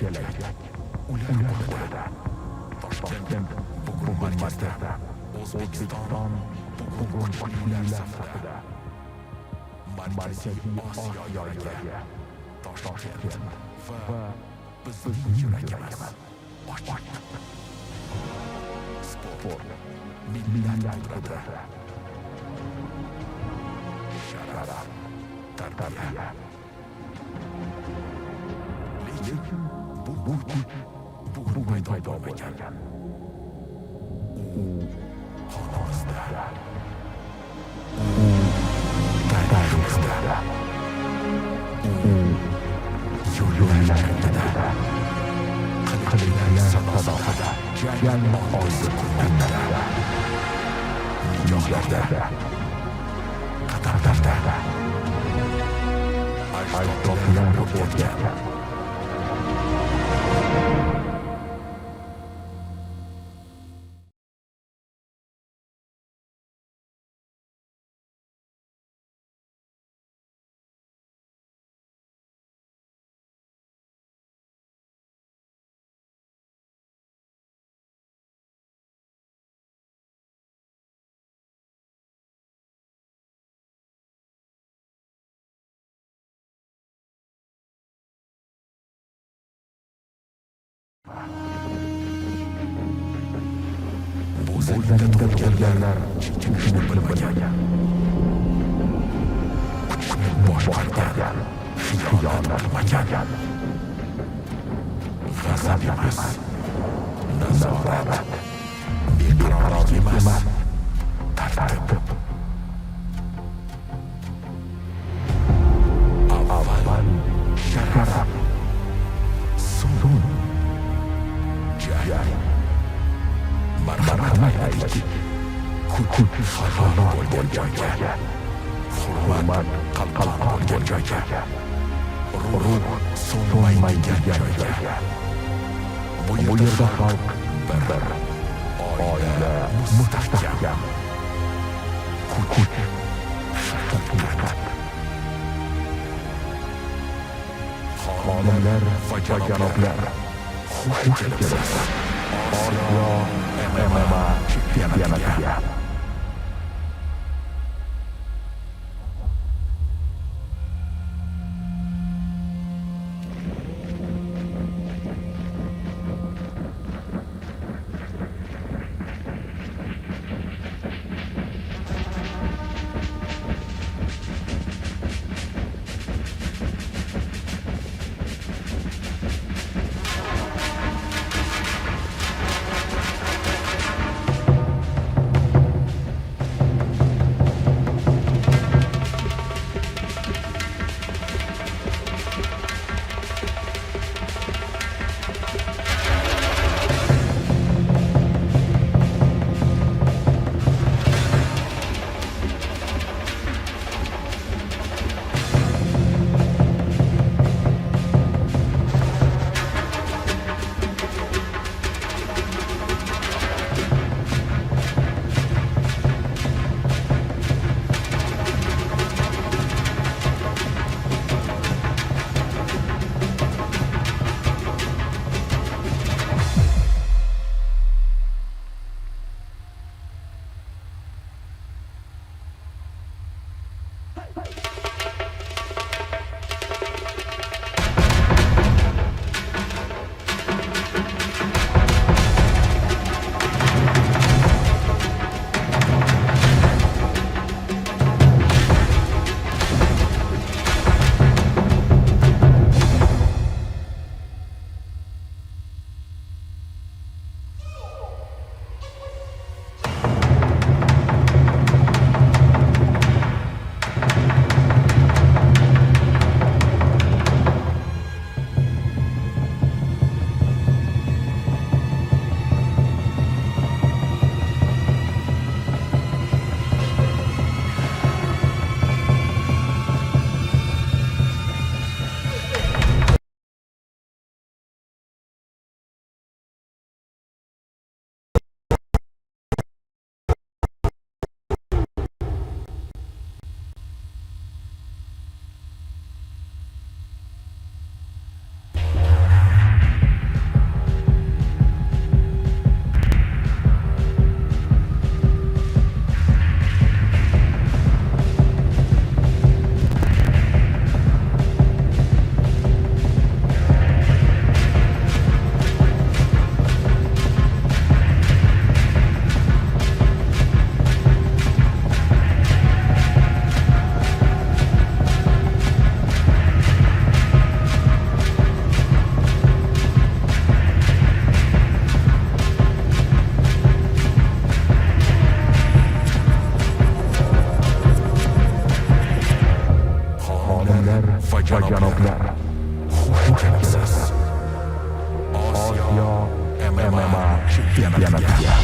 ular bo'ladi. Toshkent bugun markazda, O'zbekiston bugun kuchlilar safida. Markaziy Osiyoga Toshkent va bizning yuragimiz ochdi. Sport, millat qudrati, sharaf, tarbiya. Lekin bu bugun paydo bo'lmagan. U xonamizda, tariximizda, yo'llarida, qilgan sadosida, jang oldi kunlarda, nigohlarda, qadamlarda, ajdodlar o'tgan. Bu zaminda tug'ilganlar shuni bilmagan. Kuchni boshqargan, xiyonatmagan. G'azab emas, nazorat, beqarorlik emas, tartib. Avval sharaf, so'ng jang. Marhamat aytdik, kuch halol bo'lgan joyga, hurmat qalqon bo'lgan joyga, ruh so'nmaydigan joyga. Bu yerda xalq bir, oila mustahkam, kuch haqiqat. Xonimlar va janoblar, xush kelibsiz. Osiyo AMMA chempionatiga. pengkhianat dia.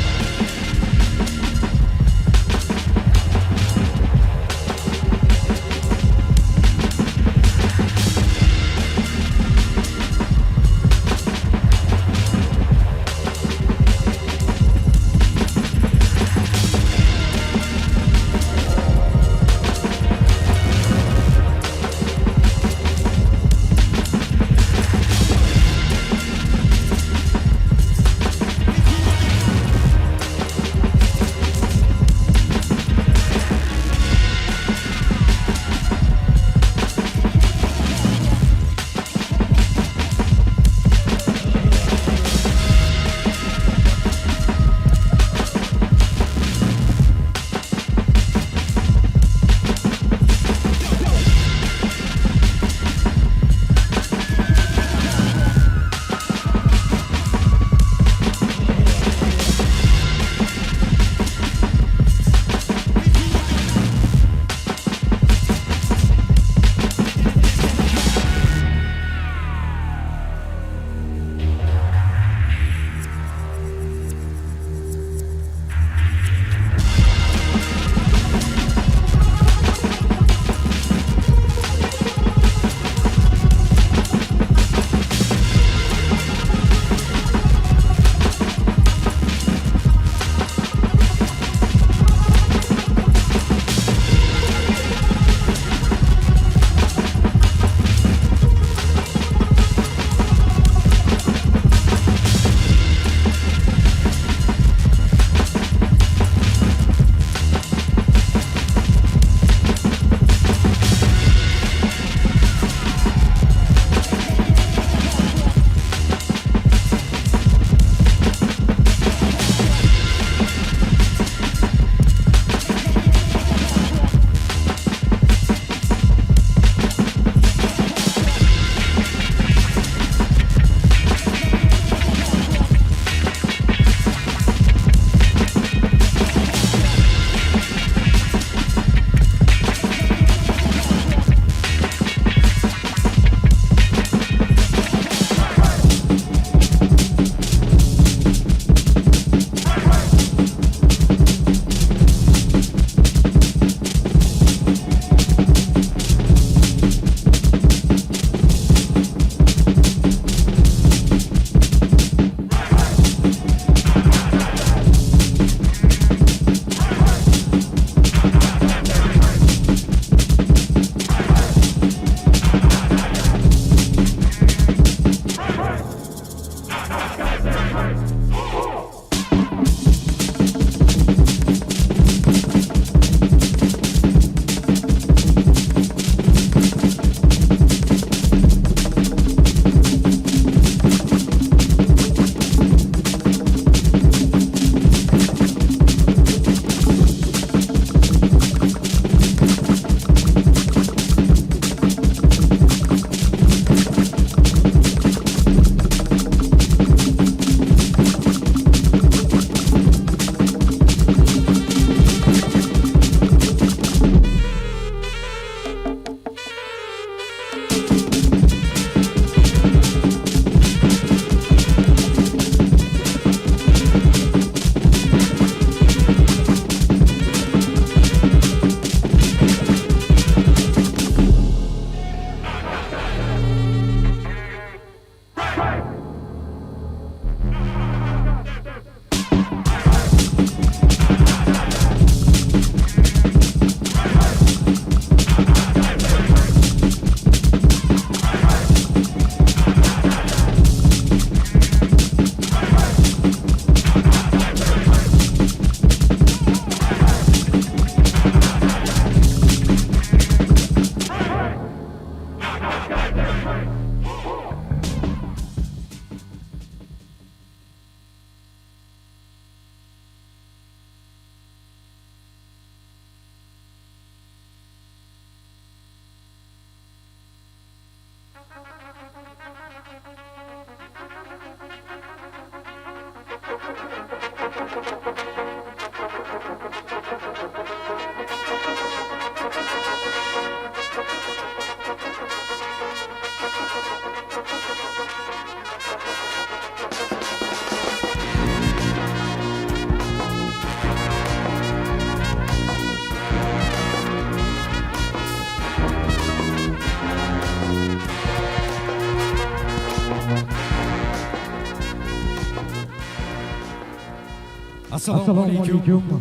Assalomu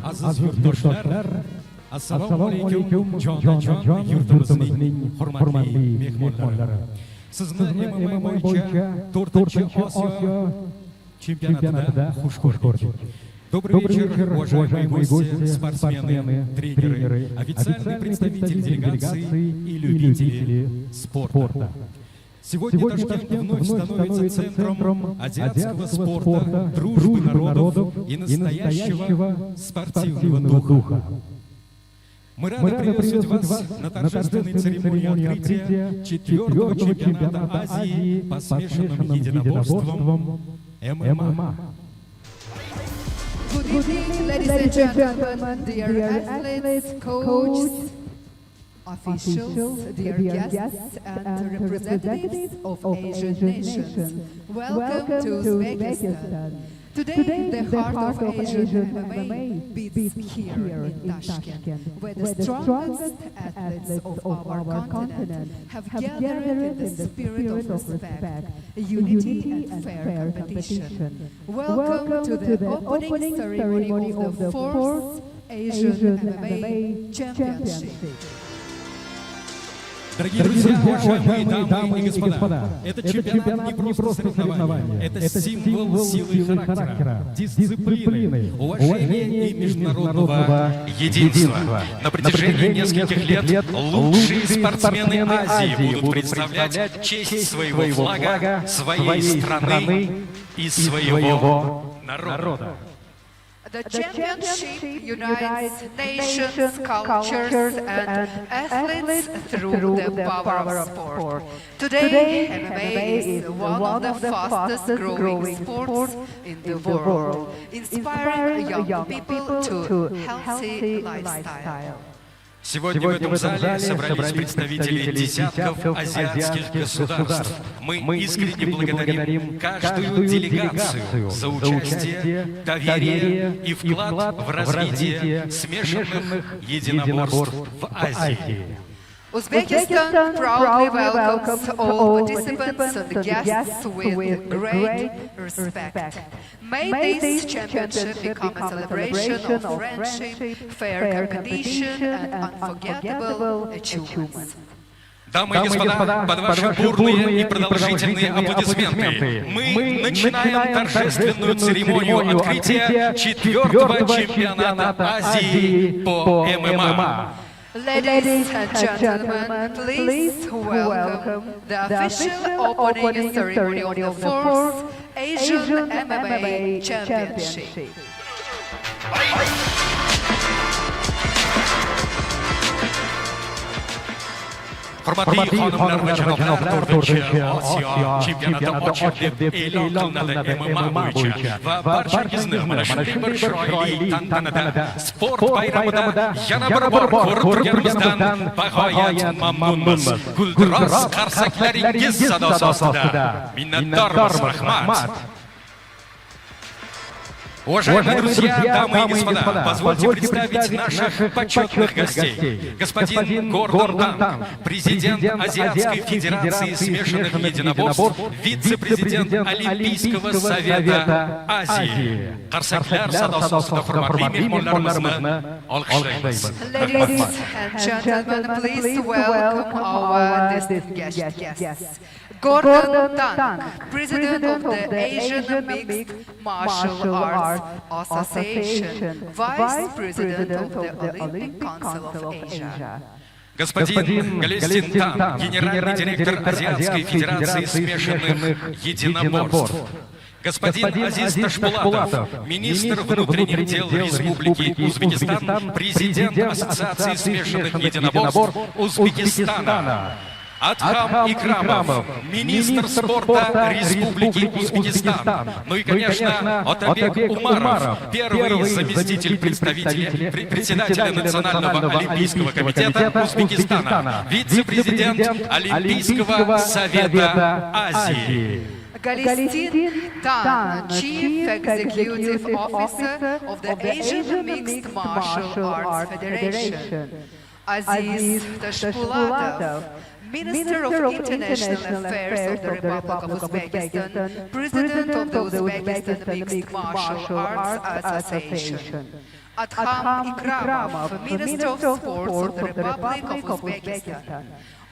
aziz yurtdoshlar. Assalomu alaykum jonajon yurtimizning hurmatli mehmonlari. Sizni MMA bo'yicha 4-Osiyo chempionatida xush ko'rdik. Добрый вечер, уважаемые гости, спортсмены, тренеры, официальные представители делегации и любители спорта. Сегодня Ташкент вновь становится центром азиатского спорта, дружбы народов и настоящего спортивного духа. Мы рады приветствовать вас на торжественной церемонии открытия 4-го чемпионата Азии по смешанным единоборствам ММА. Good evening, ladies and gentlemen, dear athletes, coaches, officials, dear guests and representatives of Asian nations. Welcome to Uzbekistan. Today, the heart of Asian MMA beats here in Tashkent, where the strongest athletes of our continent have gathered in the spirit of respect, unity and fair competition. Welcome to the opening ceremony of the 4th Asian MMA Championship. Дорогие друзья, уважаемые дамы и господа, этот чемпионат не просто соревнование, это символ силы и характера, дисциплины, уважения и международного единства. На протяжении нескольких лет лучшие спортсмены Азии будут представлять честь своего флага, своей страны и своего народа. The championship unites nations, cultures, and athletes through the power of sport. Today, MMA is one of the fastest growing sports in the world, inspiring young people to healthy lifestyle. Сегодня в этом зале собрались представители десятков азиатских государств. Мы искренне благодарим каждую делегацию за участие, доверие и вклад в развитие смешанных единоборств в Азии. Uzbekistan proudly welcomes all participants and guests with great respect. May this championship become a celebration of friendship, fair competition and unforgettable achievements. Дамы и господа, под ваши бурные и продолжительные аплодисменты мы начинаем торжественную церемонию открытия 4-го чемпионата Азии по ММА. Ladies and gentlemen, please welcome the official opening ceremony of the 4th Asian MMA Championship. Hurmatli xonimlar va janoblar, 4-Osiyo chempionati ochiq deb e'lon qilinadi MMA bo'yicha va barchangizni mana shunday bir chiroyli tantanada sport bayramida yana bir bor ko'rib turganimizdan bag'oyat mamnunmiz. Guldiroz qarsaklaringiz sadosi ostida minnatdormiz, rahmat. Уважаемые друзья, дамы и господа, позвольте представить наших почетных гостей. Господин Гордон Танк, президент Азиатской Федерации смешанных единоборств, вице-президент Олимпийского совета Азии. Қарсақлар садасында хурматлы мehmonlarimizni olqishlaymiz. Ladies and gentlemen, please welcome our distinguished guests. Gordon Tank, President of the Asian Mixed Martial Arts Association, Vice President of the Olympic Council of Asia. Господин Галестин Тан, генеральный директор Азиатской Федерации смешанных единоборств. Господин Азиз Ташпулатов, министр внутренних дел Республики Узбекистан, президент Ассоциации смешанных единоборств Узбекистана. Адхам Икрамов, министр спорта Республики Узбекистан. Ну и, конечно, Отабек Умаров, первый заместитель председателя Национального олимпийского комитета Узбекистана, вице-президент Олимпийского совета Азии. Галестин Тан, Chief Executive Officer of the Asian Mixed Martial Arts Federation. Азиз Ташпулатов, Minister of International Affairs of the Republic of Uzbekistan, President of the Uzbekistan Mixed Martial Arts Association. Adham Ikramov, Minister of Sports of the Republic of Uzbekistan.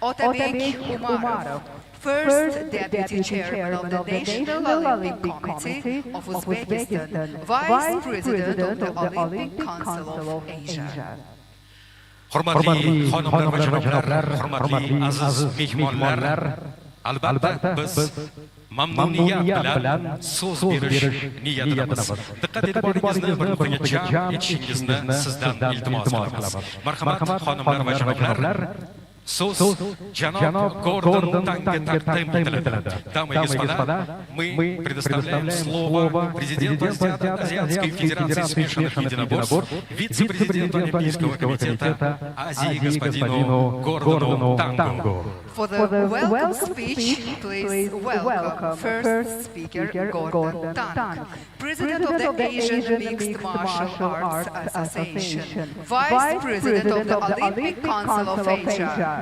Otabek Umarov, First Deputy Chairman of the National Olympic Committee of Uzbekistan, Vice President of the Olympic Council of Asia. Hurmatli xonimlar va janoblar, hurmatli aziz mehmonlar, albatta biz mamnuniyat bilan so'z berish niyatidamiz. Diqqat e'tiboringizni bir nuqtaga jalb etishingizni sizdan iltimos qilamiz. Marhamat xonimlar va janoblar, so'z janob Gordon Tangga taqdim etiladi. Дамы и господа, мы предоставляем слово президенту Азиатской Федерации смешанных единоборств, вице-президенту Олимпийского комитета Азии господину Гордону Тангу. For the welcome speech, please welcome first speaker Gordon Tang, President of the Asian Mixed Martial Arts Association, Vice President of the Olympic Council of Asia.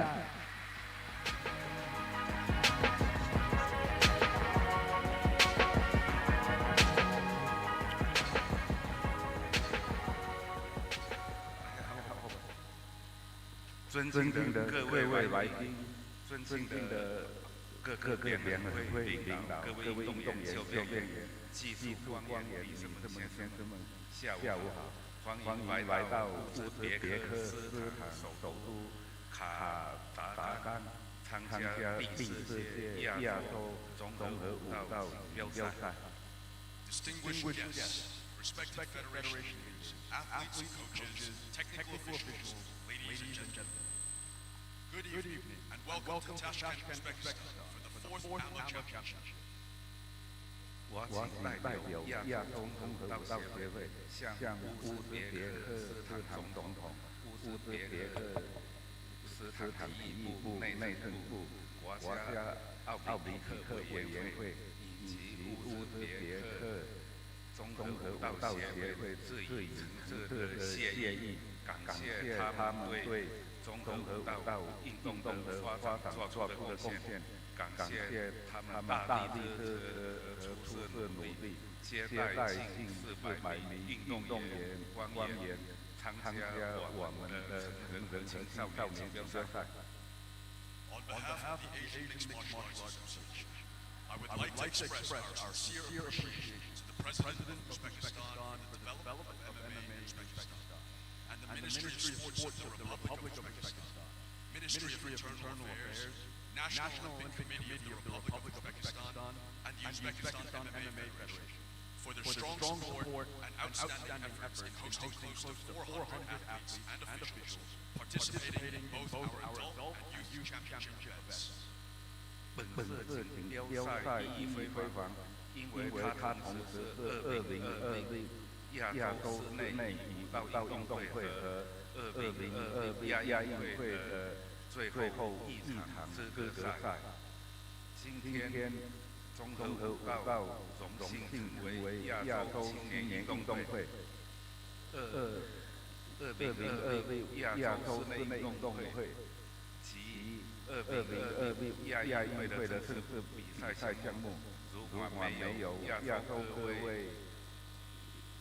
尊敬的各位来宾，尊敬的各个联会领导，各位运动员、教练员、技术官员、女士们、先生们，下午好！欢迎来到乌兹别克斯坦首都卡达干参加第4届亚洲综合舞蹈标赛。Distinguished guests, respected federation leaders, athletes, coaches, technical officials, ladies and gentlemen. Good evening and welcome to Tashkent, Uzbekistan for the 4th AMMA Championship. 我请代表亚洲综合舞蹈协会向乌兹别克斯坦总统、乌兹别克斯坦体育部内政部、国家奥林匹克委员会以及乌兹别克综合舞蹈协会致以诚挚的谢意，感谢他们对综合舞蹈运动的发展做出的贡献，感谢他们大力支持和出色努力，接待近400名运动员、官员参加我们的成人青少年锦标赛。On behalf of the Asian Mixed Martial Arts Association, I would like to express our sincere appreciation to the President of Uzbekistan for the development of MMA in Uzbekistan, and the Ministry of Sports of the Republic of Uzbekistan, Ministry of Internal Affairs, National Olympic Committee of the Republic of Uzbekistan, and the Uzbekistan MMA Federation for their strong support and outstanding efforts in hosting close to 400 athletes and officials participating in both our adult and youth championship events. 本次锦标赛意义非凡，因为它同时是2020亚洲室内舞蹈运动会和2022亚运会的最后一场资格赛。今天，综合舞蹈荣幸成为亚洲青年运动会2022亚洲室内运动会及2022亚运会的正式比赛项目。如果没有亚洲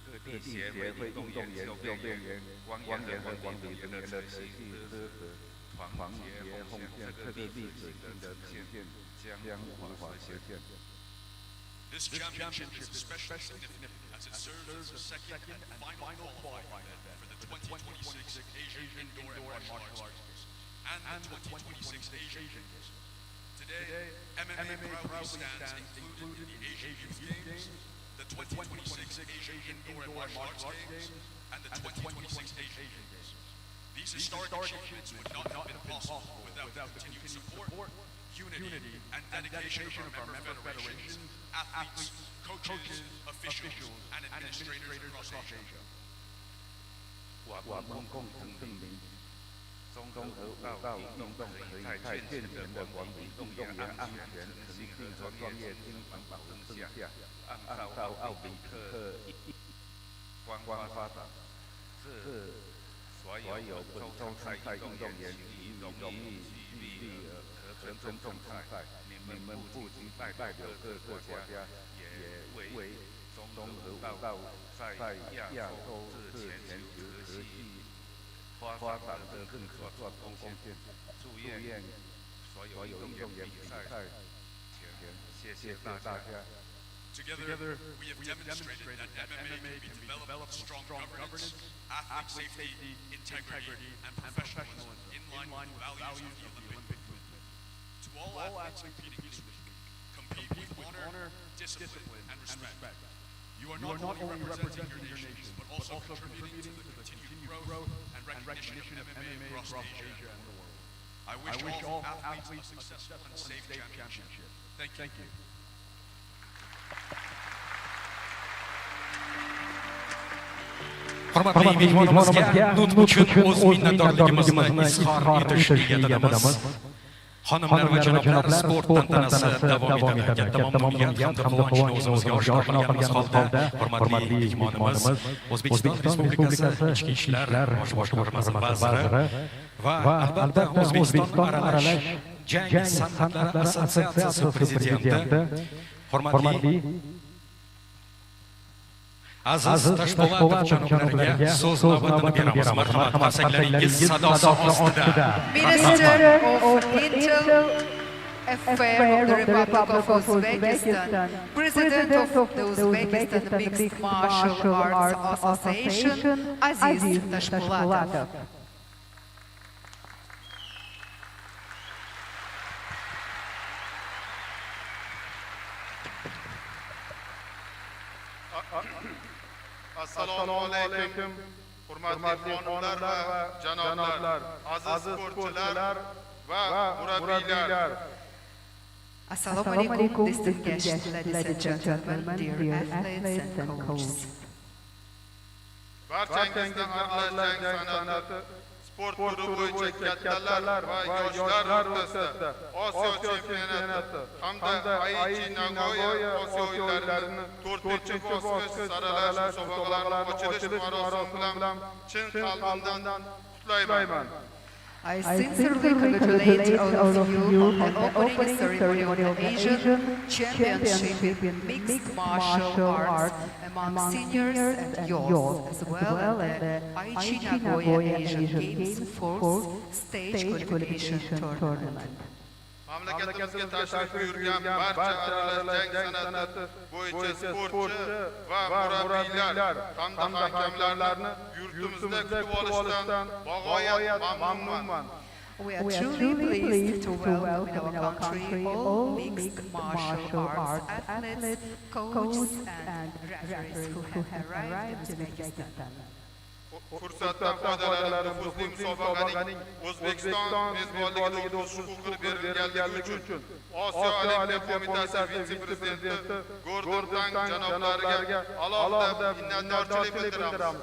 各地协会运动员、教练员、官员和管理人员的持续支持，团结奉献，这个历史性的呈现将无法实现。This championship is especially significant as it serves as the second and final qualifying event for the 2026 Asian Indoor and Martial Arts and the 2026 Asian Games. Today, MMA proudly stands included in the Asian Youth Games, the 2026 Asian Indoor and Martial Arts Games, and the 2026 Asian Games. These historic achievements would not have been possible without continued support, unity, and dedication of our member federations, athletes, coaches, officials, and administrators across Asia. 我们共同证明，综合舞蹈运动可以在健全的管理运动员安全、诚信和专业精神保证下，按照奥林匹克观光发展，是所有本州参赛运动员以荣誉、纪律和总裁，你们不仅代表各国家，也为中和道在亚洲至全球科技发展的更可做贡献。祝愿所有运动员比赛前，谢谢大家。Together, we have demonstrated that MMA can be developed with strong governance, athlete safety, integrity, and professionalism in line with the values of the Olympic movement. To all athletes competing this week, compete with honor, discipline, and respect. You are not only representing your nations, but also contributing to the continued growth and recognition of MMA across Asia and the world. I wish all athletes a successful and safe championship. Thank you. Hurmatli mehmonimizga nutq uchun o'z minnatdorligimizni izhor etishni yetadimiz. Xonimlar va janoblar, sport tantanasi davom etadi. Katta mamnuniyat hamda quvonchni o'zimizga oshkor qilganimiz holda, hurmatli mehmonimiz, O'zbekiston Respublikasi Ichki ishlar bosh boshqarmasi vaziri va albatta O'zbekiston aralash jang san'atlari assotsiatsiyasi prezidenti, hurmatli Aziz Tashpo'latov janoblariga so'z navbatini beramiz. Marhamat, qarsaklaringiz sadosi ostida. Minister of Internal Affairs of the Republic of Uzbekistan, President of the Uzbekistan Mixed Martial Arts Association, Aziz Tashpo'latov. Assalomu alaykum, hurmatli xonimlar va janoblar, aziz sportchilar va murabbiylar. Assalomu alaykum, distinguished ladies and gentlemen, dear athletes and coaches. Barchangizdan aralash jang san'ati sport turi bo'yicha kattalar va yoshlar o'rtasida Osiyo chempionati hamda Aichi Nagoya Osiyo o'yinlarining 4-bosqich saralash musobaqalarining ochilish marosimi bilan chin qalbimdan qutlayman. I sincerely congratulate all of you on the opening ceremony of the Asian Championship in Mixed Martial Arts among seniors and youth, as well as the Aichi Nagoya Asian Games 4th Stage Qualification Tournament. Mamlakatimizga tashrif buyurgan barcha aralash jang san'ati bo'yicha sportchi va murabbiylar hamda hakamlarni yurtimizda kutib olishdan bag'oyat mamnunman. We are truly pleased to welcome in our country all mixed martial arts athletes, coaches and referees who have arrived in Uzbekistan. Fursatdan foydalanib nufuzli musobaqaning O'zbekiston mezbonligida o'tish huquqi berilganligi uchun Osiyo Olimpiya Qo'mitasi vitse-prezidenti Gordon janoblariga alohida minnatdorchilik bildiramiz.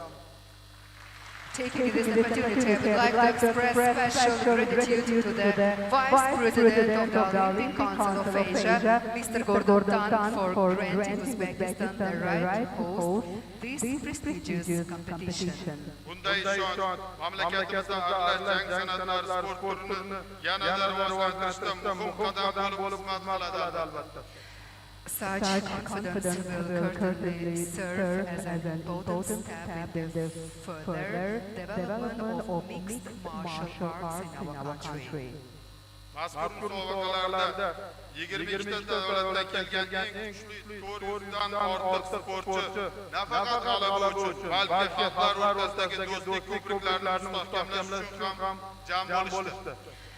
Taking this opportunity, I would like to express special gratitude to the Vice President of the Olympic Council of Asia, Mr. Gordon, for granting Uzbekistan the right to host this prestigious competition. Bunday ishonch mamlakatimizda aralash jang san'atlari sport turini yanada rivojlantirishda muhim qadam bo'lib xizmat qiladi albatta. Such confidence will certainly serve as an important step in the further development of mixed martial arts in our country. Mazkur musobaqalarda 22 davlatdan kelgan eng kuchli 400 dan ortiq sportchi nafaqat g'alaba uchun, balki xalqlar o'rtasidagi do'stlik ko'priklarini mustahkamlash uchun ham jam bo'lishdi.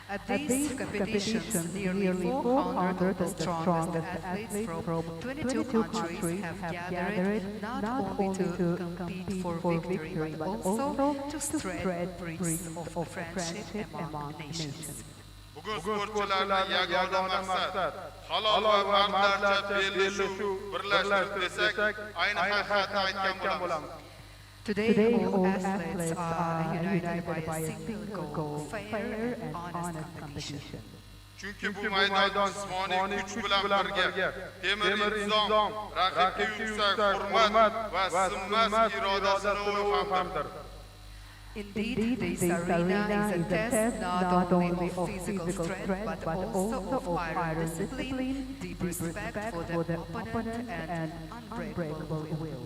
At these competitions, nearly 400 of the strongest athletes from 22 countries have gathered not only to compete for victory, but also to spread breeze of friendship among nations. Bugun sportchilarning yagona maqsad halol va mardlarcha bellashuv birlashtirib desak, ayni haqiqatni aytgan bo'lamiz. Today, all athletes are united by a single goal, fair and honest competition. Chunki bu maydon jismoniy kuch bilan birga, temir nizom, raqibga yuksak hurmat va sinmas iroda sinovi hamdir. Indeed, this arena is a test not only of physical strength, but also of iron discipline, deep respect for the opponent, and unbreakable will.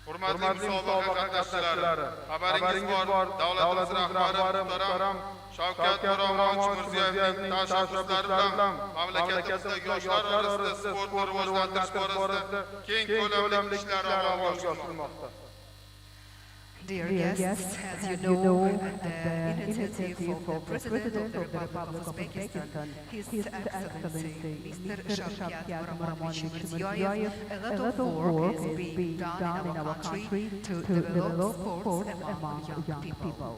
Hurmatli musobaqa qatnashchilari, xabaringiz bor, davlatimiz rahbari muhtaram Shavkat Miromonovich Mirziyoyevning tashabbuslari bilan mamlakatimizda yoshlar orasida sportni rivojlantirish borasida keng ko'lamli ishlar amalga oshirilmoqda. Dear guests, as you know, the initiative of the President of the Republic of Uzbekistan, His Excellency Mr. Shavkat Miromonovich Mirziyoyev, a lot of work is being done in our country to develop sports among young people.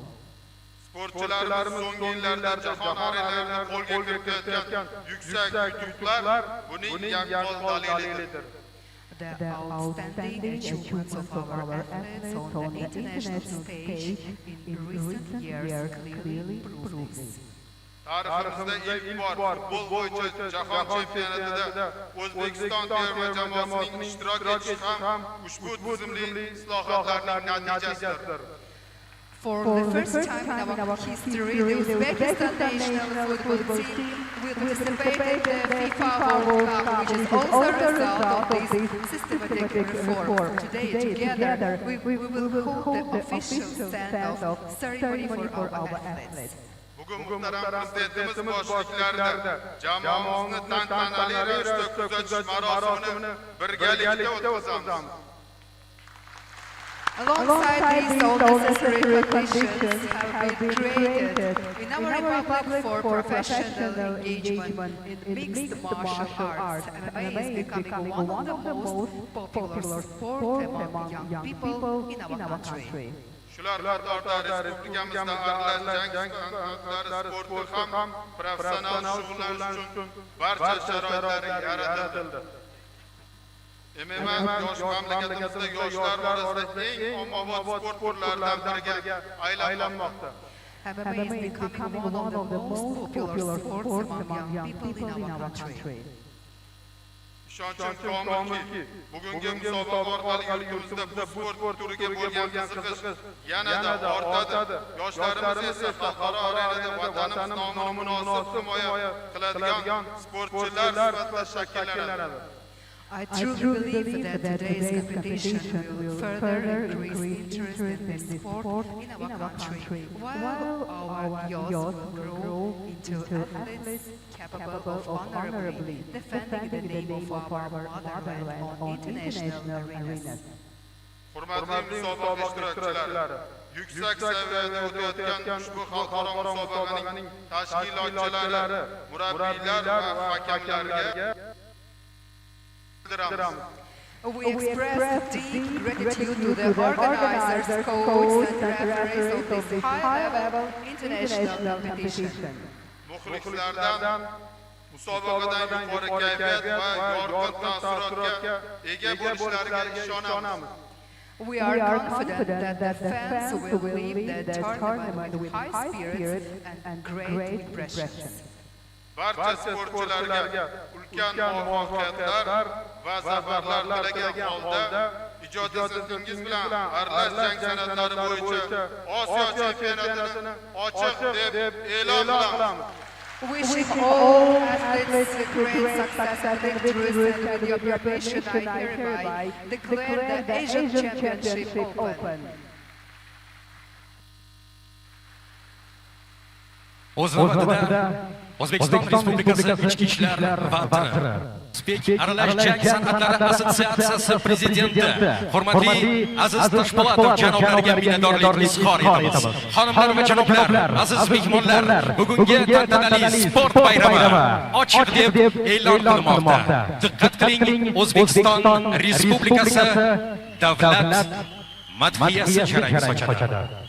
Sportchilarimiz so'nggi yillarda jahon arenalarida qo'lga kiritayotgan yuksak yutuqlar buning yaqqol dalilidir. The outstanding achievements of our athletes on the international stage in recent years clearly prove this. Tariximizda ilk bor futbol bo'yicha jahon chempionatida O'zbekiston terma jamoasining ishtirok etishi ham ushbu tizimli islohotlarning natijasidir. For the first time in our history, the Uzbekistan national football team will participate in the FIFA World Cup, which is also a result of this systematic reform. Today, together, we will hold the official stand-off ceremony for our athletes. Bugun muhtaram prezidentimiz boshchiliklarida jamoamizni tantanali ravishda kuzatish marosimini birgalikda o'tkazamiz. Alongside these, all necessary conditions have been created in our republic for professional engagement in mixed martial arts. MMA is becoming one of the most popular sports among young people in our country. Shular qatorida respublikamizda aralash jang san'atlari sporti ham professional shug'ullanish uchun barcha sharoitlar yaratildi. AMMA yosh mamlakatimizda yoshlar orasida eng ommabop sport turlaridan biriga aylanmoqda. MMA is becoming one of the most popular sports among young people in our country. Ishonchim komilki, bugungi musobaqa orqali yurtimizda bu sport turiga bo'lgan qiziqish yanada ortadi. Yoshlarimiz esa xalqaro arenada vatanimiz nomini munosib himoya qiladigan sportchilar sifatida shakllanadi. I truly believe that today's competition will further increase interest in sport in our country, while our youth will grow into athletes capable of honorably defending the name of our motherland on international arenas. Hurmatli musobaqa ishtirokchilari, yuksak saviyada o'tayotgan ushbu xalqaro musobaqaning tashkilotchilari, murabbiylar va hakamlarga we express deep gratitude to the organizers, coaches and referees of this high-level international competition. Muxlislardan musobaqadan yuqori kayfiyat va yorqin taassurotga ega bo'lishlariga ishonamiz. We are confident that the fans will leave the tournament with high spirits and great impressions. Barcha sportchilarga ulkan muvaffaqiyatlar va zafarlar tilagan holda ijodiyatingiz bilan aralash jang san'atlari bo'yicha Osiyo chempionatini ochiq deb e'lon qilamiz. Wishing all athletes great success and victories, and with your permission I hereby declare the Asian Championship open. O'z vaqtida O'zbekiston Respublikasi Ichki ishlar vaziri, O'zbek aralash jang san'atlari assotsiatsiyasi prezidenti, hurmatli Aziz Toshpo'latov janoblariga minnatdorlik izhor etamiz. Xonimlar va janoblar, aziz mehmonlar, bugungi tantanali sport bayrami ochiq deb e'lon qilinmoqda. Diqqat qiling, O'zbekiston Respublikasi davlat madhiyasi jarang sochadi.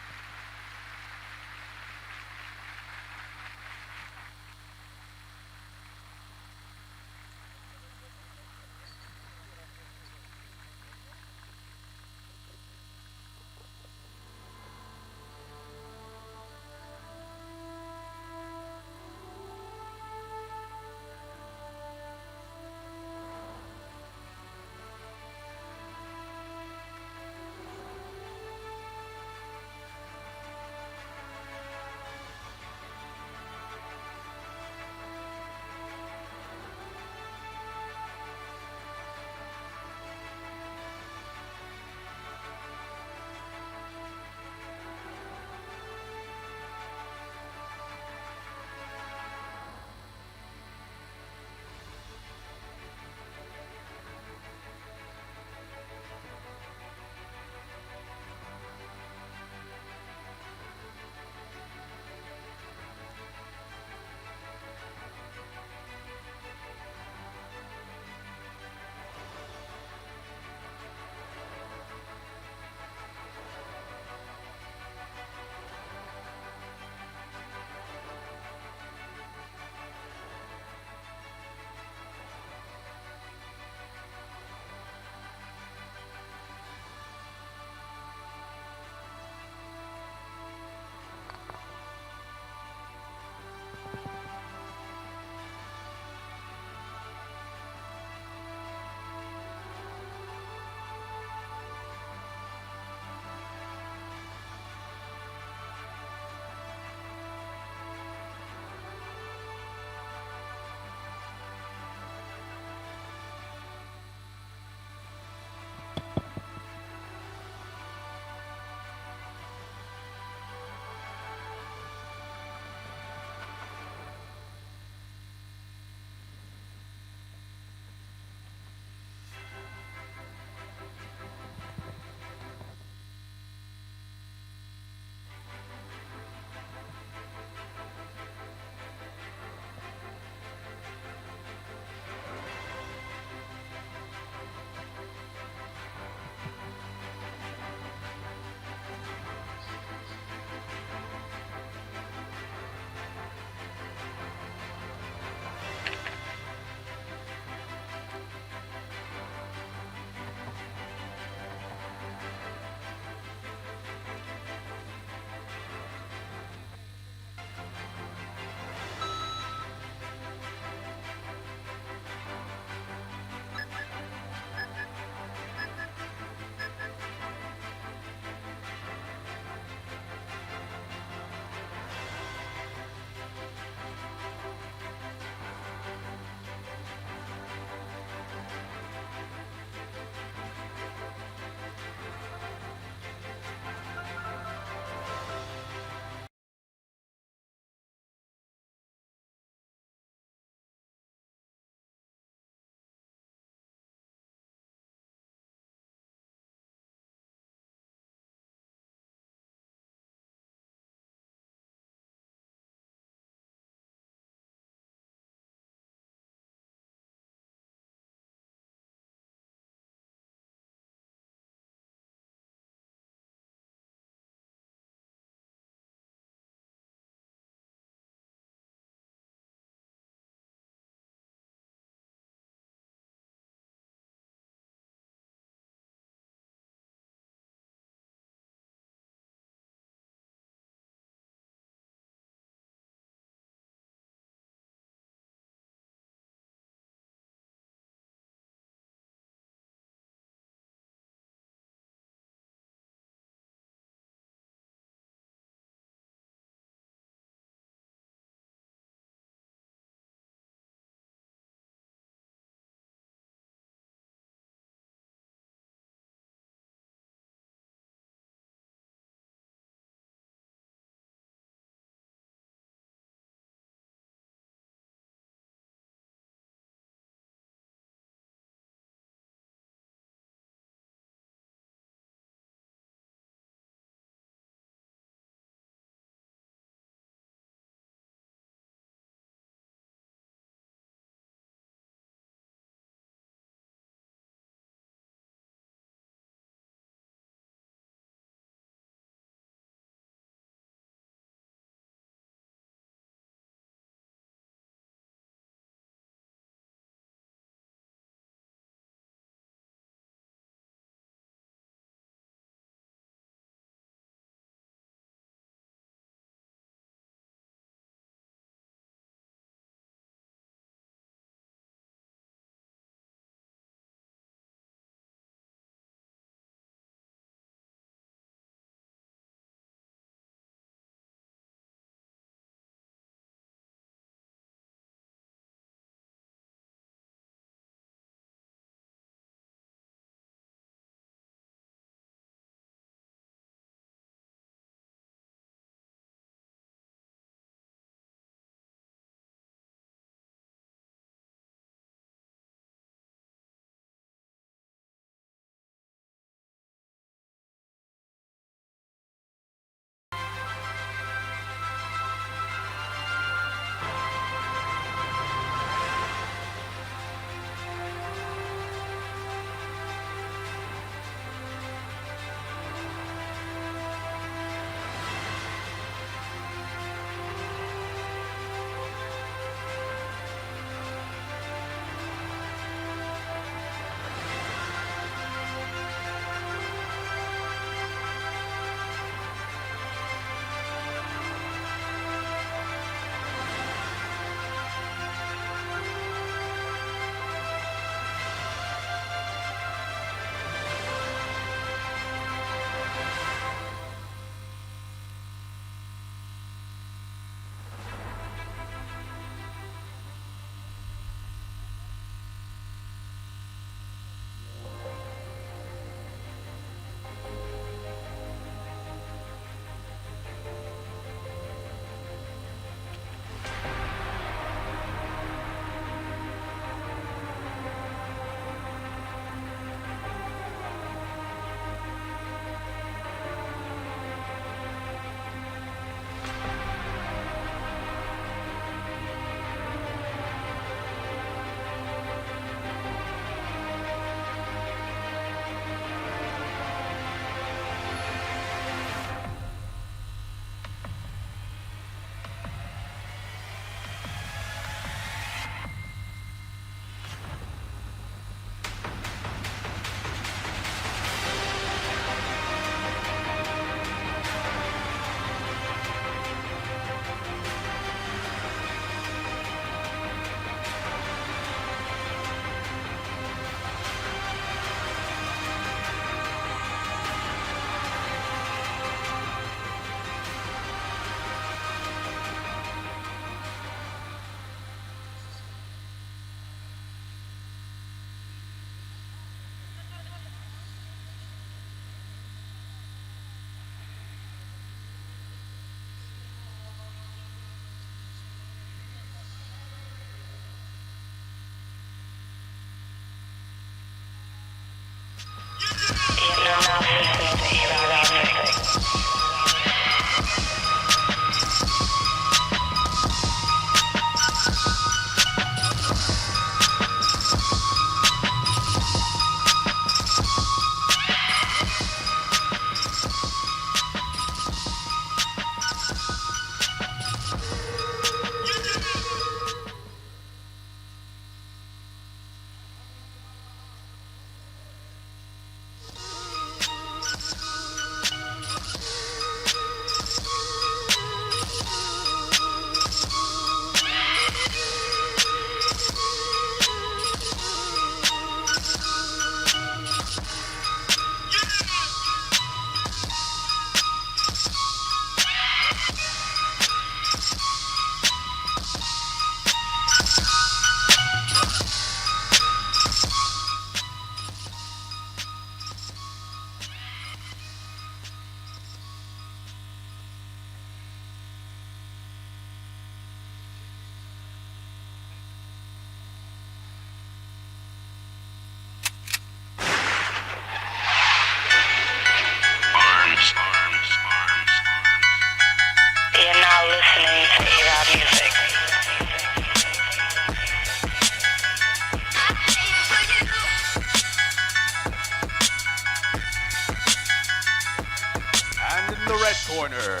corner,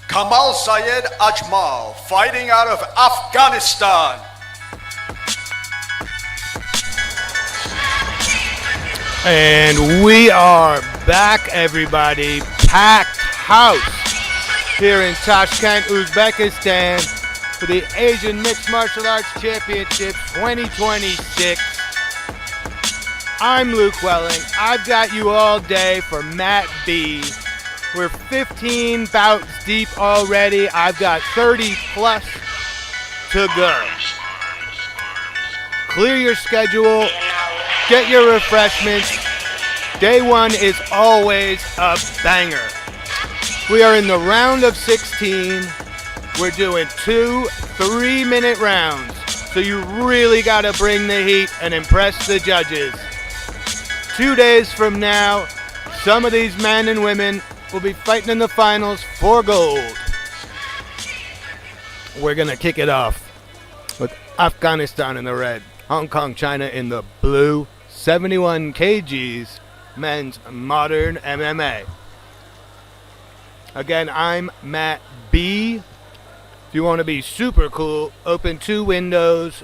Kamal Sayed Ajmal, fighting out of Afghanistan. And we are back, everybody. Packed house here in Tashkent, Uzbekistan for the Asian Mixed Martial Arts Championship 2026. I'm Luke Welling. I've got you all day for Mat B. We're 15 bouts deep already. I've got 30 plus to go. Clear your schedule. Get your refreshments. Day one is always a banger. We are in the round of 16. We're doing 2 3-minute rounds. So you really got to bring the heat and impress the judges. 2 days from now, some of these men and women will be fighting in the finals for gold. We're going to kick it off with Afghanistan in the red, Hong Kong, China in the blue, 71 kgs, men's modern MMA. Again, I'm Mat B. If you want to be super cool, open 2 windows,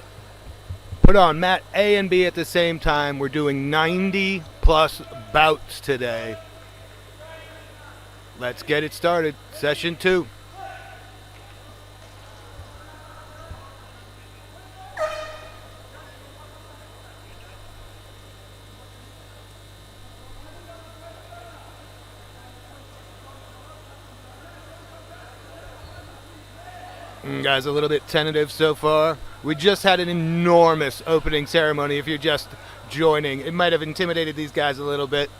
put on Mat A and B at the same time. We're doing 90 plus bouts today. Let's get it started. Session 2. Guys, a little bit tentative so far. We just had an enormous opening ceremony. If you're just joining, it might have intimidated these guys a little bit.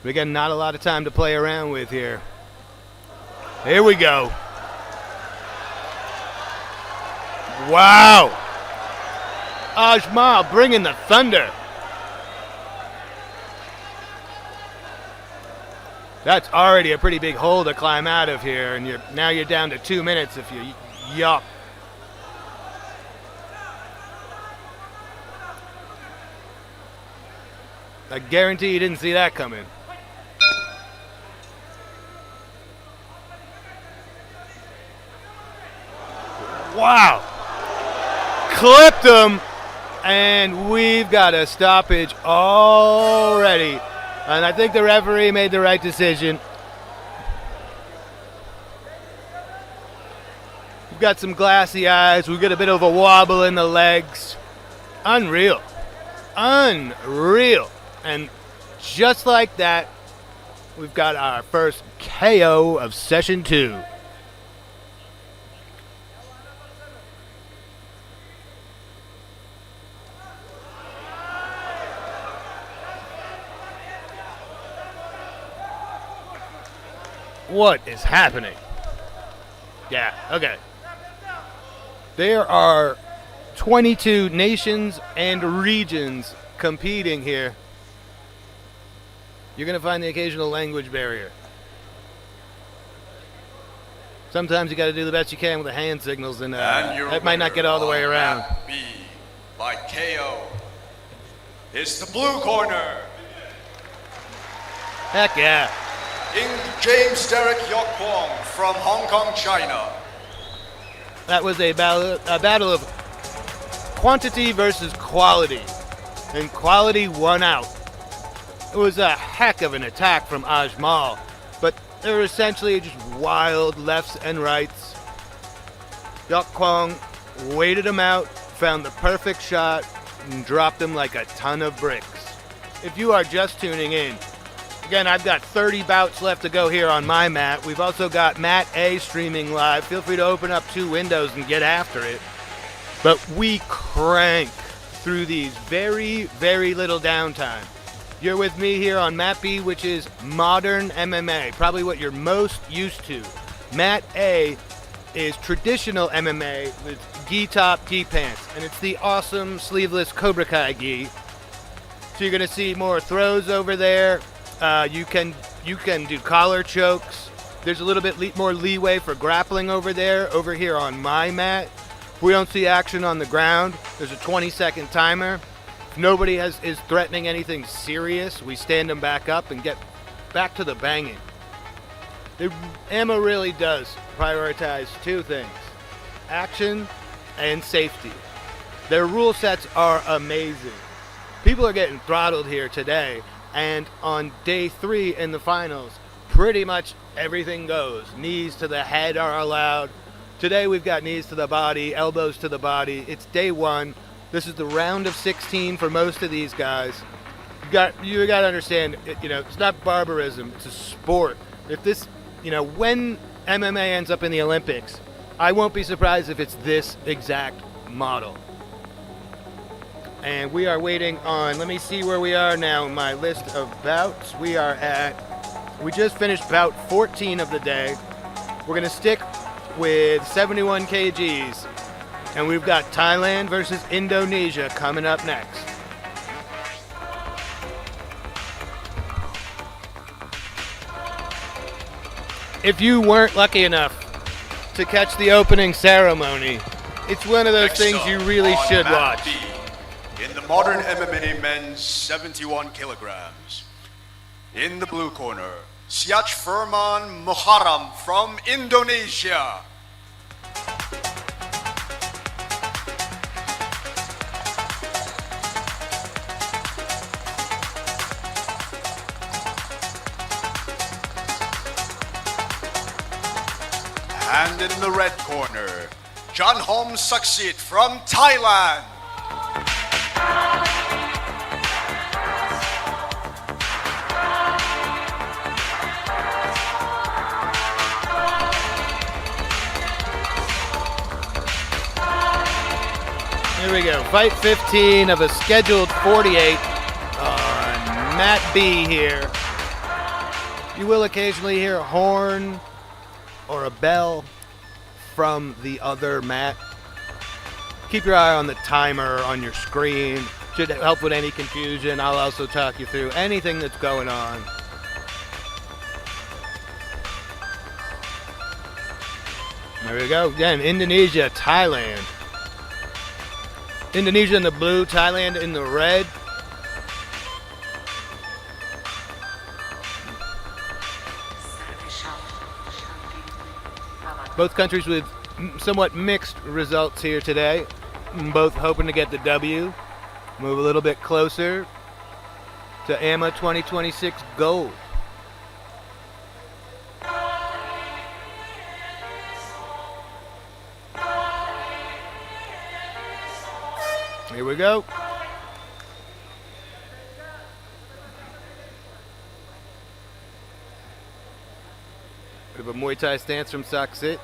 But again, not a lot of time to play around with here. Here we go. Wow. Ajmal bringing the thunder. That's already a pretty big hole to climb out of here, and now you're down to 2 minutes if you yup. I guarantee you didn't see that coming. Wow. Clipped him, and we've got a stoppage already. And I think the referee made the right decision. We've got some glassy eyes. We've got a bit of a wobble in the legs. Unreal. Unreal. And just like that, we've got our first KO of session 2. What is happening? Yeah, okay. There are 22 nations and regions competing here. You're going to find the occasional language barrier. Sometimes you got to do the best you can with the hand signals, and that might not get all the way around. B by KO is the blue corner. Heck yeah. James Derek Yokwong from Hong Kong, China. That was a battle of quantity versus quality, and quality won out. It was a heck of an attack from Ajmal, but they were essentially just wild lefts and rights. Yokwong waited him out, found the perfect shot, and dropped him like a ton of bricks. If you are just tuning in, again, I've got 30 bouts left to go here on my mat. We've also got Mat A streaming live. Feel free to open up 2 windows and get after it. But we crank through these very, very little downtime. You're with me here on Mat B, which is modern MMA, probably what you're most used to. Mat A is traditional MMA with gi top, gi pants, and it's the awesome sleeveless Cobra Kai gi. So you're gonna see more throws over there. You can do collar chokes. There's a little bit more leeway for grappling over there. Over here on my mat, if we don't see action on the ground, there's a 20-second timer. If nobody is threatening anything serious, we stand them back up and get back to the banging. AMMA really does prioritize two things: action and safety. Their rule sets are amazing. People are getting throttled here today, and on day 3 in the finals, pretty much everything goes. Knees to the head are allowed. Today we've got knees to the body, elbows to the body. It's day 1. This is the round of 16 for most of these guys. You got to understand, it's not barbarism, it's a sport. If this, when MMA ends up in the Olympics, I won't be surprised if it's this exact model. And we are waiting on, let me see where we are now in my list of bouts. We just finished bout 14 of the day. We're going to stick with 71 kgs. And we've got Thailand versus Indonesia coming up next. If you weren't lucky enough to catch the opening ceremony, it's one of those things you really should watch. In the modern MMA men's 71 kilograms. In the blue corner, Siach Firman Muharram from Indonesia. And in the red corner, Janhom Saksit from Thailand. Here we go, fight 15 of a scheduled 48 on mat B here. You will occasionally hear a horn or a bell from the other mat. Keep your eye on the timer on your screen. Should help with any confusion. I'll also talk you through anything that's going on. There we go. Again, Indonesia, Thailand. Indonesia in the blue, Thailand in the red. Both countries with somewhat mixed results here today. Both hoping to get the W. Move a little bit closer to AMMA 2026 gold. Here we go. Bit of a Muay Thai stance from Saksit.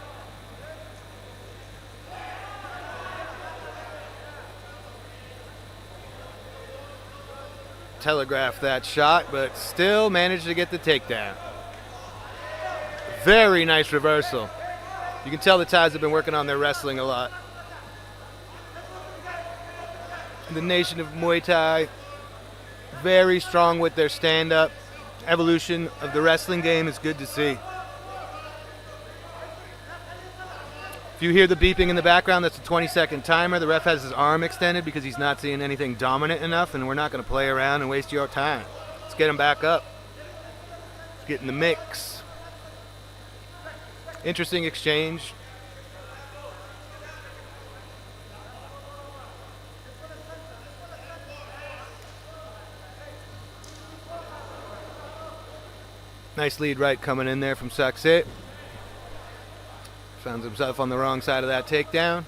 Telegraphed that shot, but still managed to get the takedown. Very nice reversal. You can tell the Thais have been working on their wrestling a lot. The nation of Muay Thai, very strong with their stand-up. Evolution of the wrestling game is good to see. If you hear the beeping in the background, that's a 20-second timer. The ref has his arm extended because he's not seeing anything dominant enough, and we're not going to play around and waste your time. Let's get him back up. Let's get in the mix. Interesting exchange. Nice lead right coming in there from Saksit. Found himself on the wrong side of that takedown.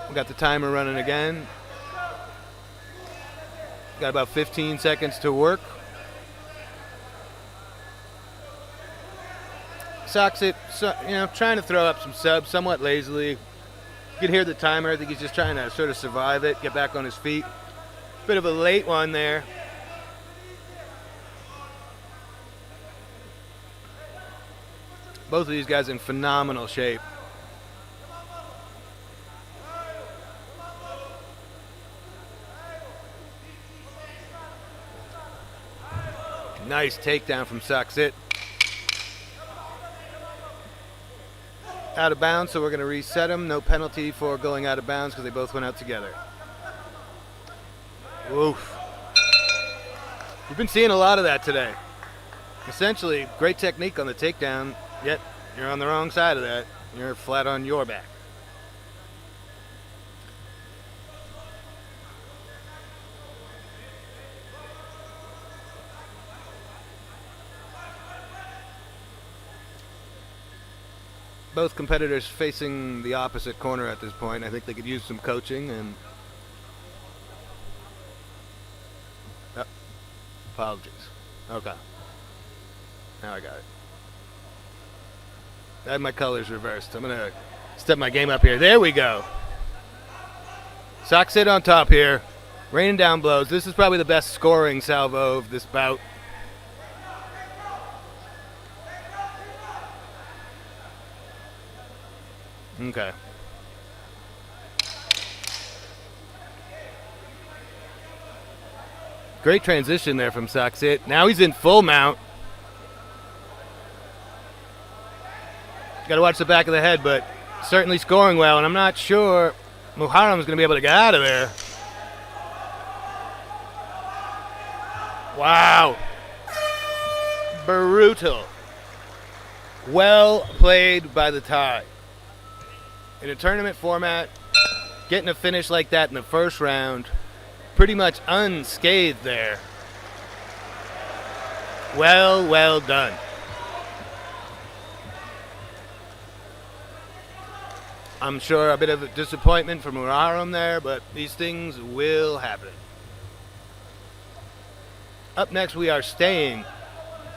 We got the timer running again. Got about 15 seconds to work. Saksit, trying to throw up some subs somewhat lazily. You can hear the timer. I think he's just trying to sort of survive it, get back on his feet. Bit of a late one there. Both of these guys in phenomenal shape. Nice takedown from Saksit. Out of bounds, so we're going to reset him. No penalty for going out of bounds because they both went out together. Oof. We've been seeing a lot of that today. Essentially, great technique on the takedown, yet you're on the wrong side of that. You're flat on your back. Both competitors facing the opposite corner at this point. I think they could use some coaching and... Oh, apologies. Okay. Now I got it. I had my colors reversed. I'm going to step my game up here. There we go. Sock sit on top here. Raining down blows. This is probably the best scoring salvo of this bout. Okay. Great transition there from Soxit. Now he's in full mount. Got to watch the back of the head, but certainly scoring well, and I'm not sure Muharrem's going to be able to get out of there. Wow. Brutal. Well played by the Thai. In a tournament format, getting a finish like that in the first round, pretty much unscathed there. Well done. I'm sure a bit of a disappointment for Muharrem there, but these things will happen. Up next, we are staying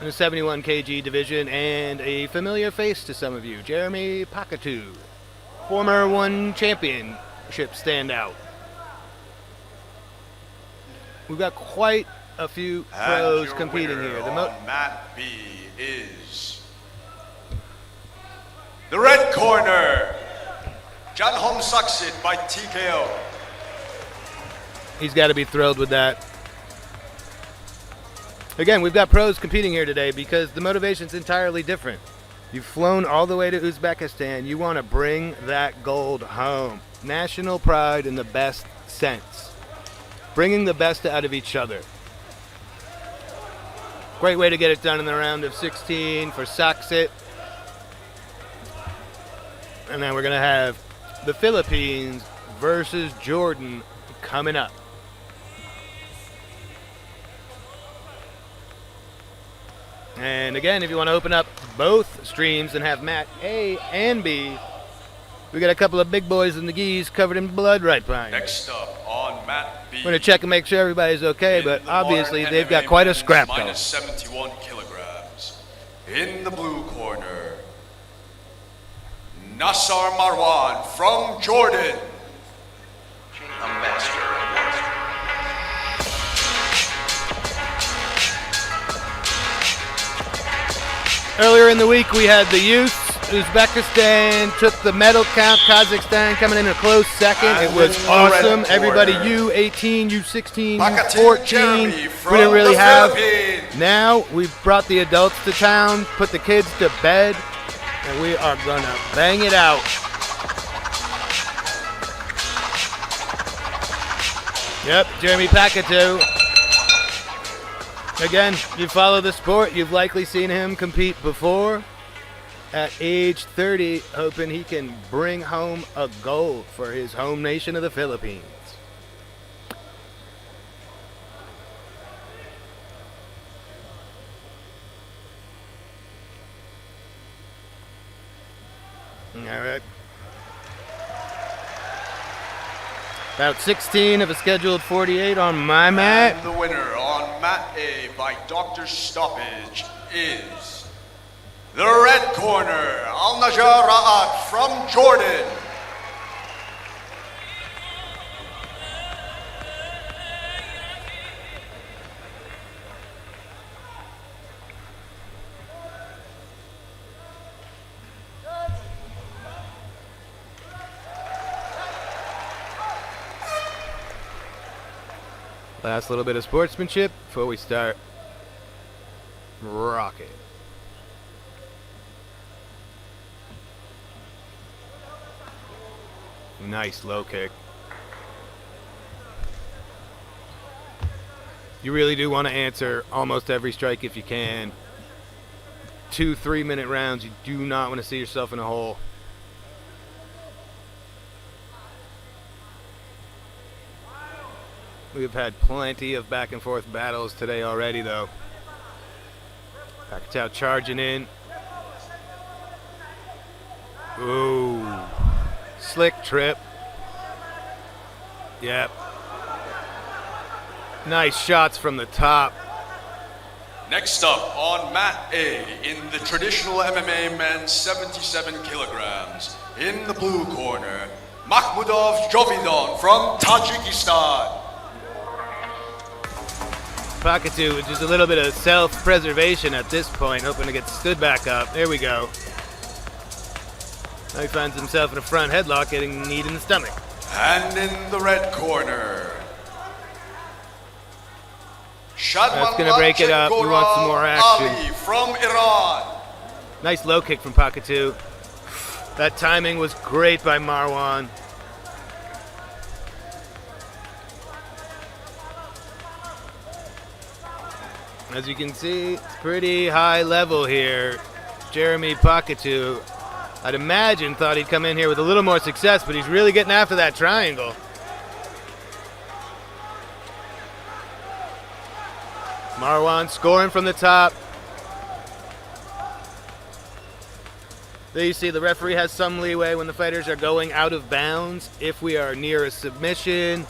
in the 71 kg division, and a familiar face to some of you, Jeremy Pakatu. Former one championship standout. We've got quite a few pros competing here. On mat B is the red corner, Janhom Saksit by TKO. He's got to be thrilled with that. Again, we've got pros competing here today because the motivation's entirely different. You've flown all the way to Uzbekistan. You want to bring that gold home. National pride in the best sense. Bringing the best out of each other. Great way to get it done in the round of 16 for Saksit. And then we're going to have the Philippines versus Jordan coming up. And again, if you want to open up both streams and have mat A and B, we got a couple of big boys in the gis covered in blood right behind. Next up on mat B. We're going to check and make sure everybody's okay, but obviously they've got quite a scrap though. Minus 71 kilograms. In the blue corner, Nassar Marwan from Jordan. A master. Earlier in the week, we had the youth. Uzbekistan took the medal count. Kazakhstan coming in a close second. It was awesome. Everybody, U18, U16, U14, we didn't really have. Now we've brought the adults to town, put the kids to bed, and we are going to bang it out. Yep, Jeremy Pakatu. Again, you follow the sport, you've likely seen him compete before. At age 30, hoping he can bring home a gold for his home nation of the Philippines. All right. About 16 of a scheduled 48 on my mat. And the winner on mat A by Dr. Stoppage is the red corner, Al-Najjar Ra'at from Jordan. Last little bit of sportsmanship before we start rocking. Nice low kick. You really do want to answer almost every strike if you can. 2 3-minute rounds. You do not want to see yourself in a hole. We've had plenty of back and forth battles today already, though. Pacquiao charging in. Ooh. Slick trip. Yep. Nice shots from the top. Next up on mat A in the traditional MMA men's 77 kilograms. In the blue corner, Makhmudov Jovidon from Tajikistan. Pacquiao with just a little bit of self-preservation at this point, hoping to get stood back up. There we go. Now he finds himself in a front headlock, getting kneed in the stomach. And in the red corner, That's going to break it up. We want some more action. Ali from Iran. Nice low kick from Pacquiao. That timing was great by Marwan. As you can see, it's pretty high level here. Jeremy Pacquiao, I'd imagine, thought he'd come in here with a little more success, but he's really getting after that triangle. Marwan scoring from the top. There you see the referee has some leeway when the fighters are going out of bounds. If we are near a submission,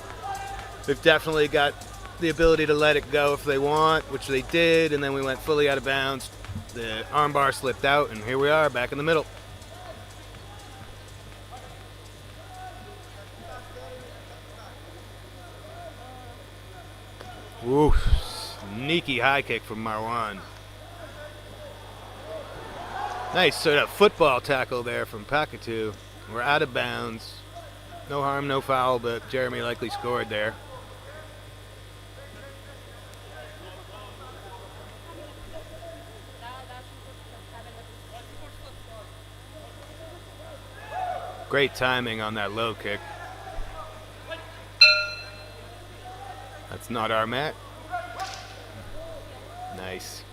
they've definitely got the ability to let it go if they want, which they did, and then we went fully out of bounds. The armbar slipped out, and here we are back in the middle. Ooh, sneaky high kick from Marwan. Nice sort of football tackle there from Pacquiao. We're out of bounds. No harm, no foul, but Jeremy likely scored there. Great timing on that low kick. That's not our mat. Nice.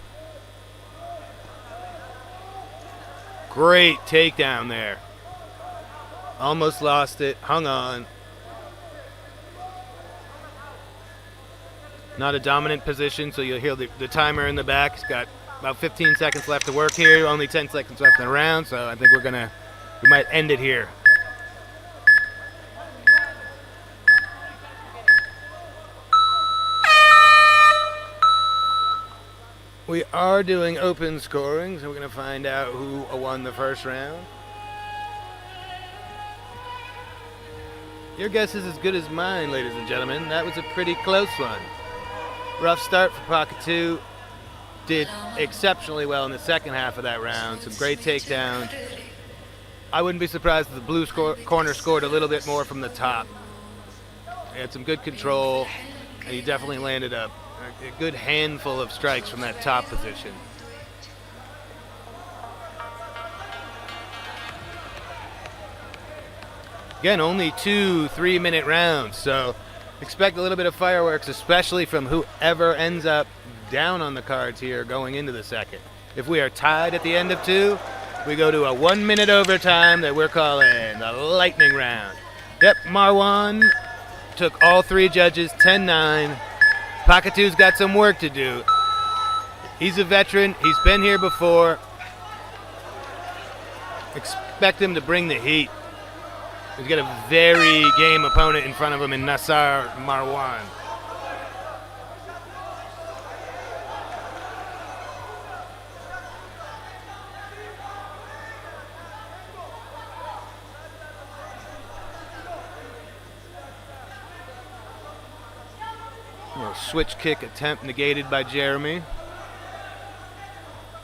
Great takedown there. Almost lost it, hung on. Not a dominant position, so you'll hear the timer in the back. He's got about 15 seconds left to work here, only 10 seconds left in the round, so I think we might end it here. We are doing open scoring, so we're going to find out who won the first round. Your guess is as good as mine, ladies and gentlemen. That was a pretty close one. Rough start for Pacquiao. Did exceptionally well in the second half of that round. Some great takedowns. I wouldn't be surprised if the blue corner scored a little bit more from the top. He had some good control, and he definitely landed a good handful of strikes from that top position. Again, only 2 3-minute rounds, so expect a little bit of fireworks, especially from whoever ends up down on the cards here going into the second. If we are tied at the end of 2, we go to a 1-minute overtime that we're calling the lightning round. Yep, Marwan took all 3 judges, 10-9. Pacquiao's got some work to do. He's a veteran. He's been here before. Expect him to bring the heat. He's got a very game opponent in front of him in Nassar Marwan. Switch kick attempt negated by Jeremy.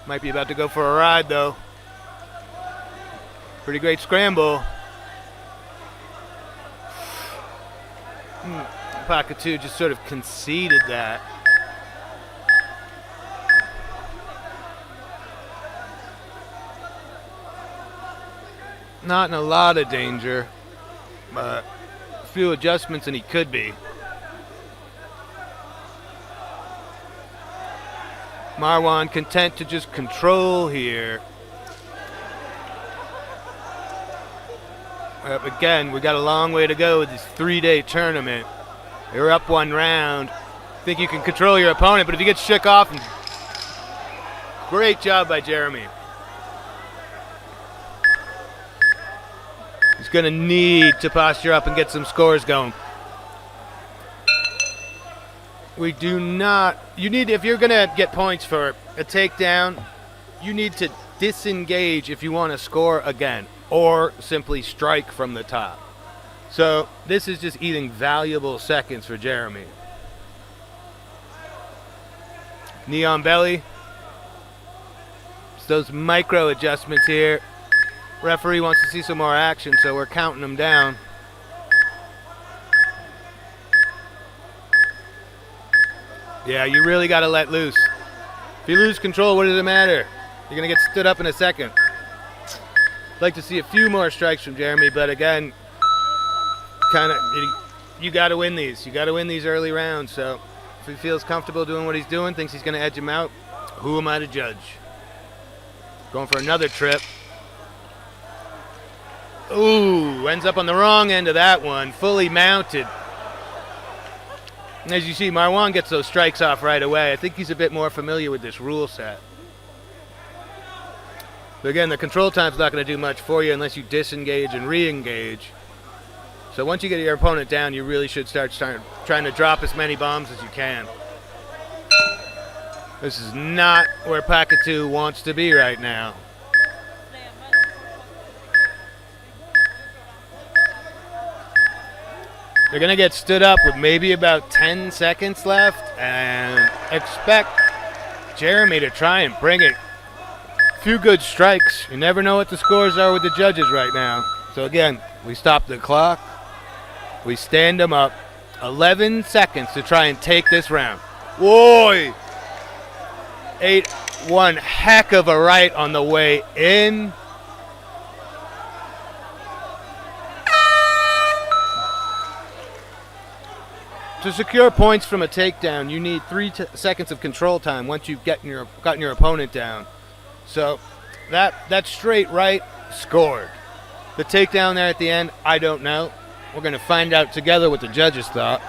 Might be about to go for a ride though. Pretty great scramble. Pacquiao just sort of conceded that. Not in a lot of danger, but a few adjustments and he could be. Marwan content to just control here. Again, we got a long way to go with this 3-day tournament. You're up 1 round. Think you can control your opponent, but if you get shook off, great job by Jeremy. He's going to need to posture up and get some scores going. We do not, if you're going to get points for a takedown, you need to disengage if you want to score again, or simply strike from the top. So this is just eating valuable seconds for Jeremy. Knee on belly. It's those micro adjustments here. Referee wants to see some more action, so we're counting them down. Yeah, you really got to let loose. If you lose control, what does it matter? You're going to get stood up in a second. I'd like to see a few more strikes from Jeremy, but again, you got to win these. You got to win these early rounds, so if he feels comfortable doing what he's doing, thinks he's going to edge him out, who am I to judge? Going for another trip. Ooh, ends up on the wrong end of that one, fully mounted. As you see, Marwan gets those strikes off right away. I think he's a bit more familiar with this rule set. But again, the control time's not going to do much for you unless you disengage and re-engage. So once you get your opponent down, you really should start trying to drop as many bombs as you can. This is not where Pakatu wants to be right now. They're going to get stood up with maybe about 10 seconds left and expect Jeremy to try and bring it. A few good strikes. You never know what the scores are with the judges right now. So again, we stop the clock. We stand them up. 11 seconds to try and take this round. Whoa! 8-1. Heck of a right on the way in. To secure points from a takedown, you need 3 seconds of control time once you've gotten your opponent down. So that straight right scored. The takedown there at the end, I don't know. We're going to find out together what the judges thought.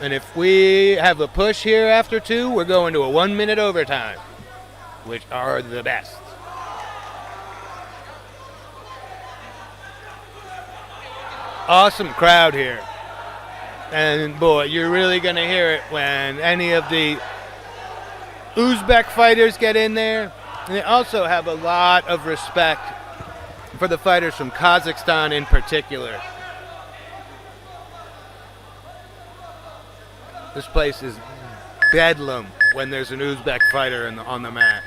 And if we have a push here after 2, we're going to a 1-minute overtime, which are the best. Awesome crowd here. And boy, you're really going to hear it when any of the Uzbek fighters get in there. And they also have a lot of respect for the fighters from Kazakhstan in particular. This place is bedlam when there's an Uzbek fighter on the mat.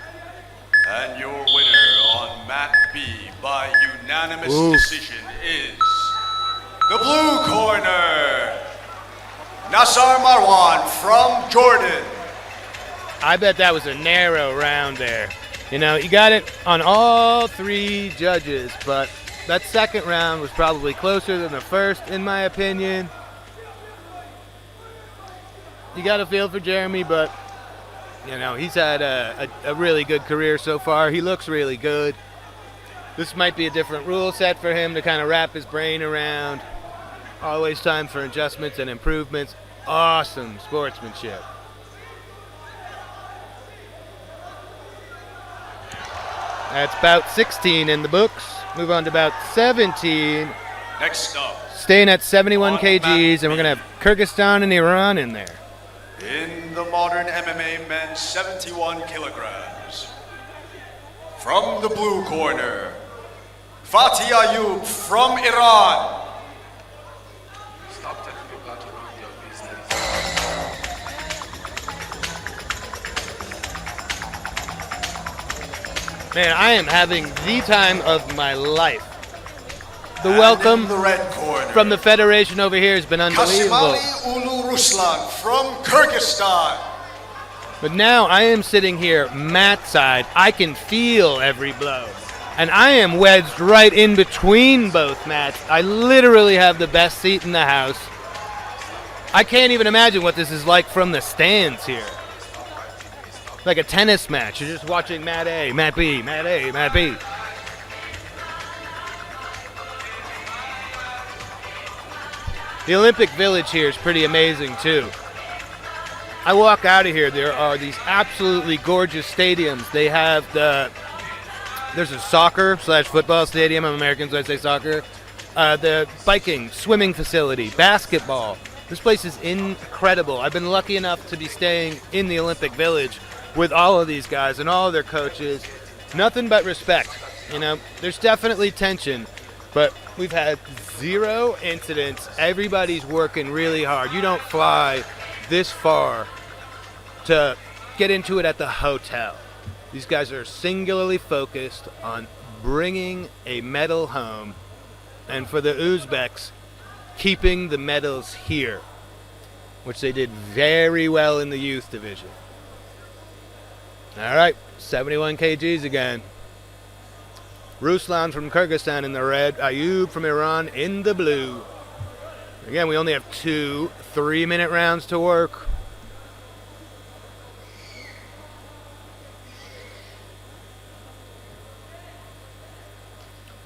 And your winner on mat B by unanimous decision is the blue corner, Nassar Marwan from Jordan. I bet that was a narrow round there. You know, you got it on all 3 judges, but that second round was probably closer than the first, in my opinion. You got to feel for Jeremy, but, you know, he's had a really good career so far. He looks really good. This might be a different rule set for him to kind of wrap his brain around. Always time for adjustments and improvements. Awesome sportsmanship. That's bout 16 in the books. Move on to bout 17. Next up, staying at 71 kgs, and we're going to have Kyrgyzstan and Iran in there. In the modern MMA men's 71 kilograms. From the blue corner, Fatih Ayub from Iran. Stop telling people to run your business. Man, I am having the time of my life. The welcome from the Federation over here has been unbelievable. Kasimali Ulu Ruslan from Kyrgyzstan. But now I am sitting here mat side. I can feel every blow. And I am wedged right in between both mats. I literally have the best seat in the house. I can't even imagine what this is like from the stands here. like a tennis match. You're just watching mat A, mat B, mat A, mat B. The Olympic Village here is pretty amazing too. I walk out of here, there are these absolutely gorgeous stadiums. They have there's a soccer/football stadium. I'm American, so I say soccer. The biking, swimming facility, basketball. This place is incredible. I've been lucky enough to be staying in the Olympic Village with all of these guys and all of their coaches. Nothing but respect. You know, there's definitely tension, but we've had 0 incidents. Everybody's working really hard. You don't fly this far to get into it at the hotel. These guys are singularly focused on bringing a medal home, and for the Uzbeks, keeping the medals here, which they did very well in the youth division. All right, 71 kgs again. Ruslan from Kyrgyzstan in the red, Ayub from Iran in the blue. Again, we only have 2 3-minute rounds to work.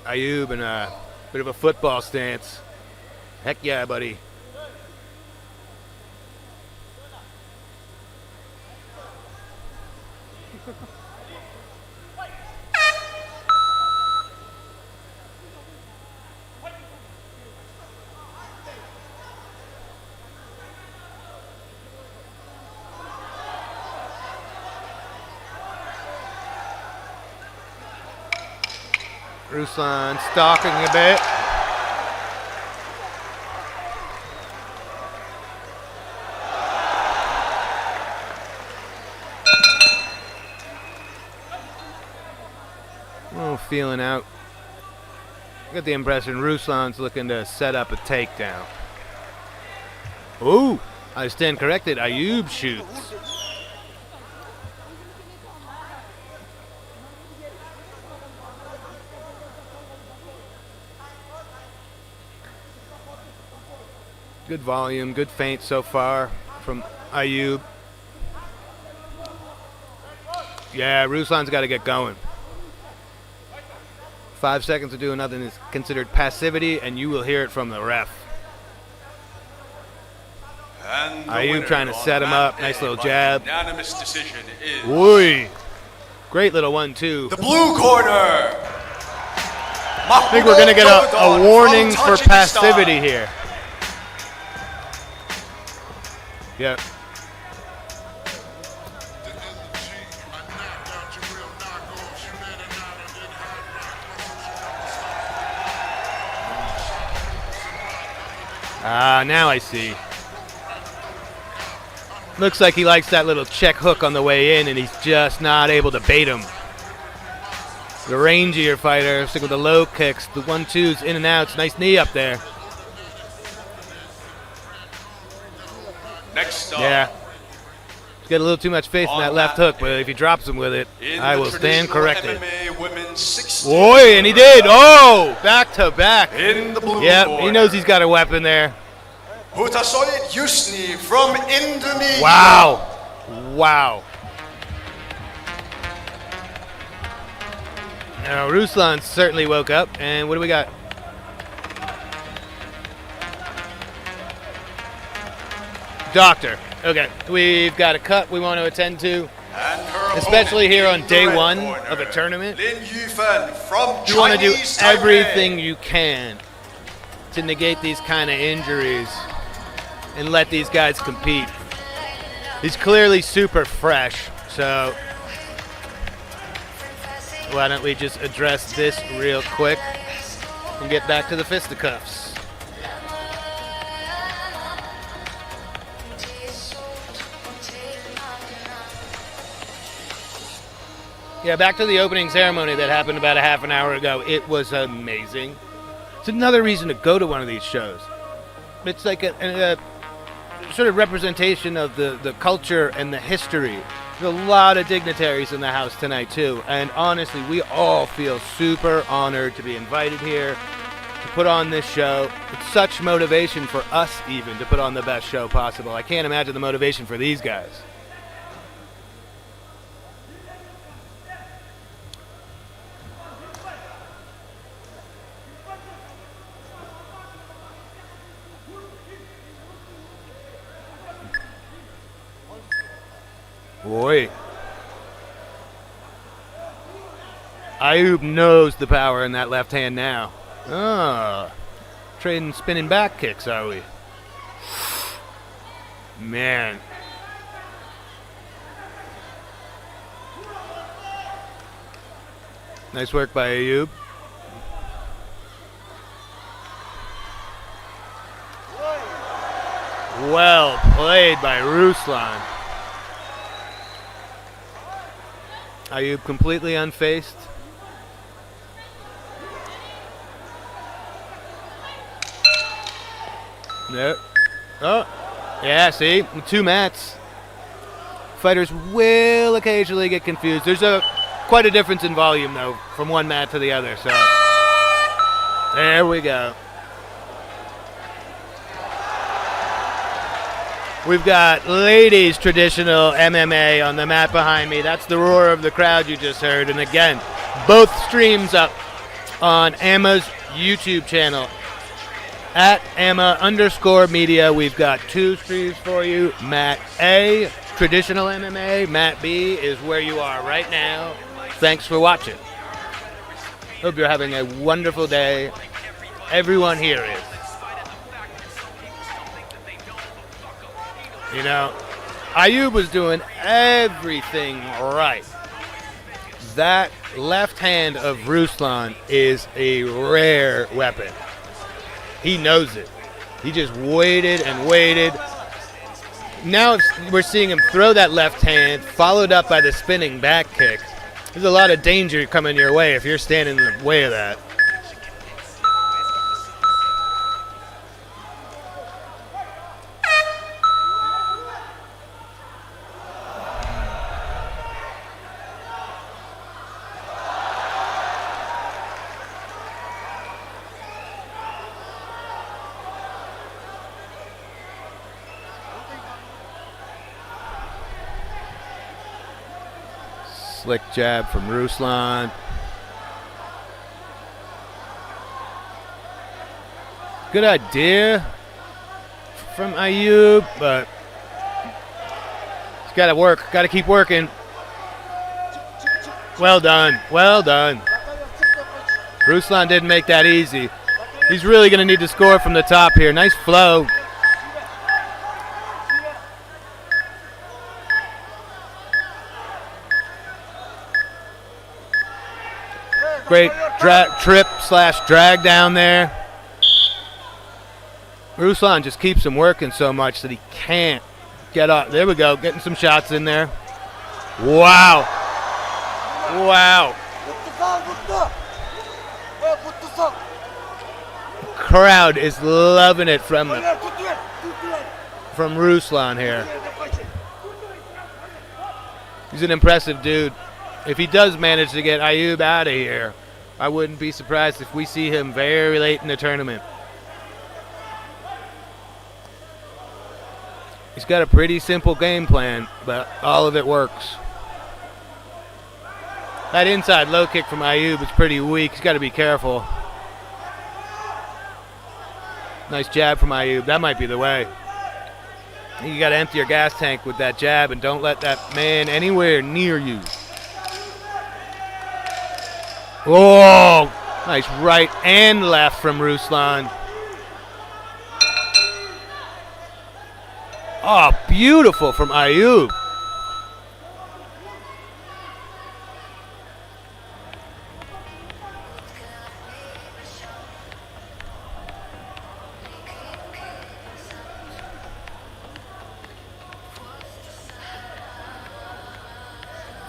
Ayub in a bit of a football stance. Heck yeah, buddy. Ruslan stalking a bit. Oh, feeling out. I got the impression Ruslan's looking to set up a takedown. Ooh, I stand corrected. Ayub shoots. Good volume, good feint so far from Ayub. Yeah, Ruslan's got to get going. 5 seconds of doing nothing is considered passivity, and you will hear it from the ref. Ayub trying to set him up. Nice little jab. Unanimous decision is Woo! Great little 1-2. the blue corner. I think we're going to get a warning for passivity here. Yeah. Now I see. Looks like he likes that little check hook on the way in, and he's just not able to bait him. The rangier fighter, stick with the low kicks, the 1-2s, in and outs. Nice knee up there. Next up. Yeah. He's got a little too much faith in that left hook, but if he drops him with it, I will stand corrected. Boy, and he did. Oh, back to back. In the blue Yep, corner. he knows he's got a weapon there. Hutasoy Yusni from Indonesia. Wow. Wow. Now, Ruslan certainly woke up, and what do we got? Doctor. Okay, we've got a cut we want to attend to, especially here on day one of a tournament. Lin Yufan from You want to do Chinese everything you can to negate these kind of injuries and let these guys compete. He's clearly super fresh, so why don't we just address this real quick and get back to the fisticuffs. Yeah, back to the opening ceremony that happened about a half an hour ago. It was amazing. It's another reason to go to one of these shows. It's like a sort of representation of the culture and the history. There's a lot of dignitaries in the house tonight, too. And honestly, we all feel super honored to be invited here to put on this show. It's such motivation for us, even, to put on the best show possible. I can't imagine the motivation for these guys. Boy. Ayub knows the power in that left hand now. Ah, trading spinning back kicks, are we? Man. Nice work by Ayub. Well played by Ruslan. Ayub completely unfazed. Nope. Oh, yeah, see? 2 mats. Fighters will occasionally get confused. There's quite a difference in volume, though, from one mat to the other, so. There we go. We've got ladies' traditional MMA on the mat behind me. That's the roar of the crowd you just heard. And again, both streams up on AMMA's YouTube channel. At AMMA_media, we've got 2 streams for you. Mat A, traditional MMA. Mat B is where you are right now. Thanks for watching. Hope you're having a wonderful day. Everyone here is. You know, Ayub was doing everything right. That left hand of Ruslan is a rare weapon. He knows it. He just waited and waited. Now we're seeing him throw that left hand, followed up by the spinning back kick. There's a lot of danger coming your way if you're standing in the way of that. Slick jab from Ruslan. Good idea from Ayub, but he's got to work. Got to keep working. Well done. Well done. Ruslan didn't make that easy. He's really going to need to score from the top here. Nice flow. Great trip/drag down there. Ruslan just keeps him working so much that he can't get up. There we go, getting some shots in there. Wow. Wow. Crowd is loving it from Ruslan here. He's an impressive dude. If he does manage to get Ayub out of here, I wouldn't be surprised if we see him very late in the tournament. He's got a pretty simple game plan, but all of it works. That inside low kick from Ayub is pretty weak. He's got to be careful. Nice jab from Ayub. That might be the way. You got to empty your gas tank with that jab and don't let that man anywhere near you. Oh, nice right and left from Ruslan. Oh, beautiful from Ayub.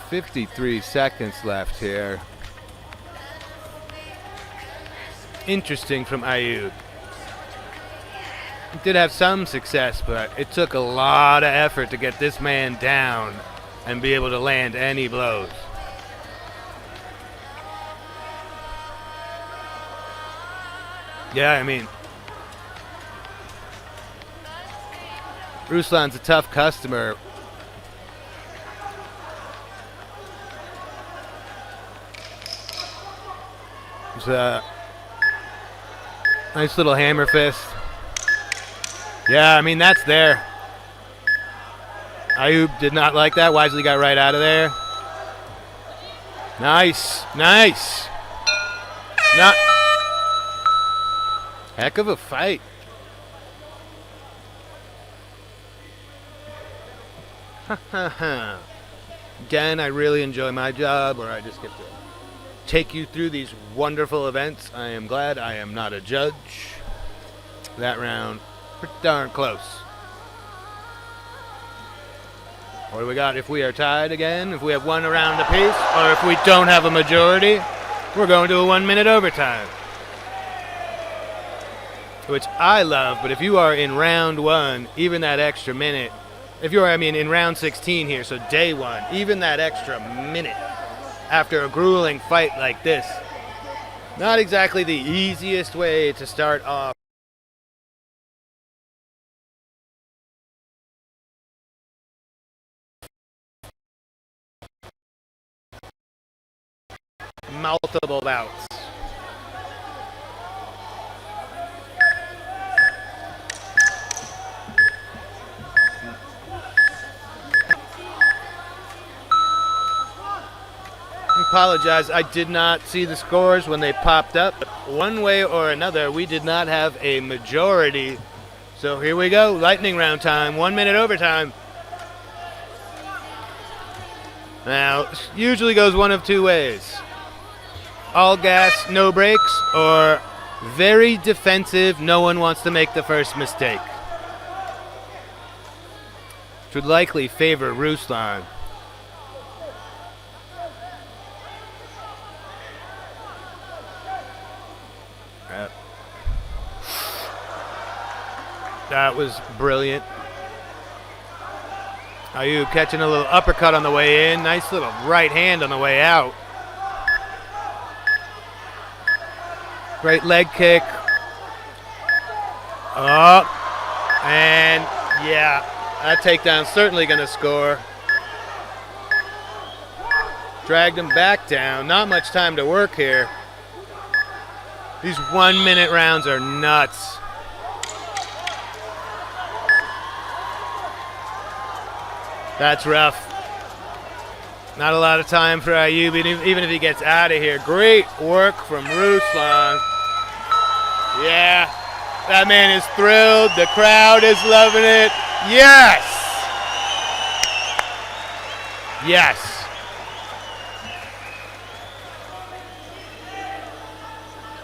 "53 seconds left here." Interesting from Ayub. He did have some success, but it took a lot of effort to get this man down and be able to land any blows. Yeah, I mean, Ruslan's a tough customer. It's a nice little hammer fist. Yeah, I mean, that's there. Ayub did not like that. Wisely got right out of there. Nice. Nice. Not. Heck of a fight. Again, I really enjoy my job where I just get to take you through these wonderful events. I am glad I am not a judge. That round, pretty darn close. What do we got if we are tied again? If we have one round apiece, or if we don't have a majority, we're going to a 1 minute overtime. Which I love, but if you are in round one, even that extra minute, if you're, in round 16 here, so day one, even that extra minute after a grueling fight like this, not exactly the easiest way to start off. Multiple bouts. Apologize, I did not see the scores when they popped up. One way or another, we did not have a majority. So here we go, lightning round time, 1 minute overtime. Now, usually goes one of two ways. All gas, no brakes, or very defensive, no one wants to make the first mistake. Which would likely favor Ruslan. That was brilliant. Ayub catching a little uppercut on the way in. Nice little right hand on the way out. Great leg kick. Up. And yeah, that takedown certainly going to score. Dragged him back down. Not much time to work here. These 1 minute rounds are nuts. That's rough. Not a lot of time for Ayub, even if he gets out of here. Great work from Ruslan. Yeah, that man is thrilled. The crowd is loving it. Yes! Yes.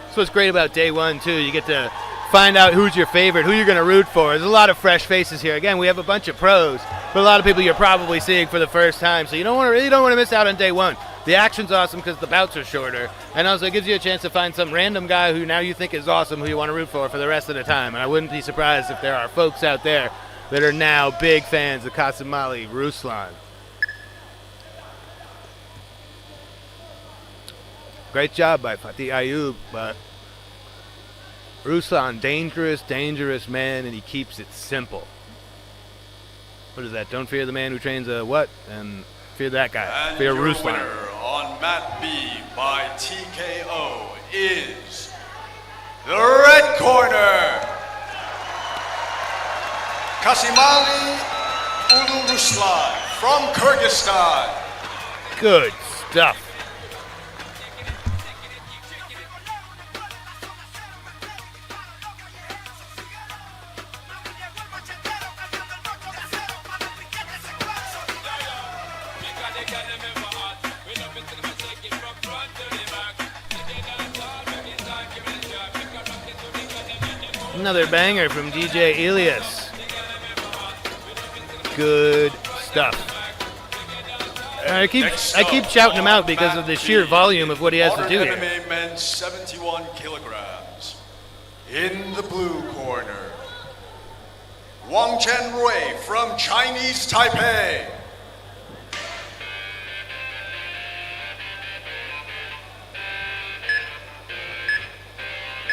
That's what's great about day one, too. You get to find out who's your favorite, who you're going to root for. There's a lot of fresh faces here. Again, we have a bunch of pros, but a lot of people you're probably seeing for the first time. So you really don't want to miss out on day one. The action's awesome because the bouts are shorter, and also it gives you a chance to find some random guy who now you think is awesome who you want to root for the rest of the time. And I wouldn't be surprised if there are folks out there that are now big fans of Kasamali Ruslan. Great job by Fatih Ayub, but Ruslan, dangerous man, and he keeps it simple. What is that? Don't fear the man who trains a what? And fear that guy. And fear your Ruslan. winner on mat B by TKO is the red corner, Kasimali Ulu Ruslan from Kyrgyzstan. Good stuff. Another banger from DJ Elias. Good stuff. I keep shouting him out because of the sheer volume of what he has to do here. MMA men's 71 kilograms. In the blue corner, Wang Chen Rui from Chinese Taipei.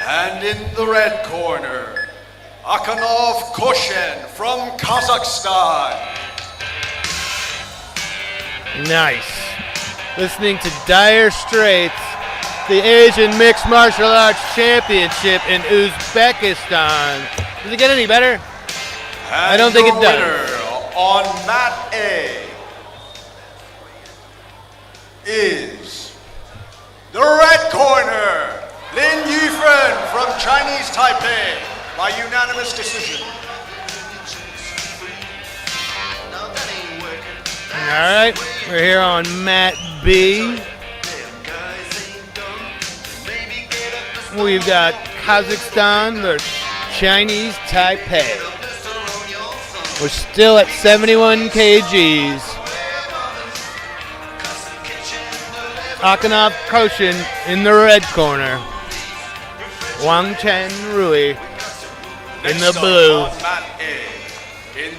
And in the red corner, Akanov Koshen from Kazakhstan. Nice. Listening to Dire Straits, the Asian Mixed Martial Arts Championship in Uzbekistan. Does it get any better? And I don't think it does. Winner on mat A is the red corner, Lin Yifren from Chinese Taipei by unanimous decision. All right, we're here on mat B. We've got Kazakhstan versus Chinese Taipei. We're still at 71 kgs. Akanov Koshin in the red corner. Wang Chen Rui in the blue.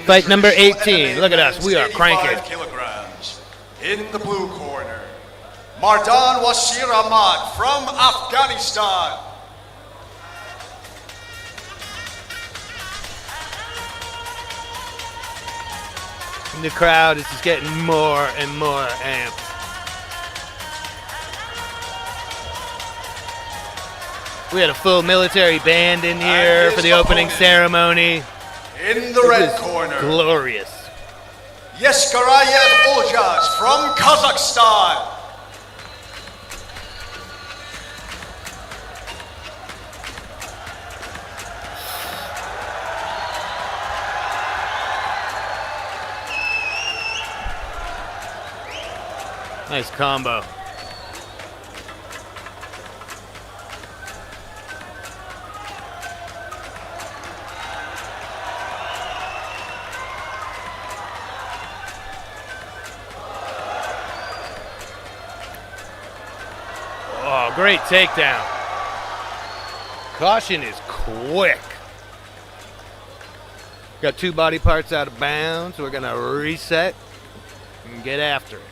Fight number 18. Look at us. We are cranking. Kilograms. In the blue corner, Mardan Wasir Ahmad from Afghanistan. And the crowd is just getting more and more amped. We had a full military band in here for the opening ceremony. In the red corner, glorious. Yeskarayev Oljaz from Kazakhstan. Nice combo. Oh, great takedown. Caution is quick. Got two body parts out of bounds. We're going to reset and get after it.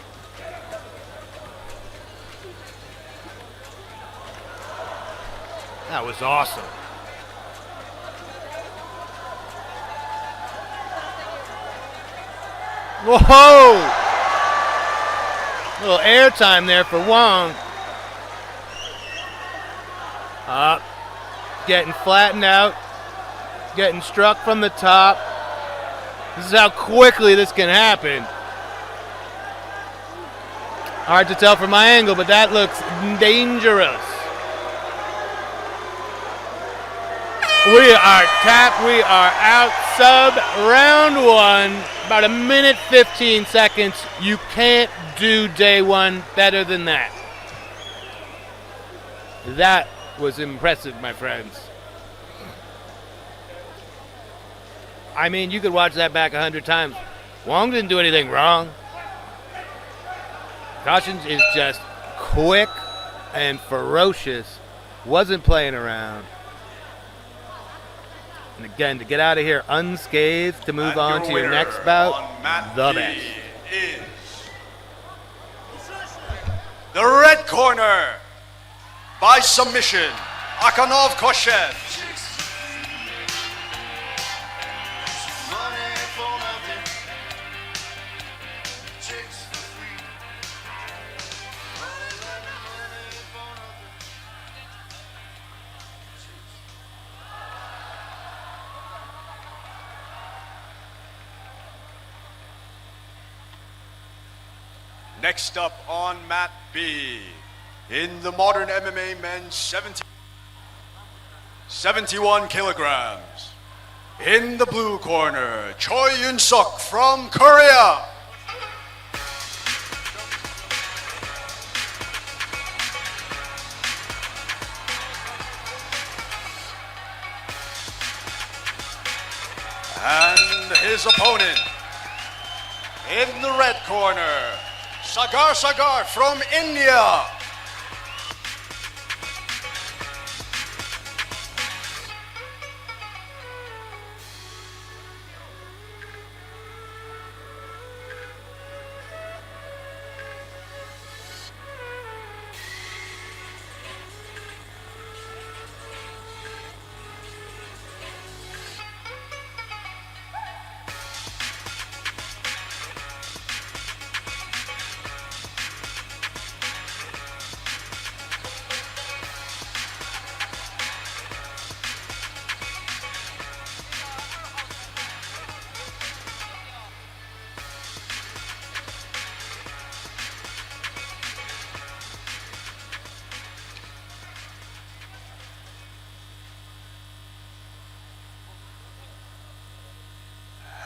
That was awesome. Whoa! A little air time there for Wang. Up. Getting flattened out. Getting struck from the top. This is how quickly this can happen. Hard to tell from my angle, but that looks dangerous. We are tapped. We are out. Sub round one. About a minute 15 seconds. You can't do day one better than that. That was impressive, my friends. I mean, you could watch that back 100 times. Wang didn't do anything wrong. Caution is just quick and ferocious. Wasn't playing around. And again, to get out of here unscathed, to move on to your next bout, the best. Is the red corner, by submission, Akanov Koshin. Next up on mat B, in the modern MMA men's 71 kilograms. In the blue corner, Choi Yun-suk from Korea. And his opponent, in the red corner, Sagar from India.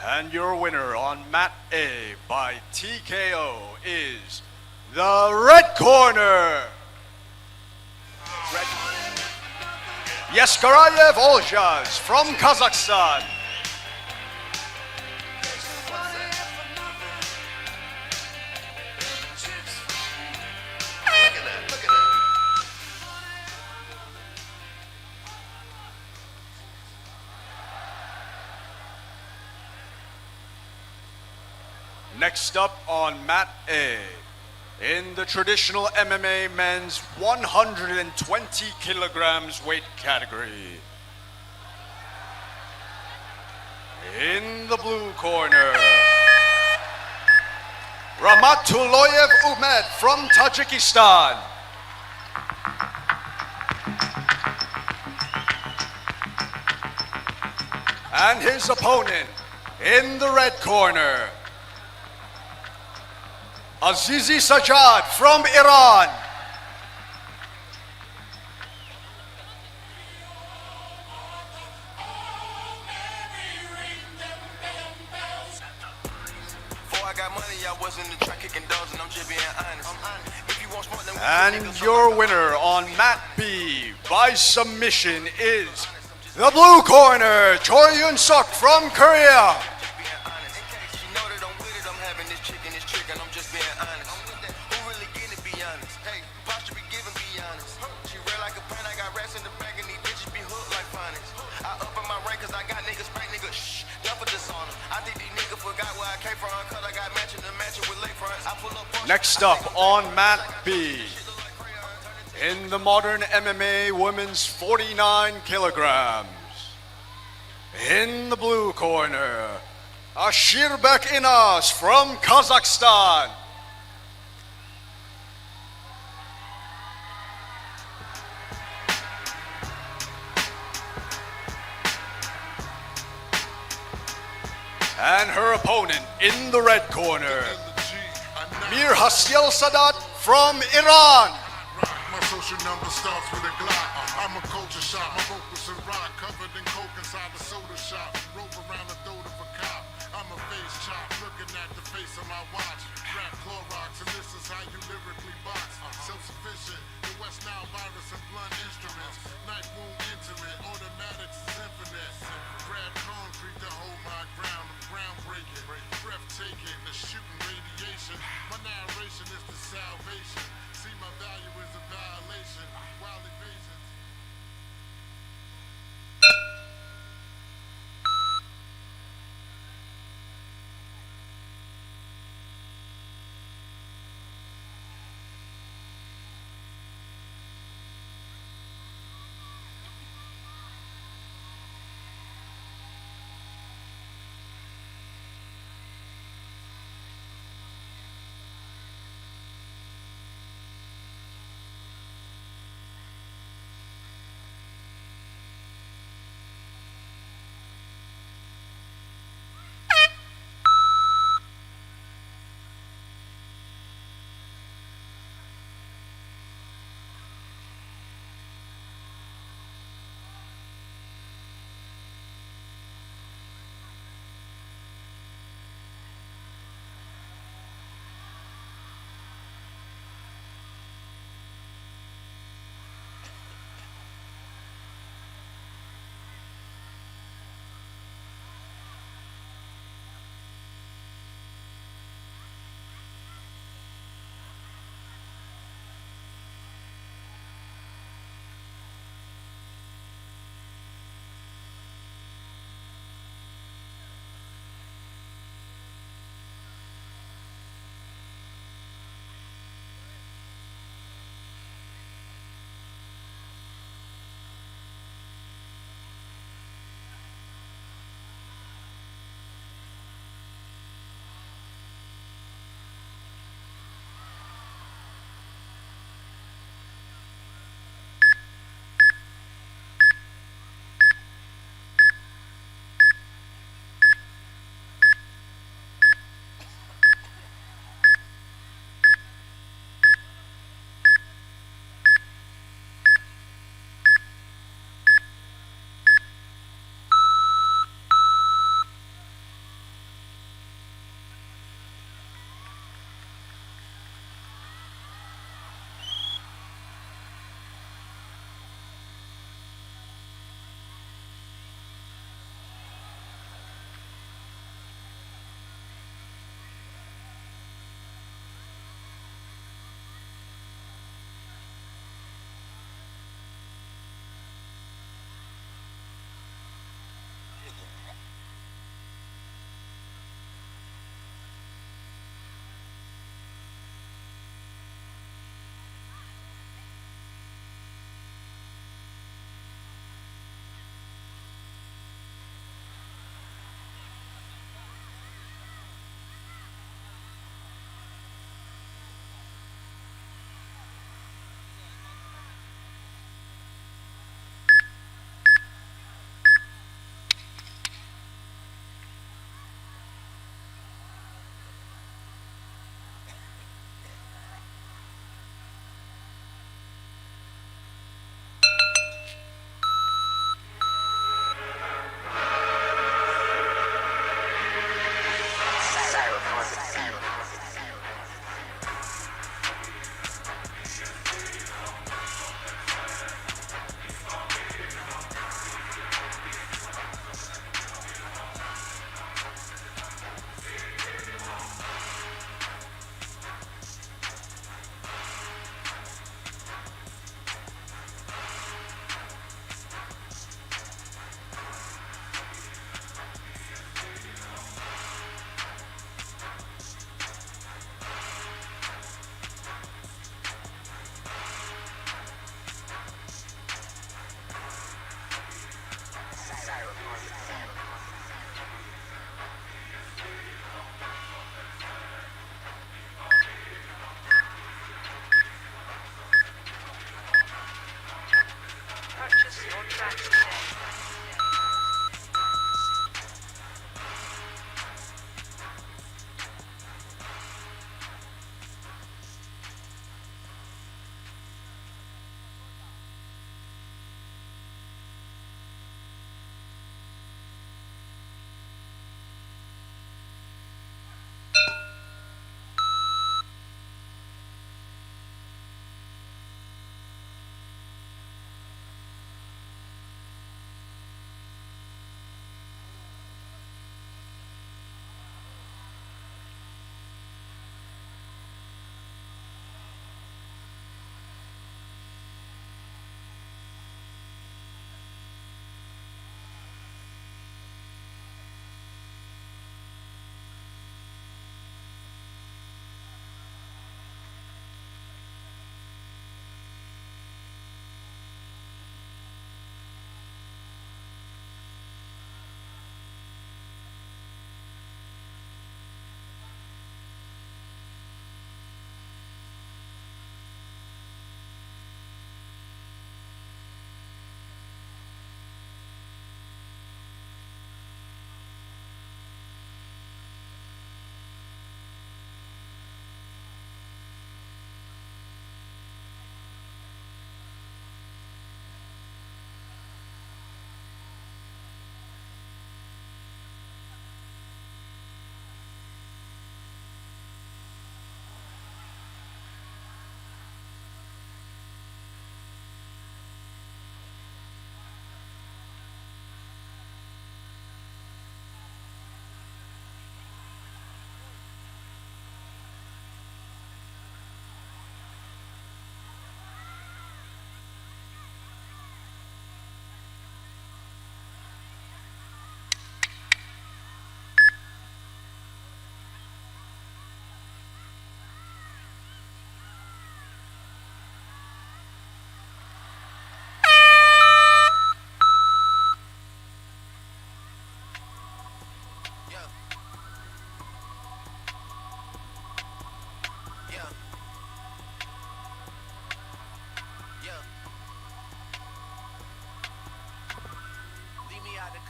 And your winner on mat A by TKO is the red corner, Yaskarayev Oljaz from Kazakhstan. Next up on mat A, in the traditional MMA men's 120 kilograms weight category. In the blue corner, Rahmatullayev Umed from Tajikistan. And his opponent in the red corner, Azizi Sajjad from Iran. And your winner on mat B by submission is the blue corner, Choi Yoon-suk from Korea. Next up on mat B, in the modern MMA women's 49 kilograms. In the blue corner, Ashirbek Inas from Kazakhstan. And her opponent in the red corner, Mir Hasiel Sadat from Iran. My social number starts with a Glock. I'm a culture shot. My vocals are rock, covered in coke inside the soda shop. Rope around the throat of a cop. I'm a face chop, looking at the face of my watch. Rap Clorox, and this is how you lyrically box. Self-sufficient, the West Nile virus and blunt instruments. Knife wound intimate, automatics is infinite. Grab concrete to hold my ground. I'm groundbreaking, breathtaking, the shooting radiation. My narration is the salvation. See, my value is a violation. Wild evasions.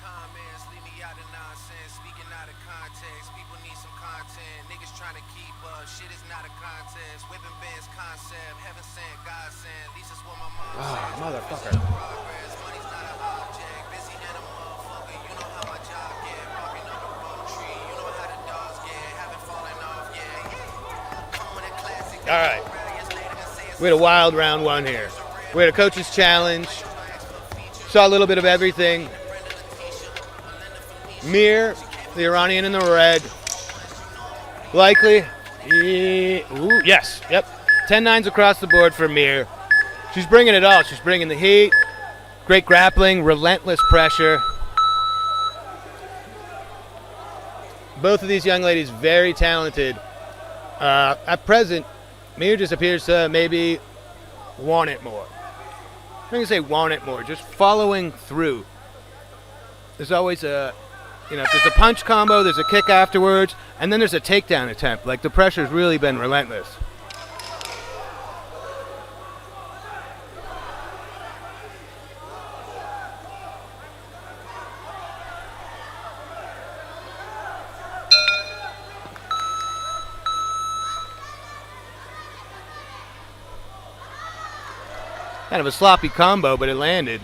comments, leave me out of nonsense, speaking out of context. People need some content, niggas trying to keep up. Shit is not a contest. Whipping bands concept, heaven sent, God sent. At least it's what my mom said. Motherfucker. Progress, money's not an object. Busy than a motherfucker, you know how my job get. Walking up a wrong tree, you know how the dogs get. Haven't fallen off yet. Come with a classic. All right. We had a wild round one here. We had a coach's challenge. Saw a little bit of everything. Mir, the Iranian in the red. Likely. Ooh, yes. Yep. 10-9s across the board for Mir. She's bringing it all. She's bringing the heat. Great grappling. Relentless pressure. Both of these young ladies very talented. At present, Mir just appears to maybe want it more. I'm going to say want it more. Just following through. There's always if there's a punch combo, there's a kick afterwards, and then there's a takedown attempt. Like, the pressure's really been relentless. Kind of a sloppy combo, but it landed.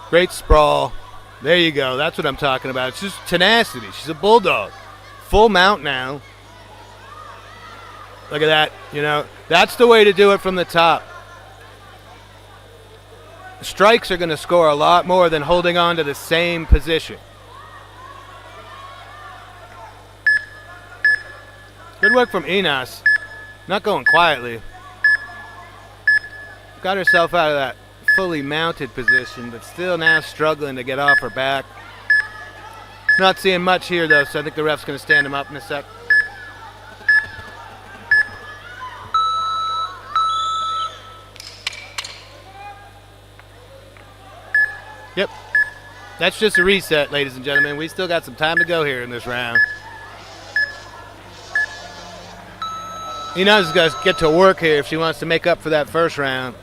Great sprawl. There you go. That's what I'm talking about. It's just tenacity. She's a bulldog. Full mount now. Look at that. That's the way to do it from the top. Strikes are going to score a lot more than holding on to the same position. Good work from Inas. Not going quietly. Got herself out of that fully mounted position, but still now struggling to get off her back. Not seeing much here, though, so I think the ref's going to stand him up in a sec. Yep. That's just a reset, ladies and gentlemen. We still got some time to go here in this round. Ina's got to get to work here if she wants to make up for that first round.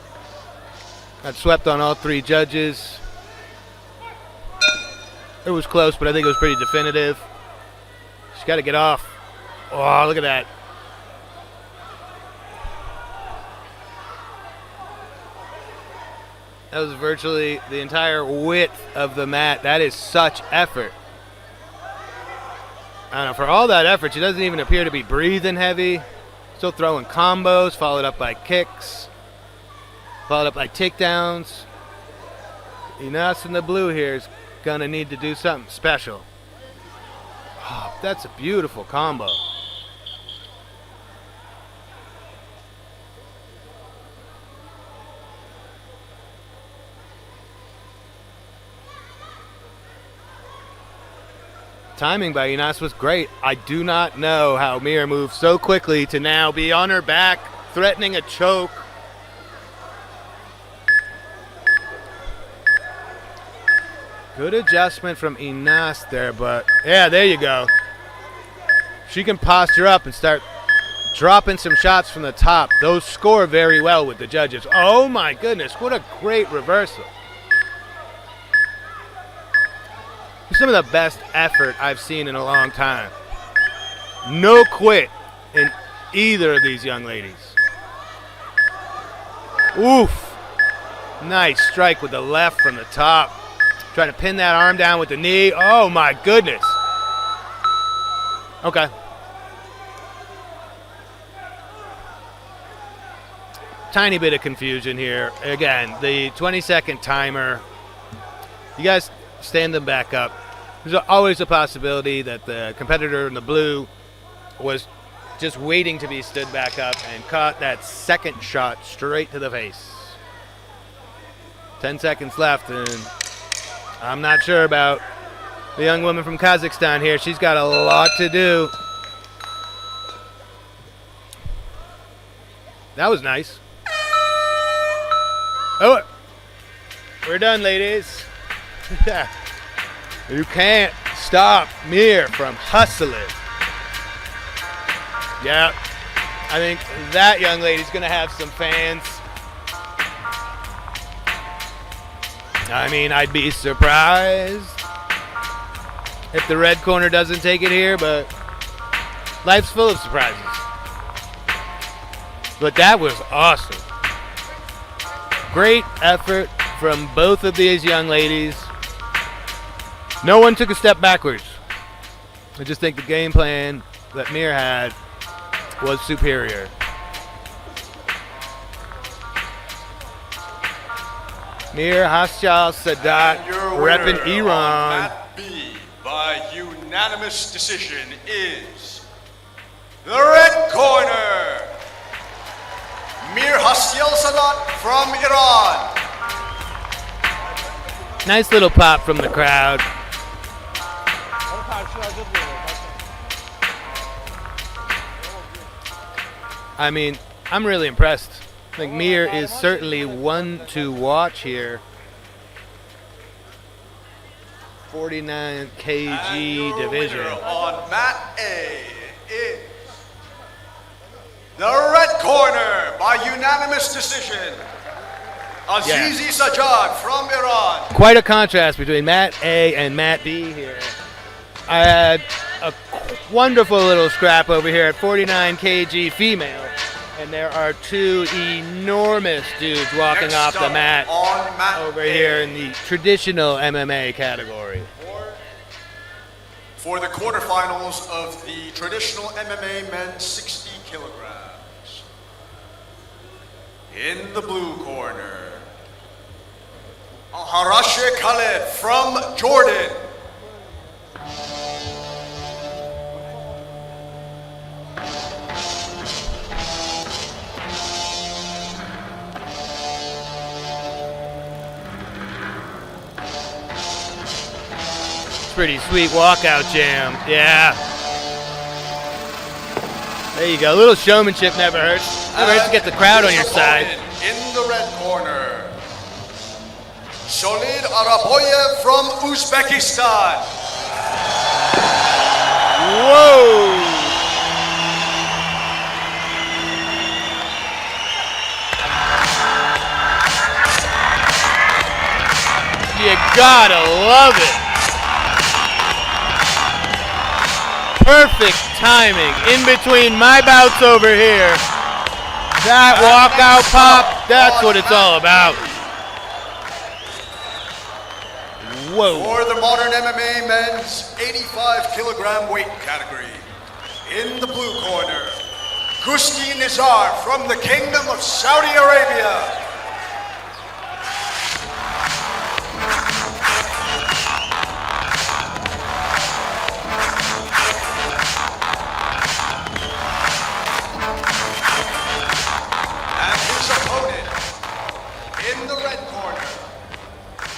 Got swept on all three judges. It was close, but I think it was pretty definitive. She's got to get off. Oh, look at that. That was virtually the entire width of the mat. That is such effort. I don't know, for all that effort, she doesn't even appear to be breathing heavy. Still throwing combos, followed up by kicks. Followed up by takedowns. Inas in the blue here is going to need to do something special. Oh, that's a beautiful combo. Timing by Inas was great. I do not know how Mir moved so quickly to now be on her back, threatening a choke. Good adjustment from Inas there, but yeah, there you go. She can posture up and start dropping some shots from the top. Those score very well with the judges. Oh my goodness, what a great reversal. Some of the best effort I've seen in a long time. No quit in either of these young ladies. Oof. Nice strike with the left from the top. Trying to pin that arm down with the knee. Oh my goodness. Okay. Tiny bit of confusion here. Again, the 20-second timer. You guys stand them back up. There's always a possibility that the competitor in the blue was just waiting to be stood back up and caught that second shot straight to the face. 10 seconds left, and I'm not sure about the young woman from Kazakhstan here. She's got a lot to do. That was nice. Oh, we're done, ladies. You can't stop Mir from hustling. Yeah, I think that young lady's going to have some fans. I mean, I'd be surprised if the red corner doesn't take it here, but life's full of surprises. But that was awesome. Great effort from both of these young ladies. No one took a step backwards. I just think the game plan that Mir had was superior. Mir Hasyal Sadat repping Iran. Mat B by unanimous decision is the red corner, Mir Hasyal Sadat from Iran. Nice little pop from the crowd. I mean, I'm really impressed. I think Mir is certainly one to watch here. 49 kg division. On mat A is the red corner by unanimous decision, Azizi Sajjad from Iran. Quite a contrast between mat A and mat B here. I had a wonderful little scrap over here at 49 kg female, and there are two enormous dudes walking off the mat over here in the traditional MMA category. For the quarterfinals of the traditional MMA men's 60 kilograms. In the blue corner, Harashe Khaled from Jordan. Pretty sweet walkout jam. Yeah. There you go. A little showmanship never hurts. Never hurts to get the crowd on your side. In the red corner, Solid Araboyev from Uzbekistan. Whoa. You gotta love it. Perfect timing in between my bouts over here. That walkout pop, that's what it's all about. Whoa. For the modern MMA men's 85 kilogram weight category, in the blue corner, Gusti Nizar from the Kingdom of Saudi Arabia.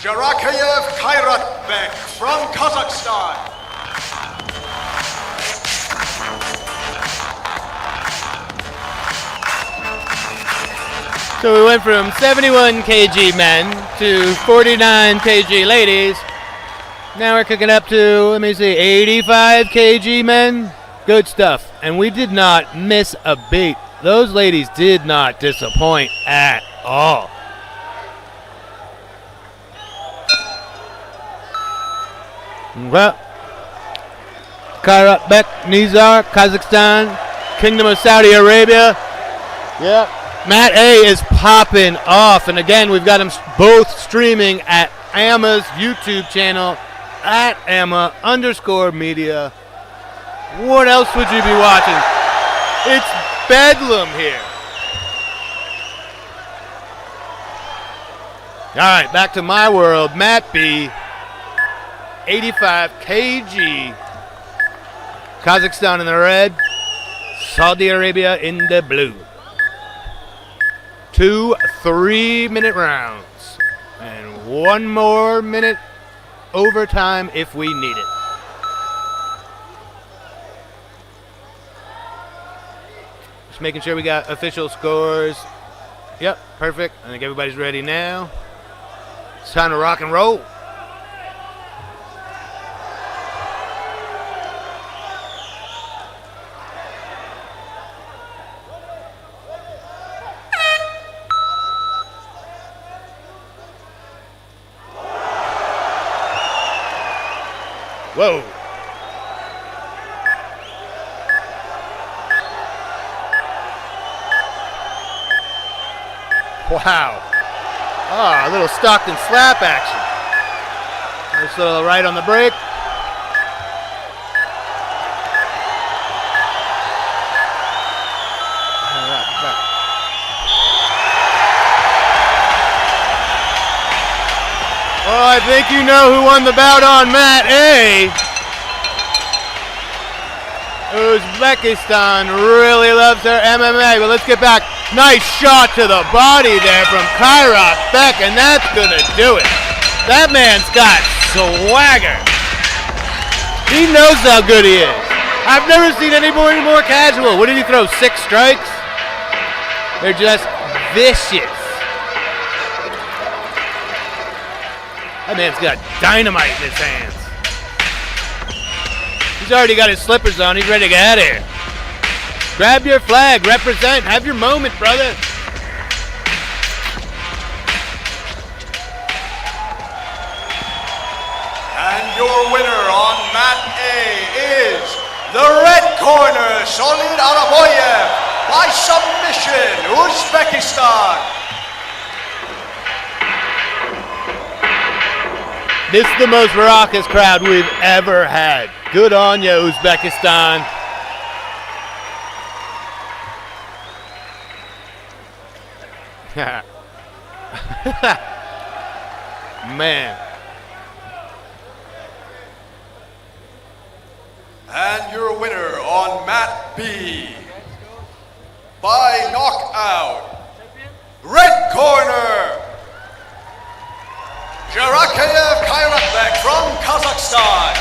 Jarakayev Kairatbek from Kazakhstan. So we went from 71 kg men to 49 kg ladies. Now we're cooking up to, let me see, 85 kg men. Good stuff. And we did not miss a beat. Those ladies did not disappoint at all. Well, Kairatbek Nizar, Kazakhstan, Kingdom of Saudi Arabia. Yep. Mat A is popping off. And again, we've got them both streaming at AMMA's YouTube channel, at AMMA_media. What else would you be watching? It's bedlam here. All right, back to my world. Mat B. 85 kg. Kazakhstan in the red, Saudi Arabia in the blue. 2 3-minute rounds. And 1 more minute overtime if we need it. Just making sure we got official scores. Yep, perfect. I think everybody's ready now. It's time to rock and roll. Whoa. Wow. Oh, a little Stockton slap action. Nice little right on the break. Well, I think you know who won the bout on mat A. Uzbekistan really loves their MMA, but let's get back. Nice shot to the body there from Kairat Beck, and that's gonna do it. That man's got swagger. He knows how good he is. I've never seen anybody more casual. What did he throw, 6 strikes? They're just vicious. That man's got dynamite in his hands. He's already got his slippers on. He's ready to get out of here. Grab your flag, represent, have your moment, brother. And your winner on mat A is the red corner, Solid Araboyev, by submission, Uzbekistan. This is the most raucous crowd we've ever had. Good on you, Uzbekistan. Man. And your winner on mat B, by knockout, red corner, Jarakev Kairatbek from Kazakhstan.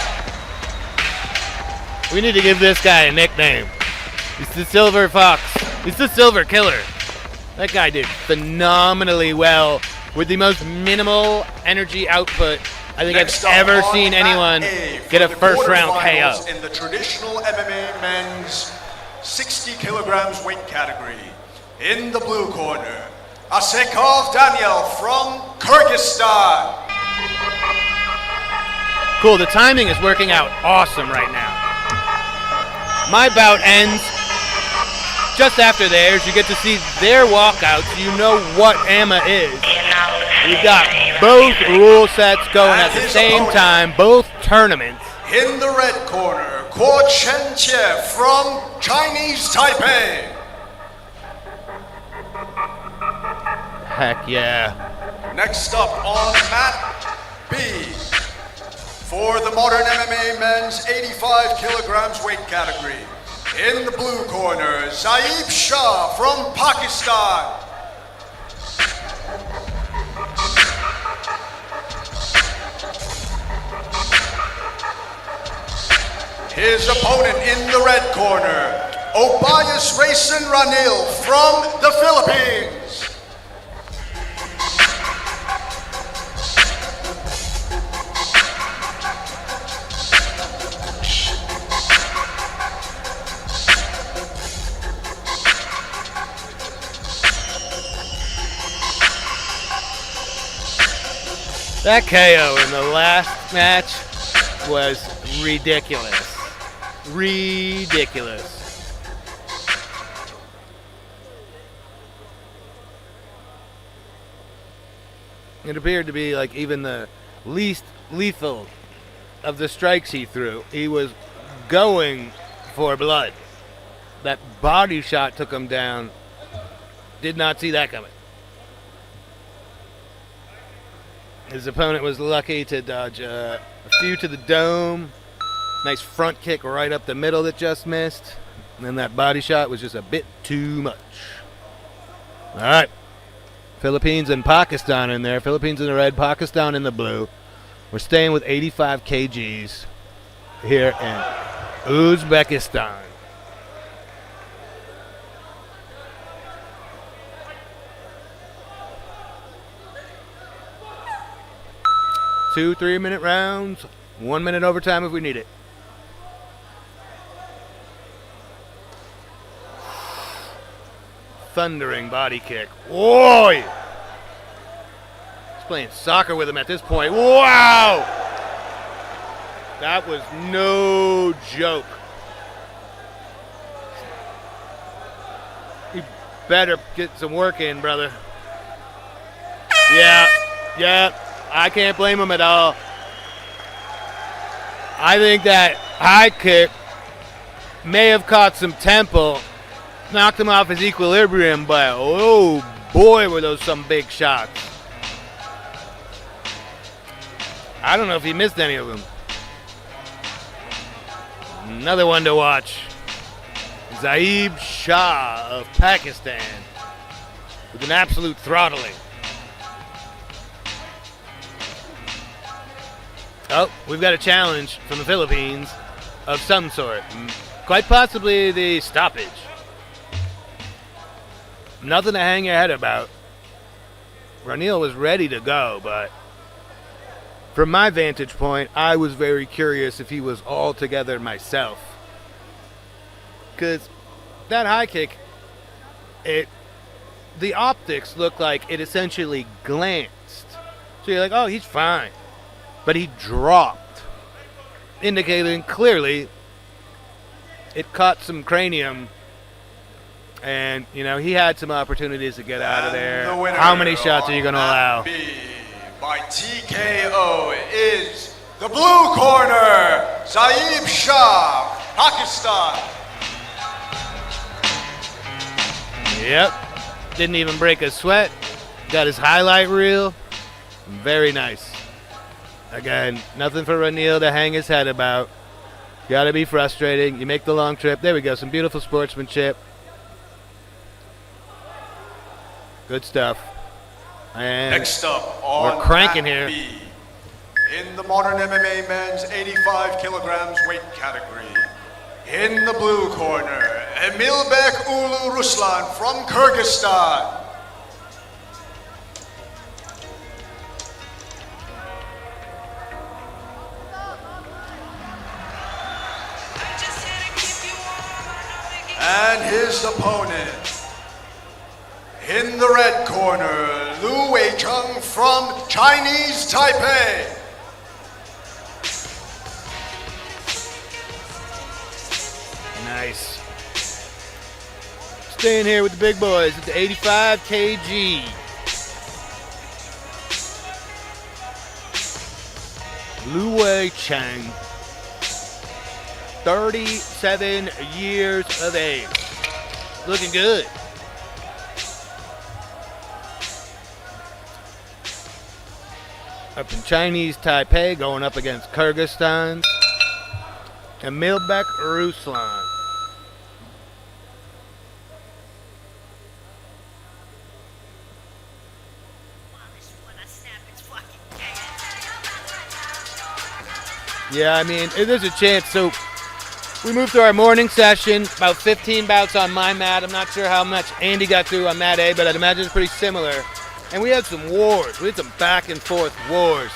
We need to give this guy a nickname. He's the Silver Fox. He's the Silver Killer. That guy did phenomenally well with the most minimal energy output I think I've ever seen anyone get a first-round KO. In the traditional MMA men's 60 kilograms weight category, in the blue corner, Asekov Daniel from Kyrgyzstan. Cool, the timing is working out awesome right now. My bout ends just after theirs. You get to see their walkouts. You know what AMMA is. We've got both rule sets going at the same time, both tournaments. In the red corner, Guo Chen-Che from Chinese Taipei. Heck yeah. Next up on mat B, for the modern MMA men's 85 kilograms weight category, in the blue corner, Zaib Shah from Pakistan. His opponent in the red corner, Obayas Raisin Ranil from the Philippines. That KO in the last match was ridiculous. Ridiculous. It appeared to be like even the least lethal of the strikes he threw. He was going for blood. That body shot took him down. Did not see that coming. His opponent was lucky to dodge a few to the dome. Nice front kick right up the middle that just missed. And then that body shot was just a bit too much. All right. Philippines and Pakistan in there. Philippines in the red, Pakistan in the blue. We're staying with 85 kgs here in Uzbekistan. Two 3-minute rounds, 1 minute overtime if we need it. Thundering body kick. Whoa! He's playing soccer with him at this point. Wow! That was no joke. You better get some work in, brother. Yeah, I can't blame him at all. I think that high kick may have caught some tempo, knocked him off his equilibrium, but oh boy, were those some big shots. I don't know if he missed any of them. Another one to watch. Zaib Shah of Pakistan with an absolute throttling. Oh, we've got a challenge from the Philippines of some sort. Quite possibly the stoppage. Nothing to hang your head about. Ranil was ready to go, but from my vantage point, I was very curious if he was all together myself. Because that high kick, the optics look like it essentially glanced. So you're like, oh, he's fine. But he dropped, indicating clearly it caught some cranium. And, you know, he had some opportunities to get out of there. How many shots are you going to allow? By TKO is the blue corner, Zaib Shah, Pakistan. Yep. Didn't even break a sweat. Got his highlight reel. Very nice. Again, nothing for Ranil to hang his head about. Got to be frustrating. You make the long trip. There we go. Some beautiful sportsmanship. Good stuff. And next up on we're cranking Mat here. B, in the modern MMA men's 85 kilograms weight category. In the blue corner, Emilbek Ulu Ruslan from Kyrgyzstan. And his opponent, in the red corner, Lu Weicheng from Chinese Taipei. Nice. Staying here with the big boys at the 85 kg. Lu Weicheng, 37 years of age. Looking good. Up in Chinese Taipei, going up against Kyrgyzstan. Emilbek Ruslan. Yeah, I mean, there's a chance. So we moved through our morning session, about 15 bouts on my mat. I'm not sure how much Andy got through on mat A, but I'd imagine it's pretty similar. And we had some wars. We had some back and forth wars.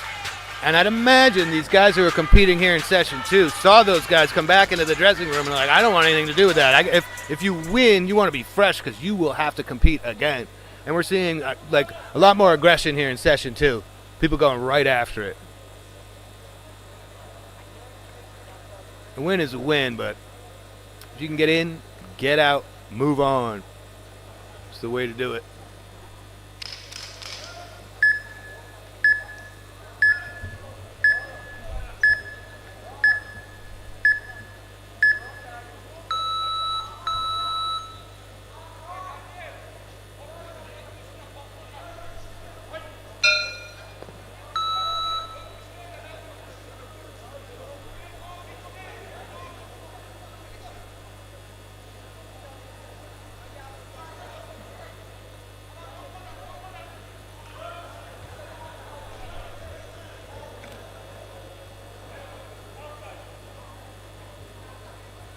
And I'd imagine these guys who are competing here in session 2 saw those guys come back into the dressing room and like, I don't want anything to do with that. If you win, you want to be fresh because you will have to compete again. And we're seeing like a lot more aggression here in session 2. People going right after it. A win is a win, but if you can get in, get out, move on. It's the way to do it.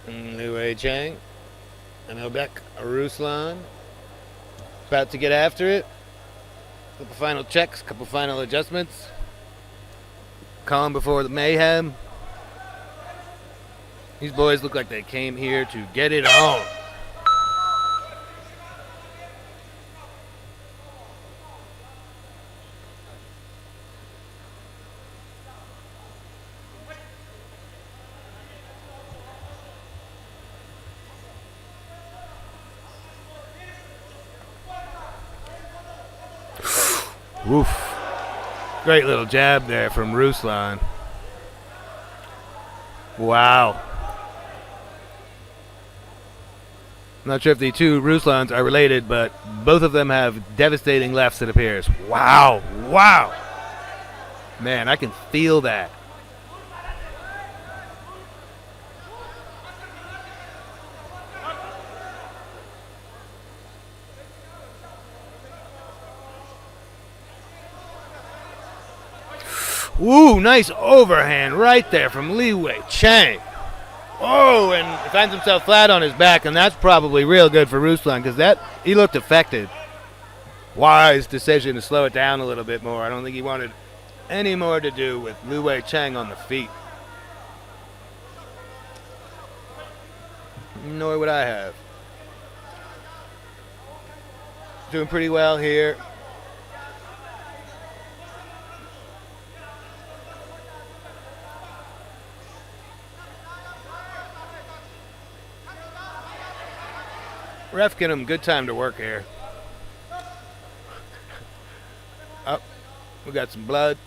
Lu Weicheng, Emilbek Ruslan, about to get after it. Couple final checks, couple final adjustments. Calm before the mayhem. These boys look like they came here to get it on. Woof. Great little jab there from Ruslan. Wow. Not sure if the two Ruslans are related, but both of them have devastating lefts, it appears. Wow. Wow. Man, I can feel that. Ooh, nice overhand right there from Li Wei Chang. Oh, and finds himself flat on his back, and that's probably real good for Ruslan because he looked affected. Wise decision to slow it down a little bit more. I don't think he wanted any more to do with Li Wei Chang on the feet. Nor would I have. Doing pretty well here. Ref getting him good time to work here. Oh, we got some blood.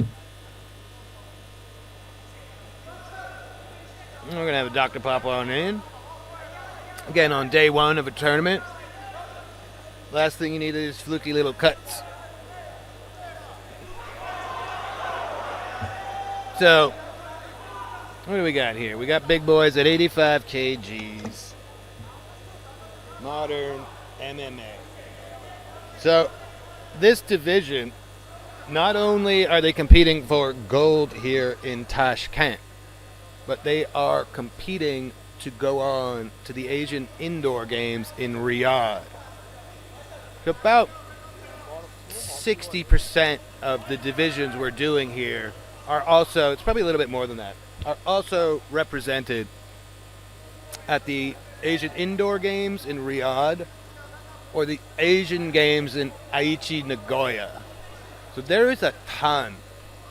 We're going to have a doctor pop on in. Again, on day one of a tournament. Last thing you need is fluky little cuts. So, what do we got here? We got big boys at 85 kgs. Modern MMA. So, this division, not only are they competing for gold here in Tashkent, but they are competing to go on to the Asian Indoor Games in Riyadh. About 60% of the divisions we're doing here are also, it's probably a little bit more than that, are also represented at the Asian Indoor Games in Riyadh or the Asian Games in Aichi, Nagoya. So there is a ton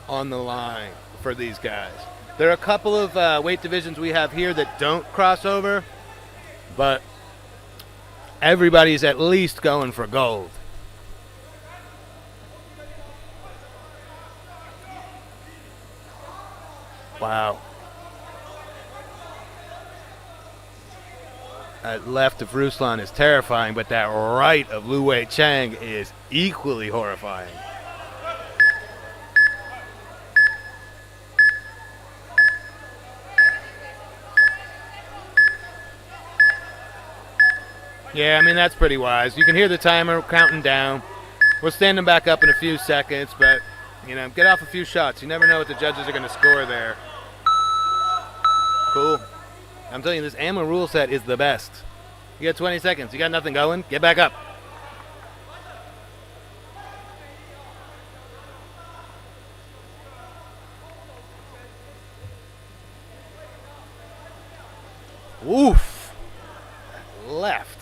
on the line for these guys. There are a couple of weight divisions we have here that don't cross over, but everybody's at least going for gold. Wow. That left of Ruslan is terrifying, but that right of Li Wei Chang is equally horrifying. Yeah, I mean, that's pretty wise. You can hear the timer counting down. We'll stand them back up in a few seconds, but, you know, get off a few shots. You never know what the judges are going to score there. Cool. I'm telling you, this AMMA rule set is the best. You got 20 seconds. You got nothing going. Get back up. Oof. Left.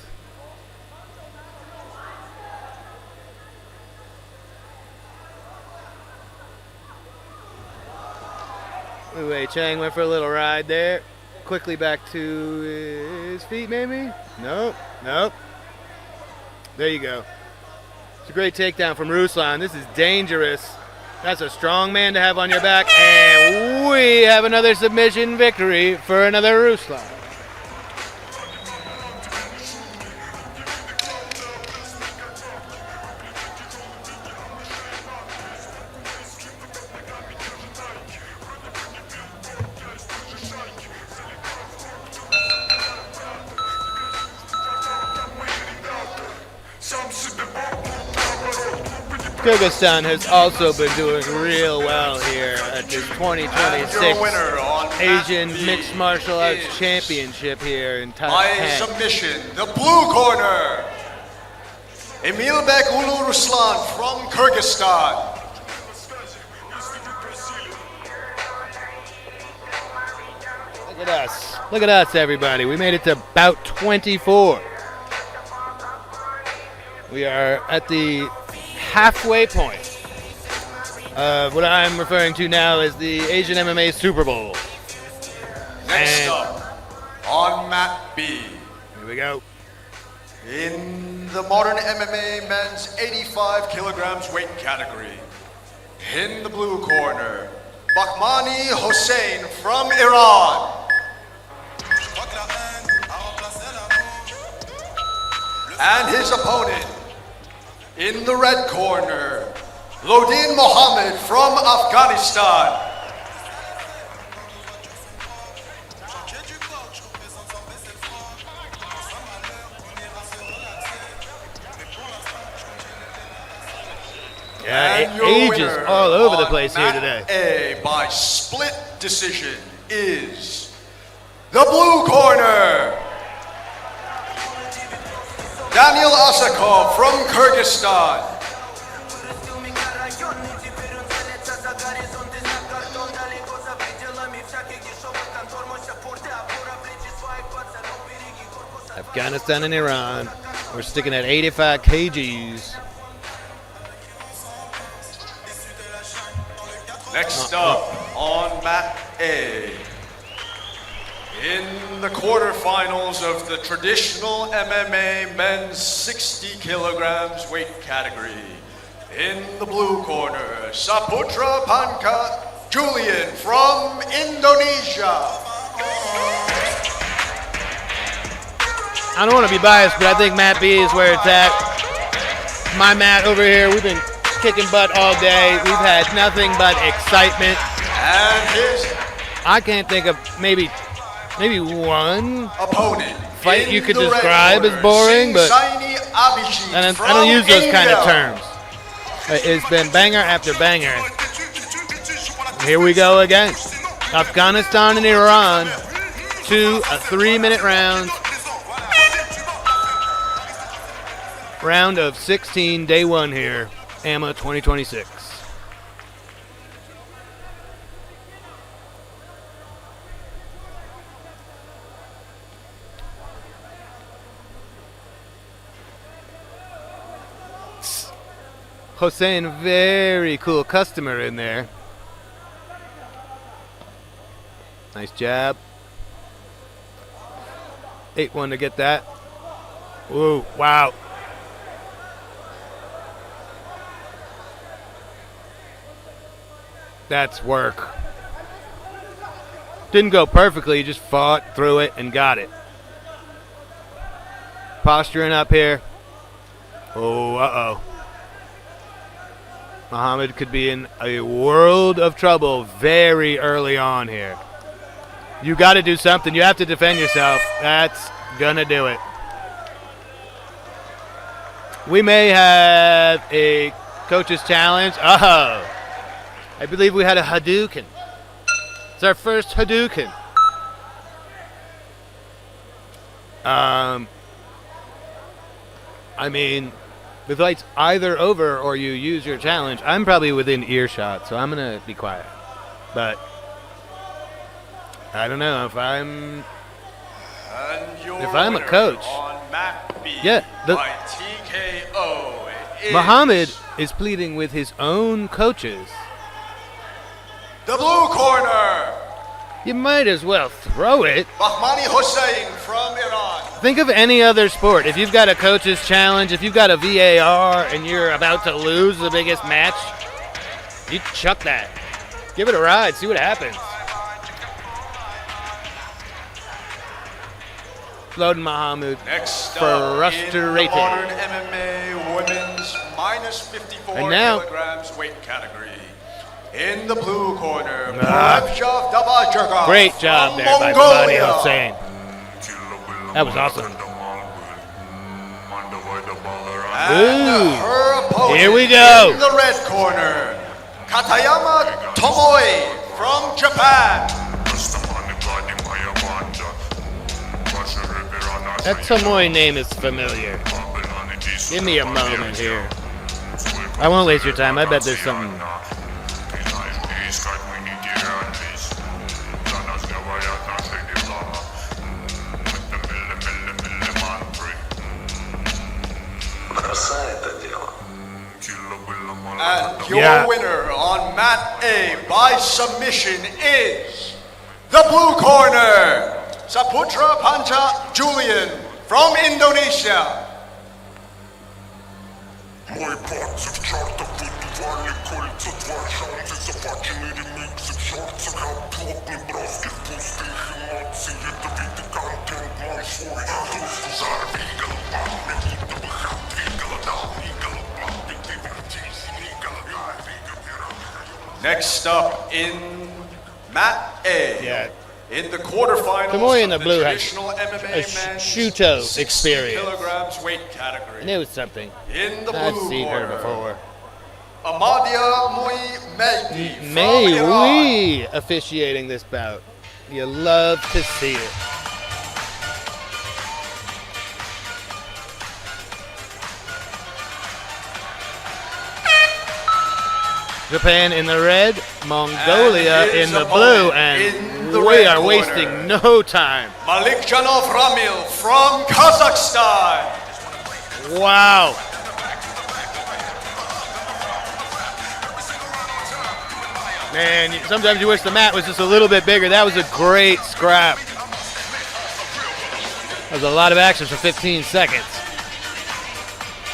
Li Wei Chang went for a little ride there. Quickly back to his feet, maybe? Nope, nope. There you go. It's a great takedown from Ruslan. This is dangerous. That's a strong man to have on your back. And we have another submission victory for another Ruslan. Kyrgyzstan has also been doing real well here at this 2026 Asian Mixed Martial Arts Championship here in Tashkent. By submission, the blue corner, Emilbek Ulu Ruslan from Kyrgyzstan. Look at us. Look at us, everybody. We made it to bout 24. We are at the halfway point of what I'm referring to now as the Asian MMA Super Bowl. Next up, on mat B. Here we go. In the modern MMA men's 85 kilograms weight category, In the blue corner, Bakhmani Hossein from Iran. And his opponent, in the red corner, Lodin Mohammed from Afghanistan. Yeah, ages all over the place here today. A by split decision is the blue corner, Daniel Asakov from Kyrgyzstan. Afghanistan and Iran. We're sticking at 85 kgs. Next up on mat A, in the quarterfinals of the traditional MMA men's 60 kilograms weight category, in the blue corner, Saputra Panka Julian from Indonesia. I don't want to be biased, but I think mat B is where it's at. My mat over here, we've been kicking butt all day. We've had nothing but excitement. And his I can't think of maybe one opponent fight you could describe as boring, but I don't use those kind of terms. It's been banger after banger. Here we go again. Afghanistan and Iran, 2 3-minute rounds. Round of 16, day 1 here, AMMA 2026. Hossein, very cool customer in there. Nice jab. 8-1 to get that. Whoa, wow. That's work. Didn't go perfectly, just fought through it and got it. Posturing up here. Oh, uh-oh. Muhammad could be in a world of trouble very early on here. You got to do something. You have to defend yourself. That's going to do it. We may have a coach's challenge. Oh, I believe we had a Hadouken. It's our first Hadouken. I mean, the fight's either over or you use your challenge. I'm probably within earshot, so I'm going to be quiet. But I don't know if I'm a coach. Yeah, Muhammad is pleading with his own coaches. The blue corner, You might as well throw it. Bakhmani Hossein from Iran. Think of any other sport. If you've got a coach's challenge, if you've got a VAR and you're about to lose the biggest match, you chuck that. Give it a ride, see what happens. Loden Mahamud, Next frustrated. up in the modern MMA women's minus 54 And now, kilograms weight category. In the blue corner, Prevshav Davajerga. Great job there by Bakhmani Hossein. That was awesome. And her opponent here we go. In the red corner, Katayama Tomoe from Japan. That Tomoe name is familiar. Give me a moment here. I won't waste your time. I bet there's something. And your winner on mat A by submission is the blue corner, Saputra Panca Julian from Indonesia. Next up in Mat A. Yeah. In the quarterfinals Tomoe in of the blue has traditional MMA a men's Shuto 60 experience. kilograms weight category. I knew it was something. In the I've blue seen corner, her before. Amadia Mui from May Iran. we officiating this bout. You love to see it. Japan in the red, Mongolia And his in the blue, opponent and in the we red are corner. wasting no time. Malikjanov Ramil from Kazakhstan. Wow. Man, sometimes you wish the mat was just a little bit bigger. That was a great scrap. That was a lot of action for 15 seconds.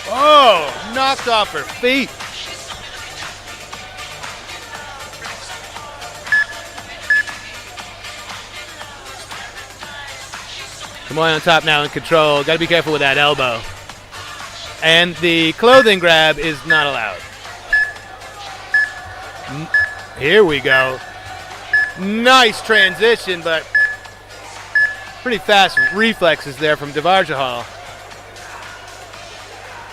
Oh, knocked off her feet. Tomoe on top now in control. Got to be careful with that elbow. And the clothing grab is not allowed. Here we go. Nice transition, but pretty fast reflexes there from Devarjahal.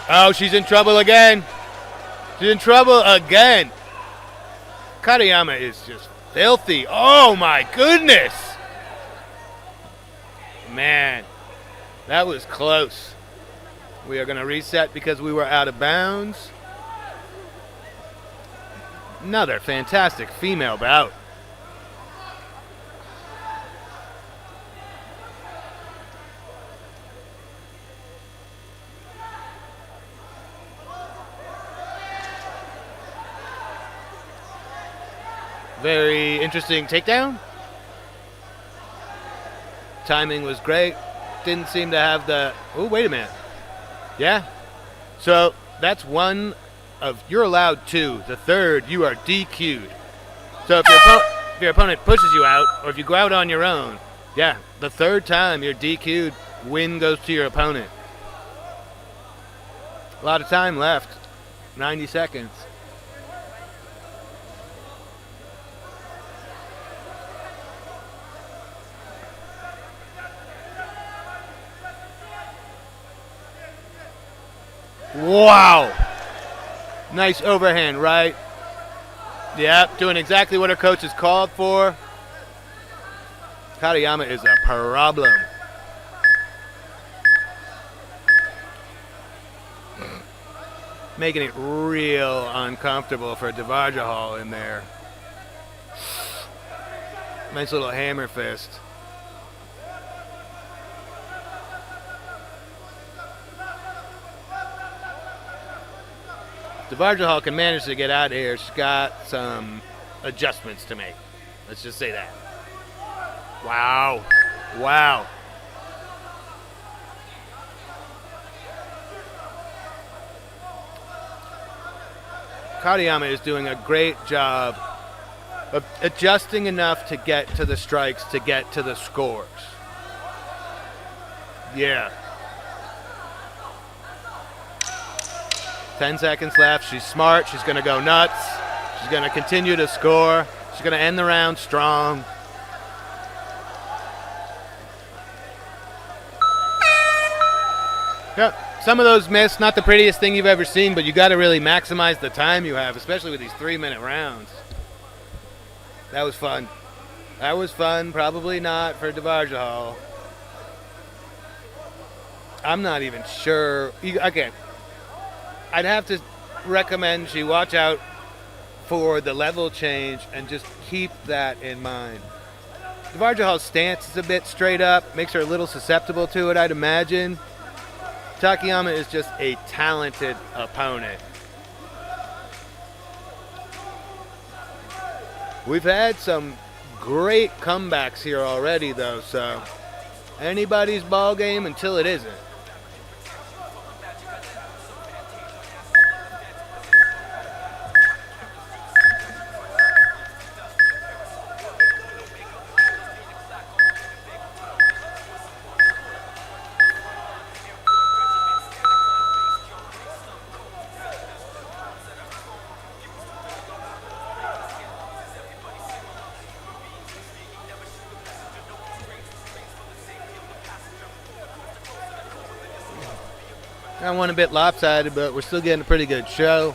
Oh, she's in trouble again. She's in trouble again. Katayama is just filthy. Oh my goodness. Man, that was close. We are going to reset because we were out of bounds. Another fantastic female bout. Very interesting takedown. Timing was great. Didn't seem to have the... Oh, wait a minute. Yeah. So that's one of... You're allowed two. The third, you are DQ'd. So if your opponent pushes you out, or if you go out on your own, yeah, the third time you're DQ'd, win goes to your opponent. A lot of time left. 90 seconds. Wow. Nice overhand right. Yep, doing exactly what her coach has called for. Katayama is a problem. Making it real uncomfortable for Devarjahal in there. Nice little hammer fist. Devarjahal can manage to get out of here. She's got some adjustments to make. Let's just say that. Wow. Wow. Katayama is doing a great job of adjusting enough to get to the strikes, to get to the scores. Yeah. 10 seconds left. She's smart. She's going to go nuts. She's going to continue to score. She's going to end the round strong. Yep. Some of those missed. Not the prettiest thing you've ever seen, but you got to really maximize the time you have, especially with these 3-minute rounds. That was fun. That was fun. Probably not for Devarjahal. I'm not even sure. Okay. I'd have to recommend she watch out for the level change and just keep that in mind. Devarjahal's stance is a bit straight up, makes her a little susceptible to it, I'd imagine. Takayama is just a talented opponent. We've had some great comebacks here already, though, so anybody's ball game until it isn't. That one a bit lopsided, but we're still getting a pretty good show.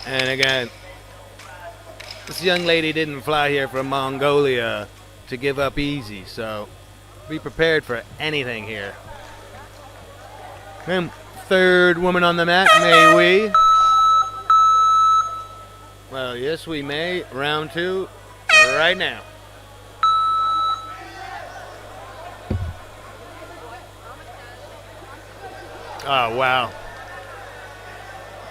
And again, this young lady didn't fly here from Mongolia to give up easy, so be prepared for anything here. And third woman on the mat, may we? Well, yes, we may. Round 2, right now. Oh, wow.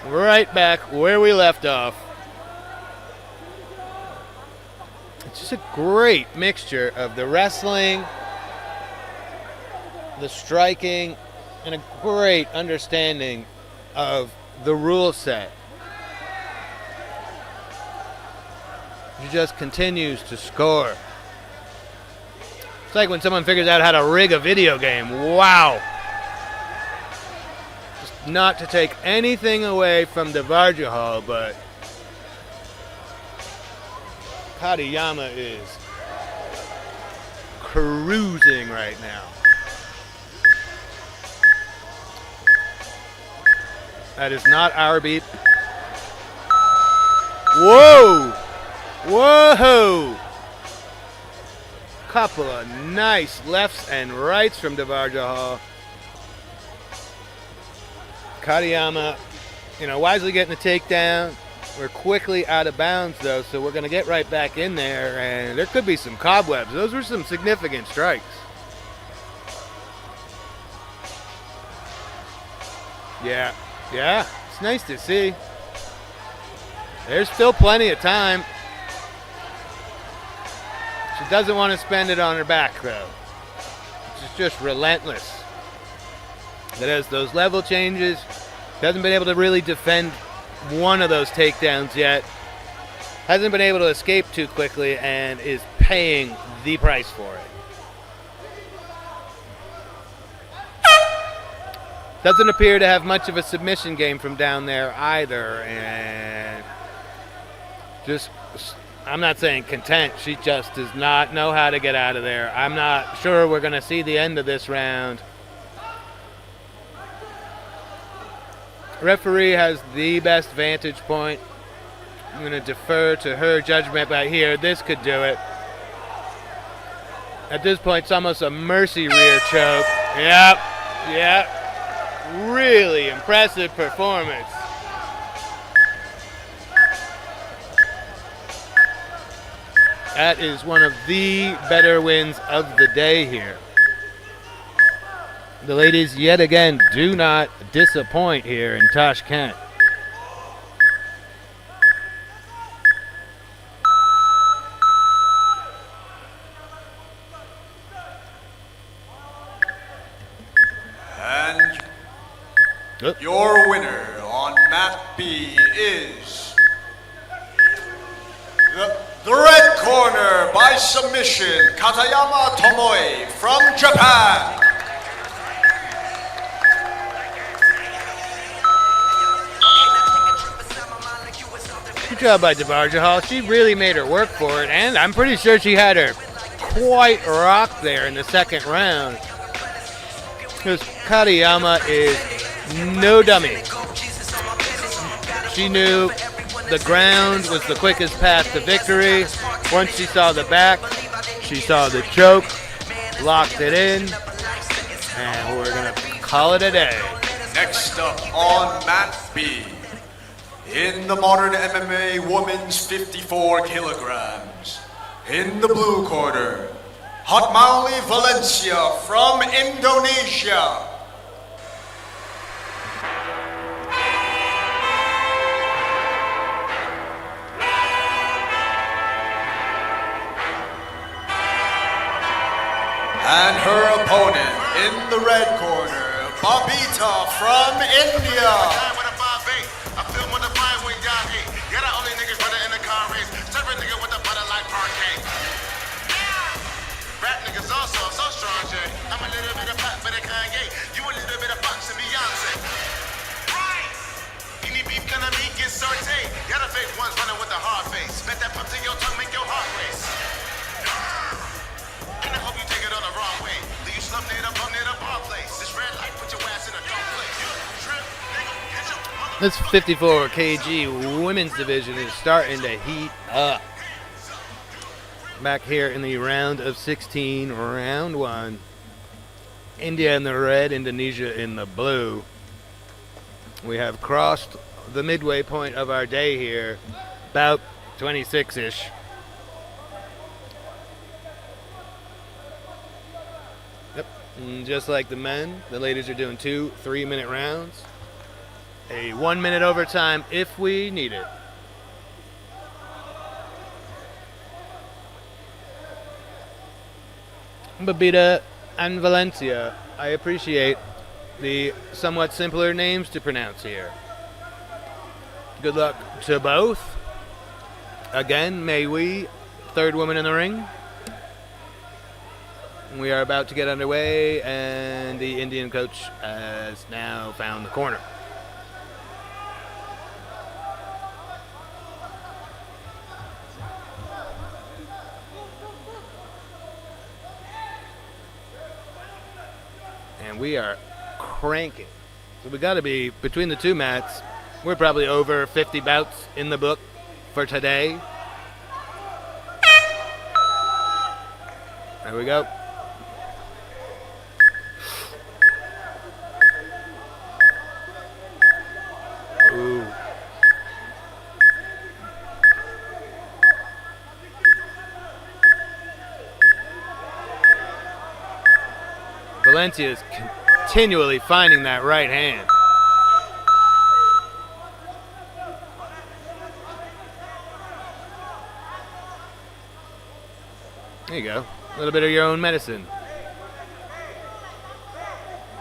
Right back where we left off. It's just a great mixture of the wrestling, the striking, and a great understanding of the rule set. She just continues to score. It's like when someone figures out how to rig a video game. Wow. Just not to take anything away from Devarjahal, but Katayama is cruising right now. That is not our beat. Whoa! Whoa! Couple of nice lefts and rights from Devarjahal. Katayama, wisely getting the takedown. We're quickly out of bounds, though, so we're going to get right back in there, and there could be some cobwebs. Those were some significant strikes. Yeah, it's nice to see. There's still plenty of time. She doesn't want to spend it on her back, though. She's just relentless. That has those level changes. She hasn't been able to really defend one of those takedowns yet. Hasn't been able to escape too quickly and is paying the price for it. Doesn't appear to have much of a submission game from down there either, and I'm not saying content, she just does not know how to get out of there. I'm not sure we're going to see the end of this round. Referee has the best vantage point. I'm going to defer to her judgment, but here, this could do it. At this point, it's almost a mercy rear choke. Yep. Really impressive performance. That is one of the better wins of the day here. The ladies, yet again, do not disappoint here in Tashkent. And your winner on mat B is the red corner by submission, Katayama Tomoe from Japan. Good job by Devarjahal. She really made her work for it, and I'm pretty sure she had her quite rocked there in the second round. Because Katayama is no dummy. She knew the ground was the quickest path to victory. Once she saw the back, she saw the choke, locked it in, and we're going to call it a day. Next up on mat B, in the modern MMA women's 54 kilograms, in the blue corner, Hotmauli Valencia from Indonesia. And her opponent in the red corner, Babita from India. I feel when the fire when y'all hate. You're the only niggas running in the car race. Serve a nigga with a butter like parquet. Rap niggas also so strong, Jay. I'm a little bit of pop for the Kanye. You a little bit of Fox and Beyonce. Right. Any beef gonna be get sauteed. Y'all the fake ones running with a hard face. Bet that pump to your tongue make your heart race. And I hope you take it on the wrong way. Leave you slump near the bar place. This red light put your ass This 54 kg women's division is starting to heat up. Back here in the round of 16, round 1. India in the red, Indonesia in the blue. We have crossed the midway point of our day here, about 26-ish. Yep, and just like the men, the ladies are doing 2 3-minute rounds. A 1-minute overtime if we need it. Babita and Valencia. I appreciate the somewhat simpler names to pronounce here. Good luck to both. Again, may we, third woman in the ring. We are about to get underway, and the Indian coach has now found the corner. And we are cranking. So we got to be, between the two mats, we're probably over 50 bouts in the book for today. There we go. Ooh. Valencia is continually finding that right hand. There you go. A little bit of your own medicine.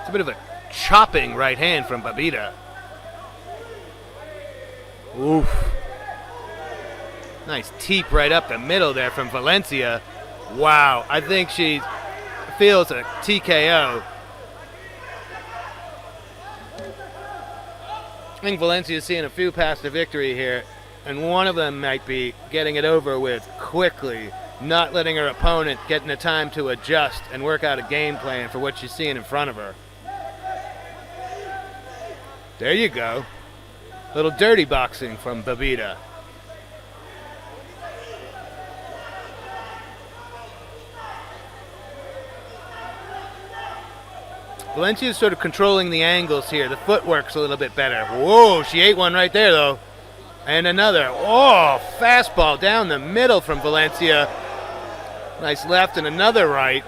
It's a bit of a chopping right hand from Babita. Oof. Nice teep right up the middle there from Valencia. Wow, I think she feels a TKO. I think Valencia's seeing a few paths to victory here, and one of them might be getting it over with quickly, not letting her opponent get the time to adjust and work out a game plan for what she's seeing in front of her. There you go. Little dirty boxing from Babita. Valencia's sort of controlling the angles here. The footwork's a little bit better. Whoa, she ate one right there, though. And another. Oh, fastball down the middle from Valencia. Nice left and another right.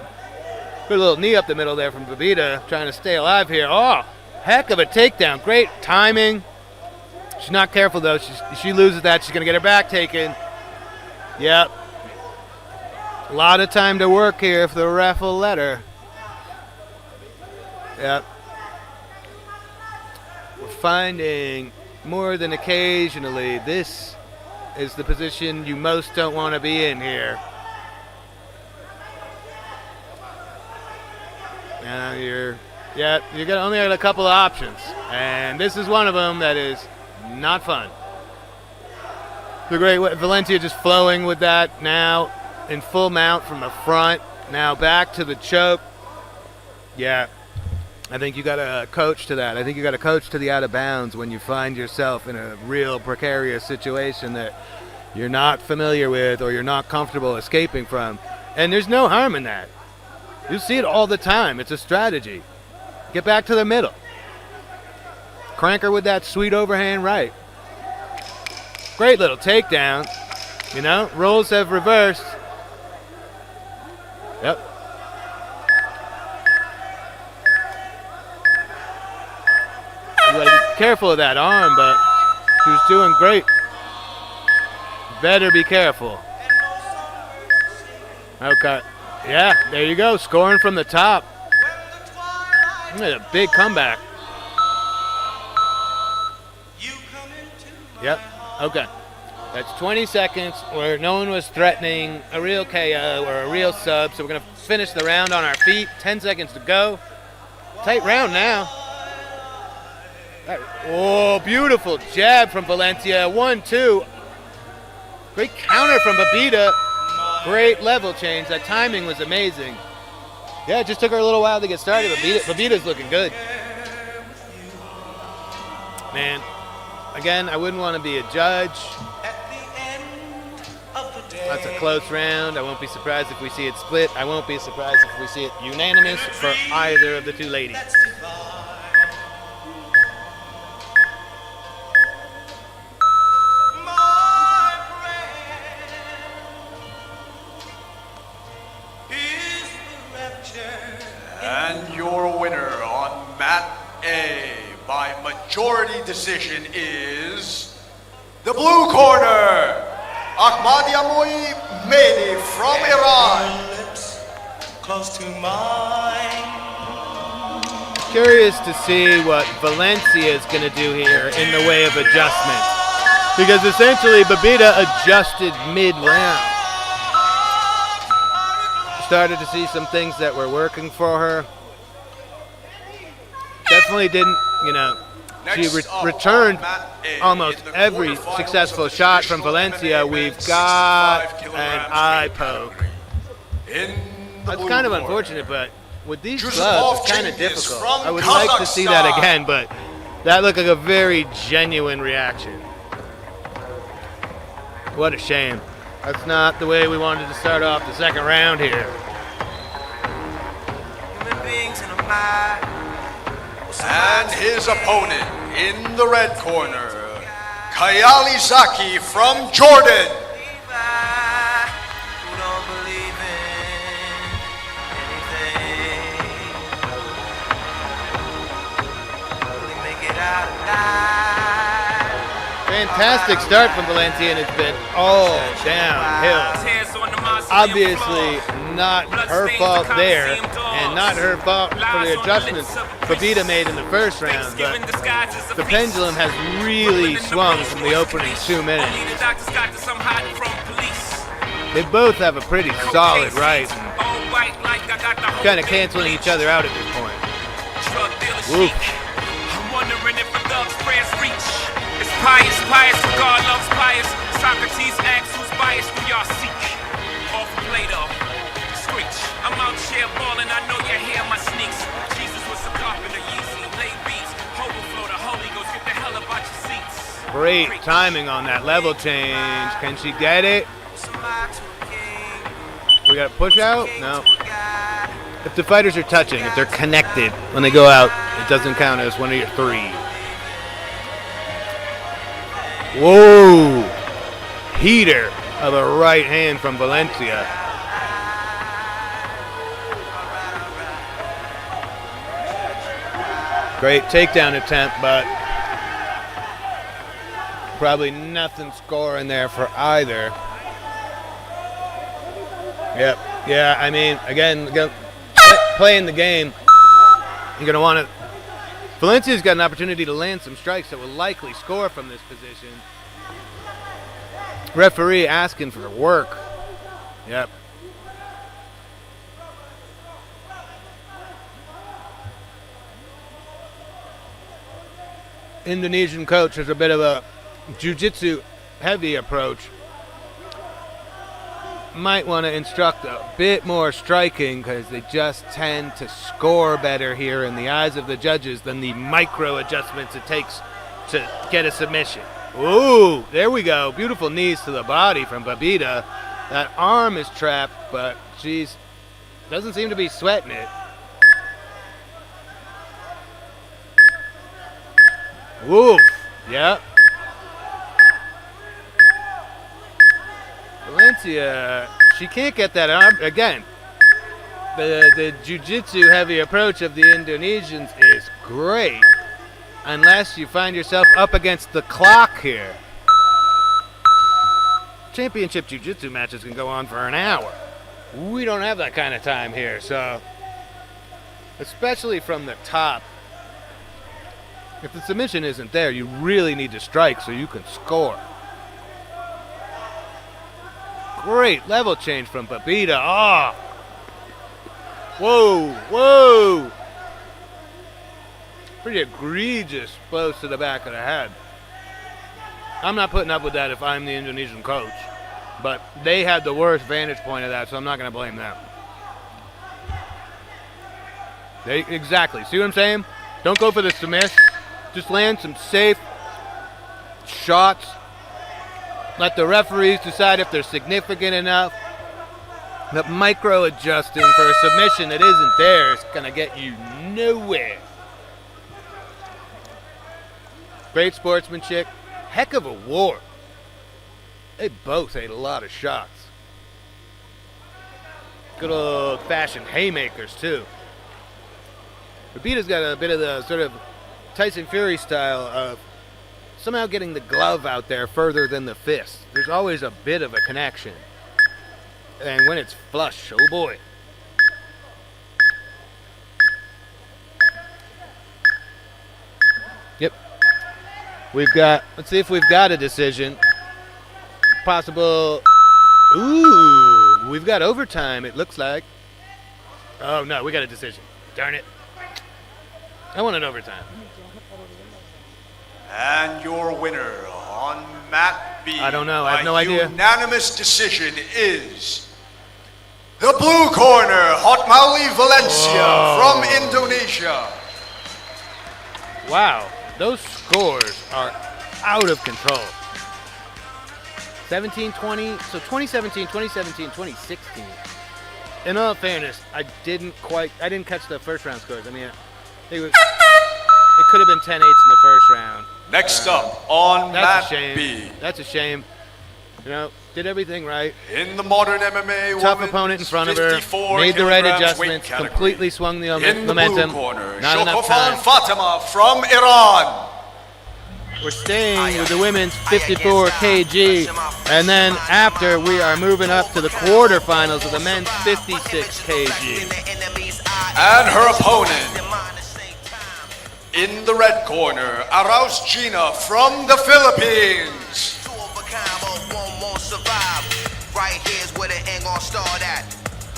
Good little knee up the middle there from Babita, trying to stay alive here. Oh, heck of a takedown. Great timing. She's not careful, though. She loses that. She's going to get her back taken. Yep. A lot of time to work here if the ref will let her. Yep. We're finding more than occasionally this is the position you most don't want to be in here. You're only got a couple of options, and this is one of them that is not fun. The great Valencia just flowing with that now in full mount from the front. Now back to the choke. Yeah. I think you got to coach to that. I think you got to coach to the out of bounds when you find yourself in a real precarious situation that you're not familiar with or you're not comfortable escaping from. And there's no harm in that. You see it all the time. It's a strategy. Get back to the middle. Crank her with that sweet overhand right. Great little takedown. You know, roles have reversed. Yep. You gotta be careful of that arm, but she was doing great. Better be careful. Okay. Yeah, there you go. Scoring from the top. A big comeback. Yep. Okay. That's 20 seconds where no one was threatening a real KO or a real sub, so we're going to finish the round on our feet. 10 seconds to go. Tight round now. Oh, beautiful jab from Valencia. 1-2. Great counter from Babita. Great level change. That timing was amazing. Yeah, it just took her a little while to get started, but Babita's looking good. Man, Again, I wouldn't want to be a judge. That's a close round. I won't be surprised if we see it split. I won't be surprised if we see it unanimous for either of the two ladies. And your winner on mat A by majority decision is the blue corner, Ahmadiamoy Mehdi from Iran. Close to mine. Curious to see what Valencia is going to do here in the way of adjustments. Because essentially, Babita adjusted mid-round. Started to see some things that were working for her. Definitely didn't, she returned almost every successful shot from Valencia. We've got an eye poke. That's kind of unfortunate, but with these gloves, it's kind of difficult. I would like to see that again, but that looked like a very genuine reaction. What a shame. That's not the way we wanted to start off the second round here. And his opponent in the red corner, Kayali Zaki from Jordan. Fantastic start from Valencia, and it's been all downhill. Obviously not her fault there, and not her fault for the adjustments Babita made in the first round, but the pendulum has really swung from the opening 2 minutes. They both have a pretty solid right, kind of canceling each other out at this point. Woof. I'm wondering if a thug's prayers reach. It's pious, for God loves pious. Socrates asks who's biased, who y'all seek. Off Plato, screech. I'm out here balling, I know you hear my sneaks. Jesus was a carpenter, Yeezy, lay beats. Overflow, the Holy Ghost, get the hell about your seats. Great timing on that level change. Can she get it? We got a push out? No. If the fighters are touching, if they're connected when they go out, it doesn't count as one of your three. Whoa! Heater of a right hand from Valencia. Great takedown attempt, but probably nothing scoring there for either. Yep. Yeah, I mean, again, playing the game, you're going to want to... Valencia's got an opportunity to land some strikes that will likely score from this position. Referee asking for work. Yep. Indonesian coach has a bit of a jiu-jitsu heavy approach. Might want to instruct a bit more striking because they just tend to score better here in the eyes of the judges than the micro adjustments it takes to get a submission. Ooh, there we go. Beautiful knees to the body from Babita. That arm is trapped, but she's doesn't seem to be sweating it. Woof. Yep. Valencia, she can't get that arm. Again, the jiu-jitsu heavy approach of the Indonesians is great unless you find yourself up against the clock here. Championship jiu-jitsu matches can go on for an hour. We don't have that kind of time here, so especially from the top, if the submission isn't there, you really need to strike so you can score. Great level change from Babita. Ah! Whoa, whoa! Pretty egregious blows to the back of the head. I'm not putting up with that if I'm the Indonesian coach, but they had the worst vantage point of that, so I'm not going to blame them. Exactly. See what I'm saying? Don't go for the submiss. Just land some safe shots. Let the referees decide if they're significant enough. But micro adjusting for a submission that isn't there is going to get you nowhere. Great sportsmanship. Heck of a war. They both ate a lot of shots. Good old-fashioned haymakers, too. Rabita's got a bit of the sort of Tyson Fury style of somehow getting the glove out there further than the fist. There's always a bit of a connection. And when it's flush, oh boy. Yep. Let's see if we've got a decision. Possible. Ooh, we've got overtime, it looks like. Oh, no, we got a decision. Darn it. I want an overtime. And your winner on mat B. I don't know. I have no idea. Unanimous decision is the blue corner, Hotmauli Valencia from Indonesia. Wow, those scores are out of control. 17-20, so 2017, 2016. In all fairness, I didn't catch the first round scores. I mean, it could have been 10-8s in the first round. Next up on mat B. That's a shame. You know, did everything right. In the modern MMA, tough opponent in front of her, made the right adjustments, completely swung the momentum. Corner, not enough time. Fatima from Iran. We're staying with the women's 54 kg, and then after we are moving up to the quarterfinals of the men's 56 kg. And her opponent in the red corner, Arauz Gina from the Philippines. Right here's where the end gon' start at.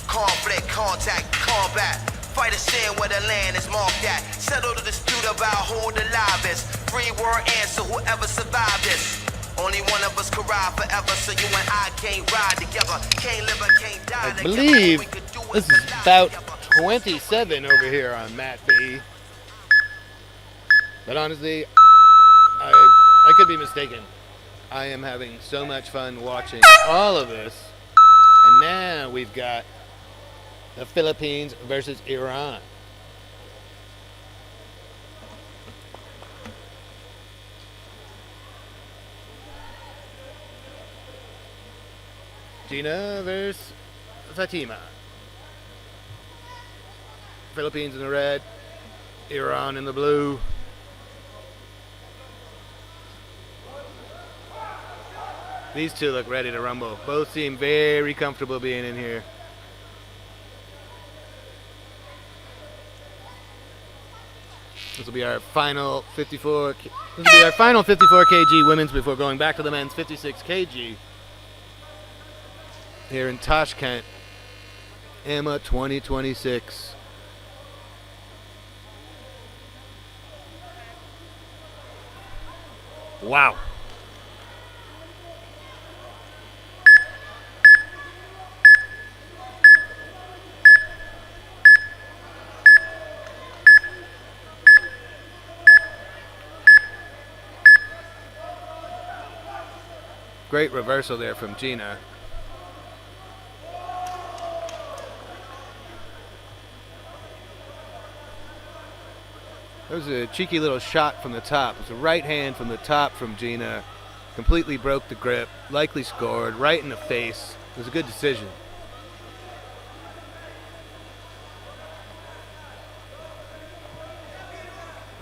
Conflict, contact, combat. Fight a sin where the land is marked at. Settle the dispute about who the live is. Free word answer, whoever survived this. Only one of us could ride forever, so you and I can't ride together. Can't live or can't die I believe this is about 27 over here on mat B. But honestly, I could be mistaken. I am having so much fun watching all of this. And now we've got the Philippines versus Iran. Gina versus Fatima. Philippines in the red, Iran in the blue. These two look ready to rumble. Both seem very comfortable being in here. This will be our final 54. This will be our final 54 kg women's before going back to the men's 56 kg here in Tashkent, AMMA 2026. Wow. Great reversal there from Gina. That was a cheeky little shot from the top. It was a right hand from the top from Gina. Completely broke the grip, likely scored, right in the face. It was a good decision.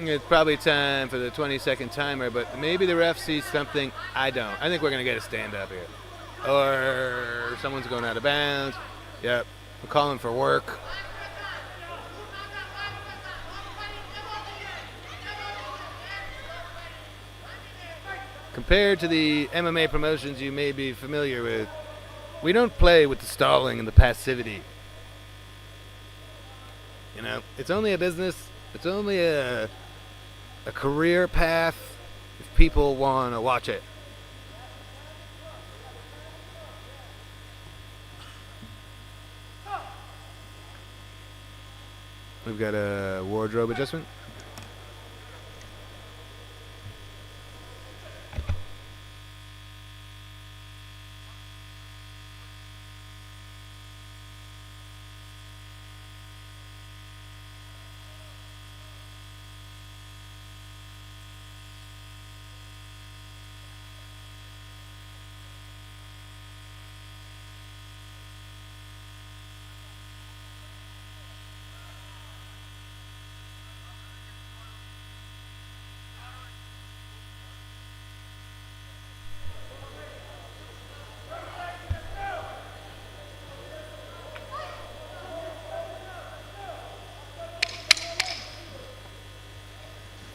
It's probably time for the 20-second timer, but maybe the ref sees something I don't. I think we're going to get a stand-up here. Or someone's going out of bounds. Yep, we're calling for work. Compared to the MMA promotions you may be familiar with, we don't play with the stalling and the passivity. You know, it's only a business. It's only a career path if people want to watch it. We've got a wardrobe adjustment.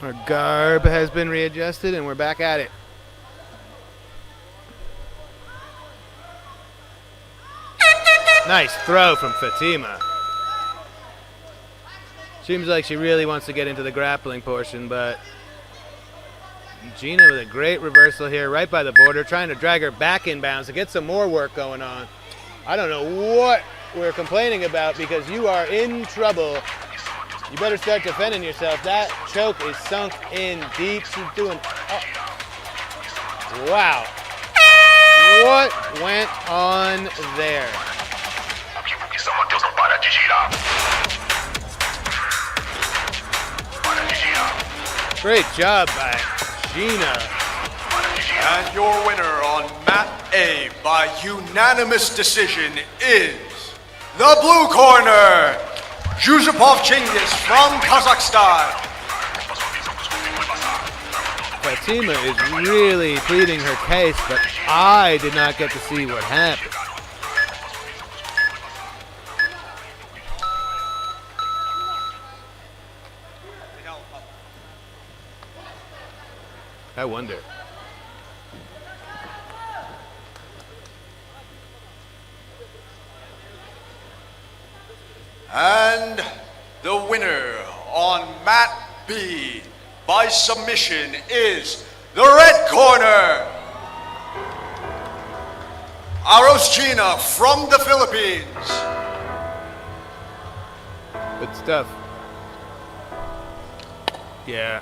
Our garb has been readjusted and we're back at it. Nice throw from Fatima. Seems like she really wants to get into the grappling portion, but Gina with a great reversal here right by the border, trying to drag her back inbounds to get some more work going on. I don't know what we're complaining about because you are in trouble. You better start defending yourself. That choke is sunk in deep. She's doing... Wow. What went on there? Great job by Gina. And your winner on mat A by unanimous decision is the blue corner, Yusupov Chingiz from Kazakhstan. Fatima is really pleading her case, but I did not get to see what happened. I wonder. And the winner on mat B by submission is the red corner, Gina from the Philippines. Good stuff. Yeah.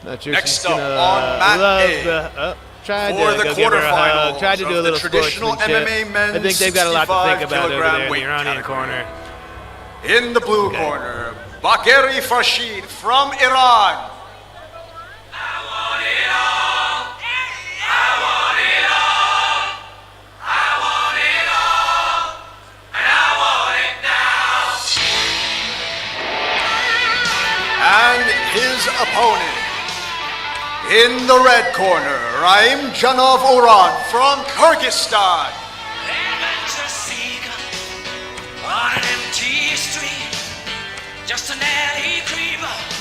Not sure Next she's up gonna on mat love A the, tried for to the go give her a hug, quarterfinals tried to do a of little the traditional sportsmanship. MMA men's I think they've got a lot to think about over there in the weight Iranian category. corner. In the blue corner, Bakeri Farshid from Iran. And his opponent in the red corner, Raim Janov Uran from Kyrgyzstan.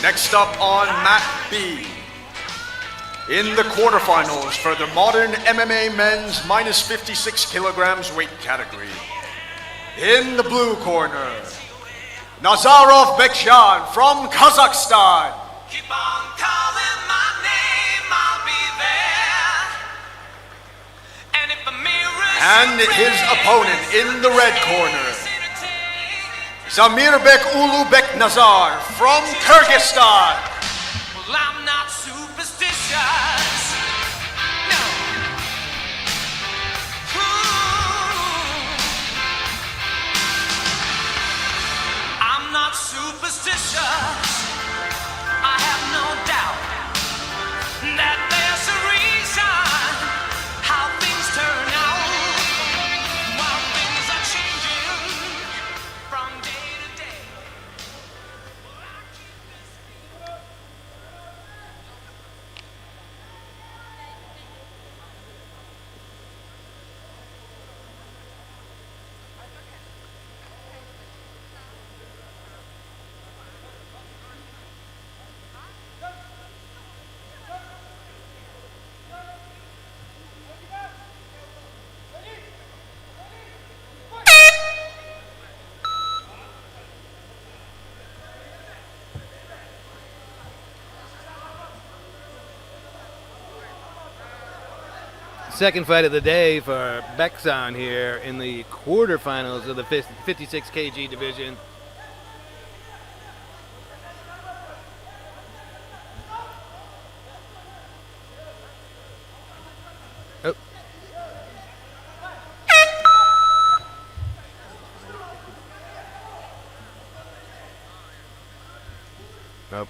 Next up on mat B, in the quarterfinals for the modern MMA men's minus 56 kilograms weight category. In the blue corner, Nazarov Bekjan from Kazakhstan. Keep on calling my name, I'll be there. And if a mirror And his opponent in the red corner, Zamirbek Ulubek Nazar from Kyrgyzstan. well, I'm not superstitious. No. I'm not superstitious. I have no doubt that there's a reason how things turn out while things are changing from day to day. Second fight of the day for Beksan here in the quarterfinals of the 56 kg division. Oh. Nope.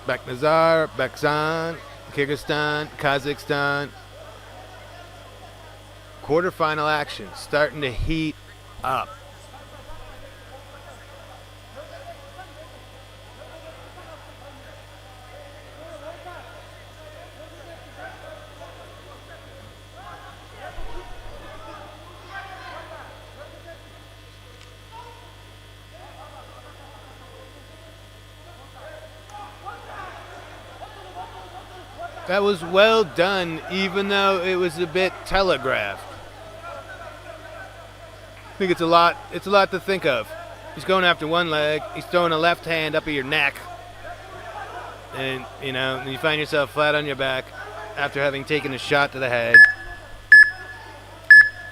Beknazar, Beksan, Kyrgyzstan, Kazakhstan. Quarterfinal action starting to heat up. That was well done, even though it was a bit telegraphed. I think it's a lot to think of. He's going after one leg, he's throwing a left hand up at your neck, and you find yourself flat on your back after having taken a shot to the head.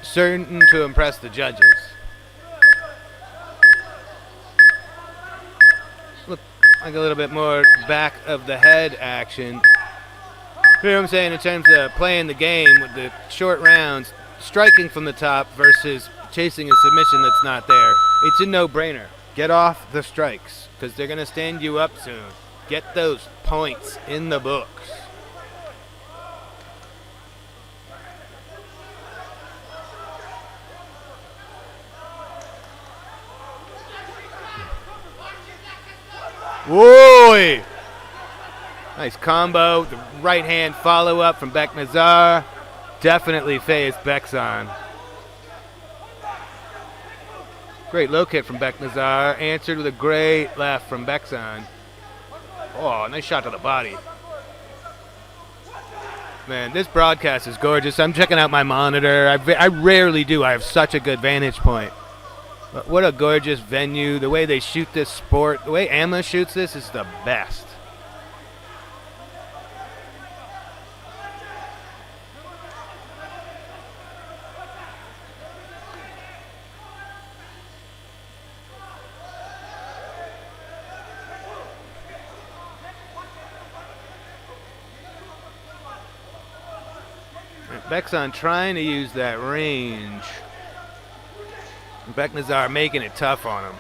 Certain to impress the judges. Look like a little bit more back of the head action. You know what I'm saying, in terms of playing the game with the short rounds, striking from the top versus chasing a submission that's not there. It's a no-brainer. Get off the strikes, because they're going to stand you up soon. Get those points in the books. Whoa! Nice combo. The right hand follow up from Beknazar. Definitely phased Beksan. Great low kick from Beknazar. Answered with a great left from Beksan. Oh, nice shot to the body. Man, this broadcast is gorgeous. I'm checking out my monitor. I rarely do. I have such a good vantage point. But what a gorgeous venue. The way they shoot this sport, the way AMMA shoots this is the best. Beksan trying to use that range. Beknazar making it tough on him.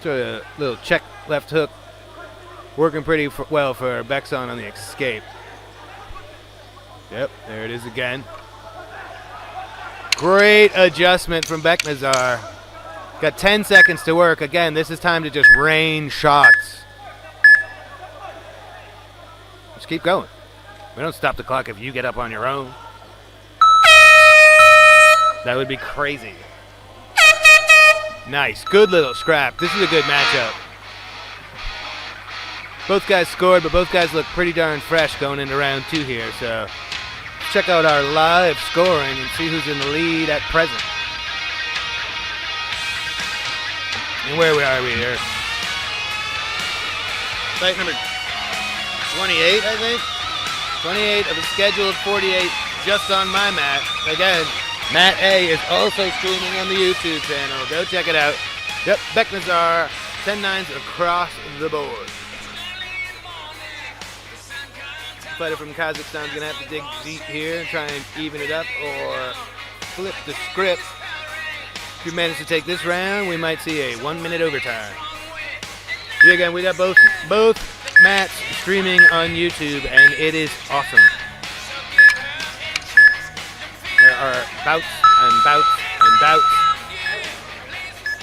So a little check left hook. Working pretty well for Beksan on the escape. Yep, there it is again. Great adjustment from Beknazar. Got 10 seconds to work. Again, this is time to just rain shots. Just keep going. We don't stop the clock if you get up on your own. That would be crazy. Nice. Good little scrap. This is a good matchup. Both guys scored, but both guys look pretty darn fresh going into round 2 here. So check out our live scoring and see who's in the lead at present. And where are we here? Fight number 28, I think. 28 of a scheduled 48 just on my mat. Again, Mat A is also streaming on the YouTube channel. Go check it out. Yep, Beknazar, 10-9s across the board. Fighter from Kazakhstan is going to have to dig deep here and try and even it up or flip the script. If we manage to take this round, we might see a 1-minute overtime. Yeah, again, we got both mats streaming on YouTube, and it is awesome. There are bouts and bouts and bouts.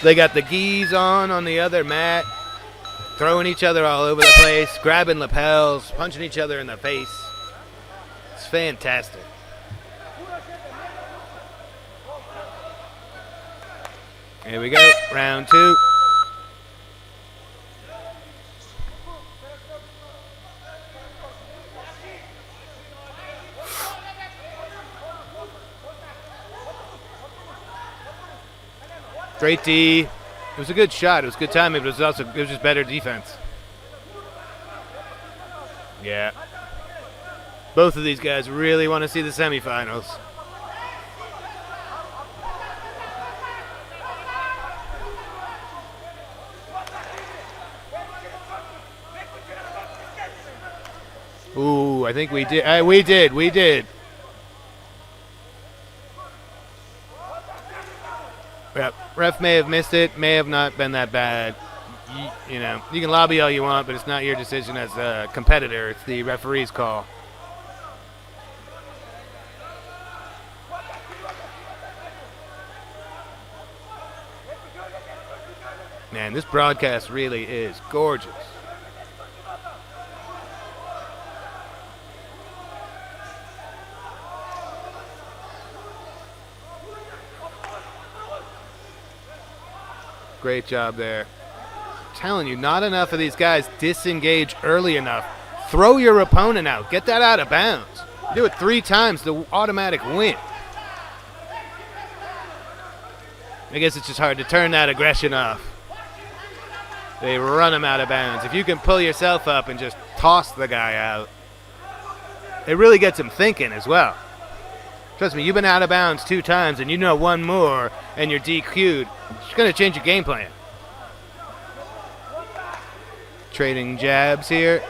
They got the gis on the other mat, throwing each other all over the place, grabbing lapels, punching each other in the face. It's fantastic. Here we go, round 2. Great D. It was a good shot. It was good timing, but it was just better defense. Yeah. Both of these guys really want to see the semifinals. Ooh, I think we did. We did. Yep. Ref may have missed it, may have not been that bad. You know, you can lobby all you want, but it's not your decision as a competitor. It's the referee's call. Man, this broadcast really is gorgeous. Great job there. I'm telling you, not enough of these guys disengage early enough. Throw your opponent out. Get that out of bounds. Do it 3 times, the automatic win. I guess it's just hard to turn that aggression off. They run him out of bounds. If you can pull yourself up and just toss the guy out, it really gets him thinking as well. Trust me, you've been out of bounds 2 times and you know 1 more and you're DQ'd. It's going to change your game plan. Trading jabs here.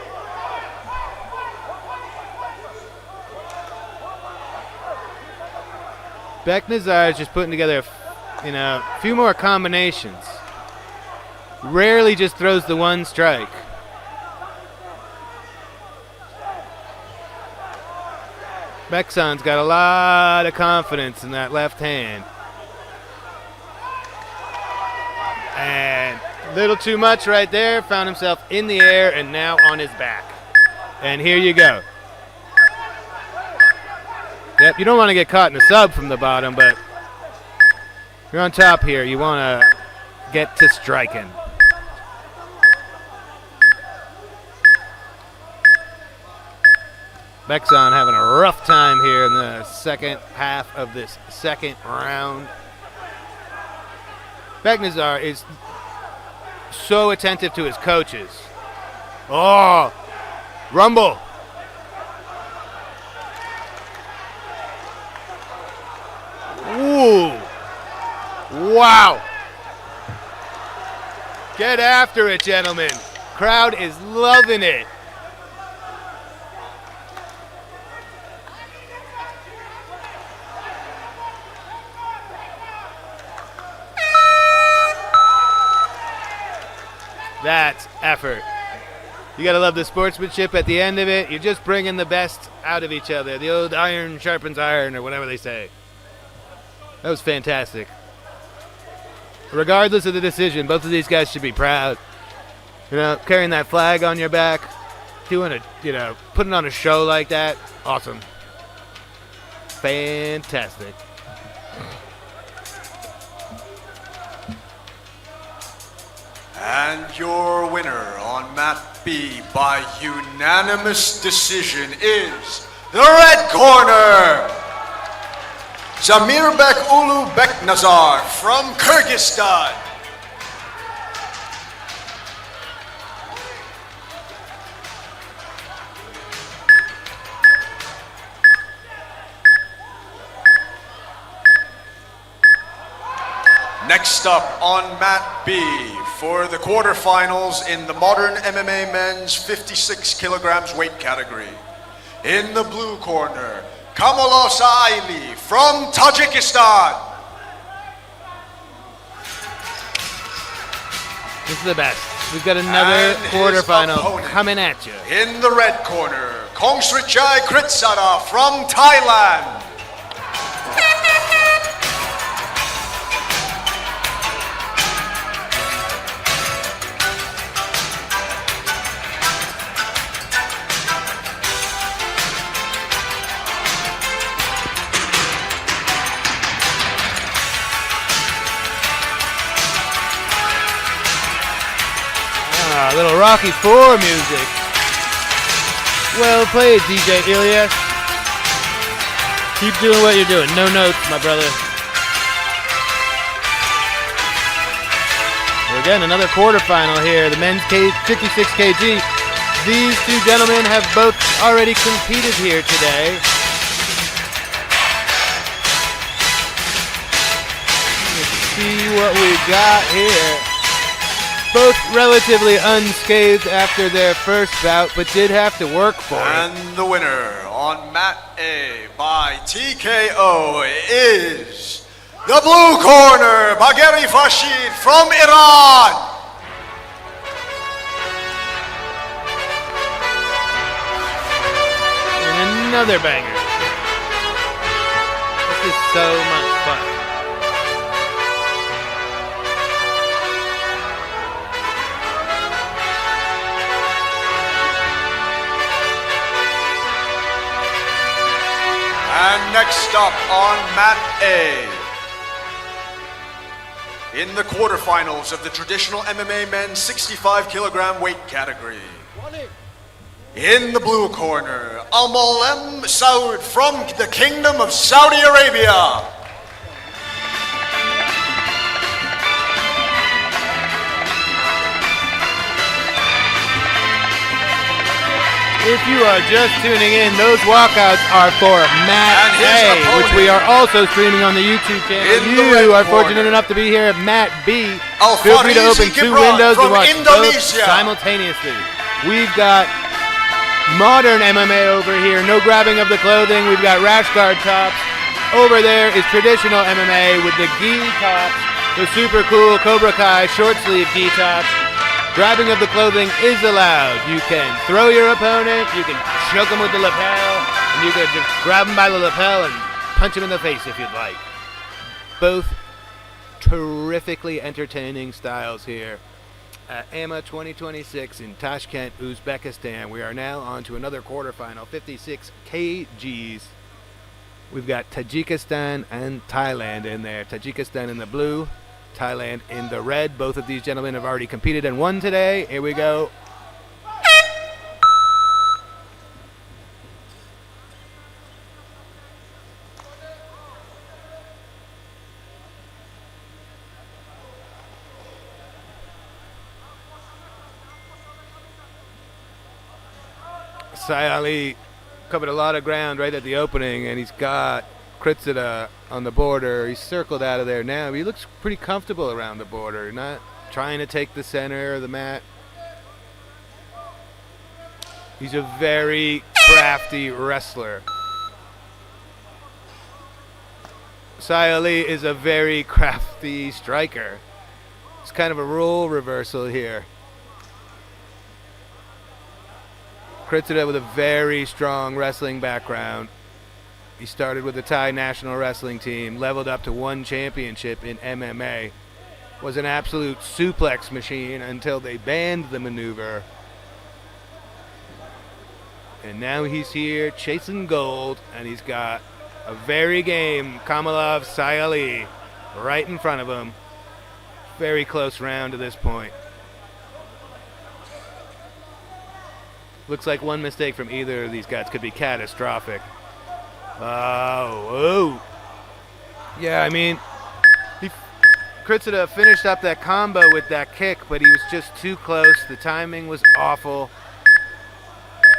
Beknazar is just putting together a few more combinations. Rarely just throws the 1 strike. Beksan's got a lot of confidence in that left hand. And a little too much right there. Found himself in the air and now on his back. And here you go. Yep, you don't want to get caught in a sub from the bottom, but you're on top here. You want to get to striking. Beksan having a rough time here in the second half of this second round. Beknazar is so attentive to his coaches. Oh, rumble. Ooh. Wow. Get after it, gentlemen. Crowd is loving it. That's effort. You gotta love the sportsmanship at the end of it. You're just bringing the best out of each other. The old iron sharpens iron, or whatever they say. That was fantastic. Regardless of the decision, both of these guys should be proud. Carrying that flag on your back, doing putting on a show like that, awesome. Fantastic. And your winner on mat B by unanimous decision is the red corner, Zamirbek Ulu Beknazar from Kyrgyzstan. Next up on mat B for the quarterfinals in the modern MMA men's 56 kilograms weight category. In the blue corner, Kamalos Aili from Tajikistan. This is the best. We've got another quarterfinal coming at you. In the red corner, Kongsrichai Kritsara from Thailand. A little Rocky IV music. Well played, DJ Ilya. Keep doing what you're doing. No notes, my brother. Well, again, another quarterfinal here. The men's 56 kg. These 2 gentlemen have both already competed here today. Let's see what we got here. Both relatively unscathed after their first bout, but did have to work for it. And the winner on mat A by TKO is the blue corner, Bagheri Fashid from Iran. And another banger. This is so much fun. And next up on mat A in the quarterfinals of the traditional MMA men's 65 kilogram weight category. In the blue corner, AMMA Saud from the Kingdom of Saudi Arabia. If you are just tuning in, those walkouts are for Matt A, which we are also streaming on the YouTube channel. You are fortunate enough to be here at Matt B. Feel free to open two windows and watch both simultaneously. We've got modern MMA over here, no grabbing of the clothing. We've got rash guard tops. Over there is traditional MMA with the gi tops, the super cool Cobra Kai short sleeve gi tops. Grabbing of the clothing is allowed. You can throw your opponent, you can choke him with the lapel, and you can just grab him by the lapel and punch him in the face if you'd like. Both terrifically entertaining styles here at AMMA 2026 in Tashkent, Uzbekistan. We are now on to another quarterfinal, 56 kgs. We've got Tajikistan and Thailand in there. Tajikistan in the blue, Thailand in the red. Both of these gentlemen have already competed and won today. Here we go. Sai Ali covered a lot of ground right at the opening, and he's got Kritsida on the border. He's circled out of there now. He looks pretty comfortable around the border, not trying to take the center of the mat. He's a very crafty wrestler. Sai Ali is a very crafty striker. It's kind of a role reversal here. Kritsida with a very strong wrestling background. He started with the Thai national wrestling team, leveled up to one championship in MMA, was an absolute suplex machine until they banned the maneuver. And now he's here chasing gold, and he's got a very game Kamalov Sai Ali right in front of him. Very close round to this point. Looks like one mistake from either of these guys could be catastrophic. Oh. Yeah, I mean, Kritsida finished up that combo with that kick, but he was just too close. The timing was awful.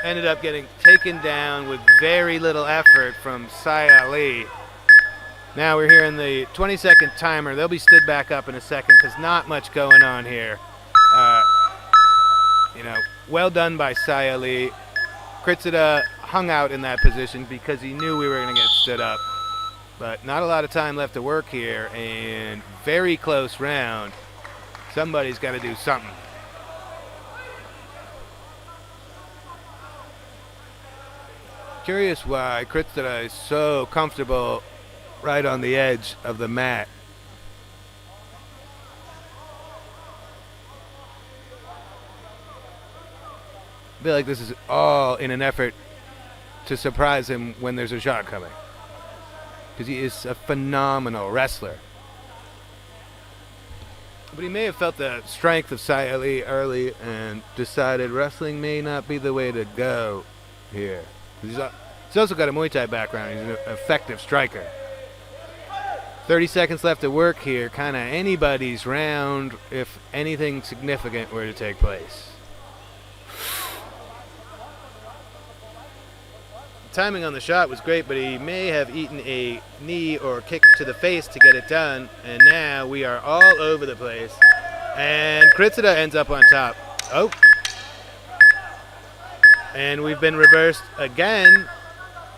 Ended up getting taken down with very little effort from Sai Ali. Now we're here in the 20-second timer. They'll be stood back up in a second because not much going on here. Well done by Sai Ali. Kritsida hung out in that position because he knew we were going to get stood up. But not a lot of time left to work here, and very close round. Somebody's got to do something. Curious why Kritsida is so comfortable right on the edge of the mat. I feel like this is all in an effort to surprise him when there's a shot coming, because he is a phenomenal wrestler. But he may have felt the strength of Sai Ali early and decided wrestling may not be the way to go here. He's also got a Muay Thai background. He's an effective striker. 30 seconds left to work here. Kind of anybody's round if anything significant were to take place. Timing on the shot was great, but he may have eaten a knee or kick to the face to get it done, and now we are all over the place, and Kritsida ends up on top. Oh, and we've been reversed again.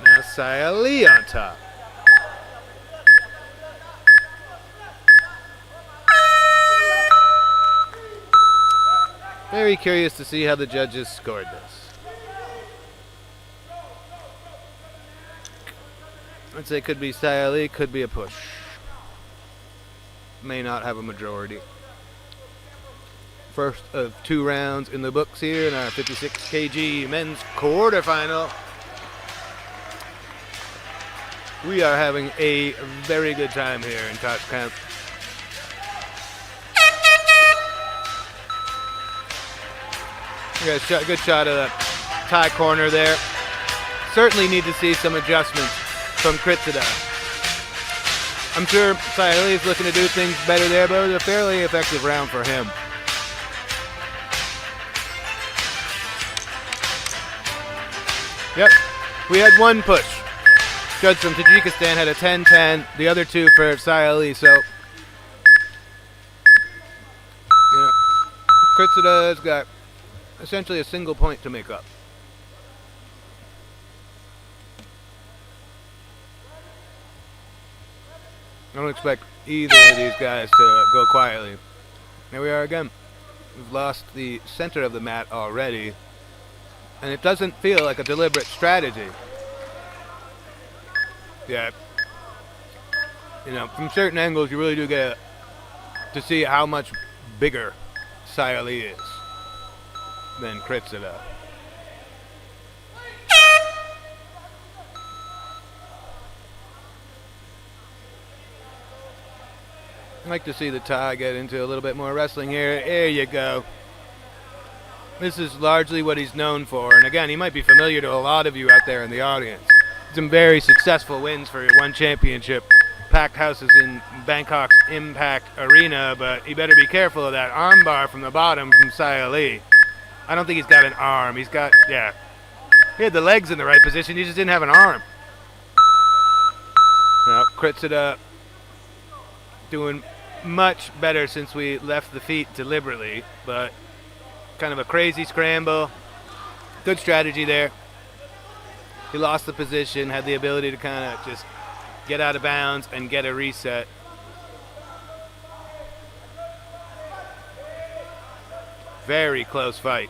Now Sai Ali on top. Very curious to see how the judges scored this. I'd say could be Sai Ali, could be a push. May not have a majority. First of two rounds in the books here in our 56 kg men's quarterfinal. We are having a very good time here in Tashkent. We got a good shot of the tie corner there. Certainly need to see some adjustments from Kritsida. I'm sure Sayali is looking to do things better there, but it was a fairly effective round for him. Yep, we had one push. Judge from Tajikistan had a 10-10, the other two for Sayali, so Kritsida's got essentially a single point to make up. I don't expect either of these guys to go quietly. Here we are again. We've lost the center of the mat already, and it doesn't feel like a deliberate strategy. Yeah. From certain angles, you really do get to see how much bigger Sayali is than Kritsida. I'd like to see the tie get into a little bit more wrestling here. There you go. This is largely what he's known for. And again, he might be familiar to a lot of you out there in the audience. Some very successful wins for one championship. Packed houses in Bangkok's Impact Arena, but he better be careful of that arm bar from the bottom from Sayali. I don't think he's got an arm. He had the legs in the right position. He just didn't have an arm. Now, Kritsida doing much better since we left the feet deliberately, but kind of a crazy scramble. Good strategy there. He lost the position, had the ability to kind of just get out of bounds and get a reset. Very close fight.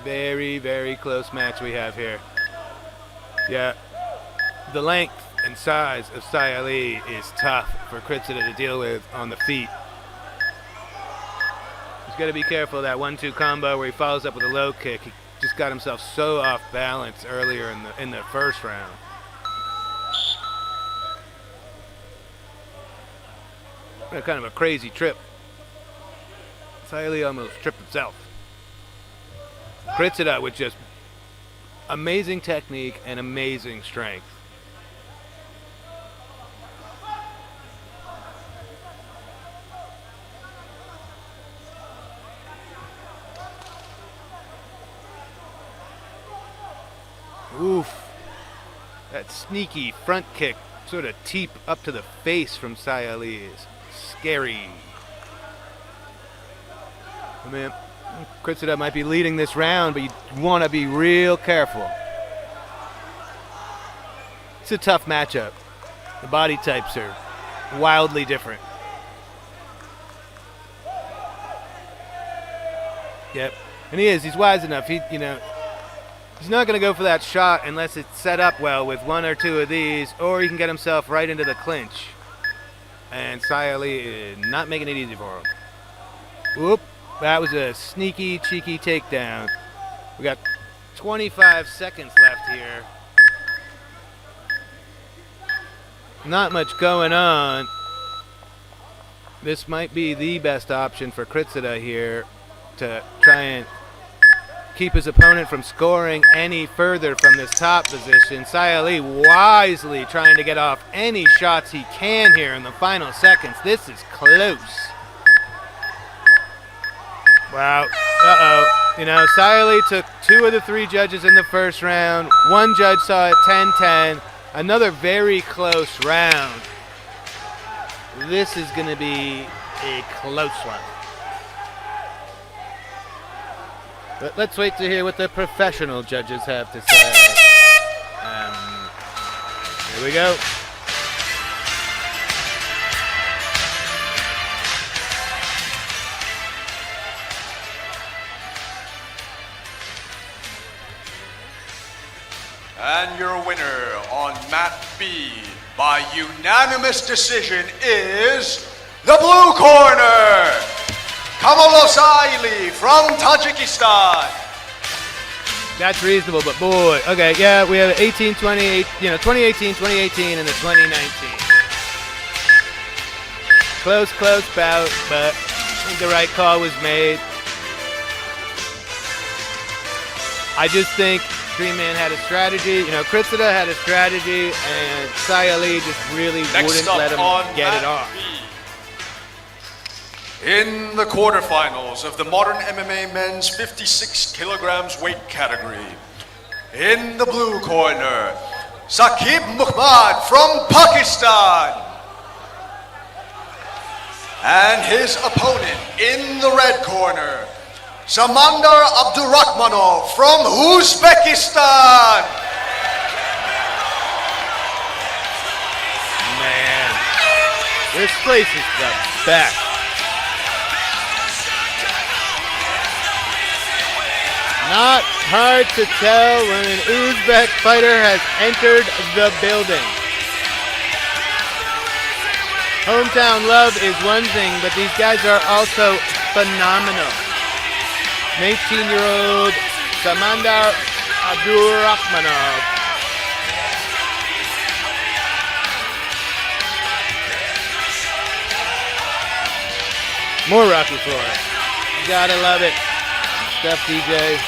Very, very close match we have here. Yeah, the length and size of Sayali is tough for Kritsida to deal with on the feet. He's got to be careful of that 1-2 combo where he follows up with a low kick. He just got himself so off balance earlier in the first round. Kind of a crazy trip. Sayali almost tripped himself. Kritsida with just amazing technique and amazing strength. Oof. That sneaky front kick, sort of teep up to the face from Sayali is scary. I mean, Kritsida might be leading this round, but you want to be real careful. It's a tough matchup. The body types are wildly different. Yep. And he's wise enough. He's not going to go for that shot unless it's set up well with one or two of these, or he can get himself right into the clinch. And Sayali is not making it easy for him. Whoop. That was a sneaky, cheeky takedown. We got 25 seconds left here. Not much going on. This might be the best option for Kritsida here to try and keep his opponent from scoring any further from this top position. Sayali wisely trying to get off any shots he can here in the final seconds. This is close. Wow. Sayali took 2 of the 3 judges in the first round. One judge saw it 10-10. Another very close round. This is going to be a close one. But let's wait to hear what the professional judges have to say. Here we go. And your winner on mat B by unanimous decision is the blue corner, Kamalosayli from Tajikistan. That's reasonable, but boy, okay, yeah, we have 2018, 2018, and the 2019. Close bout, but I think the right call was made. I just think Dream Man had a strategy. You know, Kritsida had a strategy, and Sayali just really wouldn't let him get it off. In the quarterfinals of the Modern MMA Men's 56 kilograms weight category, in the blue corner, Saqib Muhammad from Pakistan. And his opponent in the red corner, Samandar Abdurakhmanov from Uzbekistan. Man, this place is the best. Not hard to tell when an Uzbek fighter has entered the building. Hometown love is one thing, but these guys are also phenomenal. 19-year-old Samandar Abdurakhmanov. More Rocky floor. Gotta love it. Stuff, DJ.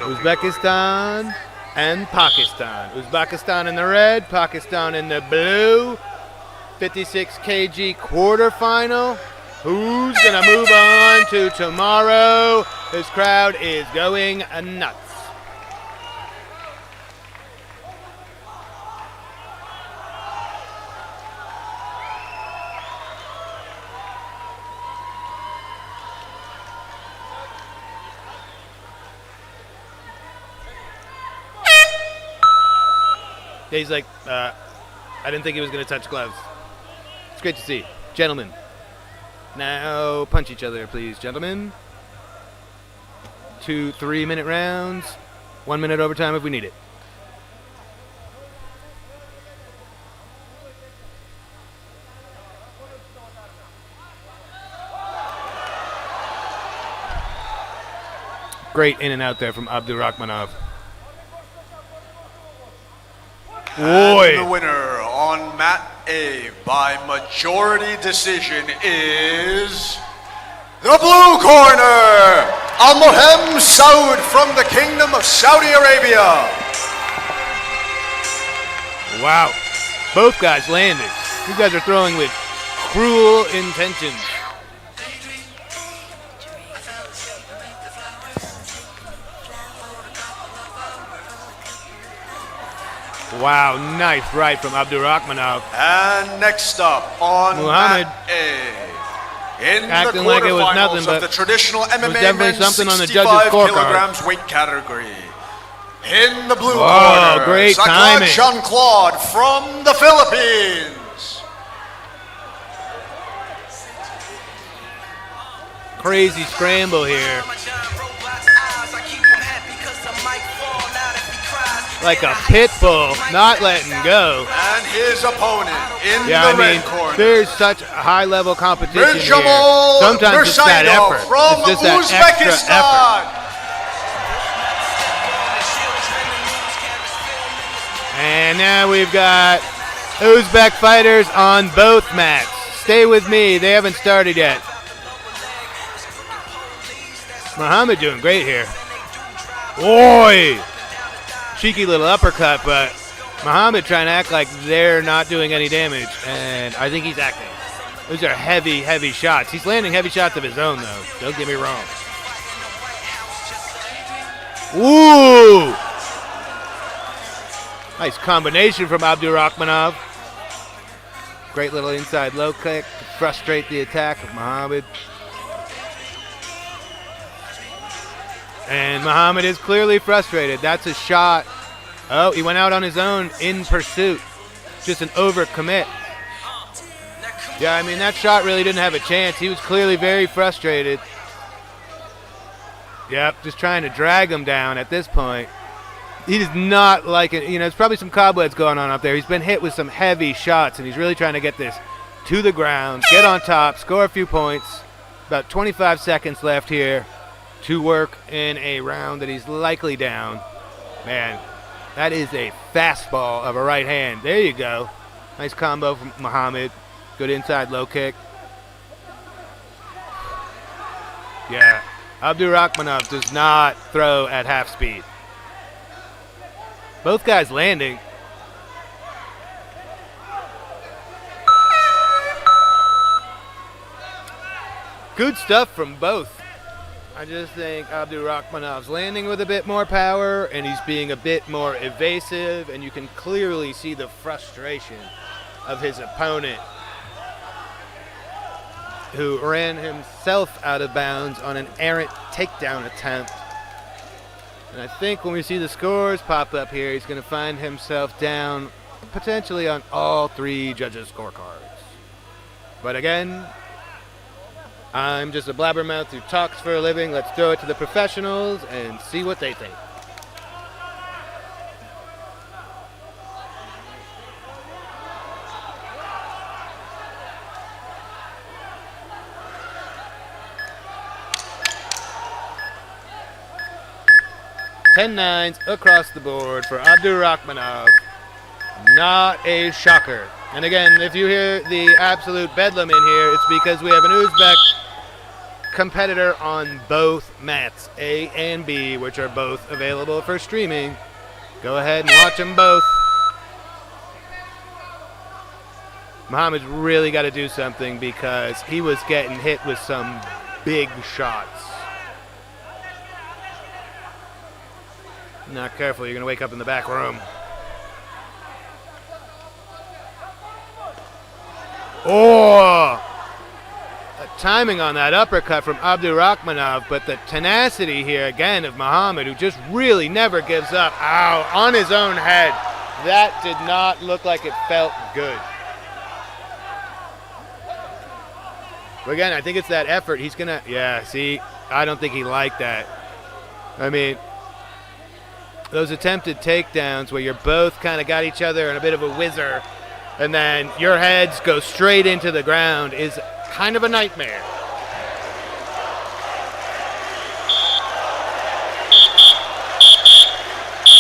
Uzbekistan and Pakistan. Uzbekistan in the red, Pakistan in the blue. 56 kg quarterfinal. Who's gonna move on to tomorrow? This crowd is going nuts. He's like, I didn't think he was going to touch gloves. It's great to see. Gentlemen, now punch each other, please, gentlemen. 2 3-minute rounds. 1 minute overtime if we need it. Great in and out there from Abdurakhmanov. And the winner on mat A by majority decision is the blue corner, Al-Mohem Saud from the Kingdom of Saudi Arabia. Wow. Both guys landed. These guys are throwing with cruel intentions. Wow, nice right from Abdurakhmanov. And next up on Muhammad mat A, in acting the like it was nothing, quarterfinals but of the traditional MMA definitely men's something on the 65 judges' scorecard. kilograms weight category. In the blue Whoa, corner, great Saklad timing. Jean-Claude from the Philippines. Crazy scramble here. Like a pit bull, not letting go. And his opponent in Yeah, the I red mean, corner, there's such high-level competition here. Mirjamal Sometimes it's that Mirsaidov effort. from It's just that extra Uzbekistan. effort. And now we've got Uzbek fighters on both mats. Stay with me, they haven't started yet. Muhammad doing great here. Oi! Cheeky little uppercut, but Muhammad trying to act like they're not doing any damage, and I think he's acting. Those are heavy, heavy shots. He's landing heavy shots of his own, though. Don't get me wrong. Ooh! Nice combination from Abdurakhmanov. Great little inside low kick to frustrate the attack of Muhammad. And Muhammad is clearly frustrated. That's a shot. Oh, he went out on his own in pursuit. Just an overcommit. Yeah, I mean, that shot really didn't have a chance. He was clearly very frustrated. Yep, just trying to drag him down at this point. He does not like it. You know, there's probably some cobwebs going on up there. He's been hit with some heavy shots, and he's really trying to get this to the ground, get on top, score a few points. About 25 seconds left here to work in a round that he's likely down. Man, That is a fastball of a right hand. There you go. Nice combo from Muhammad. Good inside low kick. Yeah, Abdurakhmanov does not throw at half speed. Both guys landing. Good stuff from both. I just think Abdurakhmanov's landing with a bit more power, and he's being a bit more evasive, and you can clearly see the frustration of his opponent, who ran himself out of bounds on an errant takedown attempt. And I think when we see the scores pop up here, he's going to find himself down potentially on all three judges' scorecards. But again, I'm just a blabbermouth who talks for a living. Let's throw it to the professionals and see what they think. Ten nines across the board for Abdurakhmanov. Not a shocker. And again, if you hear the absolute bedlam in here, it's because we have an Uzbek competitor on both mats, A and B, which are both available for streaming. Go ahead and watch them both. Muhammad's really got to do something because he was getting hit with some big shots. Not careful, you're going to wake up in the back room. Oh! Timing on that uppercut from Abdurakhmanov, but the tenacity here again of Muhammad, who just really never gives up. Ow, on his own head. That did not look like it felt good. But again, I think it's that effort. He's going to, yeah, see, I don't think he liked that. I mean, those attempted takedowns where you're both kind of got each other in a bit of a whizzer, and then your heads go straight into the ground is kind of a nightmare.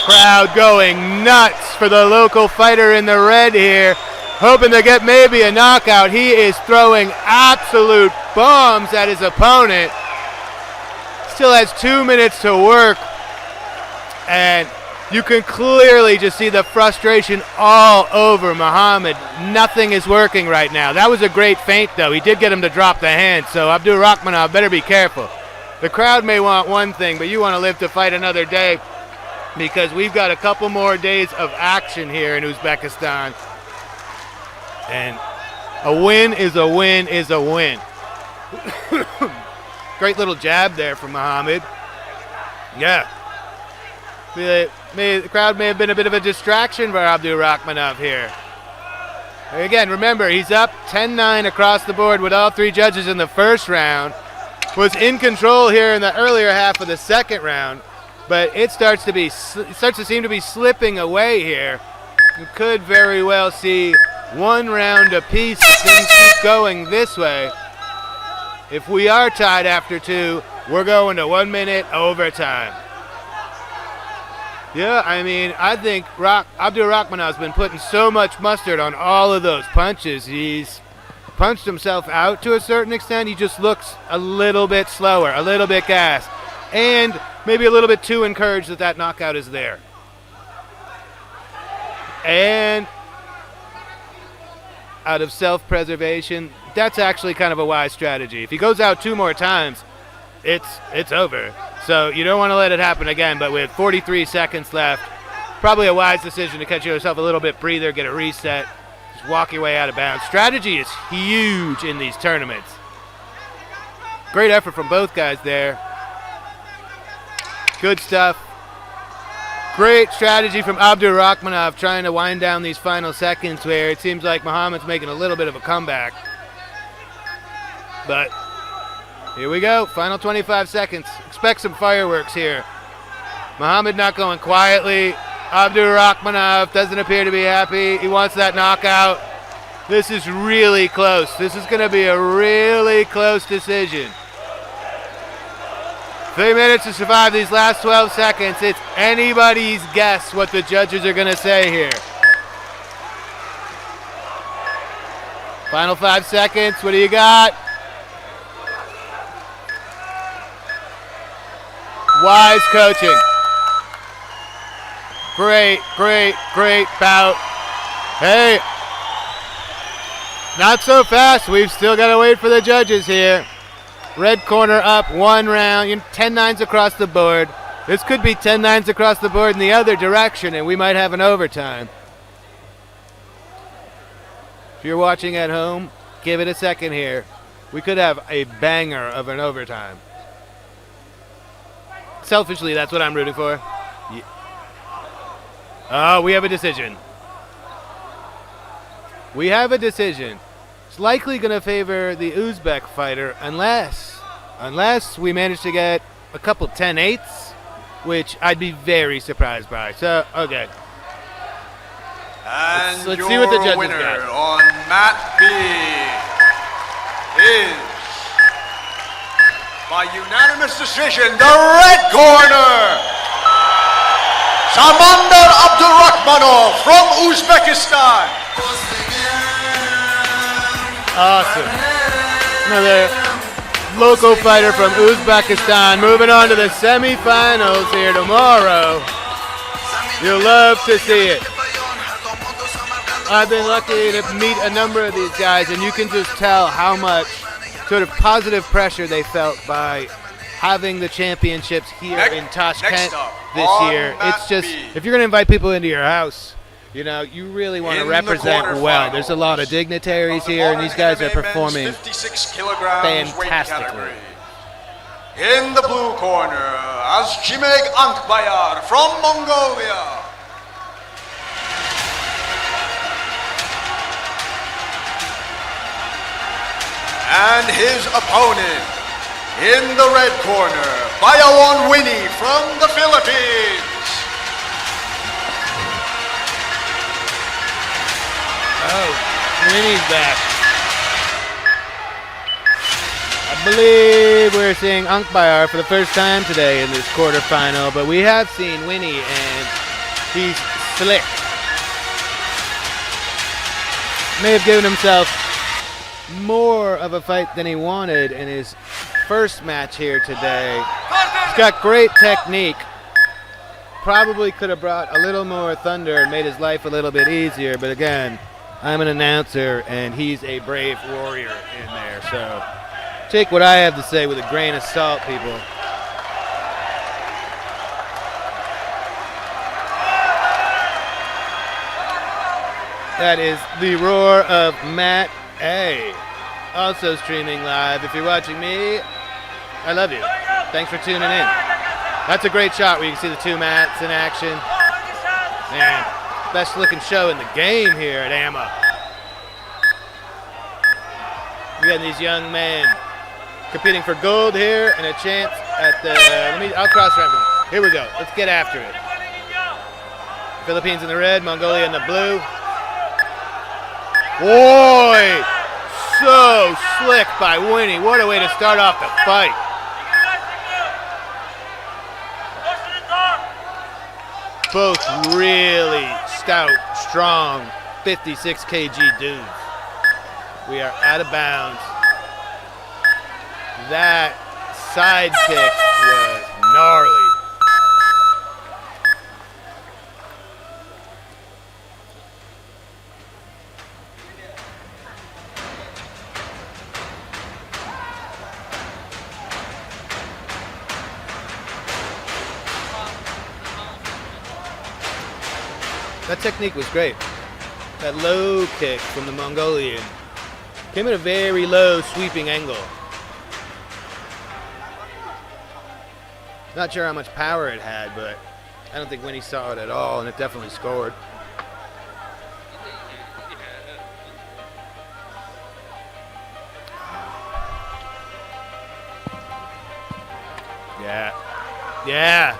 Crowd going nuts for the local fighter in the red here, hoping to get maybe a knockout. He is throwing absolute bombs at his opponent. Still has 2 minutes to work, and you can clearly just see the frustration all over Muhammad. Nothing is working right now. That was a great feint, though. He did get him to drop the hand, so Abdurakhmanov better be careful. The crowd may want one thing, but you want to live to fight another day, because we've got a couple more days of action here in Uzbekistan. And a win is a win is a win. Great little jab there from Muhammad. Yeah. The crowd may have been a bit of a distraction for Abdurakhmanov here. Again, remember, he's up 10-9 across the board with all three judges in the first round. Was in control here in the earlier half of the second round, but it starts to seem to be slipping away here. You could very well see one round apiece if things keep going this way. If we are tied after two, we're going to 1 minute overtime. Yeah, I mean, I think Abdurakhmanov's been putting so much mustard on all of those punches. He's punched himself out to a certain extent. He just looks a little bit slower, a little bit gassed, and maybe a little bit too encouraged that that knockout is there. And out of self-preservation, that's actually kind of a wise strategy. If he goes out 2 more times, it's over. So you don't want to let it happen again, but with 43 seconds left, probably a wise decision to catch yourself a little bit breather, get a reset, just walk your way out of bounds. Strategy is huge in these tournaments. Great effort from both guys there. Good stuff. Great strategy from Abdurakhmanov trying to wind down these final seconds where it seems like Muhammad's making a little bit of a comeback. But here we go, final 25 seconds. Expect some fireworks here. Muhammad not going quietly. Abdurakhmanov doesn't appear to be happy. He wants that knockout. This is really close. This is going to be a really close decision. 3 minutes to survive these last 12 seconds. It's anybody's guess what the judges are going to say here. Final 5 seconds. What do you got? Wise coaching. Great bout. Hey, not so fast. We've still got to wait for the judges here. Red corner up 1 round, 10-9s across the board. This could be 10-9s across the board in the other direction, and we might have an overtime. If you're watching at home, give it a second here. We could have a banger of an overtime. Selfishly, that's what I'm rooting for. Yeah. Oh, we have a decision. We have a decision. It's likely going to favor the Uzbek fighter unless we manage to get a couple 10-8s, which I'd be very surprised by. So, okay. And let's your see what the judges winner got. on mat B is, by unanimous decision, the red corner, Samandar Abdurrahmanov from Uzbekistan. Awesome. Another local fighter from Uzbekistan moving on to the semifinals here tomorrow. You'll love to see it. I've been lucky to meet a number of these guys, and you can just tell how much sort of positive pressure they felt by having the championships here in Tashkent this year. It's just, if you're going to invite people into your house, you know, you really want to represent well. There's a lot of dignitaries here, and these guys are performing 56 kilograms fantastically. In the blue corner, Azjimeg Ankbayar from Mongolia. And his opponent, in the red corner, Bayawan Winnie from the Philippines. Oh, Winnie's back. I believe we're seeing Ankbayar for the first time today in this quarterfinal, but we have seen Winnie, and he's slick. May have given himself more of a fight than he wanted in his first match here today. He's got great technique. Probably could have brought a little more thunder and made his life a little bit easier, but again, I'm an announcer and he's a brave warrior in there, so take what I have to say with a grain of salt, people. That is the roar of Matt A. Also streaming live. If you're watching me, I love you. Thanks for tuning in. That's a great shot where you can see the two Matts in action. Man, best looking show in the game here at AMMA. We got these young men competing for gold here and a chance at the, I'll cross reference. Here we go. Let's get after it. Philippines in the red, Mongolia in the blue. Boy, so slick by Winnie. What a way to start off the fight. Both really stout, strong, 56 kg dudes. We are out of bounds. That side kick was gnarly. That technique was great. That low kick from the Mongolian came at a very low sweeping angle. Not sure how much power it had, but I don't think Winnie saw it at all, and it definitely scored. Yeah. Yeah.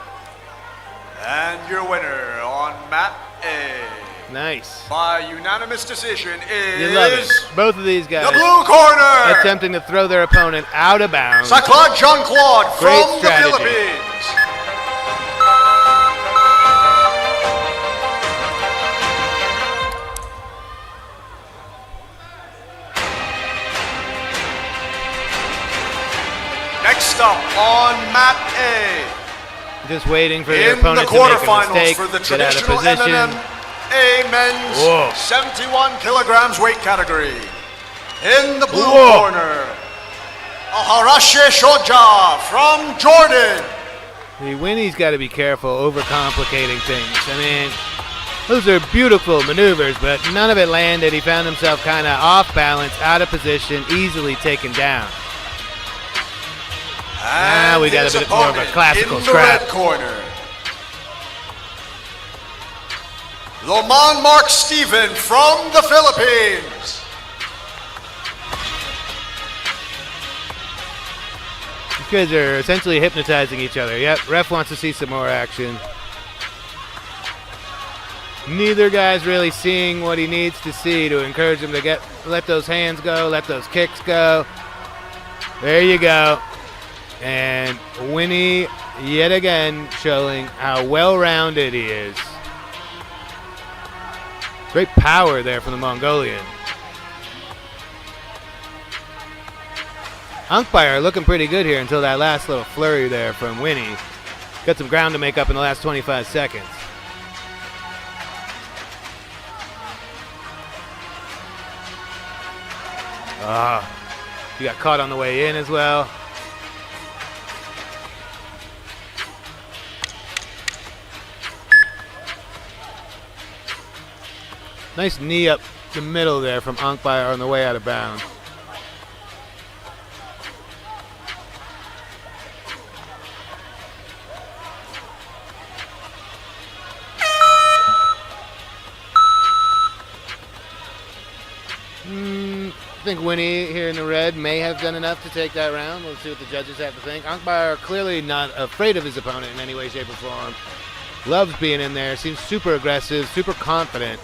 And your winner on mat A. Nice. By unanimous decision You love it. is Both of these guys the blue corner, attempting to throw their opponent out of bounds. Saclad Jean-Claude Great from strategy. the Philippines. Next up on mat A, Just waiting for their in the opponent to make a quarterfinals mistake, for the get out of traditional position. MMA men's Whoa. 71 kilograms weight category. In the blue Whoa. corner, Aharashe Shoja from Jordan. See, Winnie's got to be careful overcomplicating things. I mean, those are beautiful maneuvers, but none of it landed. He found himself kind of off balance, out of position, easily taken down. Now we got a bit more of a classical in the scrap. red corner, Loman Mark Steven from the Philippines. These guys are essentially hypnotizing each other. Yep, ref wants to see some more action. Neither guy's really seeing what he needs to see to encourage him to let those hands go, let those kicks go. There you go. And Winnie, yet again, showing how well-rounded he is. Great power there from the Mongolian. Umpire looking pretty good here until that last little flurry there from Winnie. Got some ground to make up in the last 25 seconds. He got caught on the way in as well. Nice knee up the middle there from Umpire on the way out of bounds. I think Winnie here in the red may have done enough to take that round. We'll see what the judges have to think. Umpire clearly not afraid of his opponent in any way, shape, or form. Loves being in there. Seems super aggressive, super confident.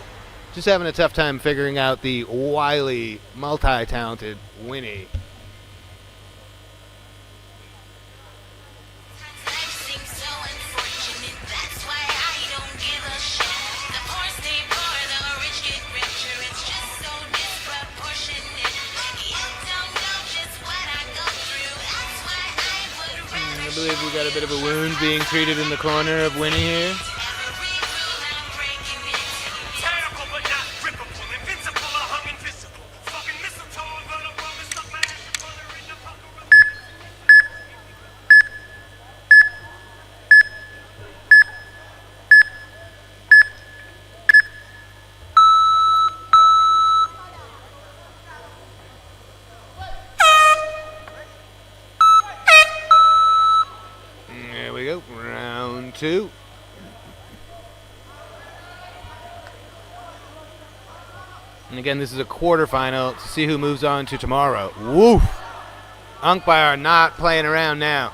Just having a tough time figuring out the wily, multi-talented Winnie. I believe we got a bit of a wound being treated in the corner of Winnie here. There we go, round two. And again, this is a quarterfinal to see who moves on to tomorrow. Woof! Umpire not playing around now.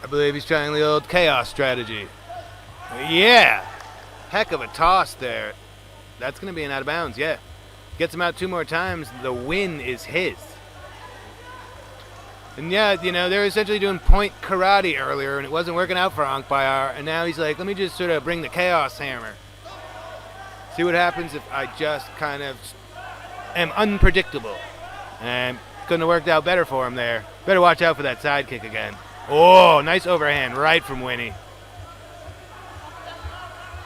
I believe he's trying the old chaos strategy. Yeah! Heck of a toss there. That's going to be an out of bounds, yeah. Gets him out two more times, the win is his. And yeah, you know, they were essentially doing point karate earlier, and it wasn't working out for Umpire, and now he's like, let me just sort of bring the chaos hammer. See what happens if I just kind of am unpredictable. And couldn't have worked out better for him there. Better watch out for that side kick again. Oh, nice overhand right from Winnie.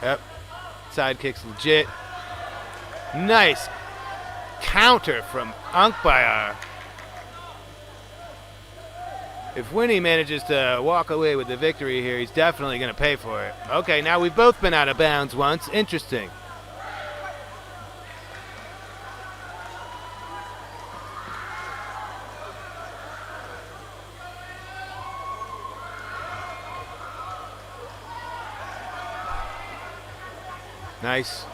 Yep, side kick's legit. Nice counter from Umpire. If Winnie manages to walk away with the victory here, he's definitely going to pay for it. Okay, now we've both been out of bounds once. Interesting. Nice.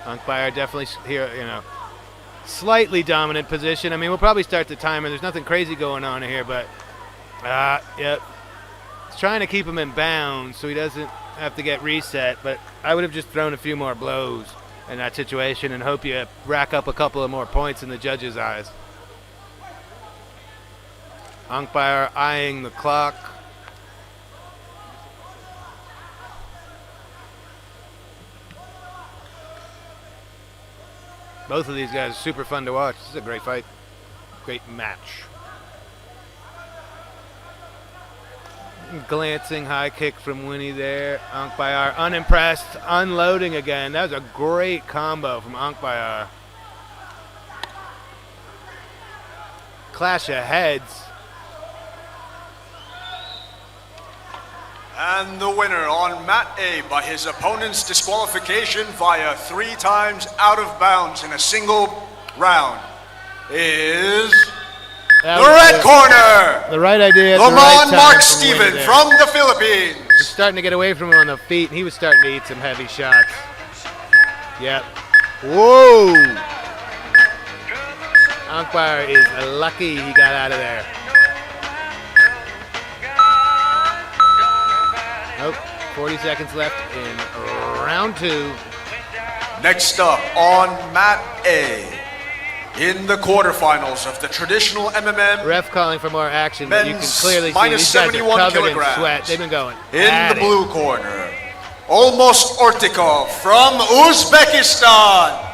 Umpire definitely here, you know, slightly dominant position. I mean, we'll probably start the timer. There's nothing crazy going on here, but yep. He's trying to keep him in bounds so he doesn't. have to get reset, but I would have just thrown a few more blows in that situation and hope you rack up a couple of more points in the judges' eyes. Umpire eyeing the clock. Both of these guys are super fun to watch. This is a great fight. Great match. Glancing high kick from Winnie there. Umpire unimpressed. Unloading again. That was a great combo from Umpire. Clash of heads. And the winner on mat A by his opponent's disqualification via 3 times out of bounds in a single round is the red corner. The right idea. Lamont Mark Steven from the Philippines. He's starting to get away from him on the feet, and he was starting to eat some heavy shots. Yep. Whoa. Umpire is lucky he got out of there. Nope. 40 seconds left in round 2. Next up on mat A, in the quarterfinals of the traditional MMA. Ref calling for more action, but you can clearly see these guys are covered in sweat. They've been going in the blue corner, Almost Ortikov from Uzbekistan.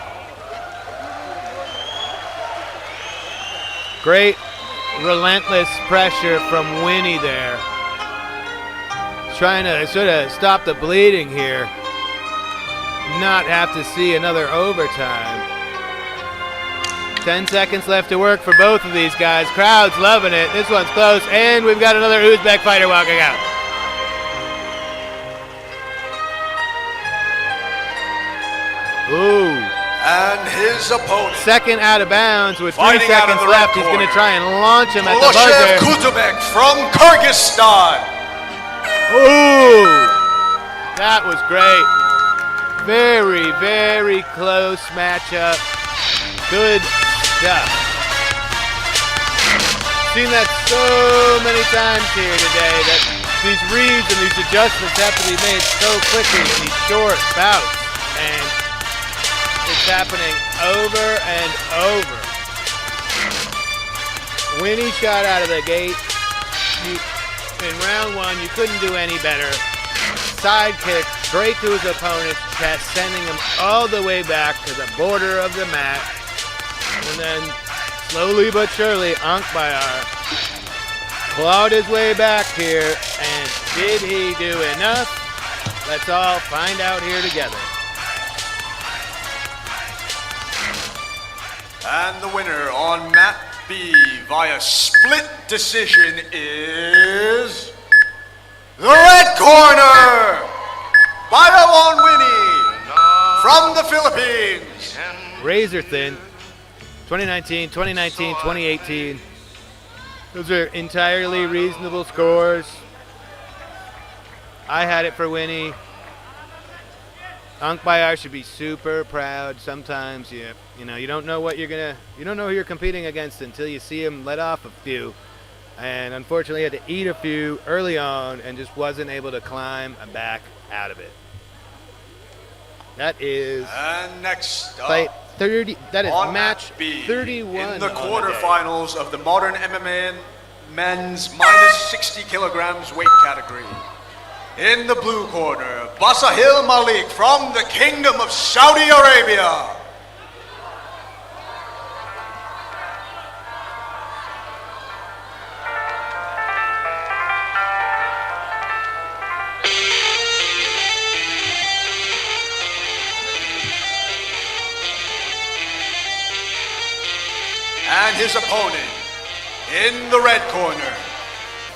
Great relentless pressure from Winnie there. Trying to sort of stop the bleeding here. Not have to see another overtime. 10 seconds left to work for both of these guys. Crowd's loving it. This one's close, and we've got another Uzbek fighter walking out. Ooh. And his opponent. Second out of bounds with 3 seconds left. He's going to try and launch him at the buzzer. Kutubek from Kyrgyzstan. Ooh, that was great. Very, very close matchup. Good stuff. Seen that so many times here today that these reads and these adjustments have to be made so quickly in these short bouts. And it's happening over and over. Winnie shot out of the gate. In round 1, you couldn't do any better. Side kick straight to his opponent's chest, sending him all the way back to the border of the mat. And then, slowly but surely, Umpire clawed his way back here. And did he do enough? Let's all find out here together. And the winner on mat B via split decision is the red corner, Bayawon Winnie from the Philippines. Razor thin. 2019, 2018. Those are entirely reasonable scores. I had it for Winnie. Umpire should be super proud. Sometimes you don't know what you don't know who you're competing against until you see him let off a few. And unfortunately had to eat a few early on and just wasn't able to climb back out of it. That is next fight up 30. That is match B 31 in the quarterfinals of the modern MMA men's minus 60 kilograms weight category. In the blue corner, Basahil Malik from the Kingdom of Saudi Arabia. And his opponent in the red corner,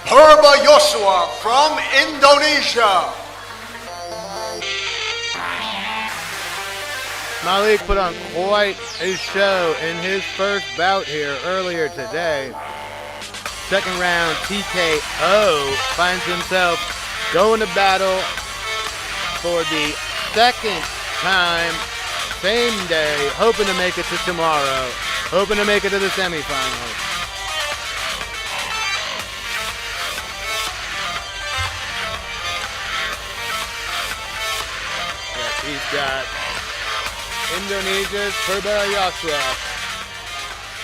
Purba Yosua from Indonesia. Malik put on quite a show in his first bout here earlier today. Second round TKO, finds himself going to battle for the second time, same day, hoping to make it to tomorrow, hoping to make it to the semifinals. he's got Indonesia's Purbara Yosua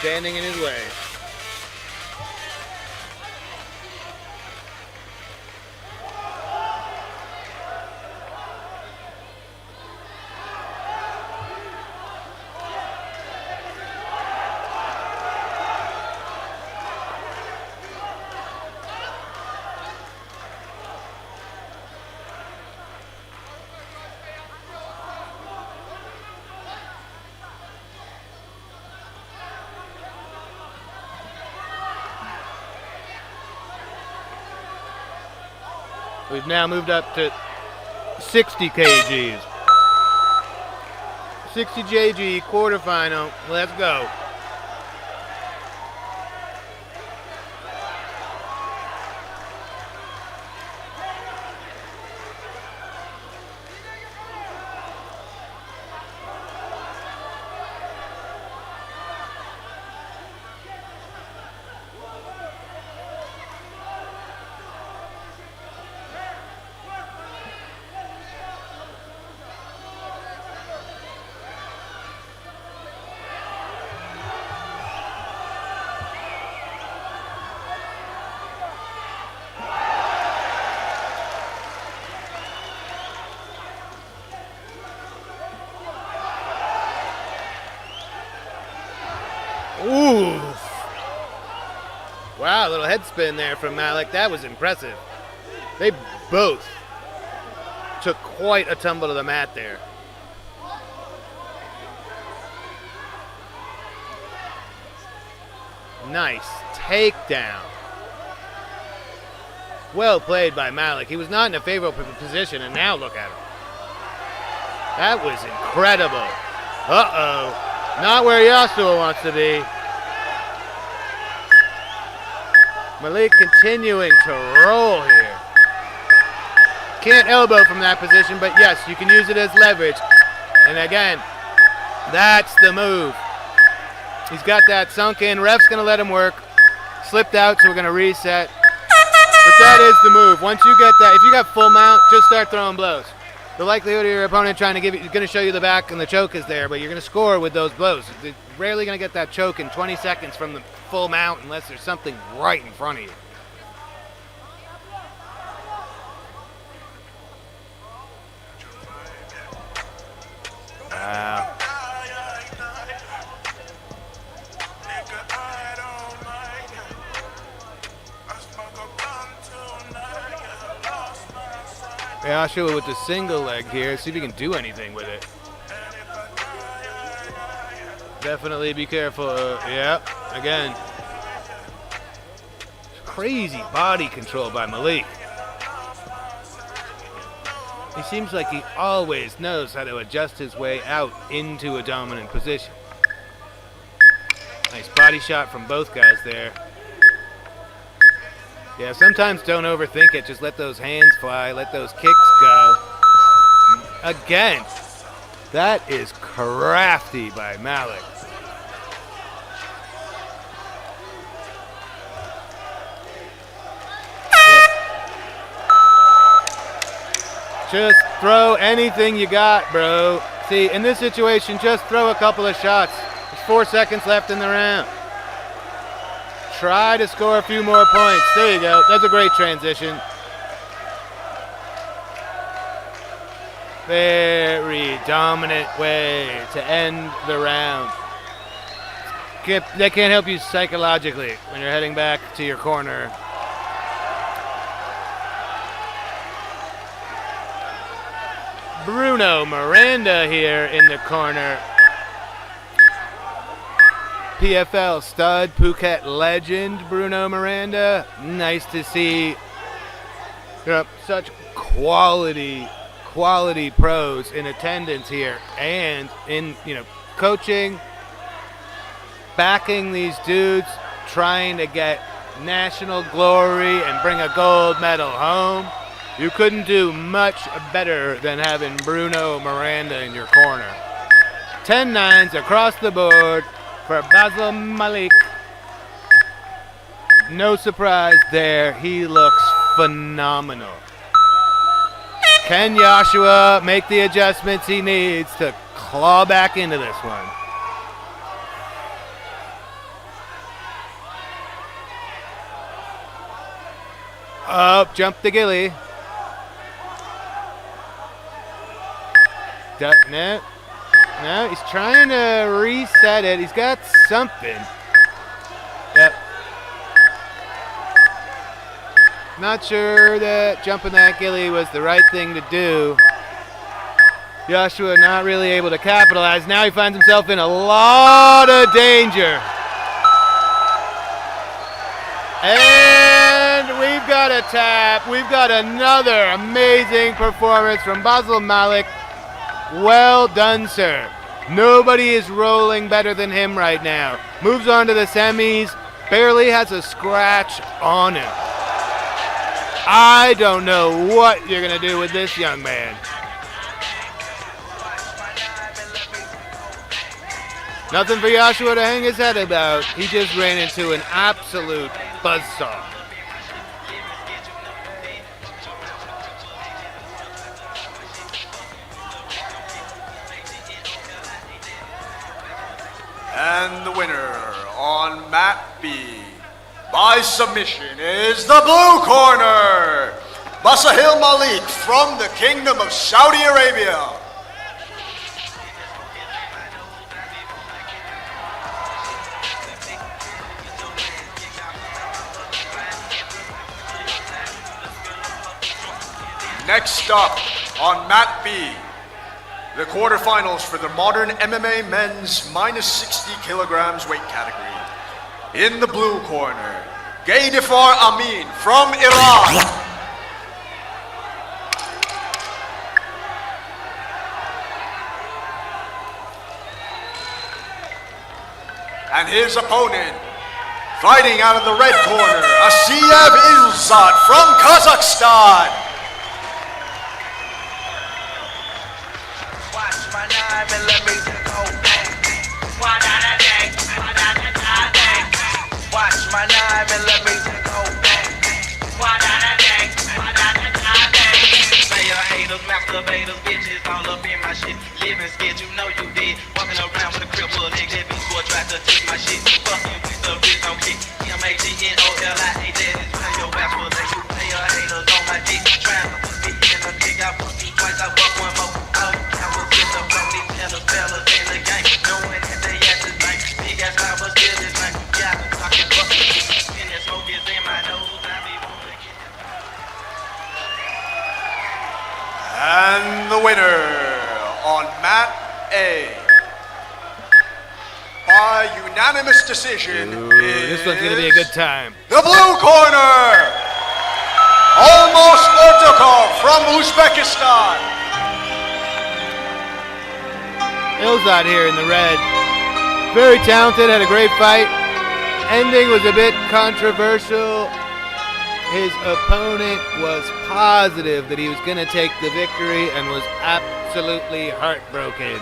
standing in his way. We've now moved up to 60 kgs. 60 kg quarterfinal. Let's go. Ooh. Wow, a little head spin there from Malik. That was impressive. They both took quite a tumble to the mat there. Nice takedown. Well played by Malik. He was not in a favorable position, and now look at him. That was incredible. Uh-oh. Not where Yosua wants to be. Malik continuing to roll here. Can't elbow from that position, but yes, you can use it as leverage. And again, that's the move. He's got that sunk in. Ref's going to let him work. Slipped out, so we're going to reset. But that is the move. Once you get that, if you got full mount, just start throwing blows. The likelihood of your opponent trying to give you, going to show you the back and the choke is there, but you're going to score with those blows. You're rarely going to get that choke in 20 seconds from the full mount unless there's something right in front of you. Wow. Joshua with the single leg here. See if he can do anything with it. Definitely be careful. Yeah, again. Crazy body control by Malik. He seems like he always knows how to adjust his way out into a dominant position. Nice body shot from both guys there. Yeah, sometimes don't overthink it. Just let those hands fly. Let those kicks go. Again, that is crafty by Malik. Just throw anything you got, bro. See, in this situation, just throw a couple of shots. There's 4 seconds left in the round. Try to score a few more points. There you go. That's a great transition. Very dominant way to end the round. That can't help you psychologically when you're heading back to your corner. Bruno Miranda here in the corner. PFL stud, Phuket legend, Bruno Miranda. Nice to see such quality pros in attendance here and in coaching, backing these dudes, trying to get national glory and bring a gold medal home. You couldn't do much better than having Bruno Miranda in your corner. 10-9s across the board for Basil Malik. No surprise there. He looks phenomenal. Can Joshua make the adjustments he needs to claw back into this one? Up, jump the gilly. No, he's trying to reset it. He's got something. Yep. Not sure that jumping that gilly was the right thing to do. Joshua not really able to capitalize. Now he finds himself in a lot of danger. And we've got a tap. We've got another amazing performance from Basil Malik. Well done, sir. Nobody is rolling better than him right now. Moves on to the semis. Barely has a scratch on him. I don't know what you're going to do with this young man. Nothing for Joshua to hang his head about. He just ran into an absolute buzzsaw. And the winner on mat B by submission is the blue corner, Basahil Malik from the Kingdom of Saudi Arabia. Next up on mat B, the quarterfinals for the modern MMA men's minus 60 kilograms weight category. In the blue corner, Gaydifar Amin from Iran. And his opponent, fighting out of the red corner, Asiyev Ilzat from Kazakhstan. Masturbators, bitches all up in my shit. Living skit, you know you did. Walking around with a crib full of niggas. That bitch boy tried to take my shit. Fucking with the bitch on kick. MAGNOLIA, that is why your ass will let you pay your haters on my dick. Trying to put me in a dick. I fucked you twice, I fucked one more. Oh, I was with the brony and the fellas in the game. Knowing that they ass is bang. Big ass guy was still this man. Yeah, I was talking fucking. And that smoke is in my nose. And the winner on mat A by unanimous decision is This one's going to be a good time. the blue corner, Almost Ortakov from Uzbekistan. Ilzat here in the red. Very talented, had a great fight. Ending was a bit controversial. His opponent was positive that he was going to take the victory and was absolutely heartbroken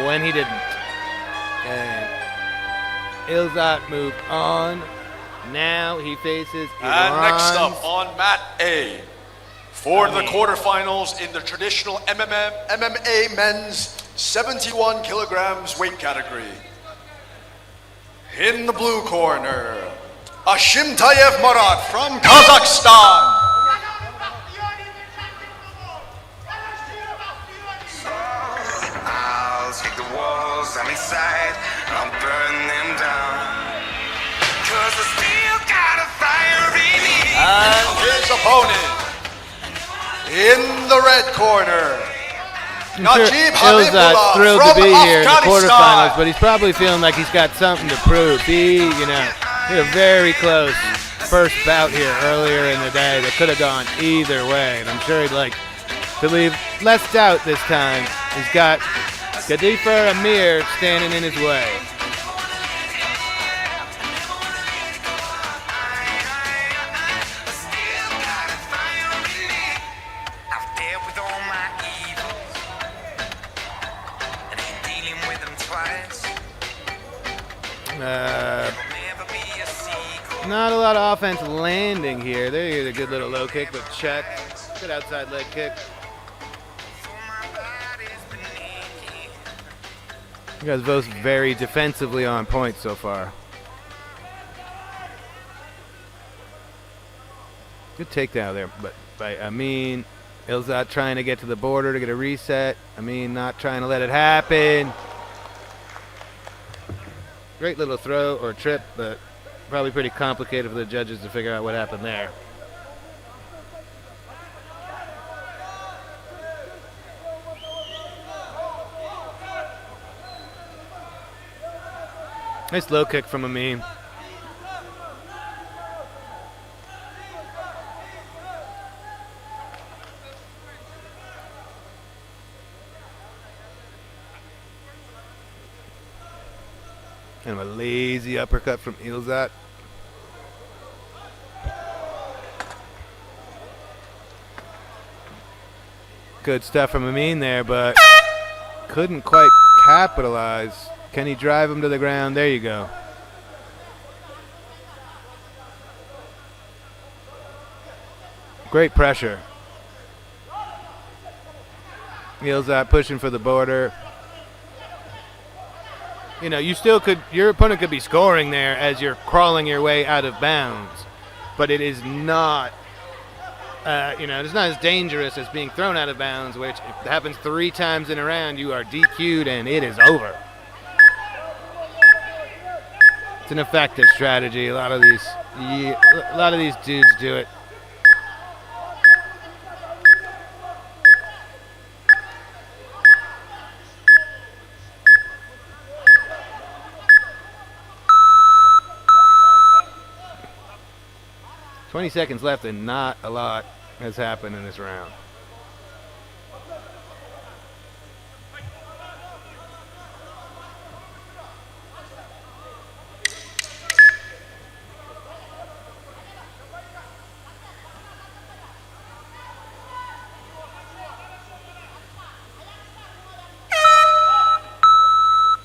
when he didn't. And Ilzat moved on. Now he faces Iran. And next up on mat A for the quarterfinals in the traditional MMA men's 71 kilograms weight category. In the blue corner, Ashimtayev Murat from Kazakhstan. I'll take the walls on each side, I'll burn them down. 'Cause I still got a fire in me. And his opponent in the red corner, Najib Ilzat's thrilled from to be here in the Afghanistan. quarterfinals, but he's probably feeling like he's got something to prove. He had a very close first bout here earlier in the day that could have gone either way, and I'm sure he'd like to leave less doubt this time. He's got Gaydifar Amir standing in his way. I've dealt with all my evils, and ain't dealing with them twice. Never be a sequel. Not a lot of offense landing here. There's a good little low kick, but check. Good outside leg kick. You guys both very defensively on point so far. Good takedown there, but by Amin. Ilzat trying to get to the border to get a reset. Amin not trying to let it happen. Great little throw or trip, but probably pretty complicated for the judges to figure out what happened there. Nice low kick from Amin. Kind of a lazy uppercut from Ilzat. Good stuff from Amin there, but couldn't quite capitalize. Can he drive him to the ground? There you go. Great pressure. Ilzat pushing for the border. You know, you still could, your opponent could be scoring there as you're crawling your way out of bounds, but it is not, it's not as dangerous as being thrown out of bounds, which if it happens 3 times in a round, you are DQ'd and it is over. It's an effective strategy. A lot of these dudes do it. "20 seconds left and not a lot has happened in this round."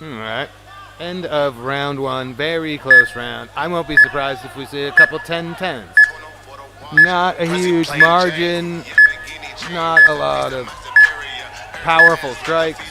All right. End of round 1. Very close round. I won't be surprised if we see a couple 10-10s. Not a huge margin. Not a lot of powerful strikes.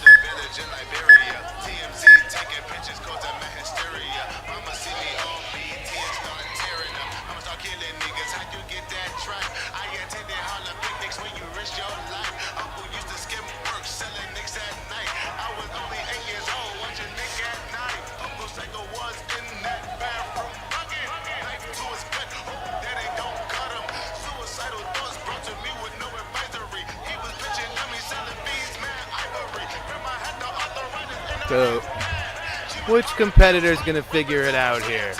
So, which competitor's going to figure it out here?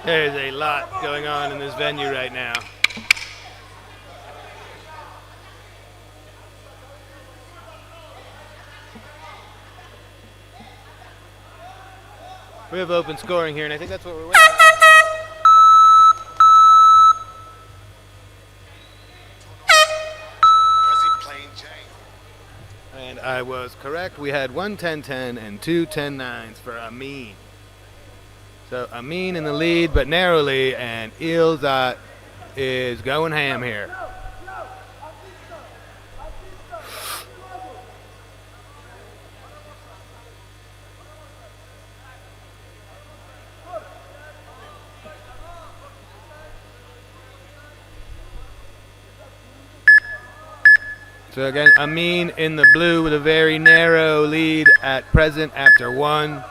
There's a lot going on in this venue right now. We have open scoring here, and I think that's what we're waiting for. And I was correct. We had 1 10-10 and 2 10-9s for Amin. So Amin in the lead, but narrowly, and Ilzat is going ham here. So again, Amin in the blue with a very narrow lead at present after 1.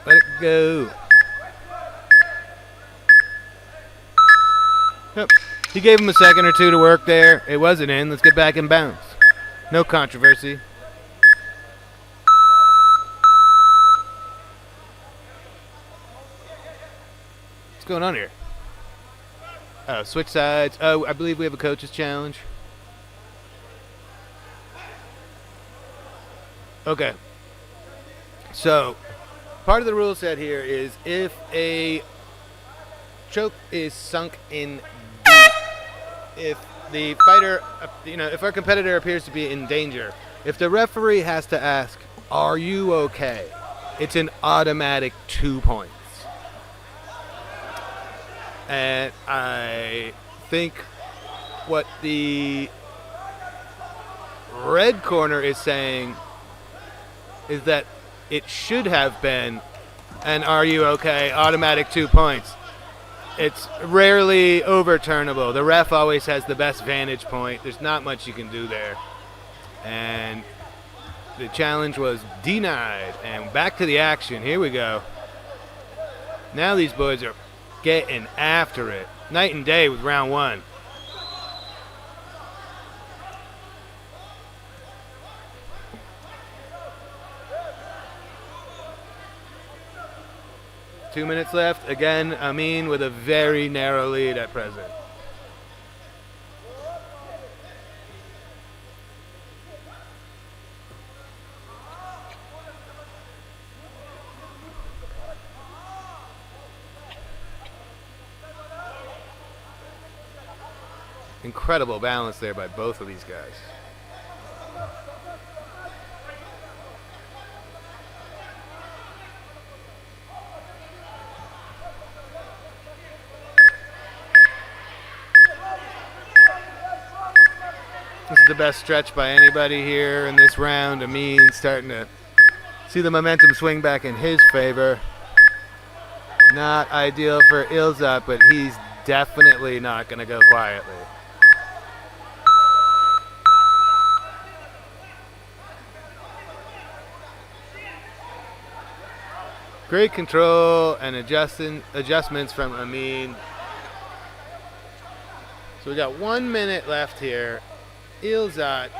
Let it go. Yep. He gave him a second or two to work there. It wasn't in. Let's get back in bounds. No controversy. What's going on here? Oh, switch sides. Oh, I believe we have a coach's challenge. Okay. So, part of the rule set here is if a choke is sunk in deep, if the fighter, if our competitor appears to be in danger, if the referee has to ask, "Are you okay?" it's an automatic 2 points. And I think what the red corner is saying is that it should have been an "Are you okay?" automatic 2 points. It's rarely overturnable. The ref always has the best vantage point. There's not much you can do there. And the challenge was denied. And back to the action. Here we go. Now these boys are getting after it. Night and day with round one. 2 minutes left. Again, Amin with a very narrow lead at present. Incredible balance there by both of these guys. This is the best stretch by anybody here in this round. Amin starting to see the momentum swing back in his favor. Not ideal for Ilzat, but he's definitely not going to go quietly. Great control and adjustments from Amin. So we got 1 minute left here. Ilzat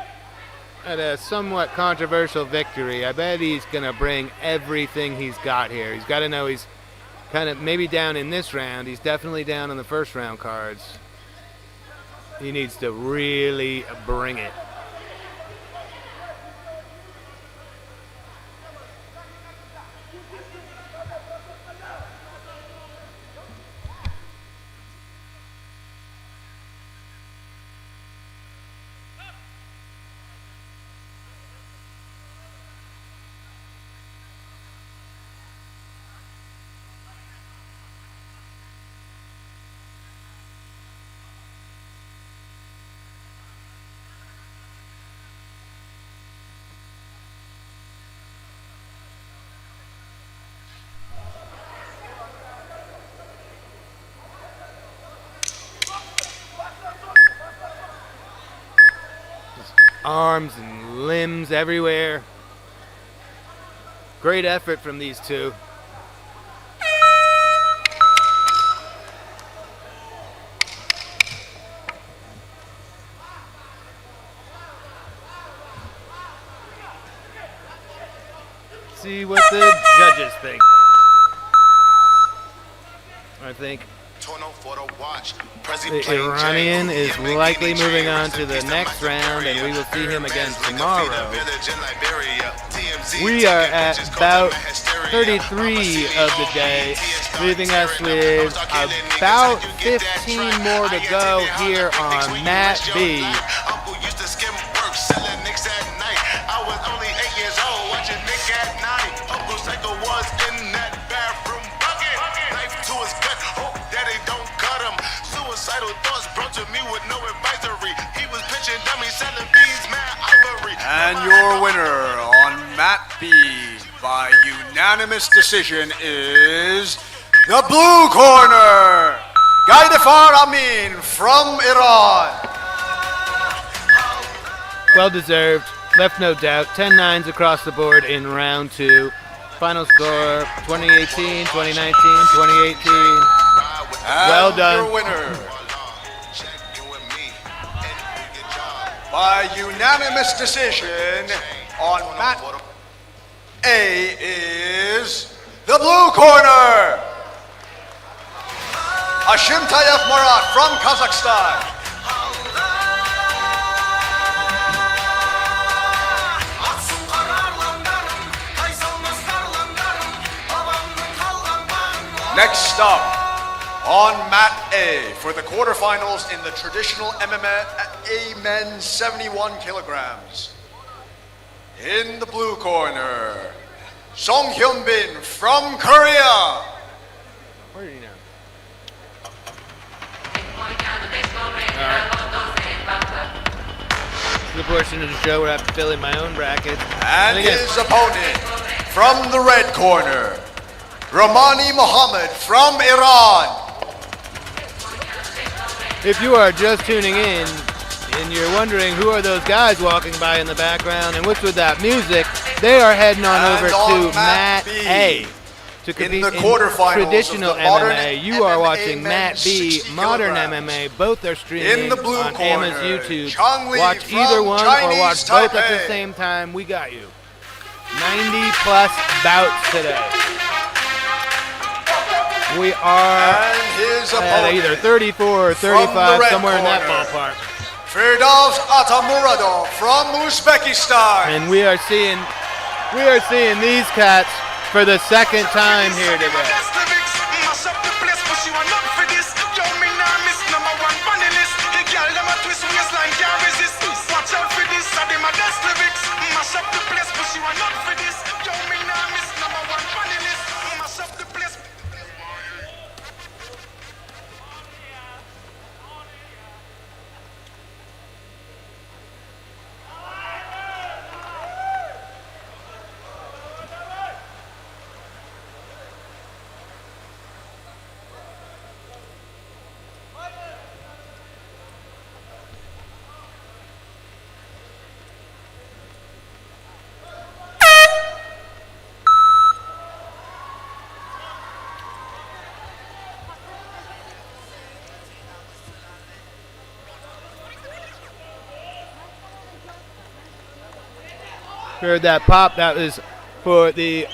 had a somewhat controversial victory. I bet he's going to bring everything he's got here. He's got to know he's kind of maybe down in this round. He's definitely down on the first round cards. He needs to really bring it. Arms and limbs everywhere. Great effort from these two. See what the judges think. I think the Iranian is likely moving on to the next round, and we will see him again tomorrow. We are at bout 33 of the day, leaving us with about 15 more to go here on Mat B. And your winner on Mat B by unanimous decision is the blue corner, Gaidefar Amin from Iran. Well deserved, left no doubt. 10-9s across the board in round two. Final score 2018, 2019, 2018. And well done. Your winner by unanimous decision on mat A is the blue corner, Ashimtayev Murat from Kazakhstan. Next up, on mat A for the quarterfinals in the traditional MMA men's 71 kilograms. In the blue corner, Song Hyun-bin from Korea. Where are you now? This is the portion of the show where I have to fill in my own bracket. And his opponent from the red corner, Ramani Mohammed from Iran. If you are just tuning in and you're wondering who are those guys walking by in the background and what's with that music, they are heading on over to mat A to compete in traditional MMA. You are watching Mat B, Modern MMA. Both are streaming on AMMA's YouTube. Watch either one or watch both at the same time. We got you. 90 plus bouts today. We are at either 34 or 35, somewhere in that ballpark. Firdavs Atamuradov from Uzbekistan. And we are seeing these cats for the second time here today. Heard that pop. That was for the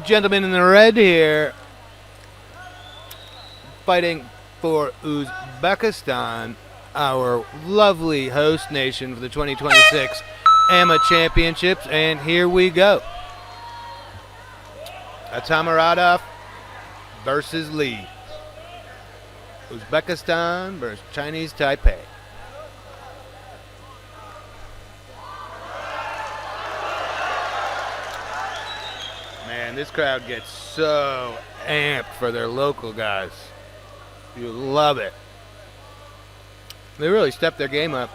gentleman in the red here, fighting for Uzbekistan, our lovely host nation for the 2026 AMMA Championships. And here we go. Atamuradov versus Lee. Uzbekistan versus Chinese Taipei. Man, this crowd gets so amped for their local guys. You love it. They really stepped their game up.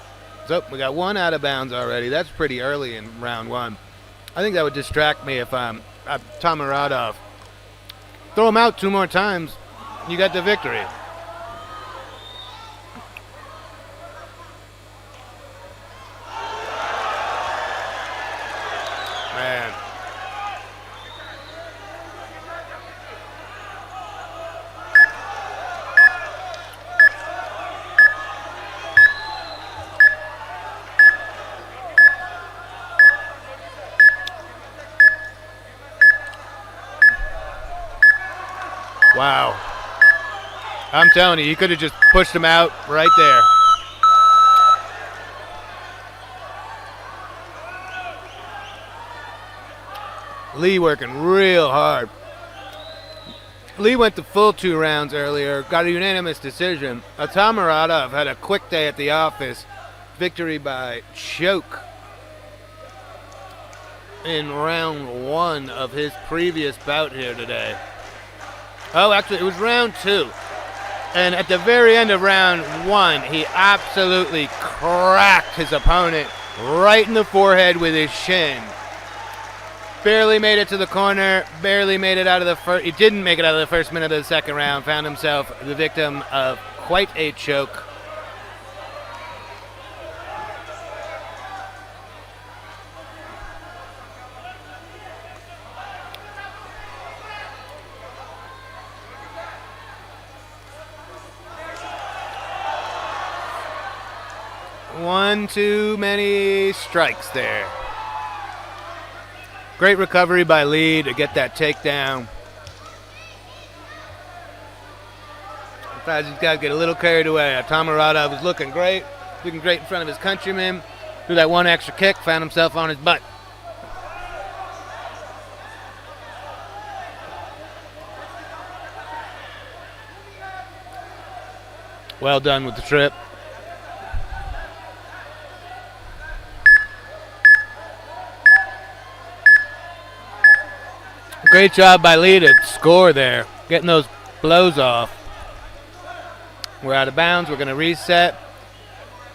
So we got one out of bounds already. That's pretty early in round one. I think that would distract me if I'm Tamuradov. Throw him out two more times, you got the victory. Man. Wow. I'm telling you, he could have just pushed him out right there. Lee working real hard. Lee went the full 2 rounds earlier, got a unanimous decision. Atamuradov had a quick day at the office. Victory by choke in round 1 of his previous bout here today. Oh, actually, it was round 2. And at the very end of round 1, he absolutely cracked his opponent right in the forehead with his shin. Barely made it to the corner, barely made it out of the first. He didn't make it out of the first minute of the second round. Found himself the victim of quite a choke. One too many strikes there. Great recovery by Lee to get that takedown. Sometimes these guys get a little carried away. Tamuratov was looking great in front of his countryman. Threw that one extra kick, found himself on his butt. Well done with the trip. Great job by Lee to score there, getting those blows off. We're out of bounds. We're going to reset.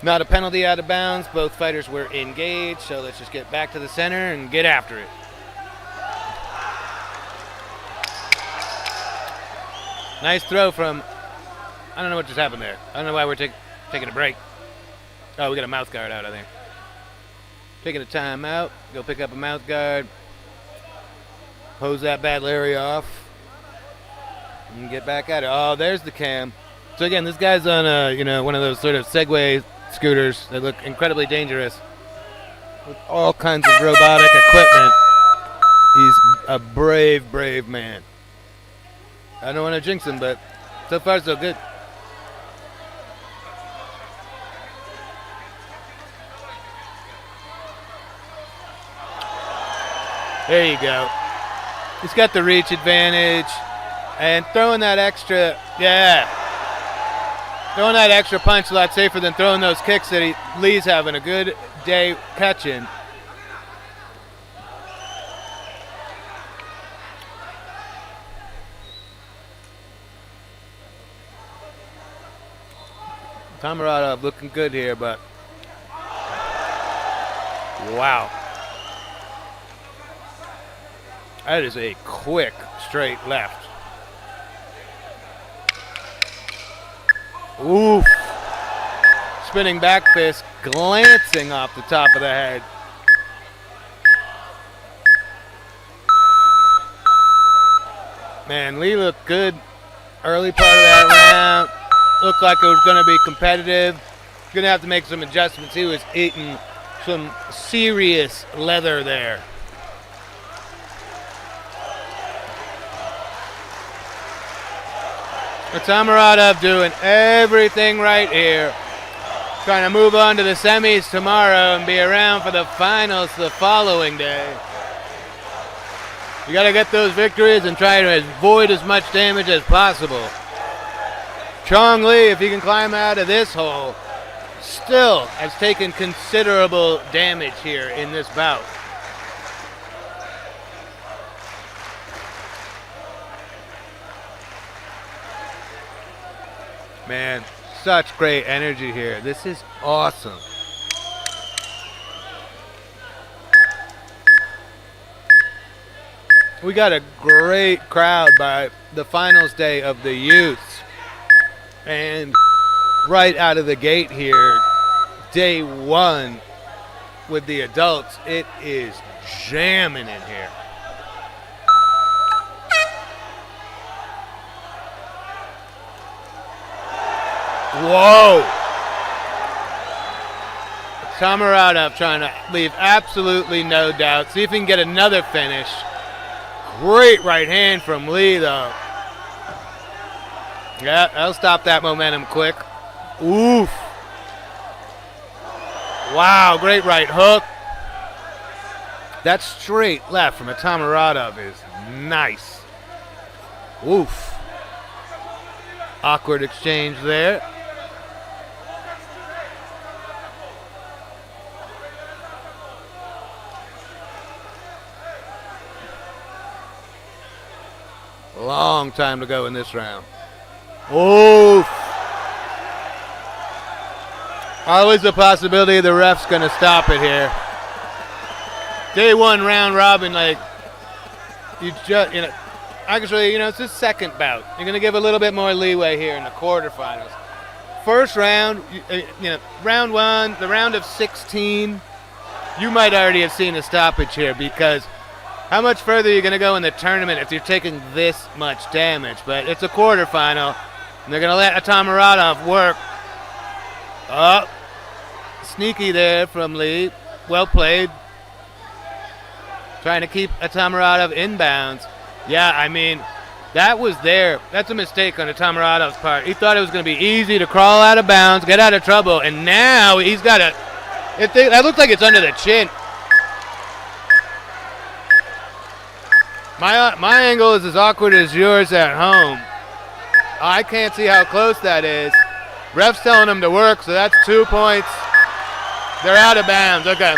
Not a penalty out of bounds. Both fighters were engaged, so let's just get back to the center and get after it. Nice throw from, I don't know what just happened there. I don't know why we're taking a break. Oh, we got a mouth guard out, I think. Taking a timeout. Go pick up a mouth guard. Hose that bad Larry off. And get back at it. Oh, there's the cam. So again, this guy's on one of those sort of Segway scooters that look incredibly dangerous with all kinds of robotic equipment. He's a brave, brave man. I don't want to jinx him, but so far so good. There you go. He's got the reach advantage and throwing that extra, throwing that extra punch a lot safer than throwing those kicks that Lee's having a good day catching. Tamuratov looking good here, but wow. That is a quick straight left. Oof. Spinning back fist, glancing off the top of the head. Man, Lee looked good early part of that round. Looked like it was going to be competitive. Going to have to make some adjustments. He was eating some serious leather there. Tamuratov doing everything right here. Trying to move on to the semis tomorrow and be around for the finals the following day. You got to get those victories and try to avoid as much damage as possible. Chong Lee, if he can climb out of this hole, still has taken considerable damage here in this bout. Man, such great energy here. This is awesome. We got a great crowd by the finals day of the youths. And right out of the gate here, day one with the adults, it is jamming in here. Whoa! Tamuratov trying to leave absolutely no doubt. See if he can get another finish. Great right hand from Lee, though. Yeah, that'll stop that momentum quick. Oof. Wow, great right hook. That straight left from a Tamuratov is nice. Oof. Awkward exchange there. Long time to go in this round. Oof. Always a possibility the ref's going to stop it here. Day one round robin, like, actually, it's his second bout. You're going to give a little bit more leeway here in the quarterfinals. First round, round one, the round of 16, you might already have seen a stoppage here because how much further are you going to go in the tournament if you're taking this much damage? But it's a quarterfinal, and they're going to let Tamuratov work. sneaky there from Lee. Well played. Trying to keep Atamuradov inbounds. Yeah, I mean, that was there. That's a mistake on Atamuradov's part. He thought it was going to be easy to crawl out of bounds, get out of trouble, and now he's got a... that looks like it's under the chin. My angle is as awkward as yours at home. I can't see how close that is. Ref's telling him to work, so that's 2 points. They're out of bounds. Okay.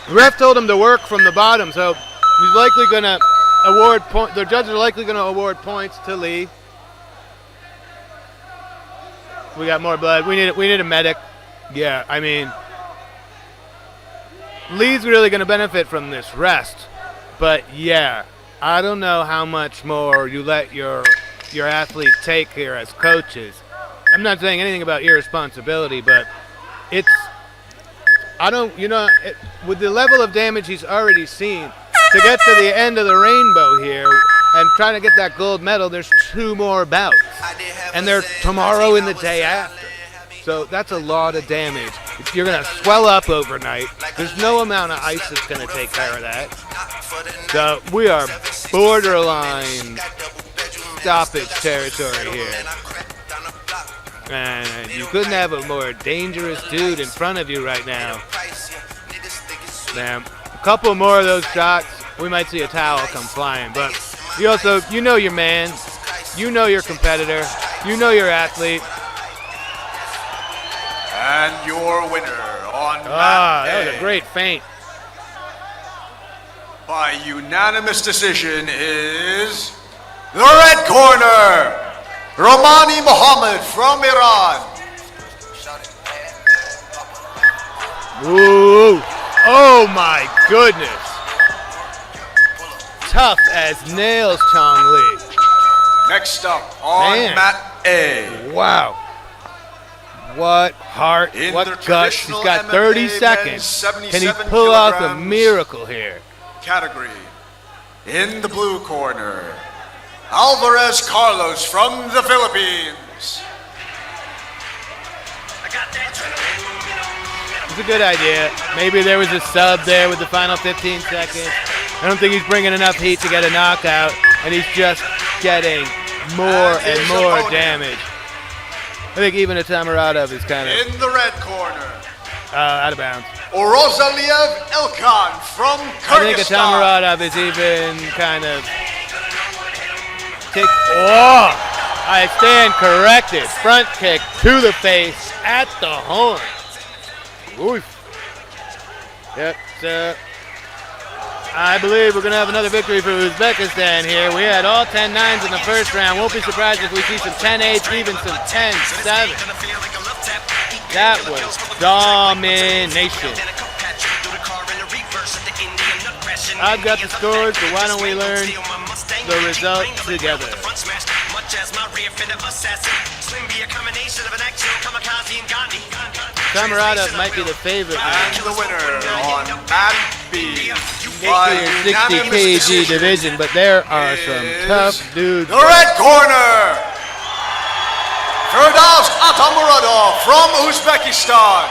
The ref told him to work from the bottom, so he's likely going to award points. The judges are likely going to award points to Lee. We got more blood. We need a medic. Yeah, I mean, Lee's really going to benefit from this rest. But yeah, I don't know how much more you let your athlete take here as coaches. I'm not saying anything about irresponsibility, but it's, with the level of damage he's already seen, to get to the end of the rainbow here and trying to get that gold medal, there's 2 more bouts. And they're tomorrow and the day after. So that's a lot of damage. You're going to swell up overnight. There's no amount of ice that's going to take care of that. So we are borderline stoppage territory here. And you couldn't have a more dangerous dude in front of you right now. Man, a couple more of those shots, we might see a towel come flying. But you know your man, you know your competitor, you know your athlete. And your winner on that was a great feint. By unanimous decision is the red corner, Romani Mohammed from Iran. Ooh, oh my goodness. Tough as nails, Chong Lee. Next up on mat A. Wow. What heart, what guts. He's got 30 seconds. Can he pull off a miracle here? Category. In the blue corner, Alvarez Carlos from the Philippines. It's a good idea. Maybe there was a sub there with the final 15 seconds. I don't think he's bringing enough heat to get a knockout, and he's just getting more and more damage. I think even Atamuradov is kind of... In the red corner, out of bounds. Orozaliev Elkan from Kyrgyzstan. I think Atamuradov is even kind of... I stand corrected. Front kick to the face at the horn. Oof. Yep, so I believe we're going to have another victory for Uzbekistan here. We had all 10 9s in the first round. Won't be surprised if we see some 10 8s, even some 10 7s. That was domination. I've got the scores, but why don't we learn the result together? Atamuradov might be the favorite. And the winner on mat B. 60 kg division, but there are some tough dudes. The red corner, Firdavs Atamuradov from Uzbekistan.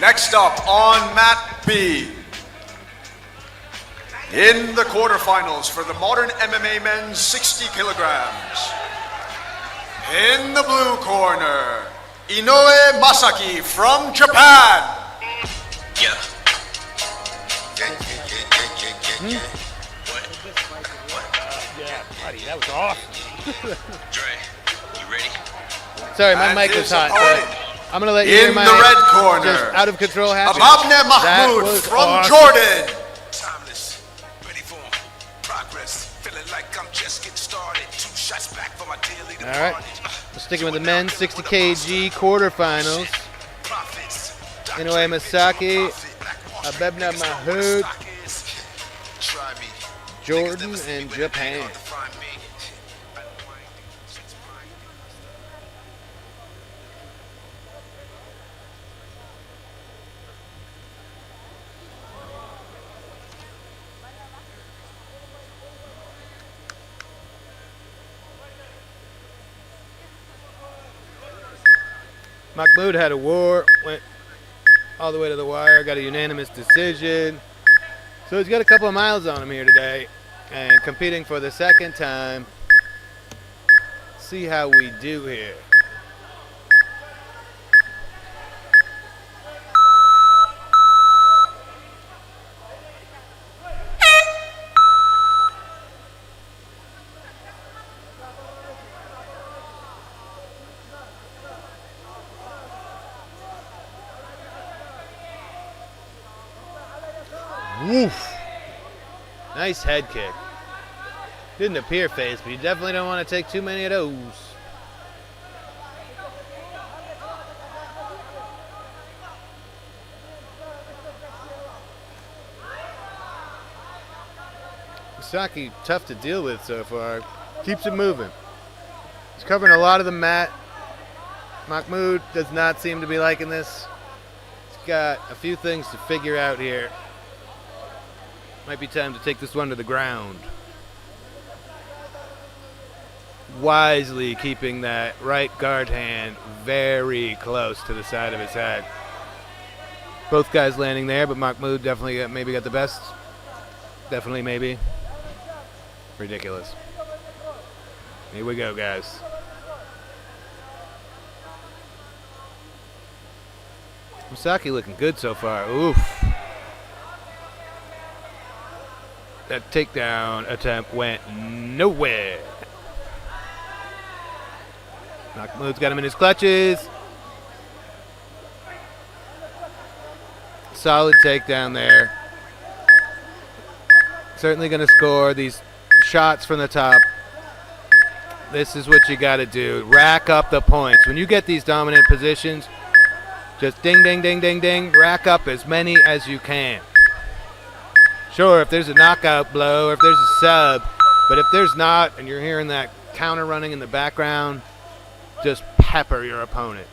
Next up on mat B, in the quarterfinals for the modern MMA men's 60 kilograms. In the blue corner, Inoue Masaki from Japan. Yeah. Yeah, buddy, that was awesome. Dre, you ready? Sorry, my mic was hot, but I'm going to let you hear In my the red corner, just out of control happen. Ababne Mahmoud from awesome. Jordan. Timeless, ready for progress. Feeling like I'm just getting started. 2 shots back for my daily departed. All right, we're sticking with the men's 60 kg quarterfinals. Inoue Masaki, Ababne Mahmoud, Jordan, and Japan. Mahmoud had a war, went all the way to the wire, got a unanimous decision. So he's got a couple of miles on him here today and competing for the second time. See how we do here. Woof. Nice head kick. Didn't appear phased, but you definitely don't want to take too many of those. Misaki, tough to deal with so far. Keeps it moving. He's covering a lot of the mat. Mahmoud does not seem to be liking this. He's got a few things to figure out here. Might be time to take this one to the ground. Wisely keeping that right guard hand very close to the side of his head. Both guys landing there, but Mahmoud definitely maybe got the best. Definitely maybe. Ridiculous. Here we go, guys. Misaki looking good so far. Oof. That takedown attempt went nowhere. Mahmoud's got him in his clutches. Solid takedown there. Certainly going to score these shots from the top. This is what you got to do. Rack up the points. When you get these dominant positions, just ding, ding, ding, ding, ding. Rack up as many as you can. Sure, if there's a knockout blow or if there's a sub, but if there's not and you're hearing that counter running in the background, just pepper your opponent.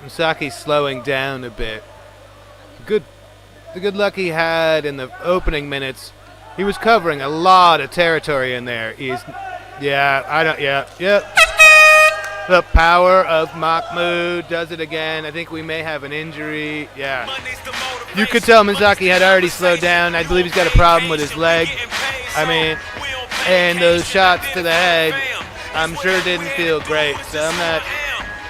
Misaki's slowing down a bit. The good luck he had in the opening minutes. He was covering a lot of territory in there. The power of Mahmoud does it again. I think we may have an injury. Yeah. You could tell Misaki had already slowed down. I believe he's got a problem with his leg. I mean, and those shots to the head, I'm sure didn't feel great. So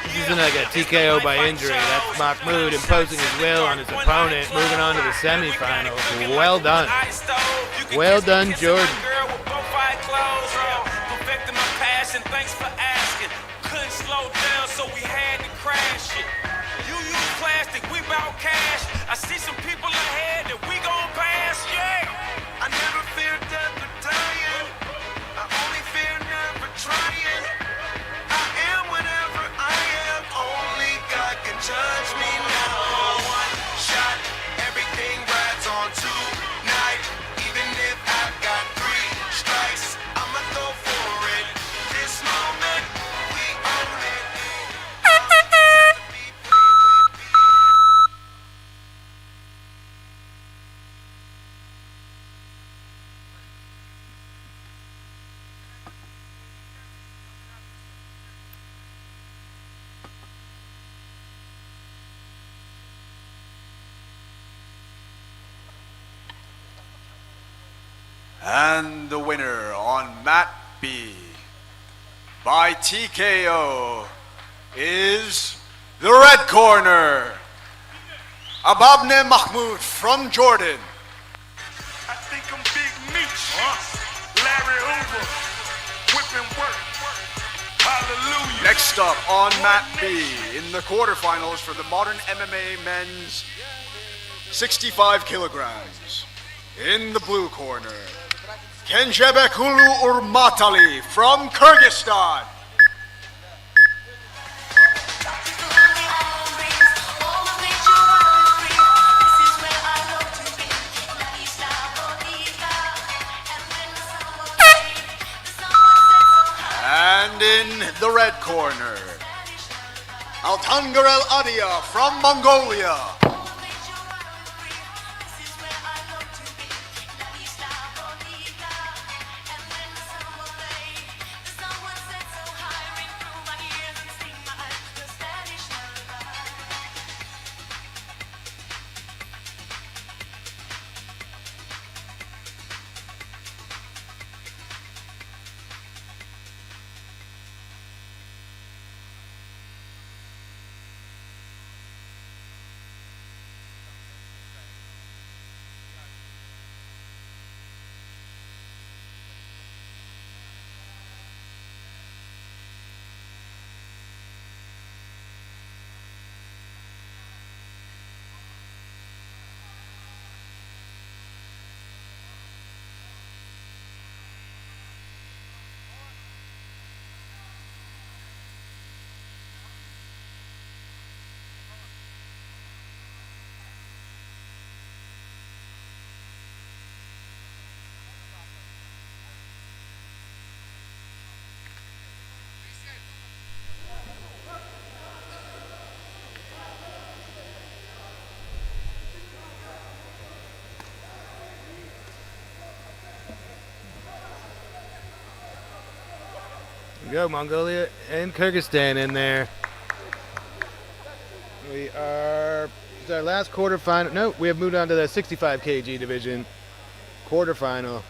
this isn't like a TKO by injury. That's Mahmoud imposing his will on his opponent, moving on to the semifinals. Well done. Well done, Jordan. Thanks for asking. Couldn't slow down, so we had to crash it. You use plastic, we bout cash. I see some people ahead that we gon' pass, yeah. I never fear death or dying. I only fear never trying. I am whatever I am. Only God can judge me now. One shot, everything rides on tonight. Even if I've got 3 strikes, I'ma go for it. This moment, we own it. And the winner on mat B by TKO is the red corner, Ababne Mahmoud from Jordan. I think I'm Big Meech. Larry Hoover. Whipping work. Hallelujah. Next up on mat B in the quarterfinals for the modern MMA men's 65 kilograms. In the blue corner, Kenjebekulu Urmatali from Kyrgyzstan. And in the red corner, Altangarel Adia from Mongolia. We go, Mongolia and Kyrgyzstan in there. We are, it's our last quarterfinal. No, we have moved on to the 65 kg division quarterfinal.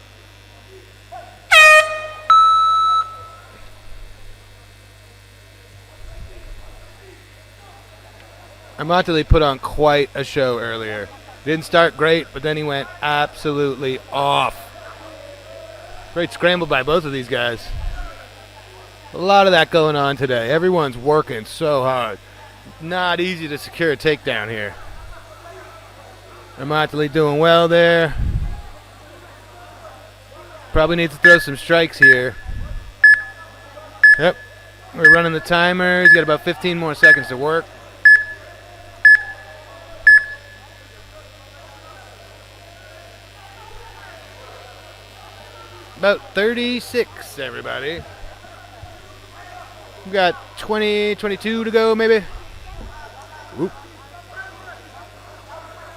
Armatali put on quite a show earlier. Didn't start great, but then he went absolutely off. Great scramble by both of these guys. A lot of that going on today. Everyone's working so hard. Not easy to secure a takedown here. Armatali doing well there. Probably needs to throw some strikes here. Yep. We're running the timer. He's got about 15 more seconds to work. About 36, everybody. We've got 22 to go, maybe. Oop.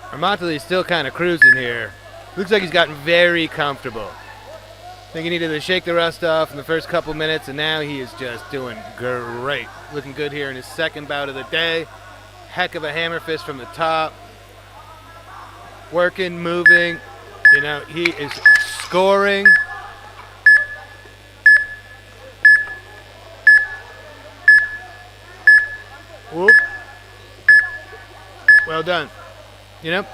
Armatali's still kind of cruising here. Looks like he's gotten very comfortable. I think he needed to shake the rust off in the first couple minutes, and now he is just doing great. Looking good here in his second bout of the day. Heck of a hammer fist from the top. Working, moving. You know, he is scoring. Whoop. Well done. You know,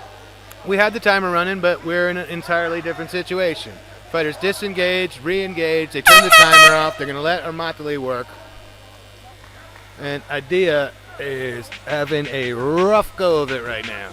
we had the timer running, but we're in an entirely different situation. Fighters disengage, re-engage, they turn the timer off, they're going to let Armatali work. And Idea is having a rough go of it right now.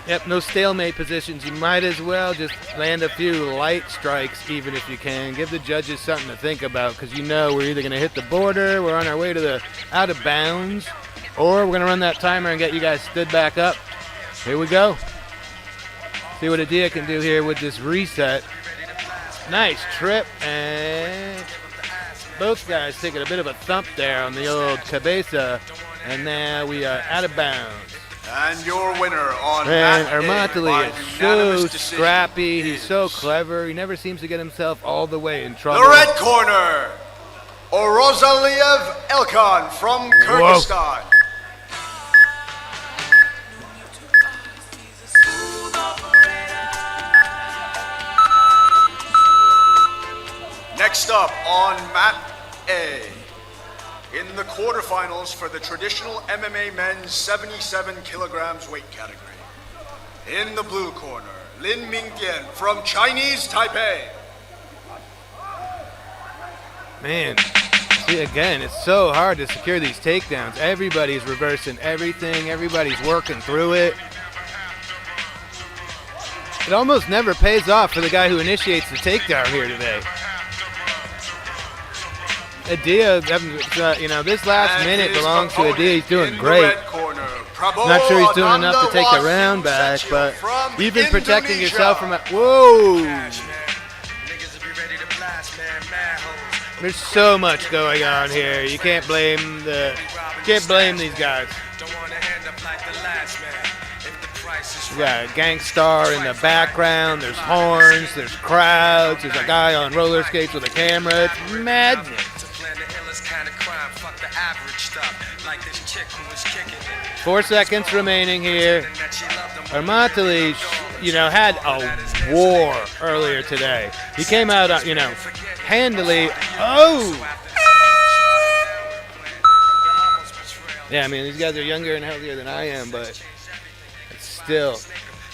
Yep, no stalemate positions. You might as well just land a few light strikes, even if you can. Give the judges something to think about, because you know we're either going to hit the border, we're on our way to the out of bounds, or we're going to run that timer and get you guys stood back up. Here we go. See what Idea can do here with this reset. Nice trip, and both guys taking a bit of a thump there on the old cabeza, and now we are out of bounds. And your winner on Man, that Armatali is so decision scrappy. He's so clever. He never seems to get himself all the way in trouble. The red corner, Orozaliev Elkan from Kyrgyzstan. Next up on mat A, in the quarterfinals for the traditional MMA men's 77 kilograms weight category. In the blue corner, Lin Mingtian from Chinese Taipei. Man, see, again, it's so hard to secure these takedowns. Everybody's reversing everything. Everybody's working through it. It almost never pays off for the guy who initiates the takedown here today. Idea, you know, this last minute belongs to Idea. He's doing great. Not sure he's doing enough to take the round back, but even protecting yourself from a... Whoa! There's so much going on here. You can't blame these guys. We got a Gangstar in the background. There's horns. There's crowds. There's a guy on roller skates with a camera. It's madness. 4 seconds remaining here. Armatali, you know, had a war earlier today. He came out, you know, handily. Oh! Yeah, I mean, these guys are younger and healthier than I am, but still,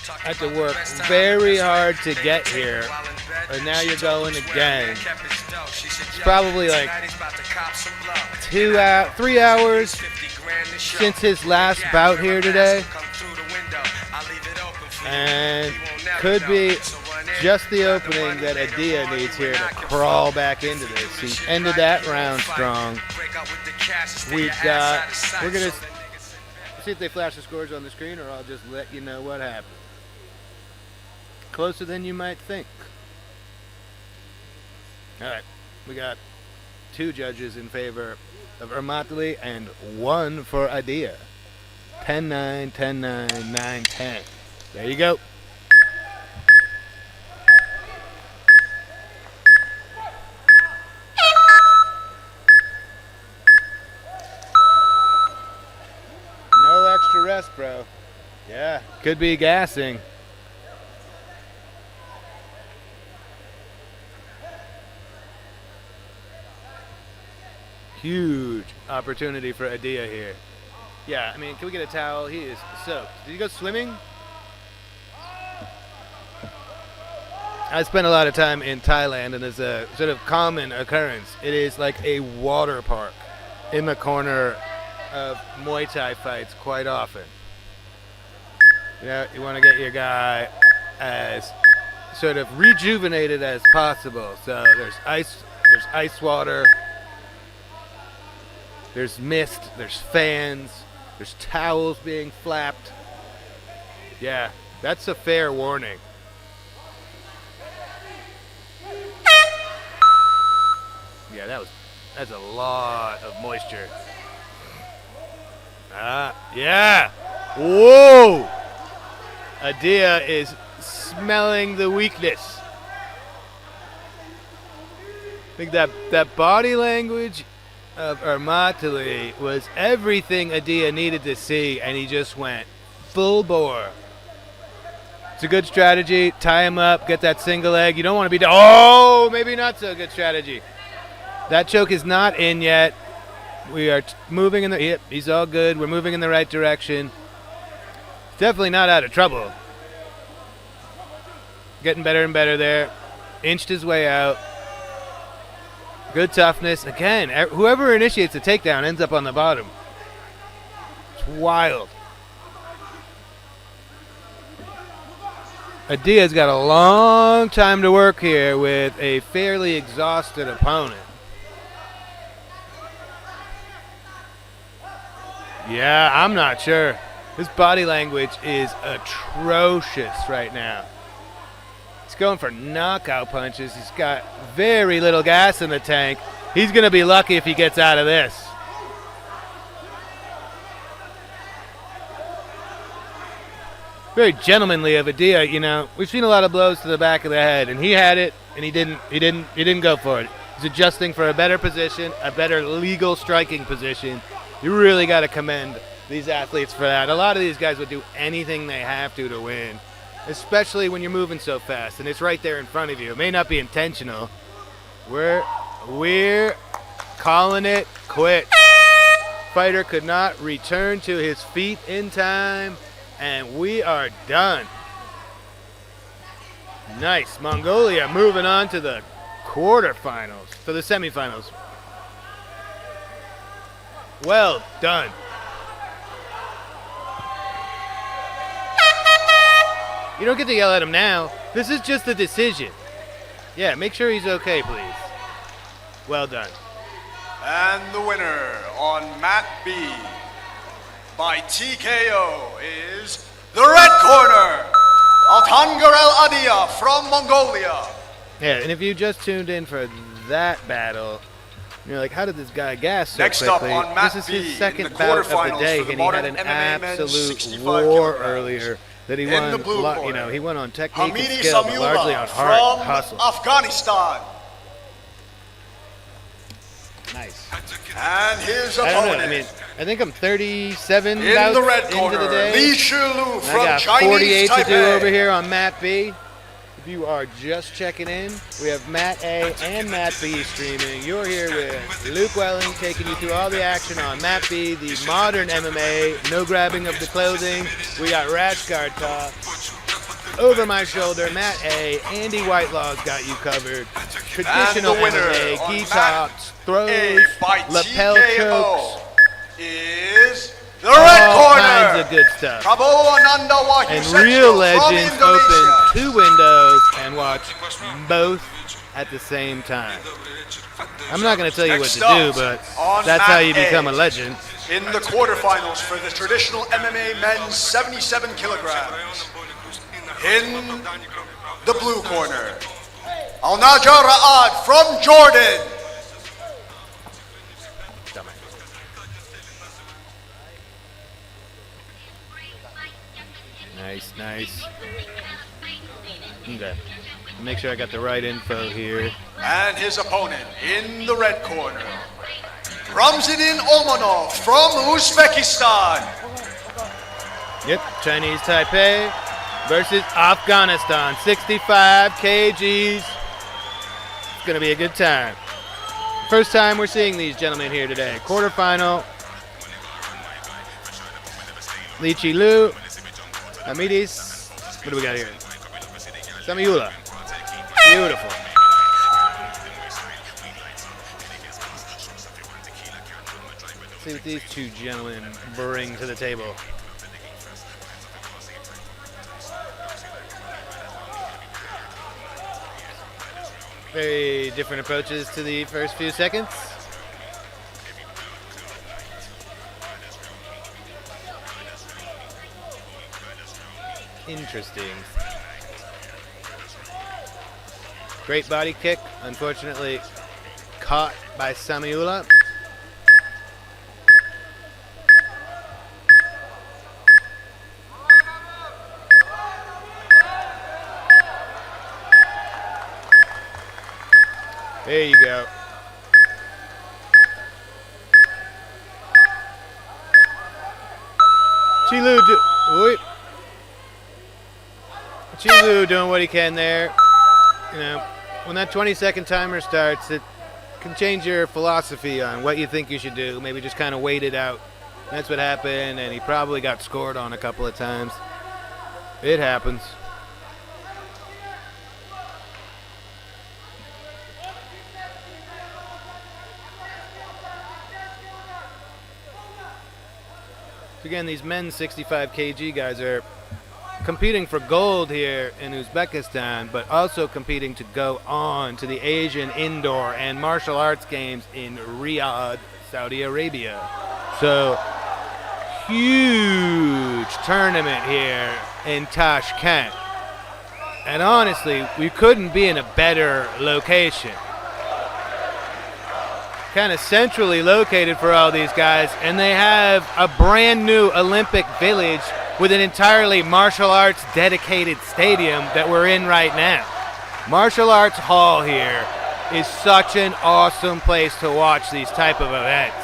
I had to work very hard to get here. And now you're going again. It's probably like 3 hours since his last bout here today. And could be just the opening that Idea needs here to crawl back into this. He ended that round strong. We're going to see if they flash the scores on the screen, or I'll just let you know what happened. Closer than you might think. All right, we got 2 judges in favor of Armatali and 1 for Idea. 10-9, 10-9, 9-10. There you go. extra rest, bro. Yeah, could be gassing. Huge opportunity for Adia here. Yeah, I mean, can we get a towel? He is soaked. Did he go swimming? I spent a lot of time in Thailand, and it's a sort of common occurrence. It is like a water park in the corner of Muay Thai fights quite often. You know, you want to get your guy as sort of rejuvenated as possible. So there's ice water, there's mist, there's fans, there's towels being flapped. Yeah, that's a fair warning. Yeah, that's a lot of moisture. Yeah. Whoa! Adia is smelling the weakness. I think that body language of Armatali was everything Adia needed to see, and he just went full bore. It's a good strategy. Tie him up, get that single leg. You don't want to be... Oh, maybe not so good strategy. That choke is not in yet. We are moving in the... Yep, he's all good. We're moving in the right direction. Definitely not out of trouble. Getting better and better there. Inched his way out. Good toughness. Again, whoever initiates the takedown ends up on the bottom. It's wild. Adia's got a long time to work here with a fairly exhausted opponent. Yeah, I'm not sure. His body language is atrocious right now. He's going for knockout punches. He's got very little gas in the tank. He's going to be lucky if he gets out of this. Very gentlemanly of Adia, you know. We've seen a lot of blows to the back of the head, and he had it, and he didn't go for it. He's adjusting for a better position, a better legal striking position. You really got to commend these athletes for that. A lot of these guys would do anything they have to win, especially when you're moving so fast, and it's right there in front of you. It may not be intentional. We're calling it quits. Fighter could not return to his feet in time, and we are done. Nice. Mongolia moving on to the quarterfinals, to the semifinals. Well done. You don't get to yell at him now. This is just a decision. Yeah, make sure he's okay, please. Well done. And the winner on mat B by TKO is the red corner, Altangarel Adia from Mongolia. Yeah, and if you just tuned in for that battle, you're like, how did this guy gas so Next quickly? up on mat This is B his second in the bout of the quarterfinals day, for the and he had modern an MMA men's absolute 65 war kilograms. earlier that he In won. the blue corner, You know, he won on technique and Hamidi skill, but largely on Samula heart from hustle. Afghanistan. Nice. And his I don't know. opponent I mean, I think I'm 37 in bouts the red into corner, the day. Li Shilu I from got Chinese 48 Taipei. to do over here on Mat B. If you are just checking in, we have Mat A and Mat B streaming. You're here with Luke Welling taking you through all the action on Mat B, the modern MMA, no grabbing of the clothing. We got rash guard talk. Over my shoulder, Mat A, Andy Whitelaw's got you covered. Traditional And the winner MMA, on gi Mat talks, throws, A by lapel TKO chokes. is the red All corner, kinds of good stuff. Prabowo Ananda Wahyu And Setio real from legends Indonesia. open 2 windows and watch both at the same time. I'm not going to tell you what to do, but on that's how mat you become a A. legend. In the quarterfinals for the traditional MMA men's 77 kilograms. In the blue corner, Al Najar Ra'ad from Jordan. Nice. Okay. Make sure I got the right info here. And his opponent in the red corner, Ramzadin Omanov from Uzbekistan. Yep, Chinese Taipei versus Afghanistan. 65 kgs. It's going to be a good time. First time we're seeing these gentlemen here today. Quarterfinal. Li Chi Lu. Amidis. What do we got here? Samiula. Beautiful. See what these two gentlemen bring to the table. Very different approaches to the first few seconds. Interesting. Great body kick, unfortunately caught by Samiula. There you go. Chilu doing what he can there. You know, when that 20-second timer starts, it can change your philosophy on what you think you should do. Maybe just kind of wait it out. That's what happened, and he probably got scored on a couple of times. It happens. Again, these men's 65 kg guys are competing for gold here in Uzbekistan, but also competing to go on to the Asian Indoor and Martial Arts Games in Riyadh, Saudi Arabia. So, huge tournament here in Tashkent. And honestly, we couldn't be in a better location. Kind of centrally located for all these guys, and they have a brand new Olympic village with an entirely martial arts dedicated stadium that we're in right now. Martial Arts Hall here is such an awesome place to watch these type of events.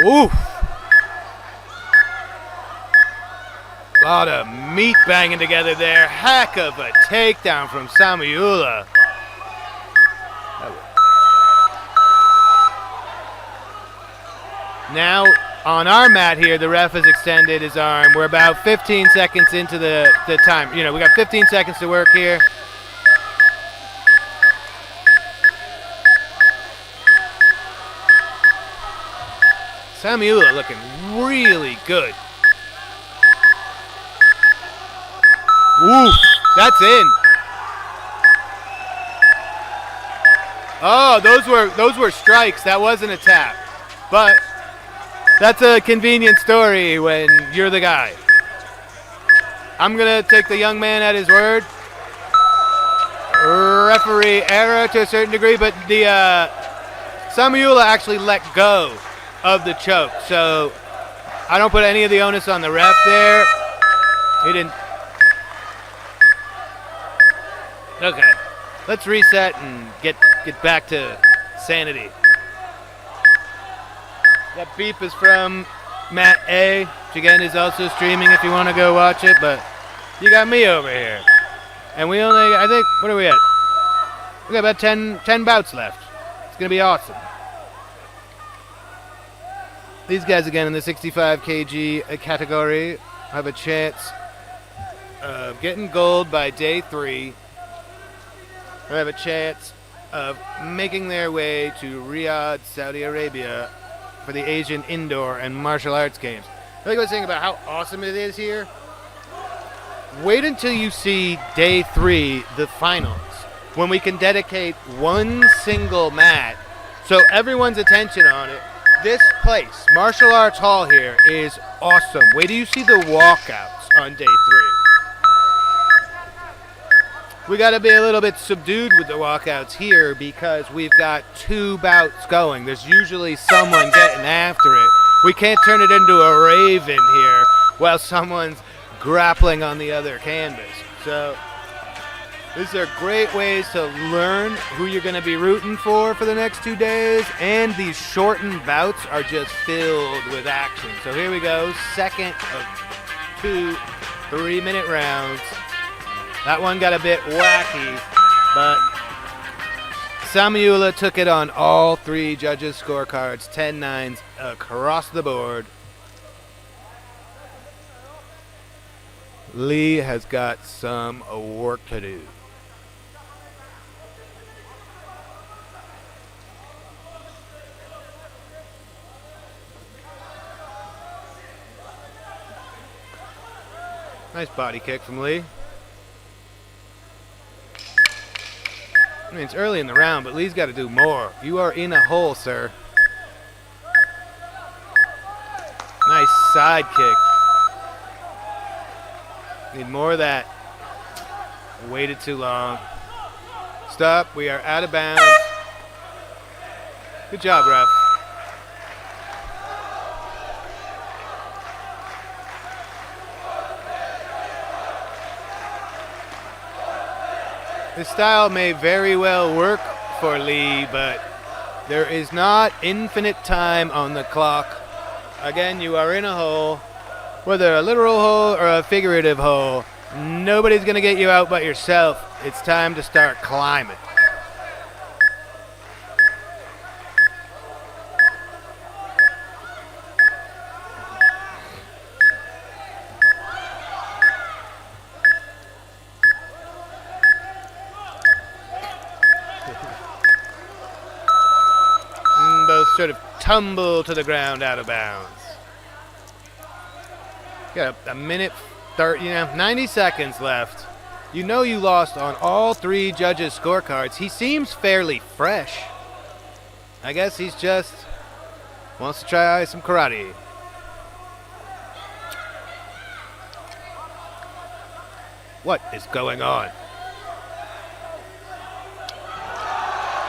Oof. A lot of meat banging together there. Heck of a takedown from Samiula. Now, on our mat here, the ref has extended his arm. We're about 15 seconds into the time. You know, we got 15 seconds to work here. Samiula looking really good. Ooh, that's in. Oh, those were strikes. That wasn't a tap. But that's a convenient story when you're the guy. I'm going to take the young man at his word. Referee error to a certain degree, but the Samiula actually let go of the choke. So I don't put any of the onus on the ref there. He didn't. Okay, let's reset and get back to sanity. That beep is from Matt A, which again is also streaming if you want to go watch it, but you got me over here. And we only, I think, what are we at? We got about 10 bouts left. It's going to be awesome. These guys again in the 65 kg category have a chance of getting gold by day 3. They have a chance of making their way to Riyadh, Saudi Arabia for the Asian Indoor and Martial Arts Games. I think I was saying about how awesome it is here. Wait until you see day 3, the finals, when we can dedicate one single mat so everyone's attention on it. This place, Martial Arts Hall here, is awesome. Wait till you see the walkouts on day 3. We got to be a little bit subdued with the walkouts here because we've got 2 bouts going. There's usually someone getting after it. We can't turn it into a raven here while someone's grappling on the other canvas. So These are great ways to learn who you're going to be rooting for the next 2 days, and these shortened bouts are just filled with action. So here we go, second of 2 3-minute rounds. That one got a bit wacky, but Samuela took it on all 3 judges' scorecards, 10-9s across the board. Lee has got some work to do. Nice body kick from Lee. I mean, it's early in the round, but Lee's got to do more. You are in a hole, sir. Nice side kick. Need more of that. Waited too long. Stop. We are out of bounds. Good job, ref. This style may very well work for Lee, but there is not infinite time on the clock. Again, you are in a hole, whether a literal hole or a figurative hole. Nobody's going to get you out but yourself. It's time to start climbing. Sort of tumble to the ground out of bounds. Got a minute 30, 90 seconds left. You know you lost on all 3 judges' scorecards. He seems fairly fresh. I guess he's just wants to try some karate. What is going on?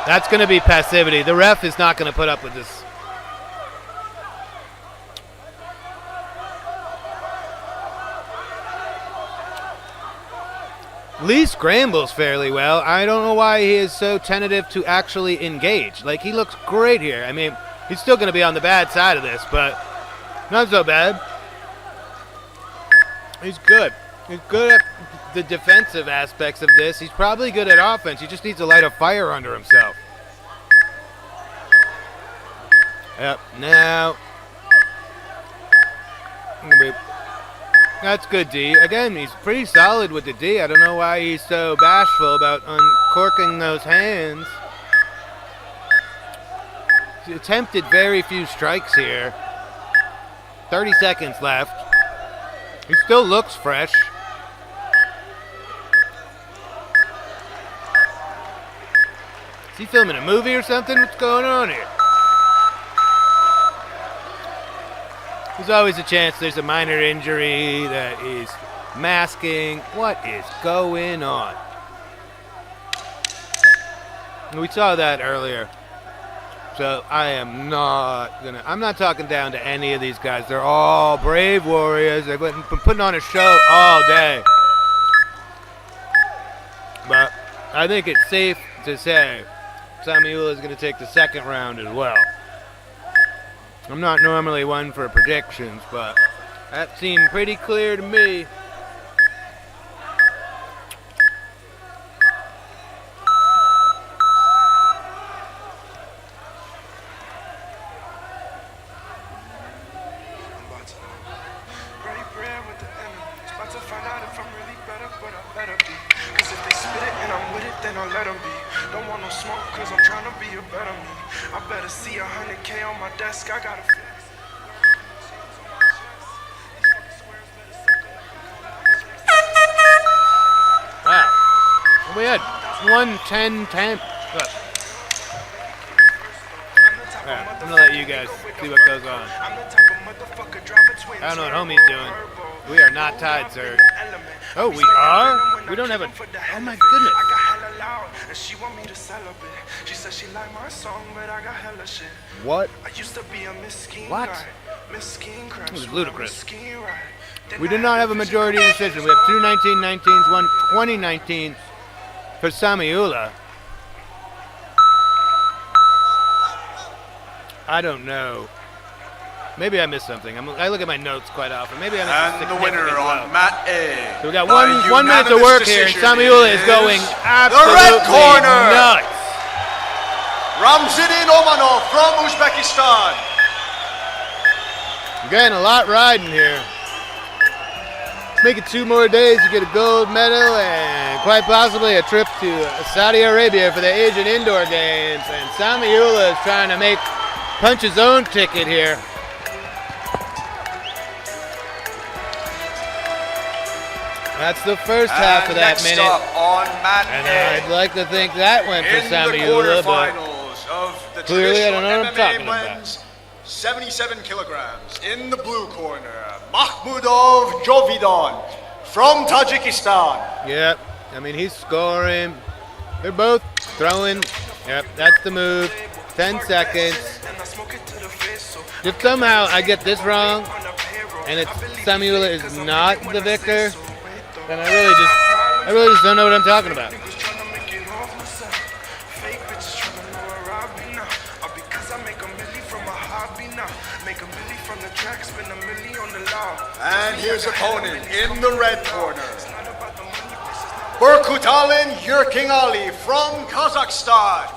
That's going to be passivity. The ref is not going to put up with this. Lee scrambles fairly well. I don't know why he is so tentative to actually engage. Like, he looks great here. I mean, he's still going to be on the bad side of this, but not so bad. He's good. He's good at the defensive aspects of this. He's probably good at offense. He just needs to light a fire under himself. Yep, now. That's good, D. Again, he's pretty solid with the D. I don't know why he's so bashful about uncorking those hands. He attempted very few strikes here. 30 seconds left. He still looks fresh. Is he filming a movie or something? What's going on here? There's always a chance there's a minor injury that is masking. What is going on? We saw that earlier. So I'm not talking down to any of these guys. They're all brave warriors. They've been putting on a show all day. But I think it's safe to say Samuel is going to take the second round as well. I'm not normally one for predictions, but that seemed pretty clear to me. We had 1-10-10. Alright, I'm gonna let you guys see what goes on. I don't know what homie's doing. We are not tied, sir. Oh, we are? We don't have a... Oh my goodness. What? What? This is ludicrous. We did not have a majority decision. We have two 1919s, one 2019. for Samiula. I don't know. Maybe I missed something. I look at my notes quite often. Maybe I missed And the winner on mat A. So we got by 1 minute to work here, and decision Samiula is going the absolutely red corner. nuts. Ramzidin Omanov from Uzbekistan. Again, a lot riding here. Make it 2 more days, you get a gold medal and quite possibly a trip to Saudi Arabia for the Asian Indoor Games. And Samiula is trying to punch his own ticket here. That's the first half of that next minute. Up on mat And A. I'd like to think that went for In the Samuela, but quarterfinals of the clearly I don't know what I'm traditional talking MMA about. men's 77 kilograms. In the blue corner, Mahmudov Jovidon from Tajikistan. Yep, I mean, he's scoring. They're both throwing. Yep, that's the move. 10 seconds. If somehow I get this wrong and it's Samiula is not the victor, then I really just don't know what I'm talking about. And his opponent in the red corner, Burkutalin Yurkingali from Kazakhstan.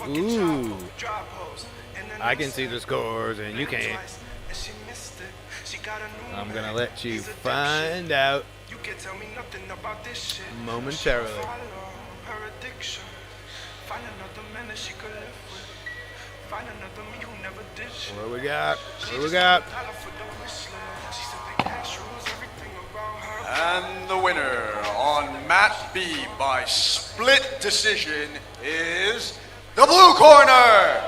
Ooh. I can see the scores and you can't. I'm gonna let you find out momentarily. What we got? What we got? And the winner on mat B by split decision is the blue corner,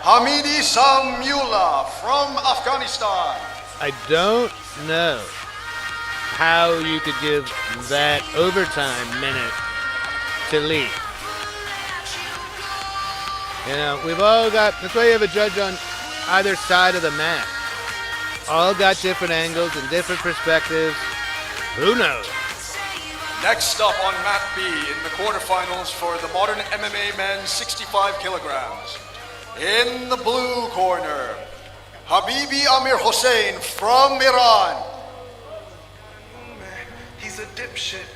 Hamidi Samula from Afghanistan. I don't know how you could give that overtime minute to Lee. You know, we've all got, that's why you have a judge on either side of the mat. All got different angles and different perspectives. Who knows? Next up on mat B in the quarterfinals for the modern MMA men's 65 kilograms. In the blue corner, Habibi Amir Hossein from Iran. He's a dipshit.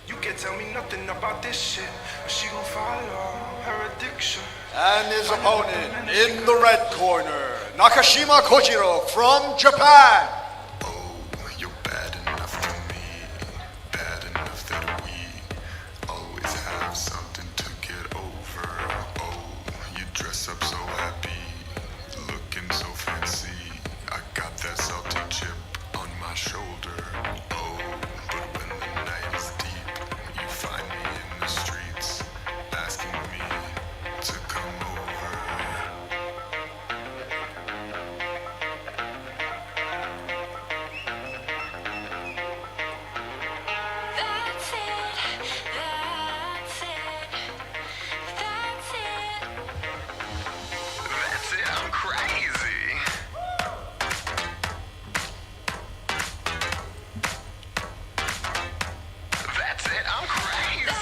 You can't tell me nothing about this shit. She gon' follow her addiction. And his opponent in the red corner, Nakashima Kojiro from Japan. You're bad enough for me, bad enough that we always have something to get over. Oh, you dress up so happy, looking so fancy. I got that salty chip on my shoulder. Oh, but when the night is deep, you find me in the streets, asking me to come over. That's it, I'm crazy. That's it, I'm crazy.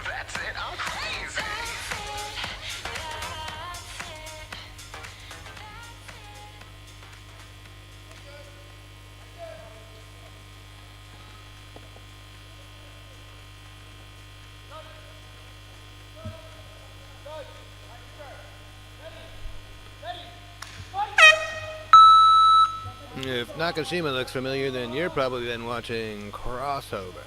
That's it, I'm crazy. If Nakashima looks familiar, then you're probably then watching Crossover.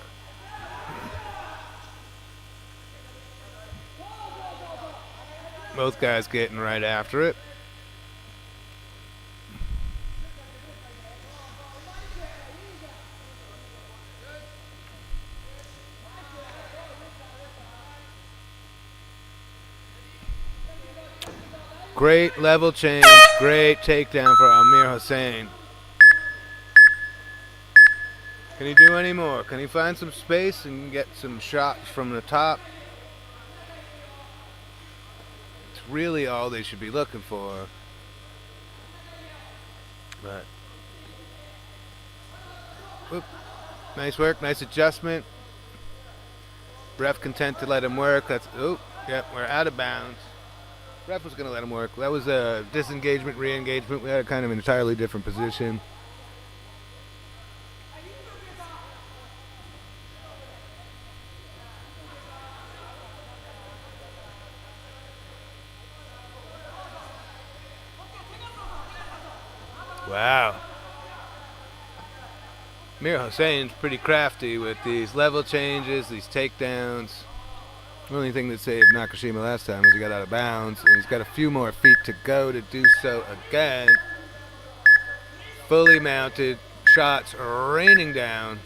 Both guys getting right after it. Great level change, great takedown for Amir Hossein. Can he do any more? Can he find some space and get some shots from the top? It's really all they should be looking for. But, whoop. Nice work, nice adjustment. Ref content to let him work. That's, oh, yep, we're out of bounds. Ref was going to let him work. That was a disengagement, re-engagement. We had a kind of an entirely different position. Wow. Mir Hossain's pretty crafty with these level changes, these takedowns. The only thing that saved Nakashima last time was he got out of bounds, and he's got a few more feet to go to do so again. Fully mounted, shots raining down.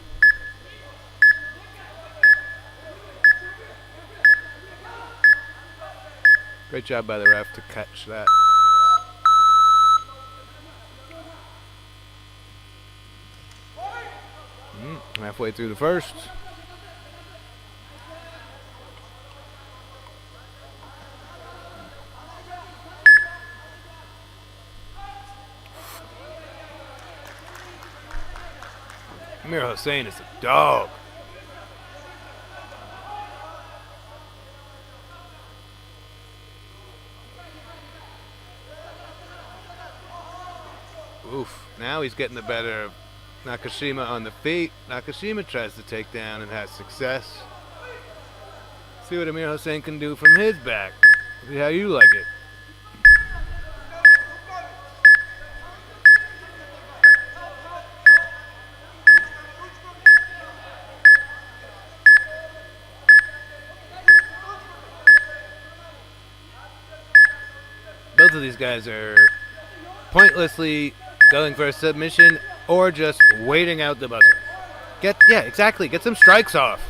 Great job by the ref to catch that. Halfway through the first. Mir Hossain is a dog. Oof. Now he's getting the better of Nakashima on the feet. Nakashima tries to take down and has success. See what Mir Hossain can do from his back. See how you like it. Both of these guys are pointlessly going for a submission or just waiting out the buzzer. Yeah, exactly. Get some strikes off.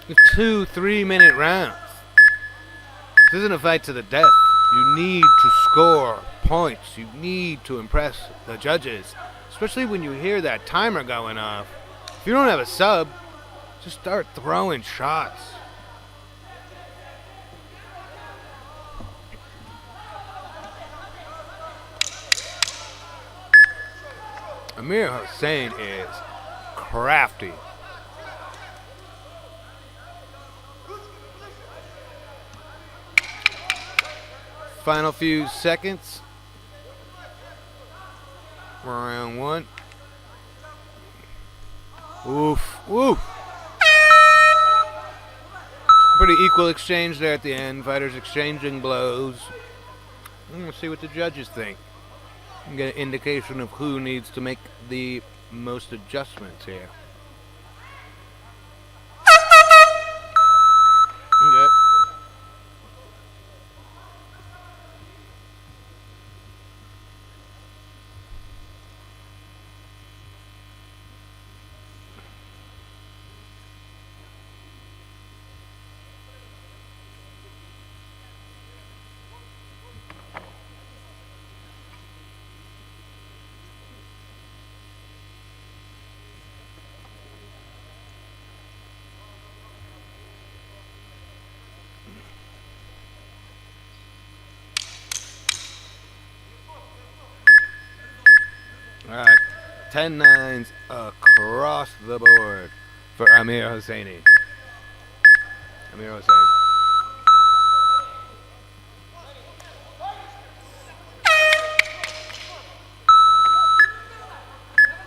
You have 2 3-minute rounds. This isn't a fight to the death. You need to score points. You need to impress the judges, especially when you hear that timer going off. If you don't have a sub, just start throwing shots. Mir Hossain is crafty. Final few seconds. Round 1. Oof, oof. Pretty equal exchange there at the end. Fighters exchanging blows. Let's see what the judges think. Get an indication of who needs to make the most adjustments here. Okay. Alright, 10-9s across the board for Mir Hossain. Mir Hossain.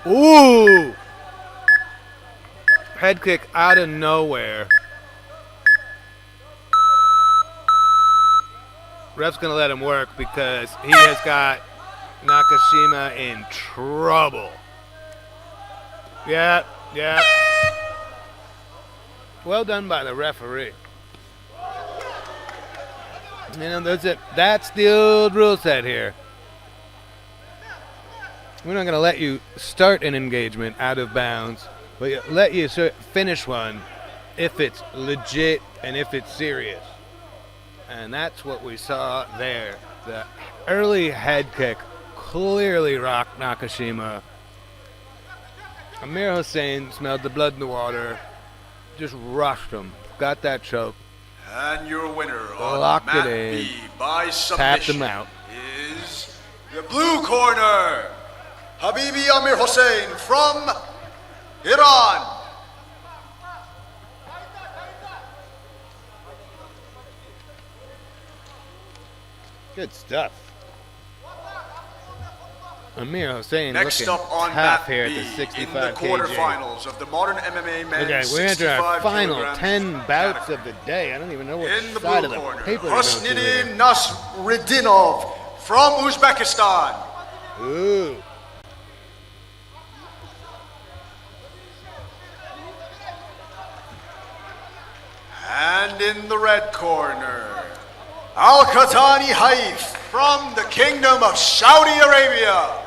Ooh! Head kick out of nowhere. Ref's gonna let him work because he has got Nakashima in trouble. Yeah. Well done by the referee. You know, that's it. That's the old rule set here. We're not going to let you start an engagement out of bounds, but let you finish one if it's legit and if it's serious. And that's what we saw there. The early head kick clearly rocked Nakashima. Amir Hussein smelled the blood in the water, just rushed him, got that choke. And your winner on Locked Mat it in, B by tapped submission him out. is the blue corner, Habibi Amir Hussein from Iran. Good stuff. Amir Hussein Next looking up on tough Mat here B at the 65 in the kg. quarterfinals of the modern MMA men's Okay, we're into our 65 final kilograms 10 bouts of the day. I don't even know what in the side blue of the corner, paper we're going to here. Husnidin Nasridinov from Uzbekistan. Ooh. And in the red corner, Al-Qatani Haif from the Kingdom of Saudi Arabia.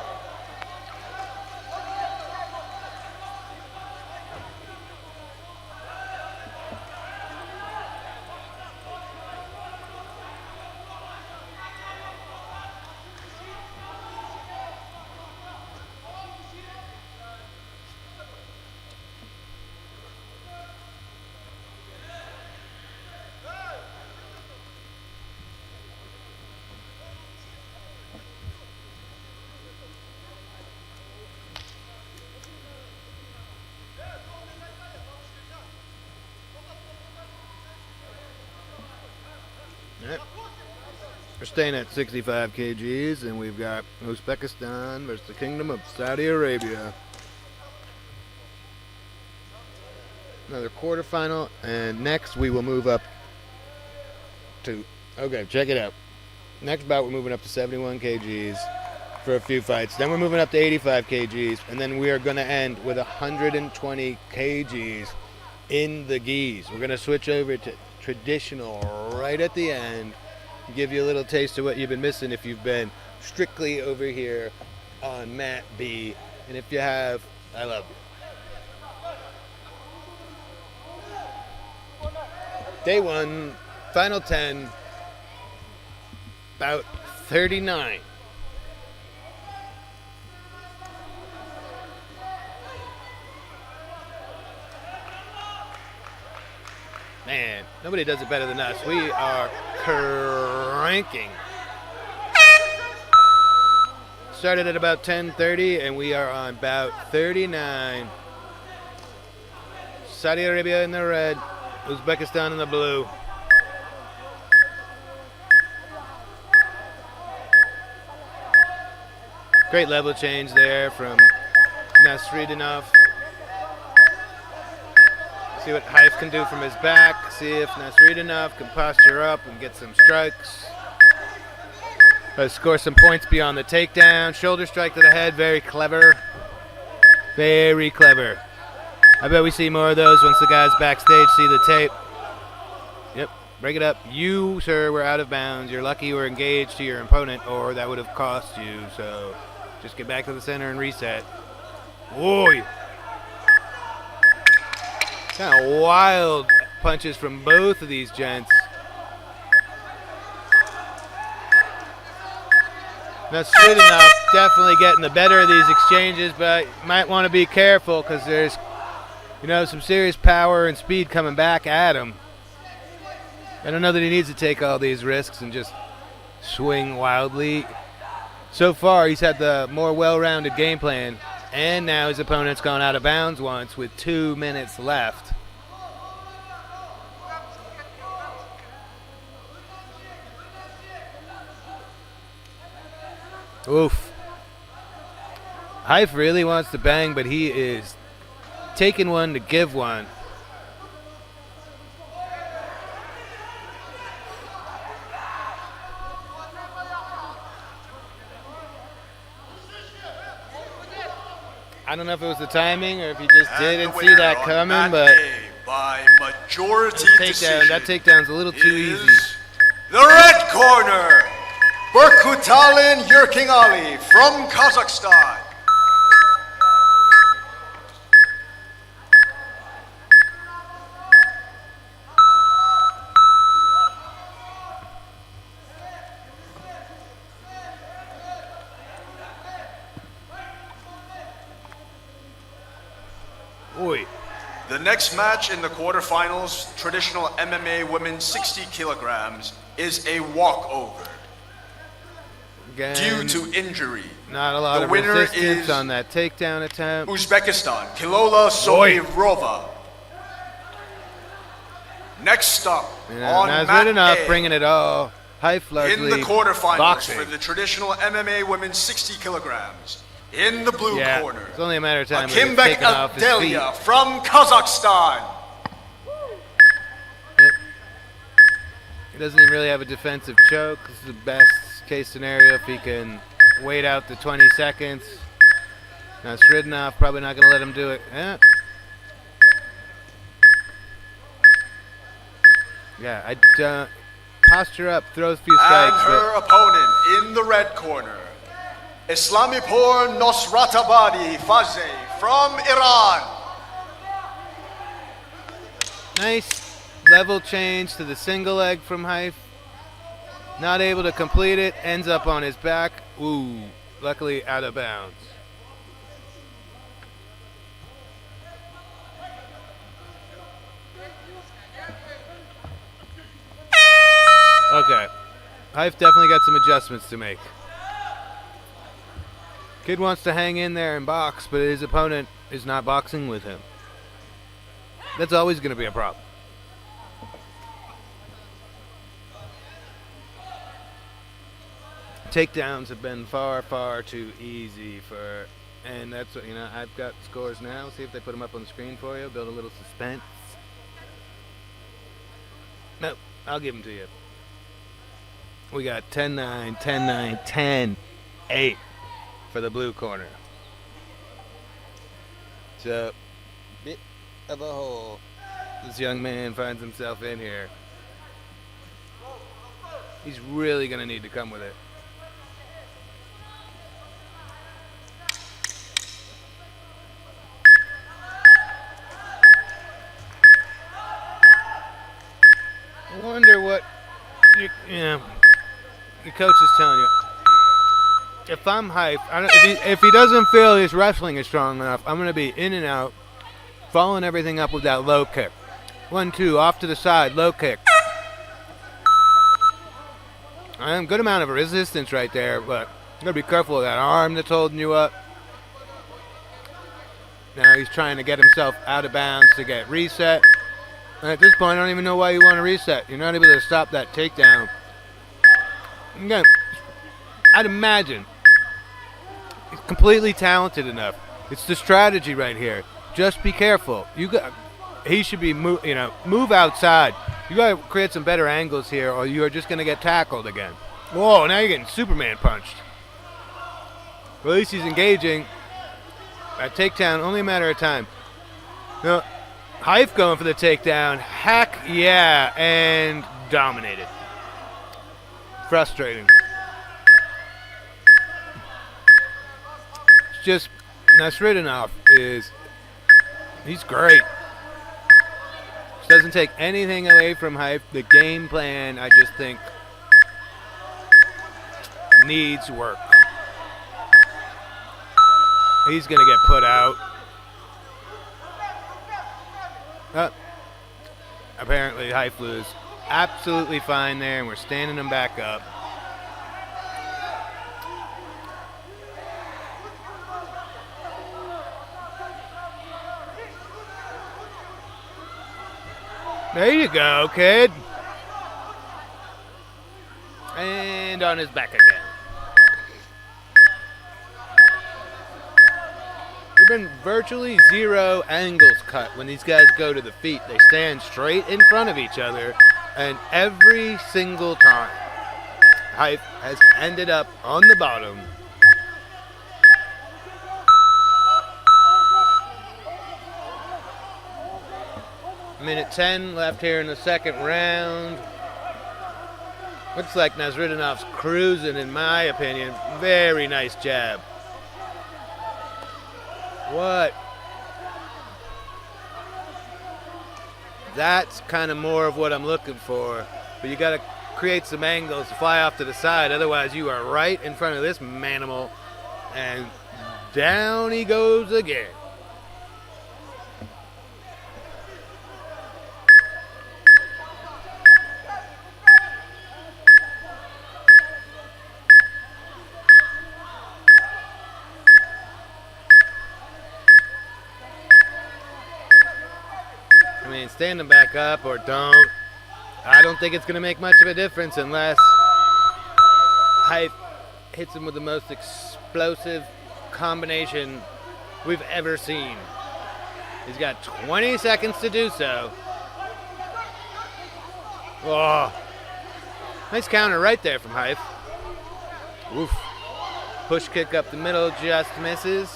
Yep. We're staying at 65 kgs, and we've got Uzbekistan versus the Kingdom of Saudi Arabia. Another quarterfinal, and next we will move up to, okay, check it out. Next bout we're moving up to 71 kgs for a few fights. Then we're moving up to 85 kgs, and then we are going to end with 120 kgs in the gis. We're going to switch over to traditional right at the end, give you a little taste of what you've been missing if you've been strictly over here on Mat B, and if you have, I love you. Day 1, final 10, bout 39. Man, nobody does it better than us. We are cranking. Started at about 10:30, and we are on bout 39. Saudi Arabia in the red, Uzbekistan in the blue. Great level change there from Nasridinov. See what Haif can do from his back. See if Nasridinov can posture up and get some strikes. Score some points beyond the takedown. Shoulder strike to the head. Very clever. Very clever. I bet we see more of those once the guys backstage see the tape. Yep. Break it up. You, sir, were out of bounds. You're lucky you were engaged to your opponent, or that would have cost you. So just get back to the center and reset. Whoa. Kind of wild punches from both of these gents. Nasridinov definitely getting the better of these exchanges, but you might want to be careful because there's, some serious power and speed coming back at him. I don't know that he needs to take all these risks and just swing wildly. So far, he's had the more well-rounded game plan, and now his opponent's gone out of bounds once with 2 minutes left. Oof. Haif really wants to bang, but he is taking one to give one. I don't know if it was the timing or if he just didn't see that coming, but by majority takedown, that takedown's a little too easy. The red corner, Berkutalin Yurking Ali from Kazakhstan. Oi. The next match in the quarterfinals, traditional MMA women's 60 kilograms, is a walkover. Again, due to injury. Not a lot of resistance on that takedown attempt. Uzbekistan, Kilola Sovirova. Next up on mat enough, A, bringing it all. Haif in the largely quarterfinals boxing. for the traditional MMA women's 60 kilograms. In the blue corner, it's only a matter of time. Akimbek Abdelia from Kazakhstan. He doesn't even really have a defensive choke. This is the best case scenario if he can wait out the 20 seconds. Now Sridinov probably not going to let him do it. Yeah, posture up, throws a few strikes. And her opponent in the red corner, Islamipur Nosratabadi Faze from Iran. Nice level change to the single leg from Haif. Not able to complete it, ends up on his back. Ooh, luckily out of bounds. Okay, Haif definitely got some adjustments to make. Kid wants to hang in there and box, but his opponent is not boxing with him. That's always going to be a problem. Takedowns have been far, far too easy for, and that's what, I've got scores now. See if they put them up on the screen for you. Build a little suspense. No, I'll give them to you. We got 10-9, 10-9, 10-8 for the blue corner. So, bit of a hole this young man finds himself in here. He's really going to need to come with it. I wonder what your coach is telling you. If I'm Haif, if he doesn't feel his wrestling is strong enough, I'm going to be in and out, following everything up with that low kick. 1-2, off to the side, low kick. Good amount of resistance right there, but you got to be careful of that arm that's holding you up. Now he's trying to get himself out of bounds to get reset. And at this point, I don't even know why you want to reset. You're not able to stop that takedown. Again, I'd imagine he's completely talented enough. It's the strategy right here. Just be careful. He should be move outside. You got to create some better angles here, or you are just going to get tackled again. Whoa! Now you're getting Superman punched. Well, at least he's engaging. That takedown, only a matter of time. Now, Haif going for the takedown. Heck yeah, and dominated. Frustrating. It's just Nasridinov he's great. Doesn't take anything away from Haif. The game plan, I just think, needs work. He's going to get put out. Apparently, Haif was absolutely fine there, and we're standing him back up. There you go, kid. And on his back again. There have been virtually zero angles cut when these guys go to the feet. They stand straight in front of each other, and every single time, Haif has ended up on the bottom. Minute 10 left here in the second round. Looks like Nasridinov's cruising, in my opinion. Very nice jab. What? That's kind of more of what I'm looking for. But you got to create some angles to fly off to the side. Otherwise, you are right in front of this manimal. And down he goes again. I mean, stand him back up or don't. I don't think it's going to make much of a difference unless Hype hits him with the most explosive combination we've ever seen. He's got 20 seconds to do so. Oh, nice counter right there from Hype. Oof. Push kick up the middle just misses.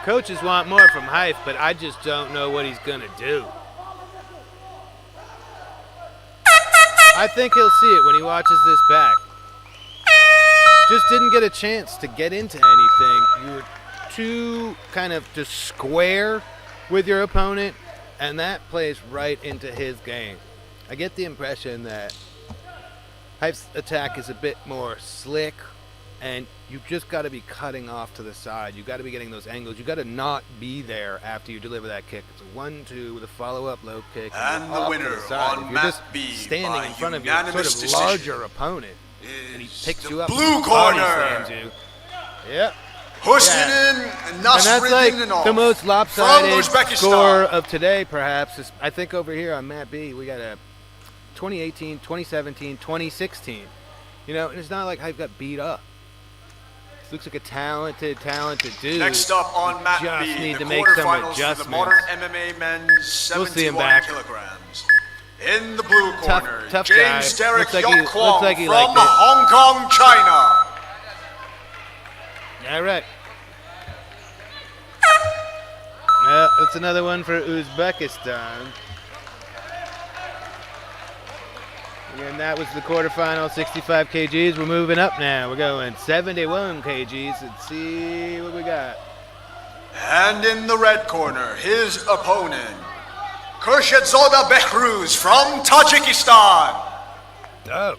Coaches want more from Hype, but I just don't know what he's going to do. I think he'll see it when he watches this back. Just didn't get a chance to get into anything. You were too kind of to square with your opponent, and that plays right into his game. I get the impression that Hype's attack is a bit more slick, and you just got to be cutting off to the side. You got to be getting those angles. You got to not be there after you deliver that kick. It's a 1-2 with a follow-up low kick. And the winner on if you're just Mat B standing in front of your sort unanimous of decision larger opponent, and he picks you up, blue and body corner. slams you. Yep. Hussein And that's like the most lopsided Uzbekistan. score of today, perhaps. I think over here on Mat B, we got a 2018, 2017, 2016. You know, and it's not like Hype got beat up. He looks like a talented dude. Next up on Mat Just B, need the to make some quarterfinals for adjustments. the modern MMA men's We'll see him 71 back. kilograms. In the blue corner, Tough James guy. Derek Looks like he Kwong liked from it. Hong Kong, China. Yeah, right. That's another one for Uzbekistan. And that was the quarterfinal, 65 kgs. We're moving up now. We're going 71 kgs. Let's see what we got. And in the red corner, his opponent, Kurshedzoda Behruz from Tajikistan. Oh.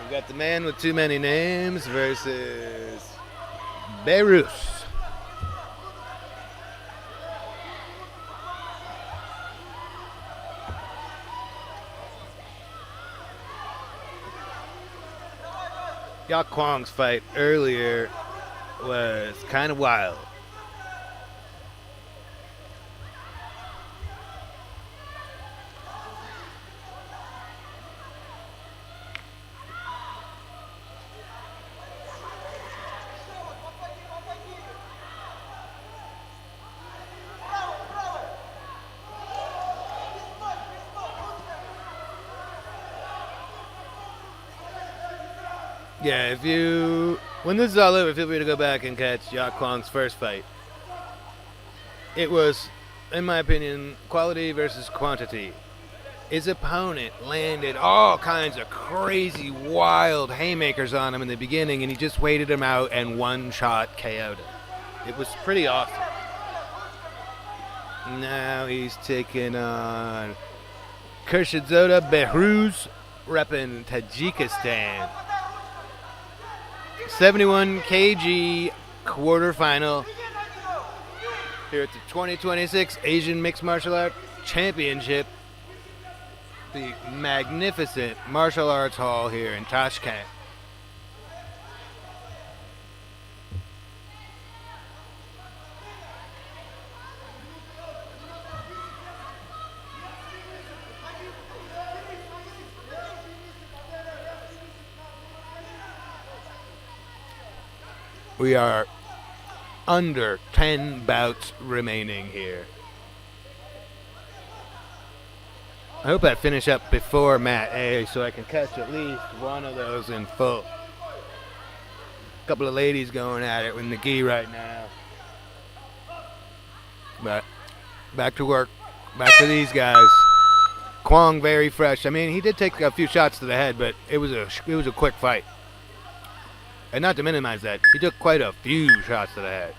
We got the man with too many names versus Beirut. Yak Kwong's fight earlier was kind of wild. Yeah, when this is all over, feel free to go back and catch Yak Kwong's first fight. It was, in my opinion, quality versus quantity. His opponent landed all kinds of crazy, wild haymakers on him in the beginning, and he just waited him out and one-shot KO'd him. It was pretty awesome. Now he's taking on Kurshedzoda Behruz, repping Tajikistan. 71 kg quarterfinal here at the 2026 Asian Mixed Martial Arts Championship, the magnificent martial arts hall here in Tashkent. We are under 10 bouts remaining here. I hope I finish up before Mat A so I can catch at least one of those in full. A couple of ladies going at it with the gi right now. But back to work. Back to these guys. Kwong very fresh. I mean, he did take a few shots to the head, but it was a quick fight. And not to minimize that, he took quite a few shots to the head.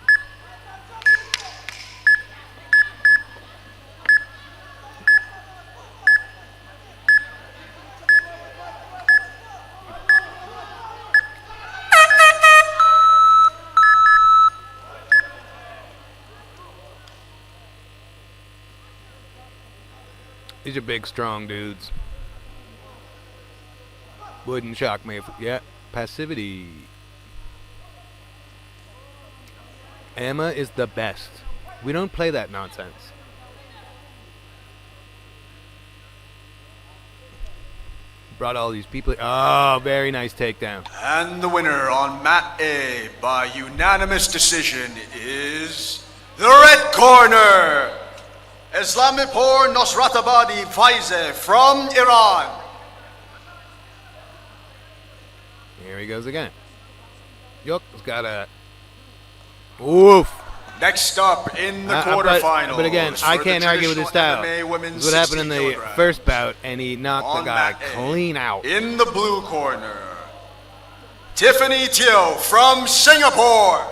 These are big, strong dudes. Wouldn't shock me if... Yeah, passivity. AMMA is the best. We don't play that nonsense. Brought all these people... Oh, very nice takedown. And the winner on mat A by unanimous decision is the red corner, Islamipur Nosratabadi Faize from Iran. Here he goes again. Yok's got a... Oof. Next up in the quarterfinals. But again, I can't argue with his style. This is what happened in the first bout, and he knocked the guy clean out. In the blue corner, Tiffany Teo from Singapore.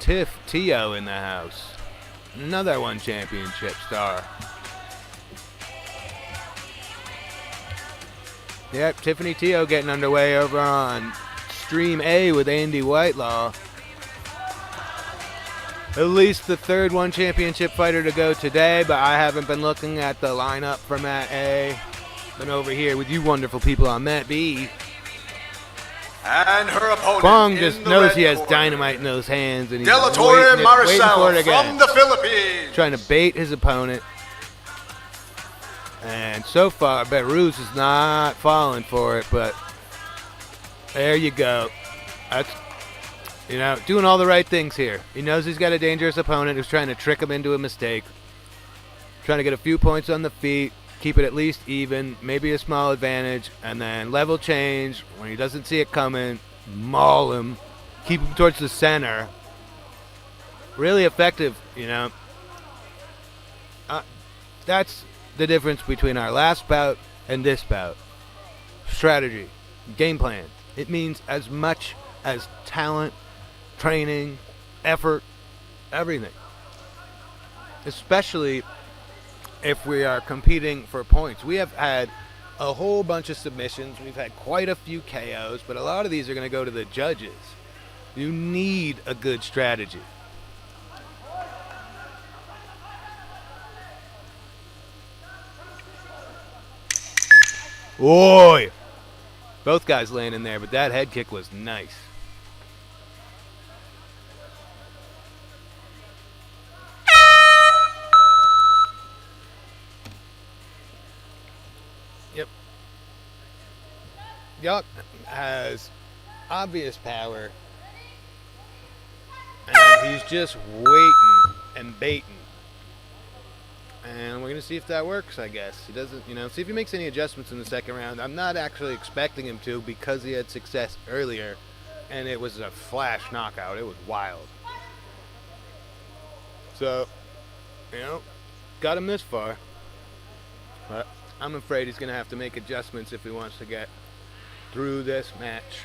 Tiff Teo in the house. Another one championship star. Yep, Tiffany Teo getting underway over on Stream A with Andy Whitelaw. At least the third one championship fighter to go today, but I haven't been looking at the lineup for Mat A. Been over here with you wonderful people on Mat B. And her opponent Kwong just knows he has dynamite in those hands, and he's waiting for it again. From the Philippines. Trying to bait his opponent. And so far, Belarus is not falling for it, but there you go. That's, you know, doing all the right things here. He knows he's got a dangerous opponent who's trying to trick him into a mistake. Trying to get a few points on the feet, keep it at least even, maybe a small advantage, and then level change. When he doesn't see it coming, maul him, keep him towards the center. Really effective, you know. That's the difference between our last bout and this bout. Strategy, game plan. It means as much as talent, training, effort, everything. Especially if we are competing for points. We have had a whole bunch of submissions. We've had quite a few KOs, but a lot of these are going to go to the judges. You need a good strategy. Oi! Both guys landing there, but that head kick was nice. Yep. Yuck has obvious power, and he's just waiting and baiting. And we're going to see if that works, I guess. He doesn't, you know, see if he makes any adjustments in the second round. I'm not actually expecting him to because he had success earlier, and it was a flash knockout. It was wild. So, you know, got him this far. But I'm afraid he's going to have to make adjustments if he wants to get through this match.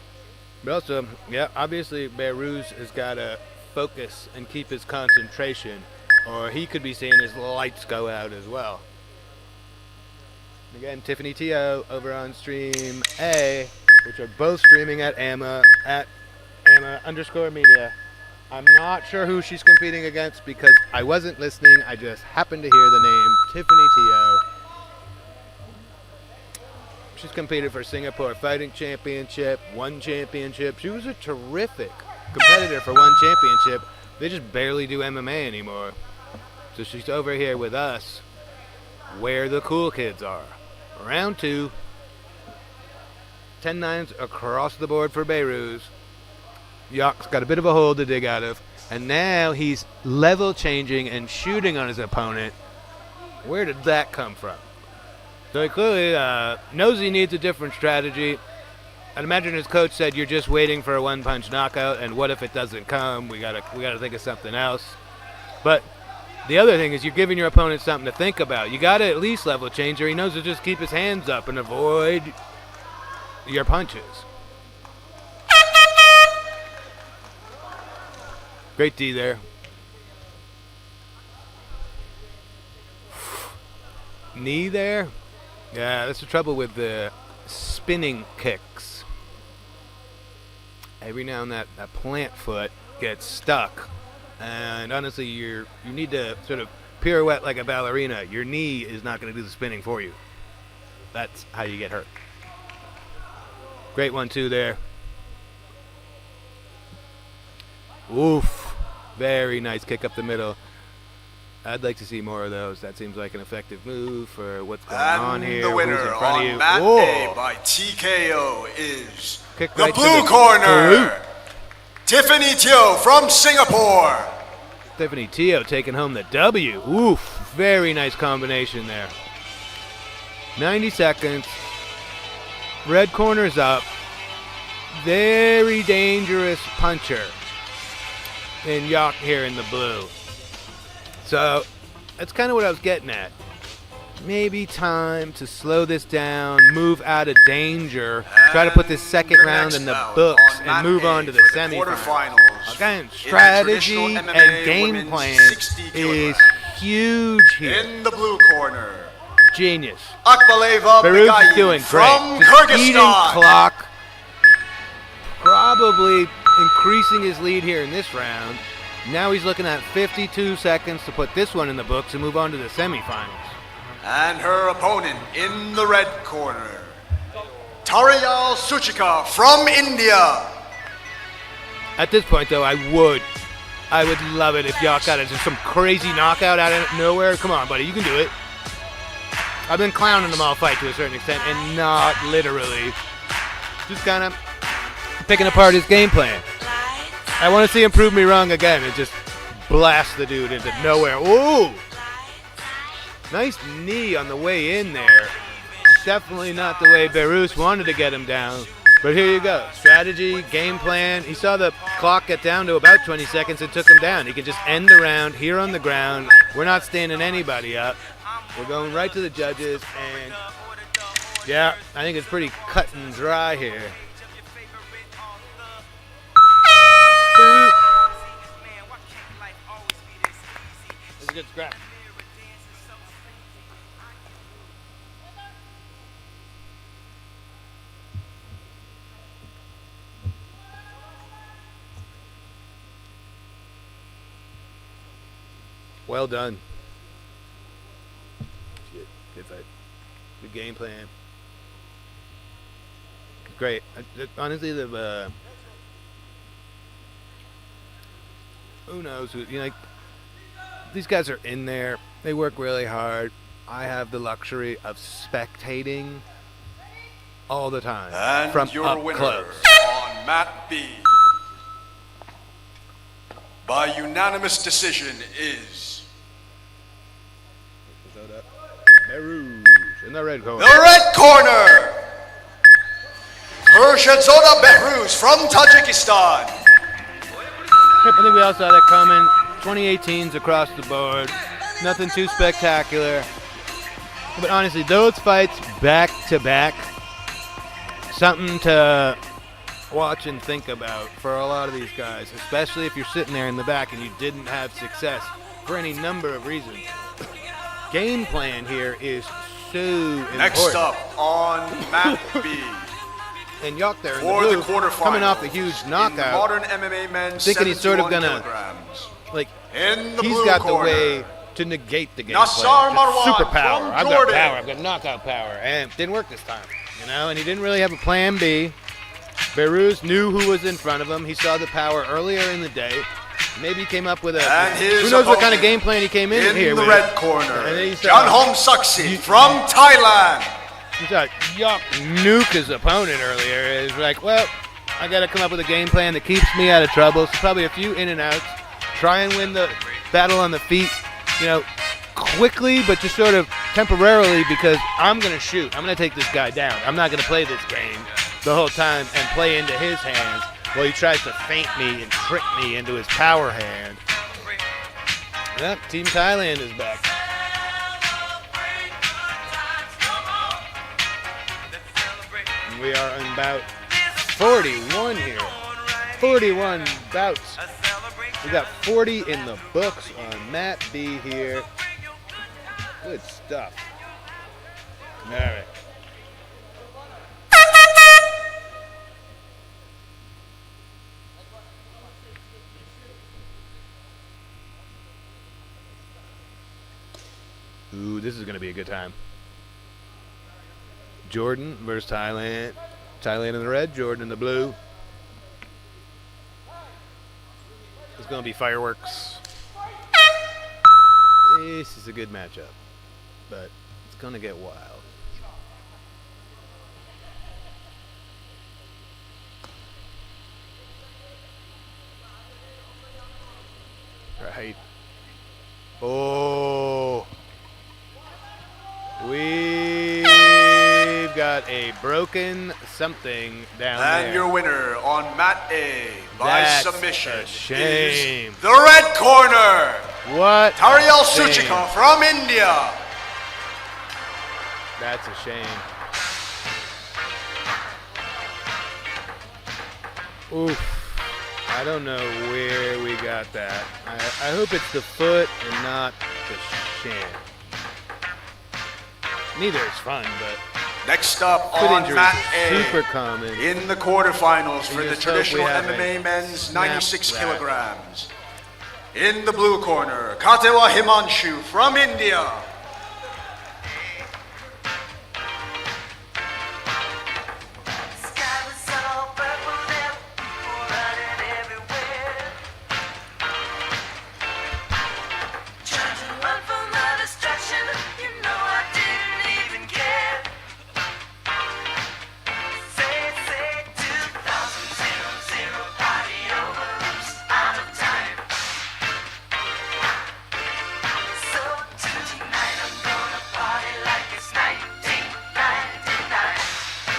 But also, yeah, obviously Belarus has got to focus and keep his concentration, or he could be seeing his lights go out as well. Again, Tiffany Teo over on Stream A, which are both streaming at AMMA, at AMMA_media. I'm not sure who she's competing against because I wasn't listening. I just happened to hear the name Tiffany Teo. She's competed for Singapore Fighting Championship, one championship. She was a terrific competitor for one championship. They just barely do MMA anymore. So she's over here with us where the cool kids are. Round 2. 10-9s across the board for Belarus. Yok's got a bit of a hole to dig out of. And now he's level changing and shooting on his opponent. Where did that come from? So he clearly knows he needs a different strategy. I'd imagine his coach said you're just waiting for a one-punch knockout, and what if it doesn't come? We gotta think of something else. But the other thing is you're giving your opponent something to think about. You gotta at least level change, or he knows to just keep his hands up and avoid your punches. Great D there. Knee there. Yeah, that's the trouble with the spinning kicks. Every now and then that plant foot gets stuck, and honestly, you need to sort of pirouette like a ballerina, your knee is not going to do the spinning for you. That's how you get hurt. Great 1-2 there. Oof. Very nice kick up the middle. I'd like to see more of those. That seems like an effective move for what's going on here. The winner Who's in front of you? on mat Whoa. A by TKO is Kick the right to blue the corner, glute. Tiffany Teo from Singapore. Stephanie Teo taking home the W. Oof. Very nice combination there. 90 seconds. Red corner's up. Very dangerous puncher in Yok here in the blue. So that's kind of what I was getting at. Maybe time to slow this down, move out of danger, try to put this second round in the books, and move on to the semifinals. Again, strategy and game plan is huge here. In the blue corner, Genius. Akbaleva Behruz is Begayev doing great. from Just eating Kyrgyzstan. clock. Probably increasing his lead here in this round. Now he's looking at 52 seconds to put this one in the books and move on to the semifinals. And her opponent in the red corner, Tariyal Suchika from India. At this point, though, I would love it if Yok got just some crazy knockout out of nowhere. Come on, buddy, you can do it. I've been clowning them all fight to a certain extent, and not literally. Just kind of picking apart his game plan. I want to see him prove me wrong again and just blast the dude into nowhere. Ooh! Nice knee on the way in there. Definitely not the way Behruz wanted to get him down. But here you go. Strategy, game plan. He saw the clock get down to about 20 seconds and took him down. He could just end the round here on the ground. We're not standing anybody up. We're going right to the judges. And yeah, I think it's pretty cut and dry here. It's a good scrap. Well done. Shit, good fight. Good game plan. Great. Honestly, who knows? Like, these guys are in there. They work really hard. I have the luxury of spectating all the time And from your up winner close. on mat B by unanimous decision is Behruz in the red corner. the red corner, Khurshedzada Behruz from Tajikistan. I think we all saw that coming. 2018's across the board. Nothing too spectacular. But honestly, those fights back to back, something to watch and think about for a lot of these guys, especially if you're sitting there in the back and you didn't have success for any number of reasons. Game plan here is so important. Next up on mat B. And Yok there in for the the blue, quarterfinals, coming off a huge in knockout, modern MMA men's thinking he's sort of 71 gonna, kilograms. like, In the he's blue got corner, the way to negate the game Nassar plan. Marwan Just superpower. from I've got Jordan. power. I've got knockout power, and it didn't work this time. And he didn't really have a plan B. Behruz knew who was in front of him. He saw the power earlier in the day. Maybe he came up with And his who knows what kind of opponent game plan he came in here in the with. red corner, And then he saw- Janhom Saksi from Thailand. He thought Yok nuke his opponent earlier. It's like, well, I got to come up with a game plan that keeps me out of trouble. So probably a few in and outs. Try and win the battle on the feet, quickly, but just sort of temporarily, because I'm going to shoot. I'm going to take this guy down. I'm not going to play this game the whole time and play into his hands while he tries to feint me and trick me into his power hand. Yep, Team Thailand is back. And we are on bout 41 here. 41 bouts. We got 40 in the books on mat B here. Good stuff. All right. Ooh, this is going to be a good time. Jordan versus Thailand. Thailand in the red, Jordan in the blue. It's going to be fireworks. This is a good matchup, but it's going to get wild. Right. Oh. We've got a broken something down there. And your winner on mat A by That's submission a shame. is the red corner. What? Tariel a shame. Suchika from India. That's a shame. Oof. I don't know where we got that. I hope it's the foot and not the shin. Neither is fun, but next up foot on injuries mat are A super common. in the quarterfinals for You the just hope we traditional haven't MMA men's 96 snapped that. kilograms. In the blue corner, Katewa Himanshu from India.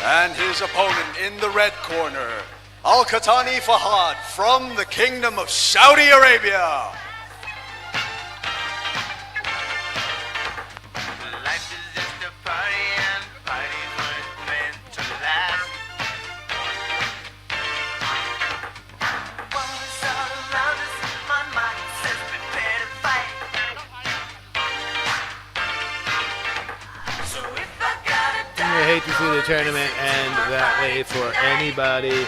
And his opponent in the red corner, Al-Qatani Fahad from the Kingdom of Saudi Arabia. I hate to see the tournament end that way for anybody.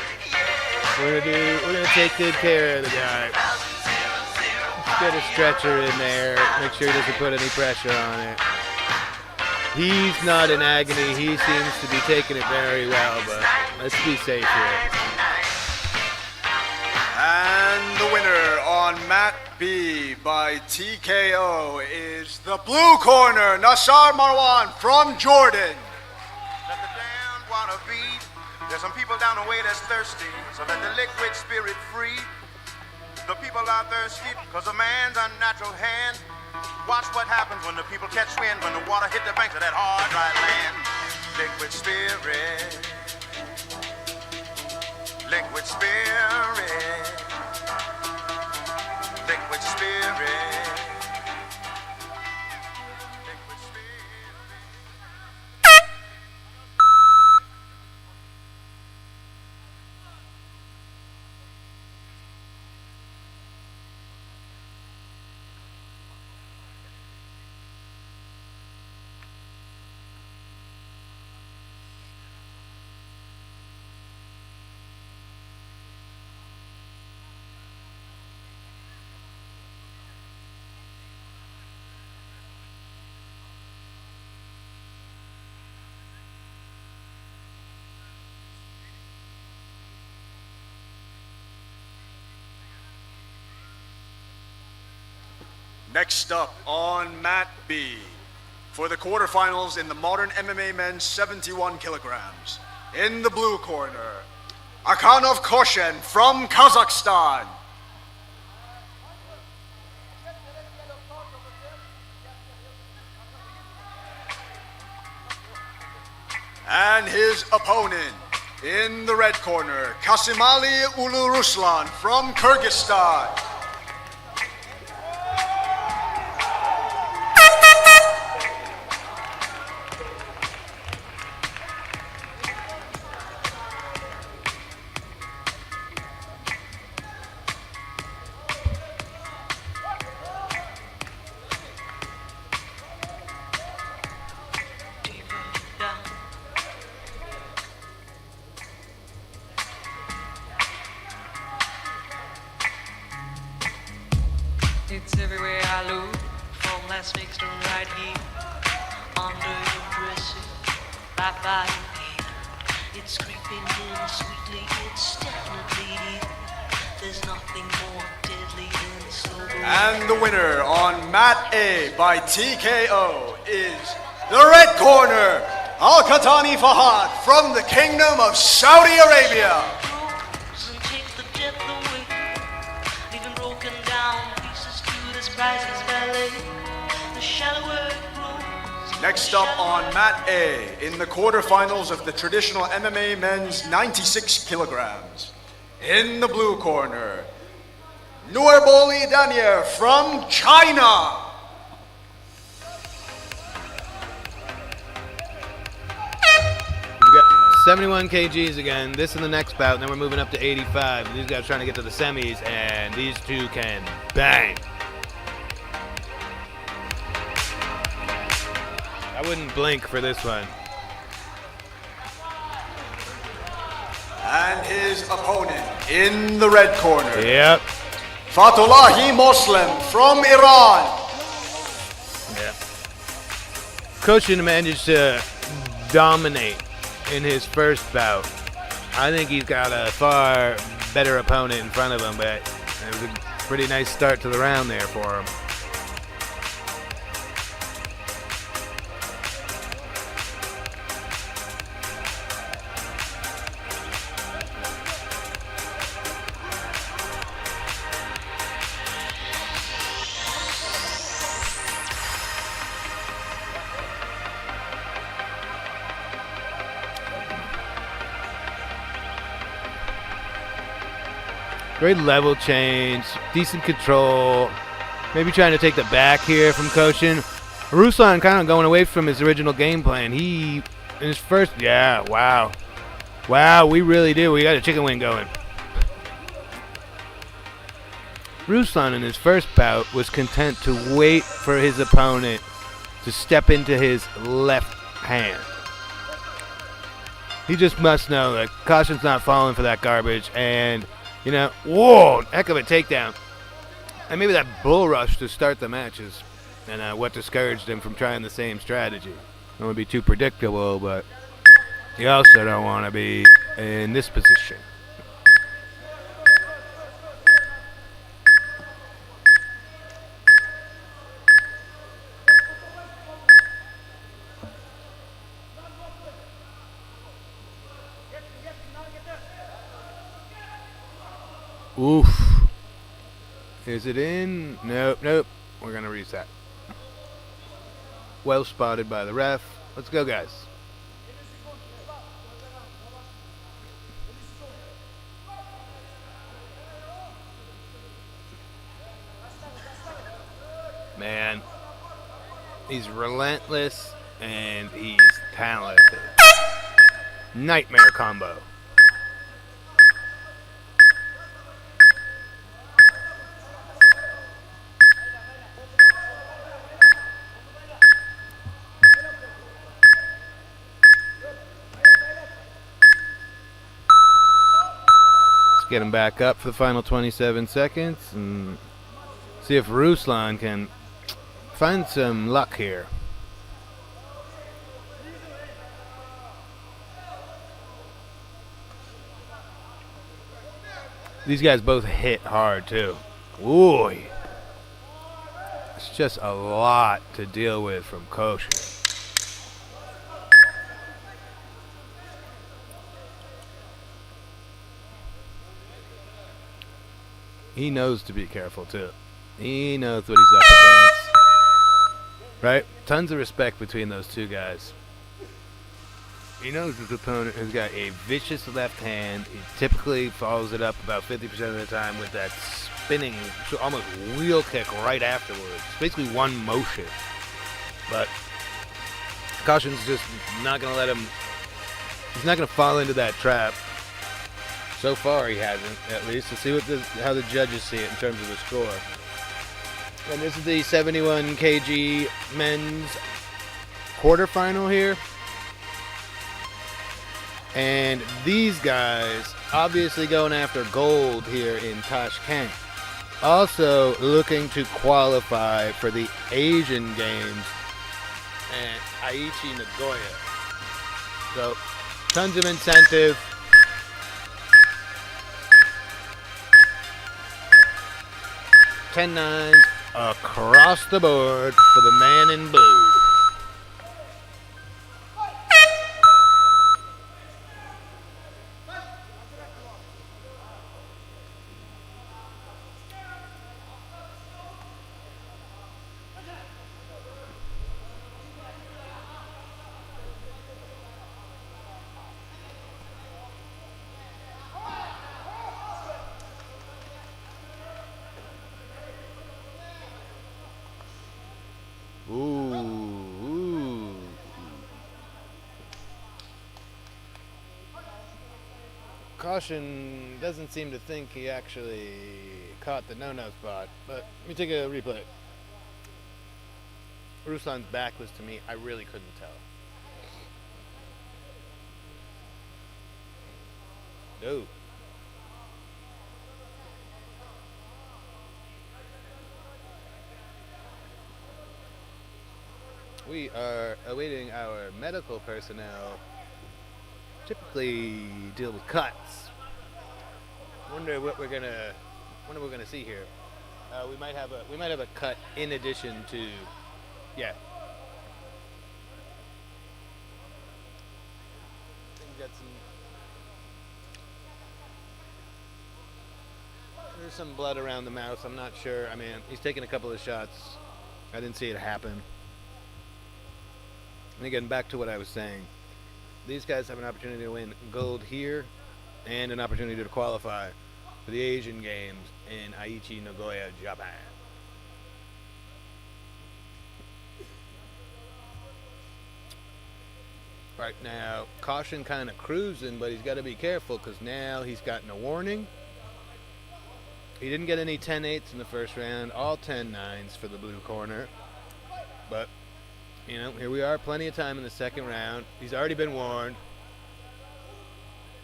We're gonna take good care of the guy. Let's get a stretcher in there. Make sure he doesn't put any pressure on it. He's not in agony. He seems to be taking it very well, but let's be safe here. And the winner on mat B by TKO is the blue corner, Nassar Marwan from Jordan. Let the damned wanna be. There's some people down the way that's thirsty, so let the liquid spirit free. The people are thirsty because of man's unnatural hand. Watch what happens when the people catch wind, when the water hit the banks of that hard, dry land. Liquid spirit. Liquid spirit. Liquid spirit. Liquid spirit. Next up on mat B for the quarterfinals in the modern MMA men's 71 kilograms. In the blue corner, Akhanov Koshen from Kazakhstan. And his opponent in the red corner, Kasimali Uluruslan from Kyrgyzstan. It's everywhere I look, from last fixed right here under your dresser, right by your ear. It's creeping in sweetly, it's definitely here. There's nothing more deadly than the slow. And the winner on mat A by TKO is the red corner, Al-Qatani Fahad from the Kingdom of Saudi Arabia. And take the death away, leaving broken down pieces to this priceless ballet. The shallower it grows. Next up on mat A in the quarterfinals of the traditional MMA men's 96 kilograms. In the blue corner, Nurboli Danier from China. We got 71 kgs again. This in the next bout, and then we're moving up to 85. These guys trying to get to the semis, and these two can bang. I wouldn't blink for this one. And his opponent in the red corner. Yep. Fatullahi Muslim from Iran. Yeah. Koshin managed to dominate in his first bout. I think he's got a far better opponent in front of him, but it was a pretty nice start to the round there for him. Great level change, decent control. Maybe trying to take the back here from Koshin. Ruslan kind of going away from his original game plan. He, in his first, yeah, wow. Wow, we really do. We got a chicken wing going. Ruslan in his first bout was content to wait for his opponent to step into his left hand. He just must know that Koshin's not falling for that garbage, and you know, whoa, heck of a takedown. And maybe that bull rush to start the matches and what discouraged him from trying the same strategy. Don't want to be too predictable, but you also don't want to be in this position. Oof. Is it in? Nope, nope. We're going to reset. Well spotted by the ref. Let's go, guys. Man, he's relentless and he's talented. Nightmare combo. Get him back up for the final 27 seconds and see if Ruslan can find some luck here. These guys both hit hard too. Ooh. It's just a lot to deal with from Koshin. He knows to be careful too. He knows what he's up against. Right? Tons of respect between those two guys. He knows his opponent has got a vicious left hand. He typically follows it up about 50% of the time with that spinning, almost wheel kick right afterwards. It's basically one motion. But Koshin's just not going to let him, he's not going to fall into that trap. So far, he hasn't, at least. Let's see what how the judges see it in terms of the score. And this is the 71 kg men's quarterfinal here. And these guys obviously going after gold here in Tashkent. also looking to qualify for the Asian Games and Aichi, Nagoya. So, tons of incentive. $10-9s across the board for the man in blue. Ooh. Caution doesn't seem to think he actually caught the no-no spot, but let me take a replay. Ruslan's back was to me, I really couldn't tell. No. We are awaiting our medical personnel. Typically deal with cuts. Wonder what we're gonna see here. We might have a cut in addition to, yeah. I think we got there's some blood around the mouth. I'm not sure. I mean, he's taking a couple of shots. I didn't see it happen. And again, back to what I was saying. These guys have an opportunity to win gold here and an opportunity to qualify for the Asian Games in Aichi, Nagoya, Japan. Right now, Caution kind of cruising, but he's got to be careful because now he's gotten a warning. He didn't get any 10-8s in the first round, all 10-9s for the blue corner. But you know, here we are, plenty of time in the second round. He's already been warned.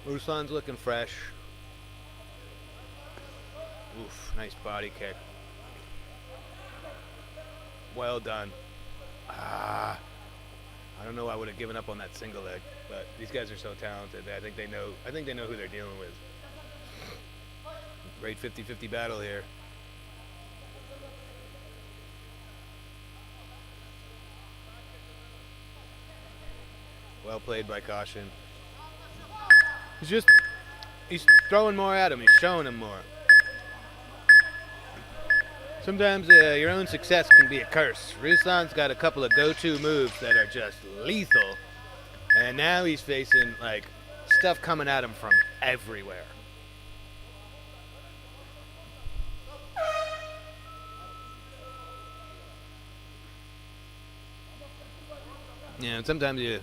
Ruslan's looking fresh. Oof, nice body kick. Well done. I don't know, I would have given up on that single leg, but these guys are so talented. I think they know who they're dealing with. Great 50-50 battle here. Well played by Caution. He's throwing more at him. He's showing him more. Sometimes your own success can be a curse. Ruslan's got a couple of go-to moves that are just lethal. And now he's facing, like, stuff coming at him from everywhere. Yeah, and sometimes you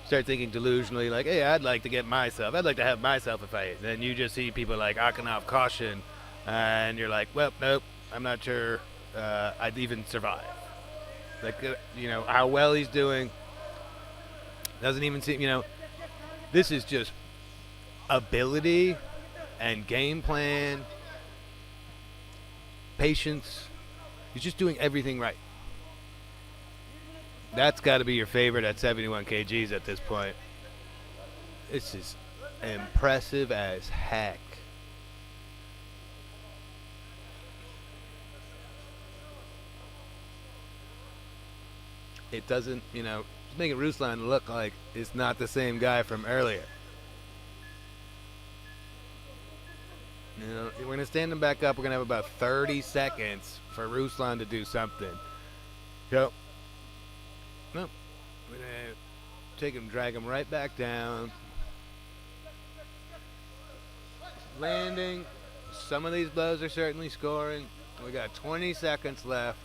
start thinking delusionally, like, hey, I'd like to have myself a fight. Then you just see people like Akinov, Caution, and you're like, well, nope, I'm not sure I'd even survive. Like, you know, how well he's doing doesn't even seem, you know, this is just ability and game plan, patience. He's just doing everything right. That's got to be your favorite at 71 kgs at this point. This is impressive as heck. It doesn't, you know, just making Ruslan look like it's not the same guy from earlier. You know, we're going to stand him back up. We're going to have about 30 seconds for Ruslan to do something. Go. No, we're going to take him, drag him right back down. Landing. Some of these blows are certainly scoring. We got 20 seconds left.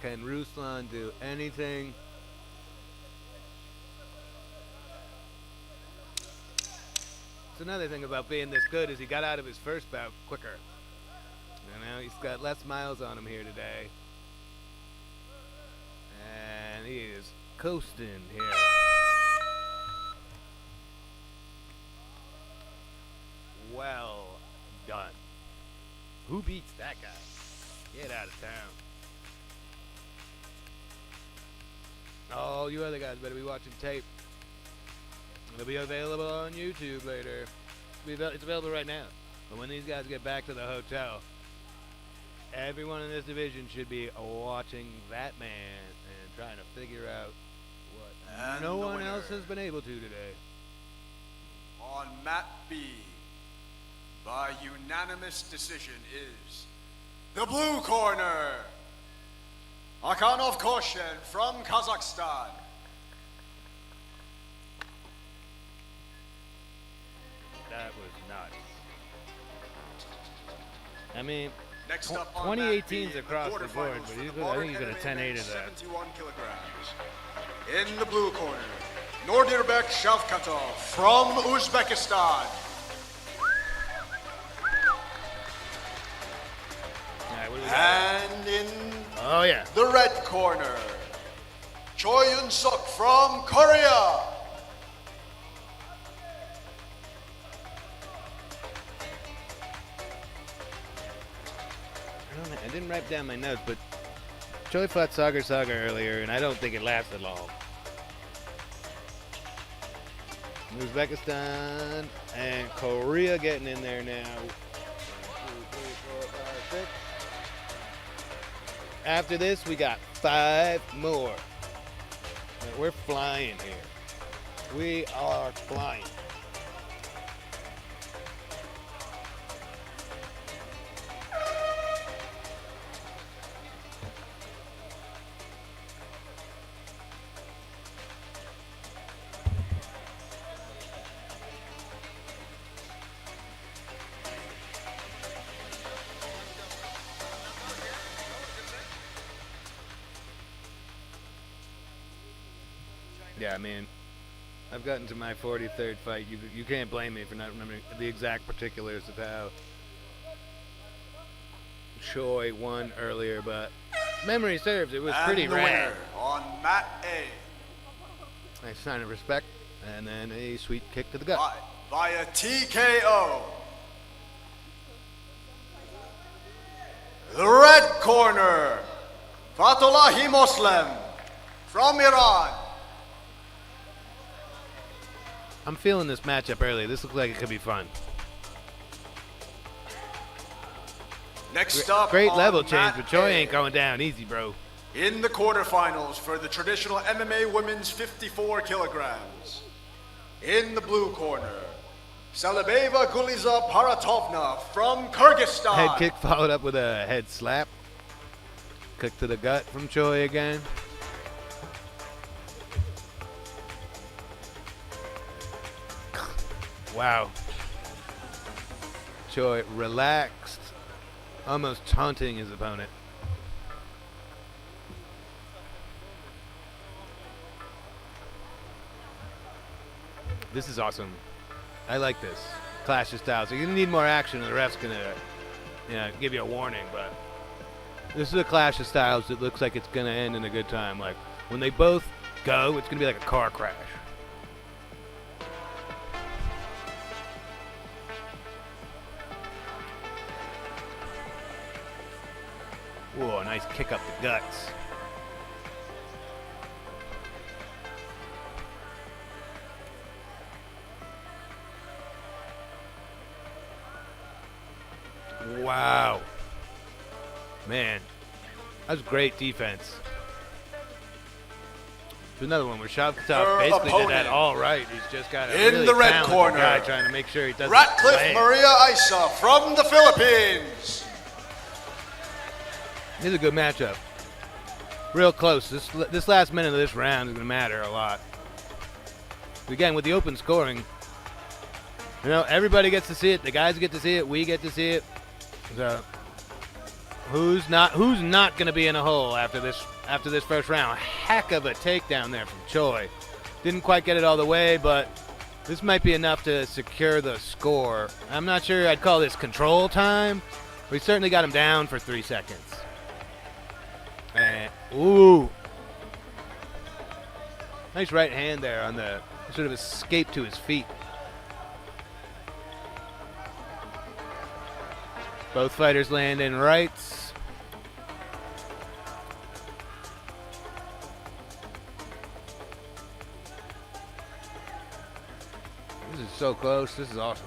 Can Ruslan do anything? That's another thing about being this good is he got out of his first bout quicker. You know, he's got less miles on him here today. And he is coasting here. Well done. Who beats that guy? Get out of town. All you other guys better be watching tape. It'll be available on YouTube later. It's available right now. But when these guys get back to the hotel, everyone in this division should be watching that man and trying to figure out what And no the one winner. else has been able to today. On mat B, by unanimous decision, is the blue corner, Akhanov Koshen from Kazakhstan. That was nuts. I mean, Next up on mat B, 2018's across the board, quarterfinals but for he's the I think he's modern going to 10-8 MMA of that. 71 kilograms. In the blue corner, Nordirbek Shavkatov from Uzbekistan. Alright, what do we got? And in Oh, yeah. the red corner, Choi Yun-suk from Korea. I didn't write down my notes, but Choi fought Sagar earlier, and I don't think it lasted long. Uzbekistan and Korea getting in there now. 1, 2, 3, 4, 5, 6. After this, we got 5 more. We're flying here. We are flying. Yeah, I mean, I've gotten to my 43rd fight. You can't blame me for not remembering the exact particulars of how Choi won earlier, but memory serves. It was And pretty the rad. winner on mat A, Nice sign of respect, and then a sweet kick to the gut. via TKO. The red corner, Fatullahi Moslem from Iran. I'm feeling this matchup early. This looks like it could be fun. Next up, Great on level change, mat but Choi A, ain't going down easy, bro. in the quarterfinals for the traditional MMA women's 54 kilograms. In the blue corner, Salibeva Guliza Paratovna from Kyrgyzstan. Head kick followed up with a head slap. Kick to the gut from Choi again. Wow. Choi relaxed, almost taunting his opponent. This is awesome. I like this. Clash of styles. So you're gonna need more action, and the ref's gonna, give you a warning. But this is a clash of styles that looks like it's gonna end in a good time. Like when they both go, it's gonna be like a car crash. Whoa, a nice kick up the guts. Wow. Man, that was great defense. There's another one where Shavkatov basically did that all right. He's just got a in really the red talented corner, guy trying to make sure he doesn't Ratcliffe land. Maria Isa from the Philippines. This is a good matchup. Real close. This last minute of this round is going to matter a lot. Again, with the open scoring, everybody gets to see it. The guys get to see it. We get to see it. So, who's not going to be in a hole after this first round? Heck of a takedown there from Choi. Didn't quite get it all the way, but this might be enough to secure the score. I'm not sure I'd call this control time. We certainly got him down for 3 seconds. And, ooh. Nice right hand there on the sort of escape to his feet. Both fighters land in rights. This is so close. This is awesome.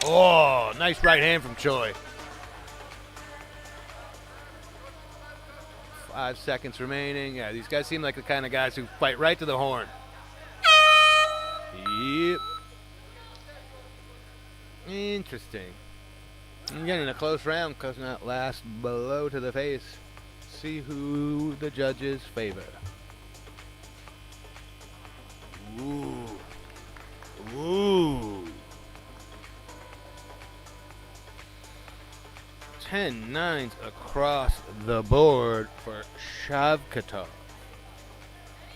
Oh, nice right hand from Choi. 5 seconds remaining. Yeah, these guys seem like the kind of guys who fight right to the horn. Yep. Interesting. I'm getting a close round because that last blow to the face. See who the judges favor. Ooh. Ooh. 10 nines across the board for Shavkatov.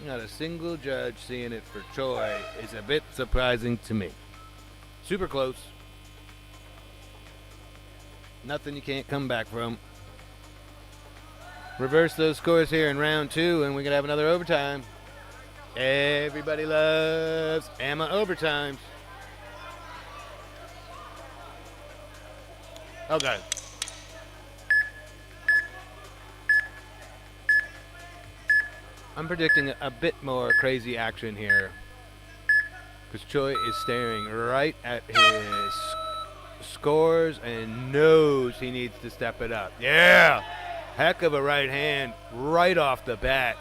Not a single judge seeing it for Choi is a bit surprising to me. Super close. Nothing you can't come back from. Reverse those scores here in round 2 and we can have another overtime. Everybody loves AMMA overtimes. Oh god. I'm predicting a bit more crazy action here because Choi is staring right at his scores and knows he needs to step it up. Yeah! Heck of a right hand right off the bat.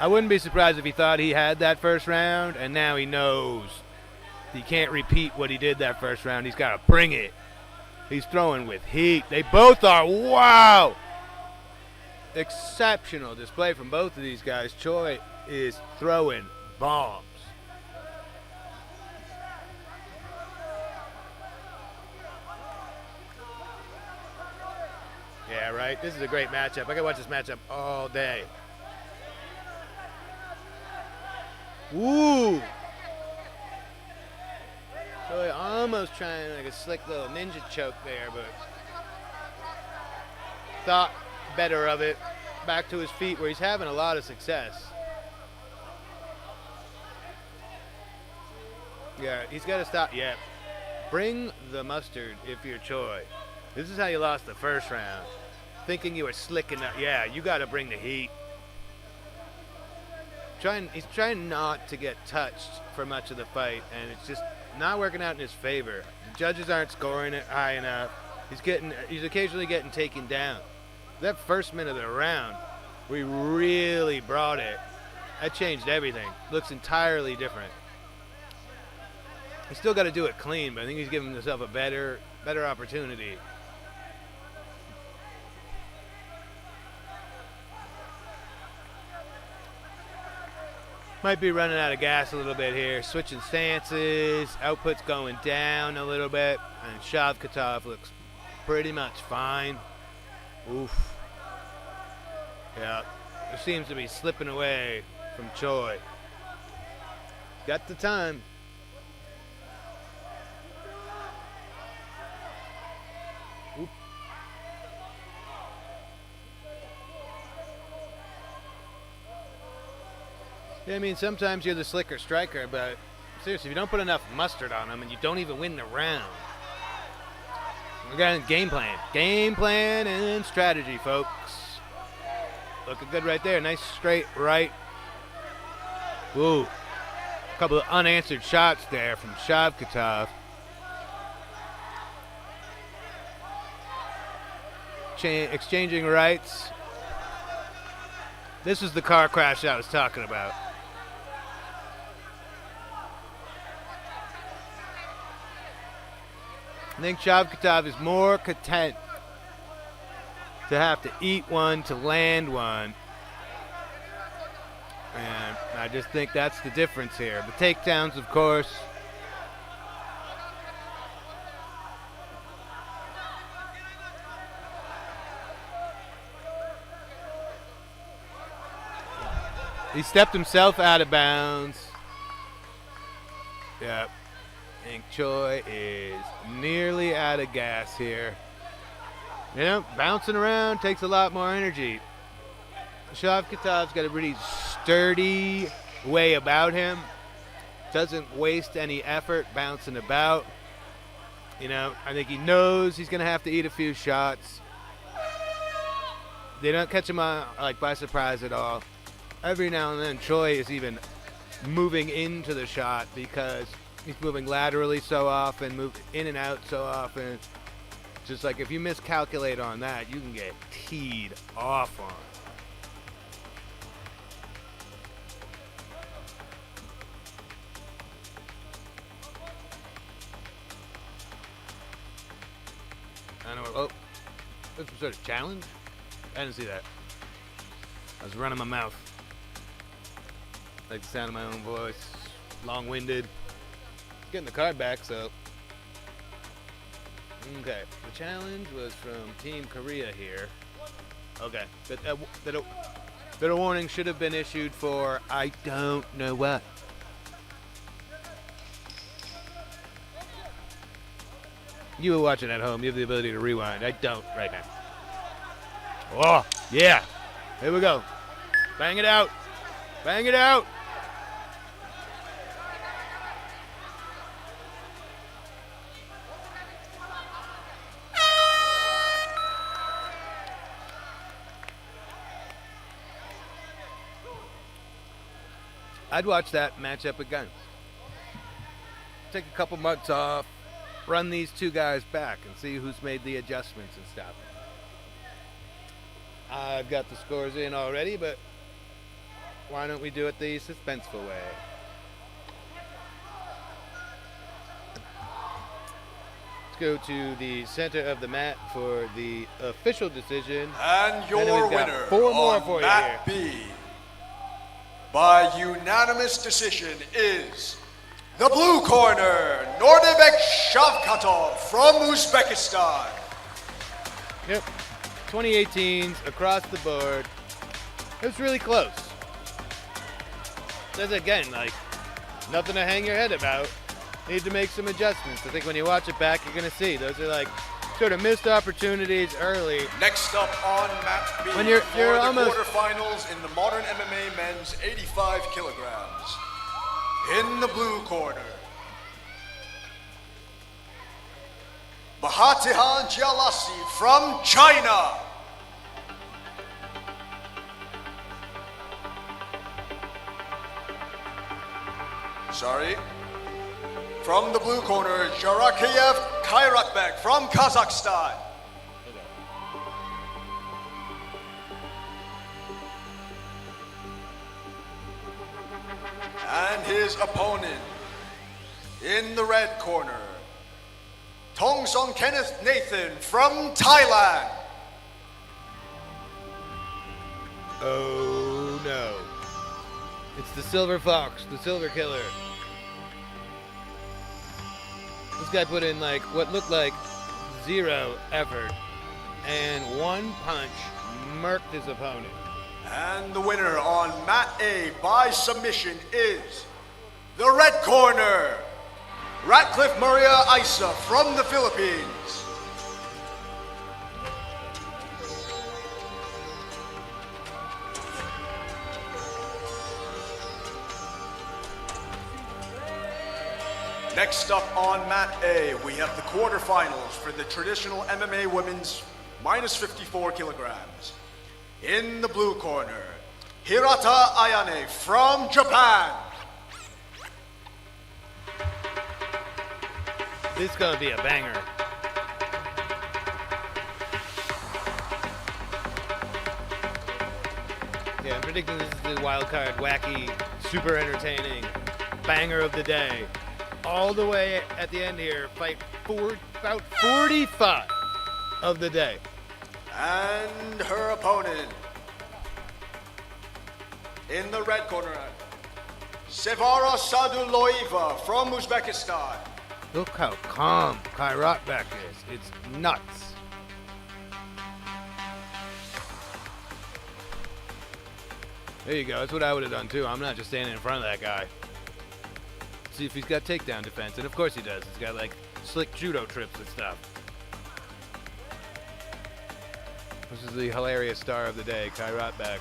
I wouldn't be surprised if he thought he had that first round and now he knows he can't repeat what he did that first round. He's got to bring it. He's throwing with heat. They both are. Wow! Exceptional display from both of these guys. Choi is throwing bombs. Yeah, right? This is a great matchup. I can watch this matchup all day. Ooh! Choi almost trying like a slick little ninja choke there, but thought better of it. Back to his feet where he's having a lot of success. Yeah, he's got to stop. Yeah. Bring the mustard if you're Choi. This is how you lost the first round. Thinking you were slick enough. Yeah, you got to bring the heat. He's trying not to get touched for much of the fight, and it's just not working out in his favor. The judges aren't scoring it high enough. He's occasionally getting taken down. That first minute of the round, we really brought it. That changed everything. Looks entirely different. He's still got to do it clean, but I think he's giving himself a better opportunity. Might be running out of gas a little bit here. Switching stances. Output's going down a little bit. And Shavkatov looks pretty much fine. Oof. Yeah. It seems to be slipping away from Choi. Got the time. Oop. Yeah, I mean, sometimes you're the slicker striker, but seriously, if you don't put enough mustard on them and you don't even win the round. We got a game plan. Game plan and strategy, folks. Looking good right there. Nice straight right. Ooh. A couple of unanswered shots there from Shavkatov. Exchanging rights. This was the car crash I was talking about. I think Shavkatov is more content to have to eat one to land one. And I just think that's the difference here. The takedowns, of course. He stepped himself out of bounds. Yep. I think Choi is nearly out of gas here. You know, bouncing around takes a lot more energy. Shavkatov's got a really sturdy way about him. Doesn't waste any effort bouncing about. You know, I think he knows he's going to have to eat a few shots. They don't catch him by surprise at all. Every now and then, Choi is even moving into the shot because he's moving laterally so often, move in and out so often. Just like if you miscalculate on that, you can get teed off on. I know. Oh, that's some sort of challenge? I didn't see that. I was running my mouth. Like the sound of my own voice. Long-winded. Getting the card back, so. Okay. The challenge was from Team Korea here. Okay. That a warning should have been issued for I don't know what. You were watching at home. You have the ability to rewind. I don't right now. Oh, yeah. Here we go. Bang it out. Bang it out. I'd watch that matchup again. Take a couple months off. Run these two guys back and see who's made the adjustments and stuff. I've got the scores in already, but why don't we do it the suspenseful way? Let's go to the center of the mat for the official decision. And your then we've got winner 4 more on for you Mat here. B by unanimous decision is the blue corner, Nordebek Shavkatov from Uzbekistan. Yep. 2018s across the board. It was really close. There's again, like, nothing to hang your head about. Need to make some adjustments. I think when you watch it back, you're going to see those are like sort of missed opportunities early. Next up on Mat B When you're for the almost quarterfinals in the modern MMA men's 85 kilograms. In the blue corner, Bahatihan Jalasi from China. Sorry. From the blue corner, Jarakiev Kairakbek from Kazakhstan. And his opponent in the red corner, Tongsong Kenneth Nathan from Thailand. Oh no. It's the Silver Fox, the Silver Killer. This guy put in like what looked like 0 effort and 1 punch murked his opponent. And the winner on Mat A by submission is the red corner, Ratcliffe Maria Isa from the Philippines. Next up on Mat A, we have the quarterfinals for the traditional MMA women's minus 54 kilograms. In the blue corner, Hirata Ayane from Japan. This is gonna be a banger. Yeah, I'm predicting this is the wild card, wacky, super entertaining banger of the day. All the way at the end here, fight for about 45 of the day. And her opponent in the red corner, Sevara Saduloeva from Uzbekistan. Look how calm Kairatbek is. It's nuts. There you go. That's what I would have done too. I'm not just standing in front of that guy. See if he's got takedown defense. And of course he does. He's got like slick judo trips and stuff. This is the hilarious star of the day, Kairatbek.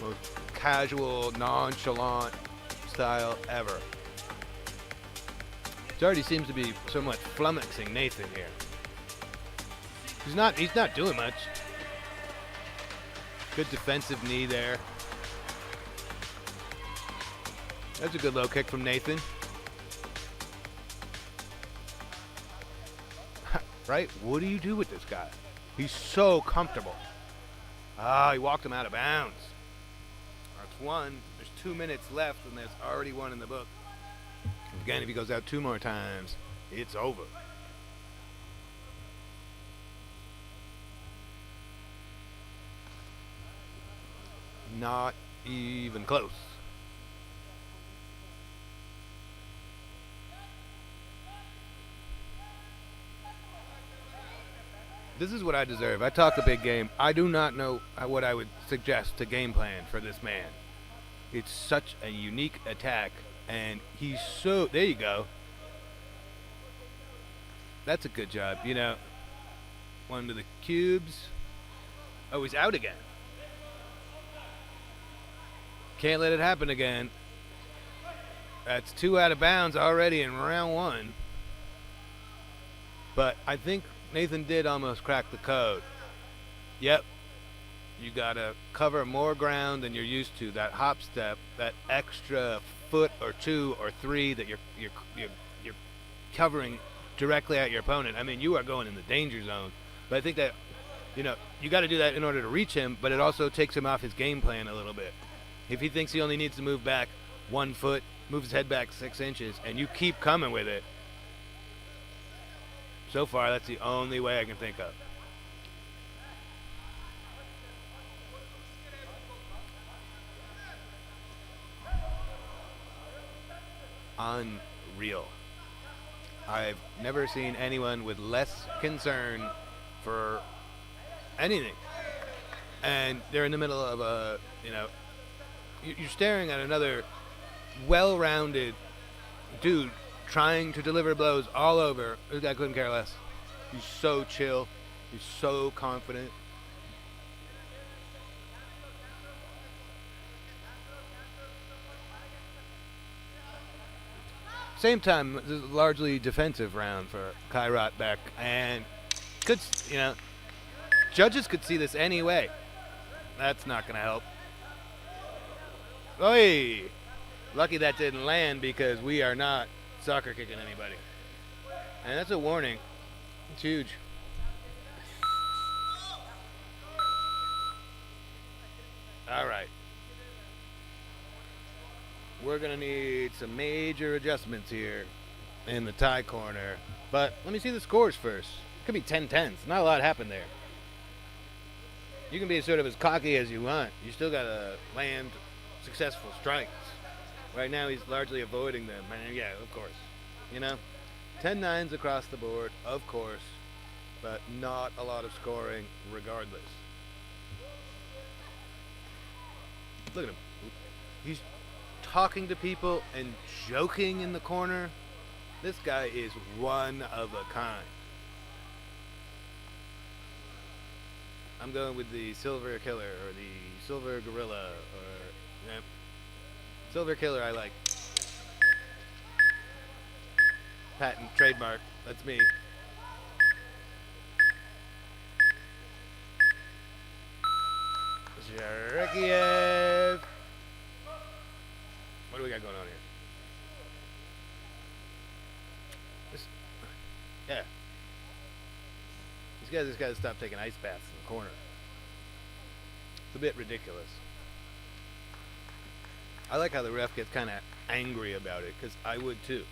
Most casual, nonchalant style ever. Already seems to be somewhat flummoxing Nathan here. He's not doing much. Good defensive knee there. That's a good low kick from Nathan. Right? What do you do with this guy? He's so comfortable. He walked him out of bounds. That's one. There's 2 minutes left, and there's already one in the book. Again, if he goes out 2 more times, it's over. Not even close. This is what I deserve. I talk a big game. I do not know what I would suggest to game plan for this man. It's such a unique attack, and he's so... There you go. That's a good job. You know, one to the cubes. Oh, he's out again. Can't let it happen again. That's 2 out of bounds already in round 1. But I think Nathan did almost crack the code. Yep. You gotta cover more ground than you're used to. That hop step, that extra foot or 2 or 3 that you're covering directly at your opponent. I mean, you are going in the danger zone. But I think that, you know, you got to do that in order to reach him, but it also takes him off his game plan a little bit. If he thinks he only needs to move back 1 foot, move his head back 6 inches, and you keep coming with it, so far that's the only way I can think of. Unreal. I've never seen anyone with less concern for anything. And they're in the middle of a, you know, you're staring at another well-rounded dude trying to deliver blows all over. This guy couldn't care less. He's so chill. He's so confident. Same time, this is a largely defensive round for Kai Rotbeck, and could, you know, judges could see this anyway. That's not going to help. Oi! Lucky that didn't land because we are not soccer kicking anybody. And that's a warning. It's huge. All right. We're going to need some major adjustments here in the tie corner. But let me see the scores first. It could be 10-10. Not a lot happened there. You can be sort of as cocky as you want. You still got to land successful strikes. Right now he's largely avoiding them. And yeah, of course. You know, 10-9s across the board, of course. But not a lot of scoring regardless. Look at him. He's talking to people and joking in the corner. This guy is one of a kind. I'm going with the Silver Killer or the Silver Gorilla or Silver Killer. I like. Patent, trademark. That's me. Zherekiev. What do we got going on here? Yeah. These guys just got to stop taking ice baths in the corner. It's a bit ridiculous. I like how the ref gets kind of angry about it, because I would too.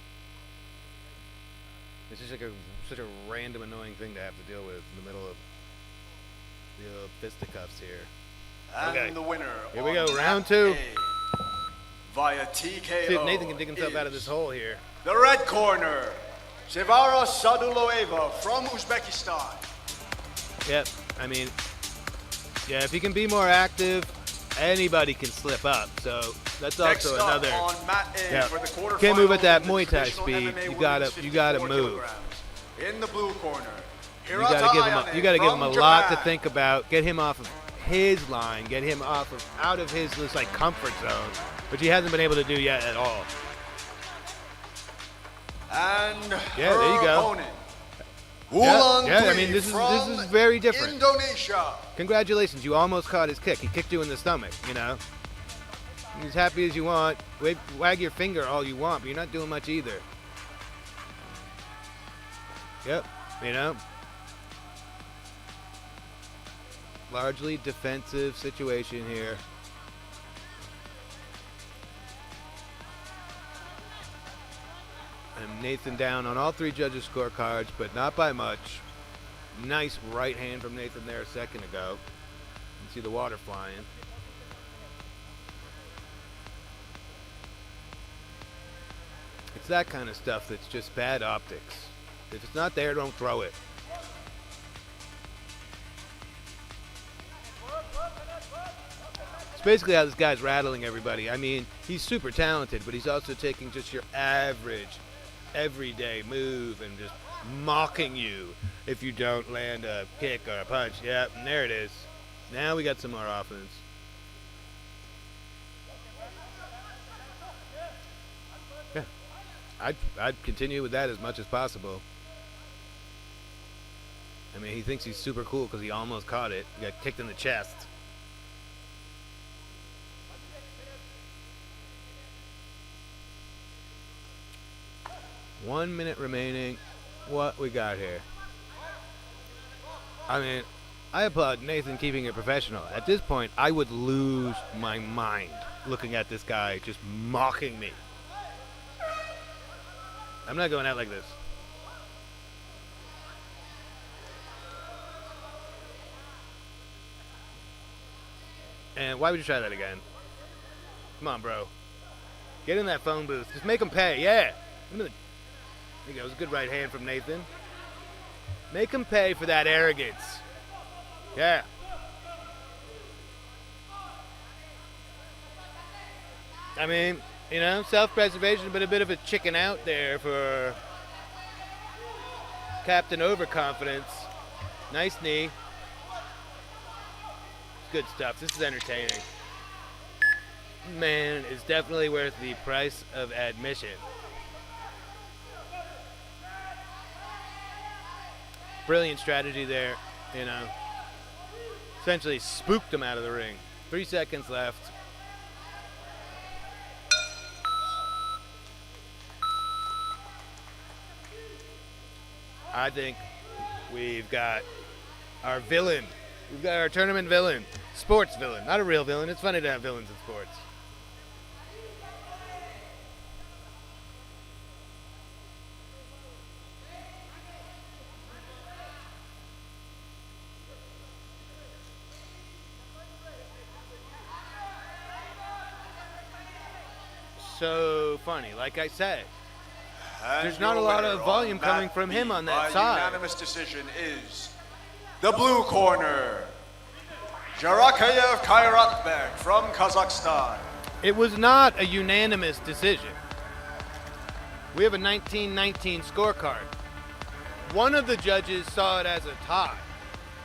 It's just like such a random, annoying thing to have to deal with in the middle of the fisticuffs here. And okay. The winner. Here we go, round 2. Via TKO. See if Nathan can dig himself out of this hole here. The red corner, Sevara Saduloeva from Uzbekistan. Yep, I mean, yeah, if he can be more active, anybody can slip up. So that's also another. Yeah, for the quarterfinal can't move at that of the Muay Thai traditional speed. MMA You gotta move. kilograms. In the blue corner, You gotta give him a lot to think about. Get him off of his line, get him out of his this, like, comfort zone, which he hasn't been able to do yet at all. And yeah, her there you go. opponent, Wulang Yeah, I Dwi mean, this from is very different. Indonesia. Congratulations, you almost caught his kick. He kicked you in the stomach, you know. As happy as you want. Wag your finger all you want, but you're not doing much either. Yep, you know. Largely defensive situation here. And Nathan down on all 3 judges' scorecards, but not by much. Nice right hand from Nathan there a second ago. You can see the water flying. It's that kind of stuff that's just bad optics. If it's not there, don't throw it. It's basically how this guy's rattling everybody. I mean, he's super talented, but he's also taking just your average, everyday move and just mocking you if you don't land a kick or a punch. Yep, and there it is. Now we got some more offense. Yeah, I'd continue with that as much as possible. I mean, he thinks he's super cool because he almost caught it. He got kicked in the chest. One minute remaining. What we got here? I mean, I applaud Nathan keeping it professional. At this point, I would lose my mind looking at this guy just mocking me. I'm not going out like this. And why would you try that again? Come on, bro. Get in that phone booth. Just make him pay. Yeah. There you go. It was a good right hand from Nathan. Make him pay for that arrogance. Yeah. I mean, you know, self-preservation, but a bit of a chicken out there for Captain Overconfidence. Nice knee. Good stuff. This is entertaining. Man, it's definitely worth the price of admission. Brilliant strategy there, you know. Essentially spooked him out of the ring. 3 seconds left. I think we've got our villain. We've got our tournament villain. Sports villain. Not a real villain. It's funny to have villains in sports. So funny. Like I said, there's not a lot of volume coming from him on that side. Unanimous decision is the blue corner, Jarakayev Kairatbek from Kazakhstan. It was not a unanimous decision. We have a 19-19 scorecard. One of the judges saw it as a tie.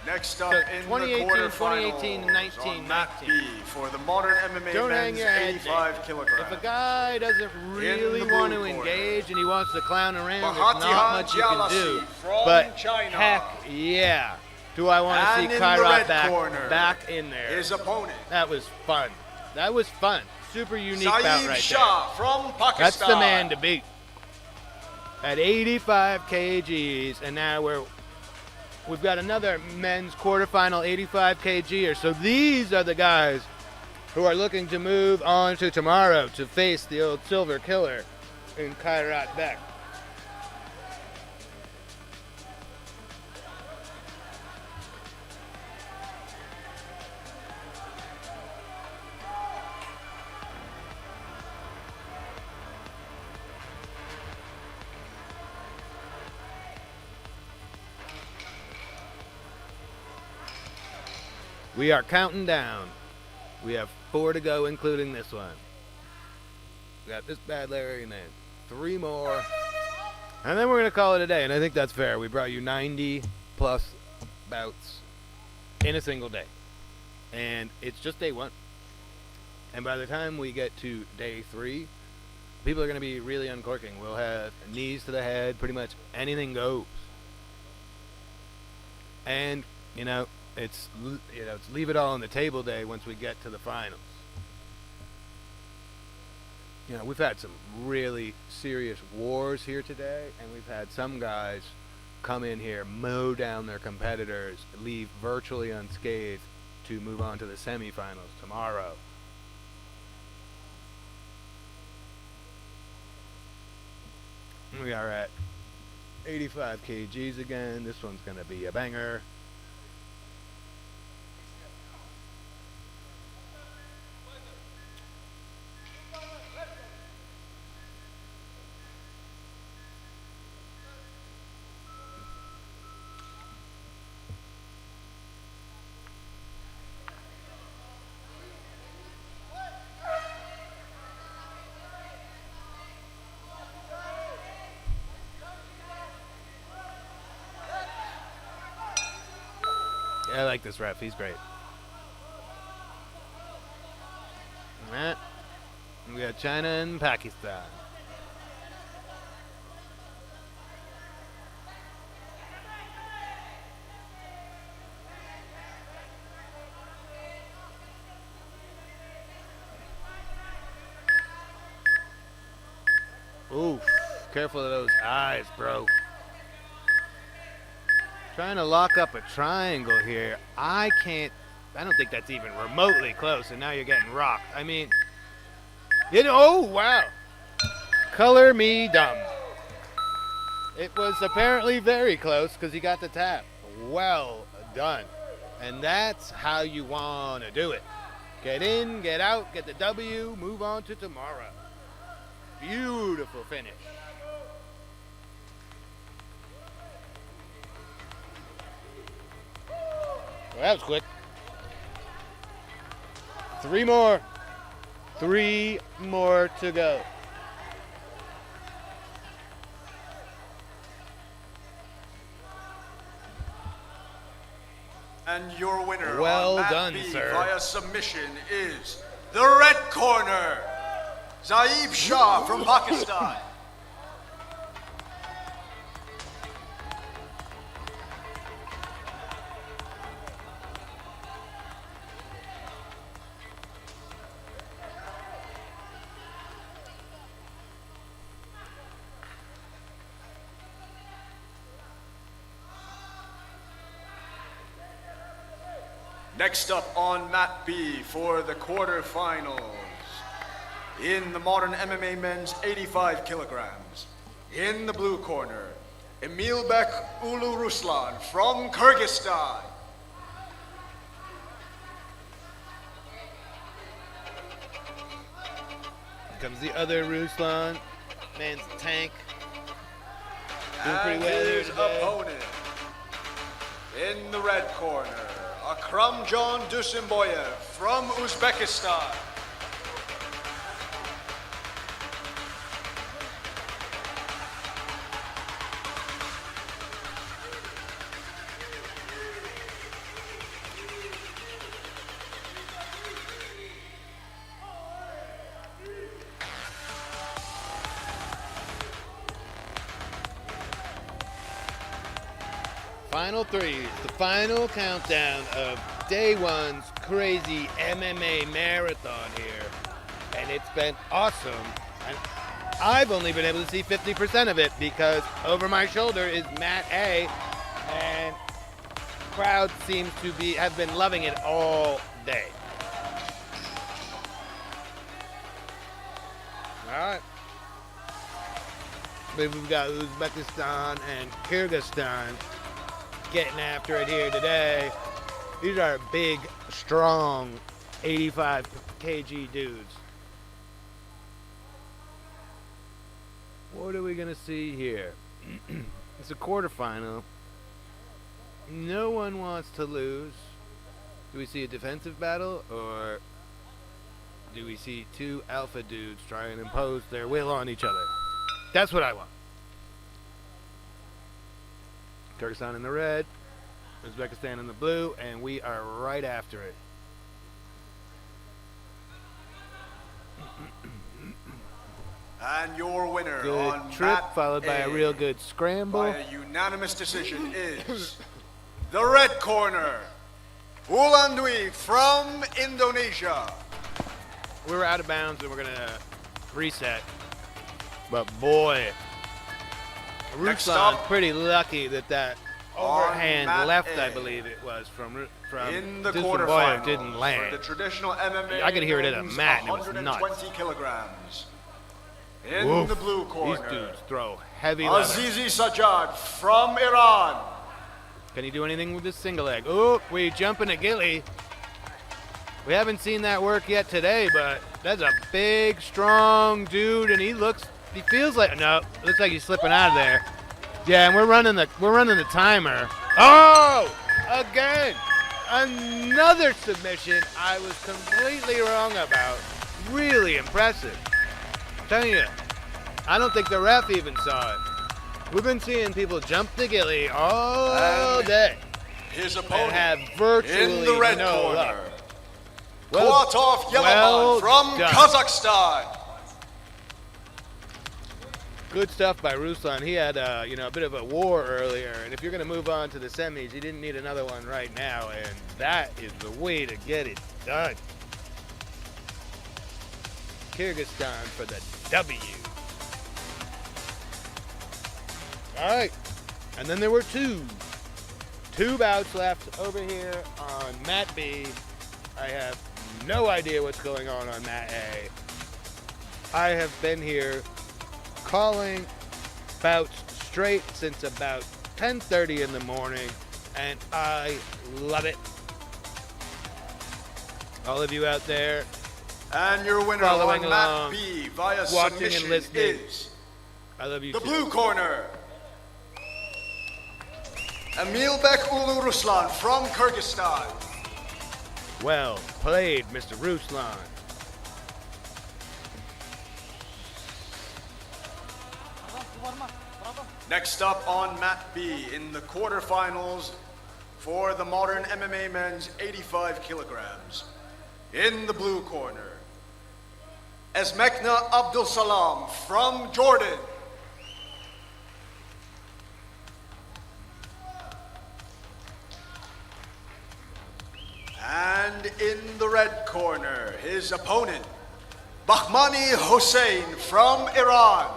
Next up So in 2018, the quarterfinals 2018, 19, on mat 19. B for the modern MMA Don't hang men's your head, 85 Dave. kilograms. If a guy doesn't really In the want to blue corner, engage and he wants to clown around, there's Bahatihan not much you can do. Jalasi from But China. heck yeah. Do I want to And see in the Kairat red corner, back in there? his opponent, That was fun. That was fun. Super unique bout Saeed right Shah from there. Pakistan. That's the man to beat. At 85 kgs, and now we've got another men's quarterfinal 85 kg. So these are the guys who are looking to move on to tomorrow to face the old silver killer in Kairat Bek. We are counting down. We have 4 to go, including this one. We got this bad Larry and then 3 more. And then we're going to call it a day, and I think that's fair. We brought you 90 plus bouts in a single day. And it's just day 1. And by the time we get to day 3, people are going to be really uncorking. We'll have knees to the head, pretty much anything goes. And, it's leave it all on the table day once we get to the finals. We've had some really serious wars here today, and we've had some guys come in here, mow down their competitors, leave virtually unscathed to move on to the semifinals tomorrow. We are at 85 kgs again. This one's going to be a banger. I like this ref. He's great. Alright. We got China and Pakistan. Oof. Careful of those eyes, bro. Trying to lock up a triangle here. I don't think that's even remotely close, and now you're getting rocked. I mean, oh, wow. Color me dumb. It was apparently very close because he got the tap. Well done. And that's how you want to do it. Get in, get out, get the W, move on to tomorrow. Beautiful finish. Well, that was quick. 3 more. 3 more to go. And your winner well on Mat done, B sir. via submission is the red corner, Zaib Shah from Pakistan. Next up on Mat B for the quarterfinals, in the modern MMA men's 85 kilograms, in the blue corner, Emilbek Ulu Ruslan from Kyrgyzstan. Here comes the other Ruslan, man's tank. Doing pretty And well here his today. opponent, in the red corner, Akramjon Dusimboyev from Uzbekistan. Final 3, the final countdown of day 1's crazy MMA marathon here. And it's been awesome. And I've only been able to see 50% of it because over my shoulder is Mat A, and crowd seems to have been loving it all day. All right. We've got Uzbekistan and Kyrgyzstan getting after it here today. These are big, strong, 85 kg dudes. What are we gonna see here? It's a quarterfinal. No one wants to lose. Do we see a defensive battle, or do we see 2 alpha dudes try and impose their will on each other? That's what I want. Kyrgyzstan in the red, Uzbekistan in the blue, and we are right after it. And your winner Good on trip, mat followed by a A real good scramble. by a unanimous decision is the red corner, Wulandwi from Indonesia. We were out of bounds and we're going to reset. But boy, Next Ruslan up, pretty lucky that on overhand mat left, A, I believe it was, from in the Dusanboyev quarterfinals didn't for land. the traditional MMA I could hear it at a men's mat and it was 120 nuts. kilograms. In Woof. the blue corner, These dudes throw heavy leather. Azizi Sajjad from Iran. Can he do anything with this single leg? Oh, we jumping a Gilly. We haven't seen that work yet today, but that's a big, strong dude, and he feels like, no, looks like he's slipping out of there. Yeah, and we're running the timer. Oh, again, another submission I was completely wrong about. Really impressive. I'm telling you, I don't think the ref even saw it. We've been seeing people jump the Gilly all day. His opponent and have virtually in the red no corner, luck. Quartov Yelaman well from done. Kazakhstan. Good stuff by Ruslan. He had a bit of a war earlier, and if you're going to move on to the semis, you didn't need another one right now, and that is the way to get it done. Kyrgyzstan for the W. All right, and then there were two bouts left over here on mat B. I have no idea what's going on mat A. I have been here calling bouts straight since about 10:30 in the morning, and I love it. All of you out there, and your winner following on along, mat B via watching submission and listening, is I love you the too. blue corner, Emilbek Ulu Ruslan from Kyrgyzstan. Well played, Mr. Ruslan. Next up on mat B in the quarterfinals for the modern MMA men's 85 kilograms. In the blue corner, Esmekna Abdul Salam from Jordan. And in the red corner, his opponent, Bahmani Hossein from Iran.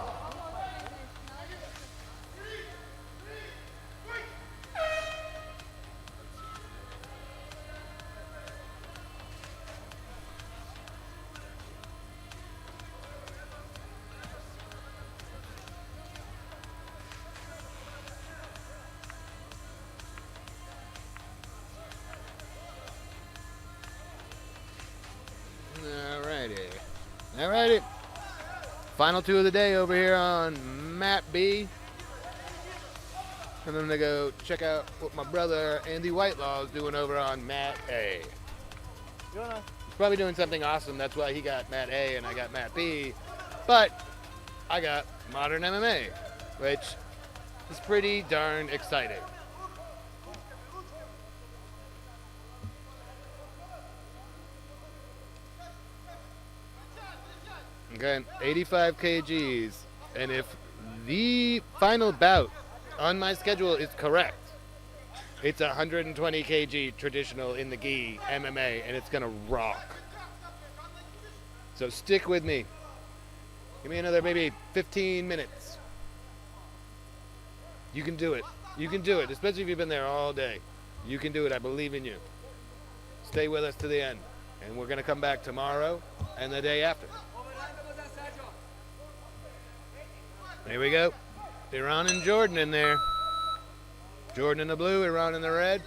Alrighty. Final two of the day over here on mat B. And then I'm gonna go check out what my brother Andy Whitelaw is doing over on mat A. He's probably doing something awesome. That's why he got mat A and I got mat B. But I got modern MMA, which is pretty darn exciting. Okay, 85 kgs, and if the final bout on my schedule is correct, it's 120 kg traditional in the gi MMA, and it's gonna rock. So stick with me. Give me another maybe 15 minutes. You can do it. You can do it, especially if you've been there all day. You can do it. I believe in you. Stay with us to the end, and we're gonna come back tomorrow and the day after. Here we go. Iran and Jordan in there. Jordan in the blue, Iran in the red.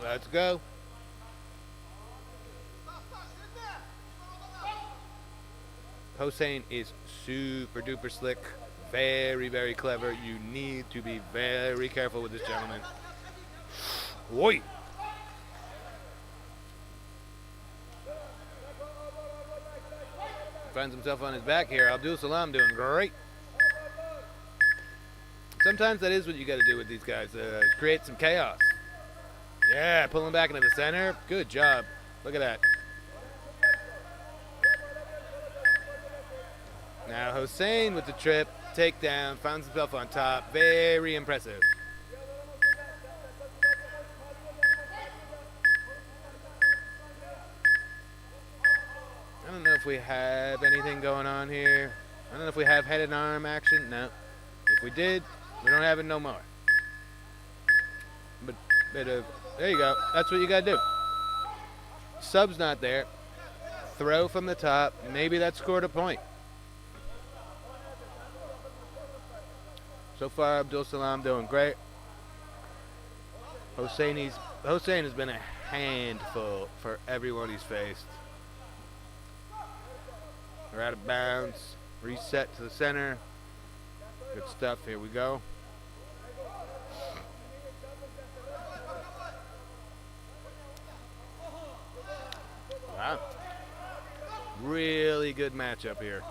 Let's go. Hossein is super duper slick. Very, very clever. You need to be very careful with this gentleman. Oi! Finds himself on his back here. Abdul Salam doing great. Sometimes that is what you got to do with these guys. Create some chaos. Yeah, pull him back into the center. Good job. Look at that. Now Hossein with the trip, takedown, finds himself on top. Very impressive. I don't know if we have anything going on here. I don't know if we have head and arm action. No. If we did, we don't have it no more. But there you go. That's what you got to do. Sub's not there. Throw from the top. Maybe that scored a point. So far, Abdul Salam doing great. Hossein has been a handful for everyone he's faced. We're out of bounds. Reset to the center. Good stuff. Here we go. Wow. Really good matchup here.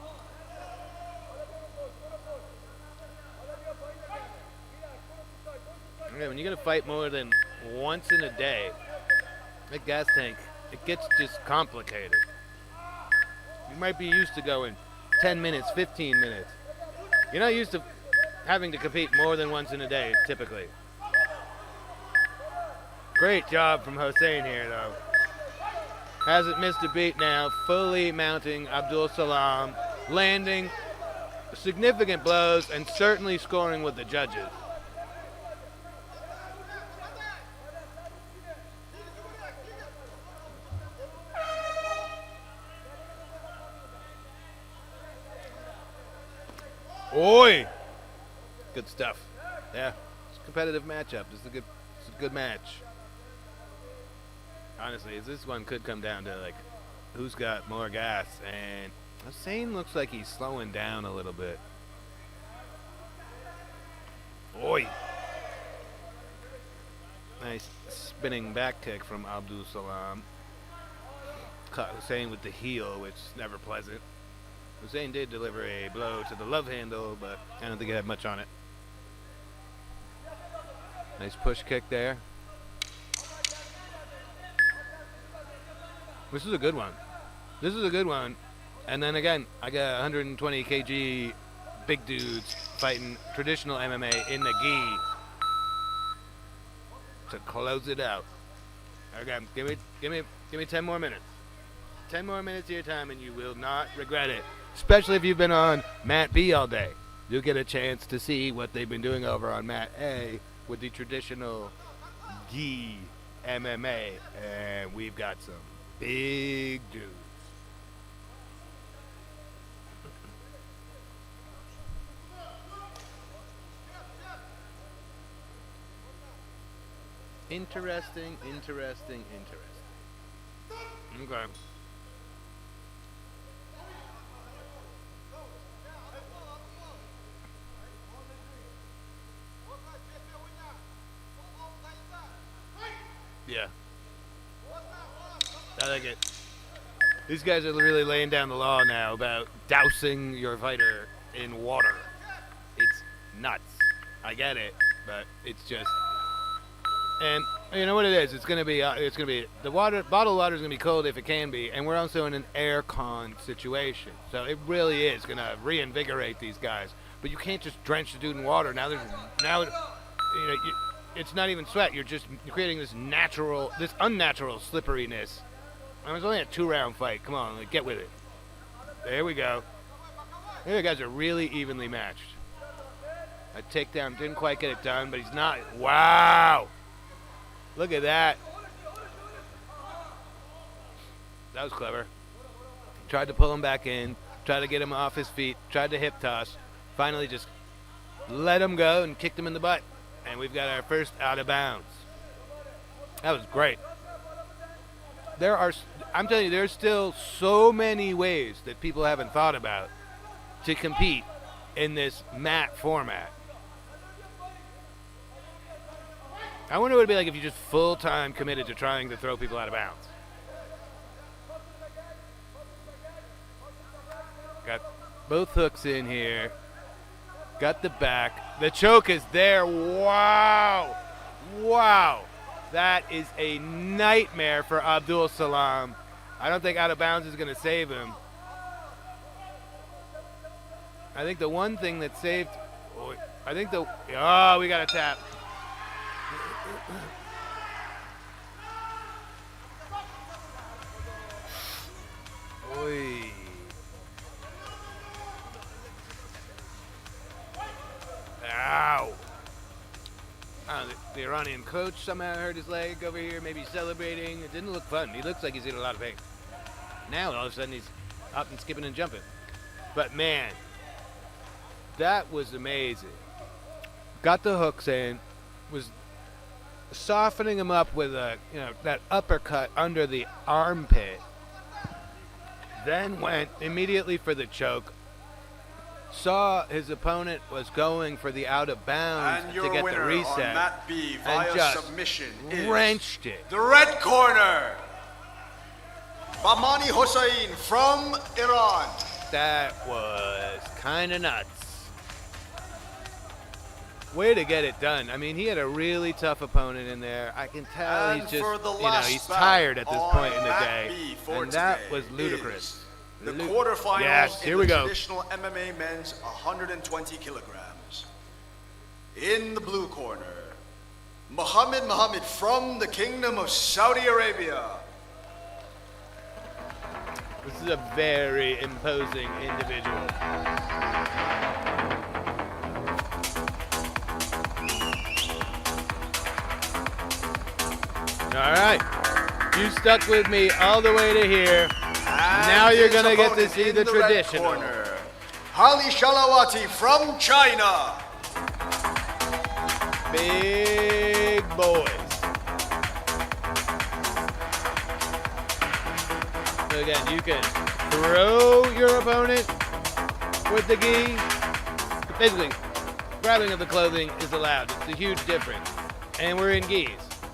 Okay, when you gotta fight more than once in a day, that gas tank, it gets just complicated. You might be used to going 10 minutes, 15 minutes. You're not used to having to compete more than once in a day, typically. Great job from Hossein here, though. Hasn't missed a beat now, fully mounting Abdul Salam, landing significant blows, and certainly scoring with the judges. Oi! Good stuff. Yeah, it's a competitive matchup. It's a good match. Honestly, this one could come down to like who's got more gas, and Hossein looks like he's slowing down a little bit. Oi! Nice spinning back kick from Abdul Salam. Caught Hossein with the heel, which is never pleasant. Hossein did deliver a blow to the love handle, but I don't think it had much on it. Nice push kick there. This is a good one. This is a good one. And then again, I got 120 kg big dudes fighting traditional MMA in the gi to close it out. Again, give me 10 more minutes. 10 more minutes of your time and you will not regret it. Especially if you've been on Mat B all day. You'll get a chance to see what they've been doing over on Mat A with the traditional gi MMA. And we've got some big dudes. Interesting. Okay. Yeah. I like it. These guys are really laying down the law now about dousing your fighter in water. It's nuts. I get it, but it's just... And you know what it is? It's gonna be the bottled water is gonna be cold if it can be, and we're also in an air con situation, so it really is gonna reinvigorate these guys. But you can't just drench the dude in water. It's not even sweat. You're creating this unnatural slipperiness. It was only a 2-round fight. Come on, get with it. There we go. The guys are really evenly matched. A takedown didn't quite get it done, but he's not. Wow. Look at that. That was clever. Tried to pull him back in. Tried to get him off his feet. Tried to hip toss. Finally just let him go and kicked him in the butt. And we've got our first out of bounds. That was great. I'm telling you, there's still so many ways that people haven't thought about to compete in this mat format. I wonder what it'd be like if you just full-time committed to trying to throw people out of bounds. Got both hooks in here. Got the back. The choke is there. Wow. Wow. That is a nightmare for Abdul Salam. I don't think out of bounds is going to save him. I think the one thing that saved, oh, we got a tap. Oy. Ow. The Iranian coach somehow hurt his leg over here, maybe celebrating. It didn't look fun. He looks like he's in a lot of pain. Now all of a sudden he's up and skipping and jumping. But man, that was amazing. Got the hooks in, was softening him up with that uppercut under the armpit. Then went immediately for the choke. Saw his opponent was going for the out of bounds to get the reset, on Mat B and via just submission wrenched it. The red corner, Bamani Hossein from Iran. That was kind of nuts. Way to get it done. I mean, he had a really tough opponent in there. I can tell And he's just, for the last he's bout tired at this on point in the Mat day. B for And that today was ludicrous. The quarterfinals Yes, in here the we go. traditional MMA men's 120 kilograms. In the blue corner, Muhammad from the Kingdom of Saudi Arabia. This is a very imposing individual. All right, you stuck with me all the way to here. Now you're going to get to see the traditional. Ali Shalawati from China. Big boys. So again, you can throw your opponent with the gi. Basically, grabbing of the clothing is allowed. It's a huge difference. And we're in gis.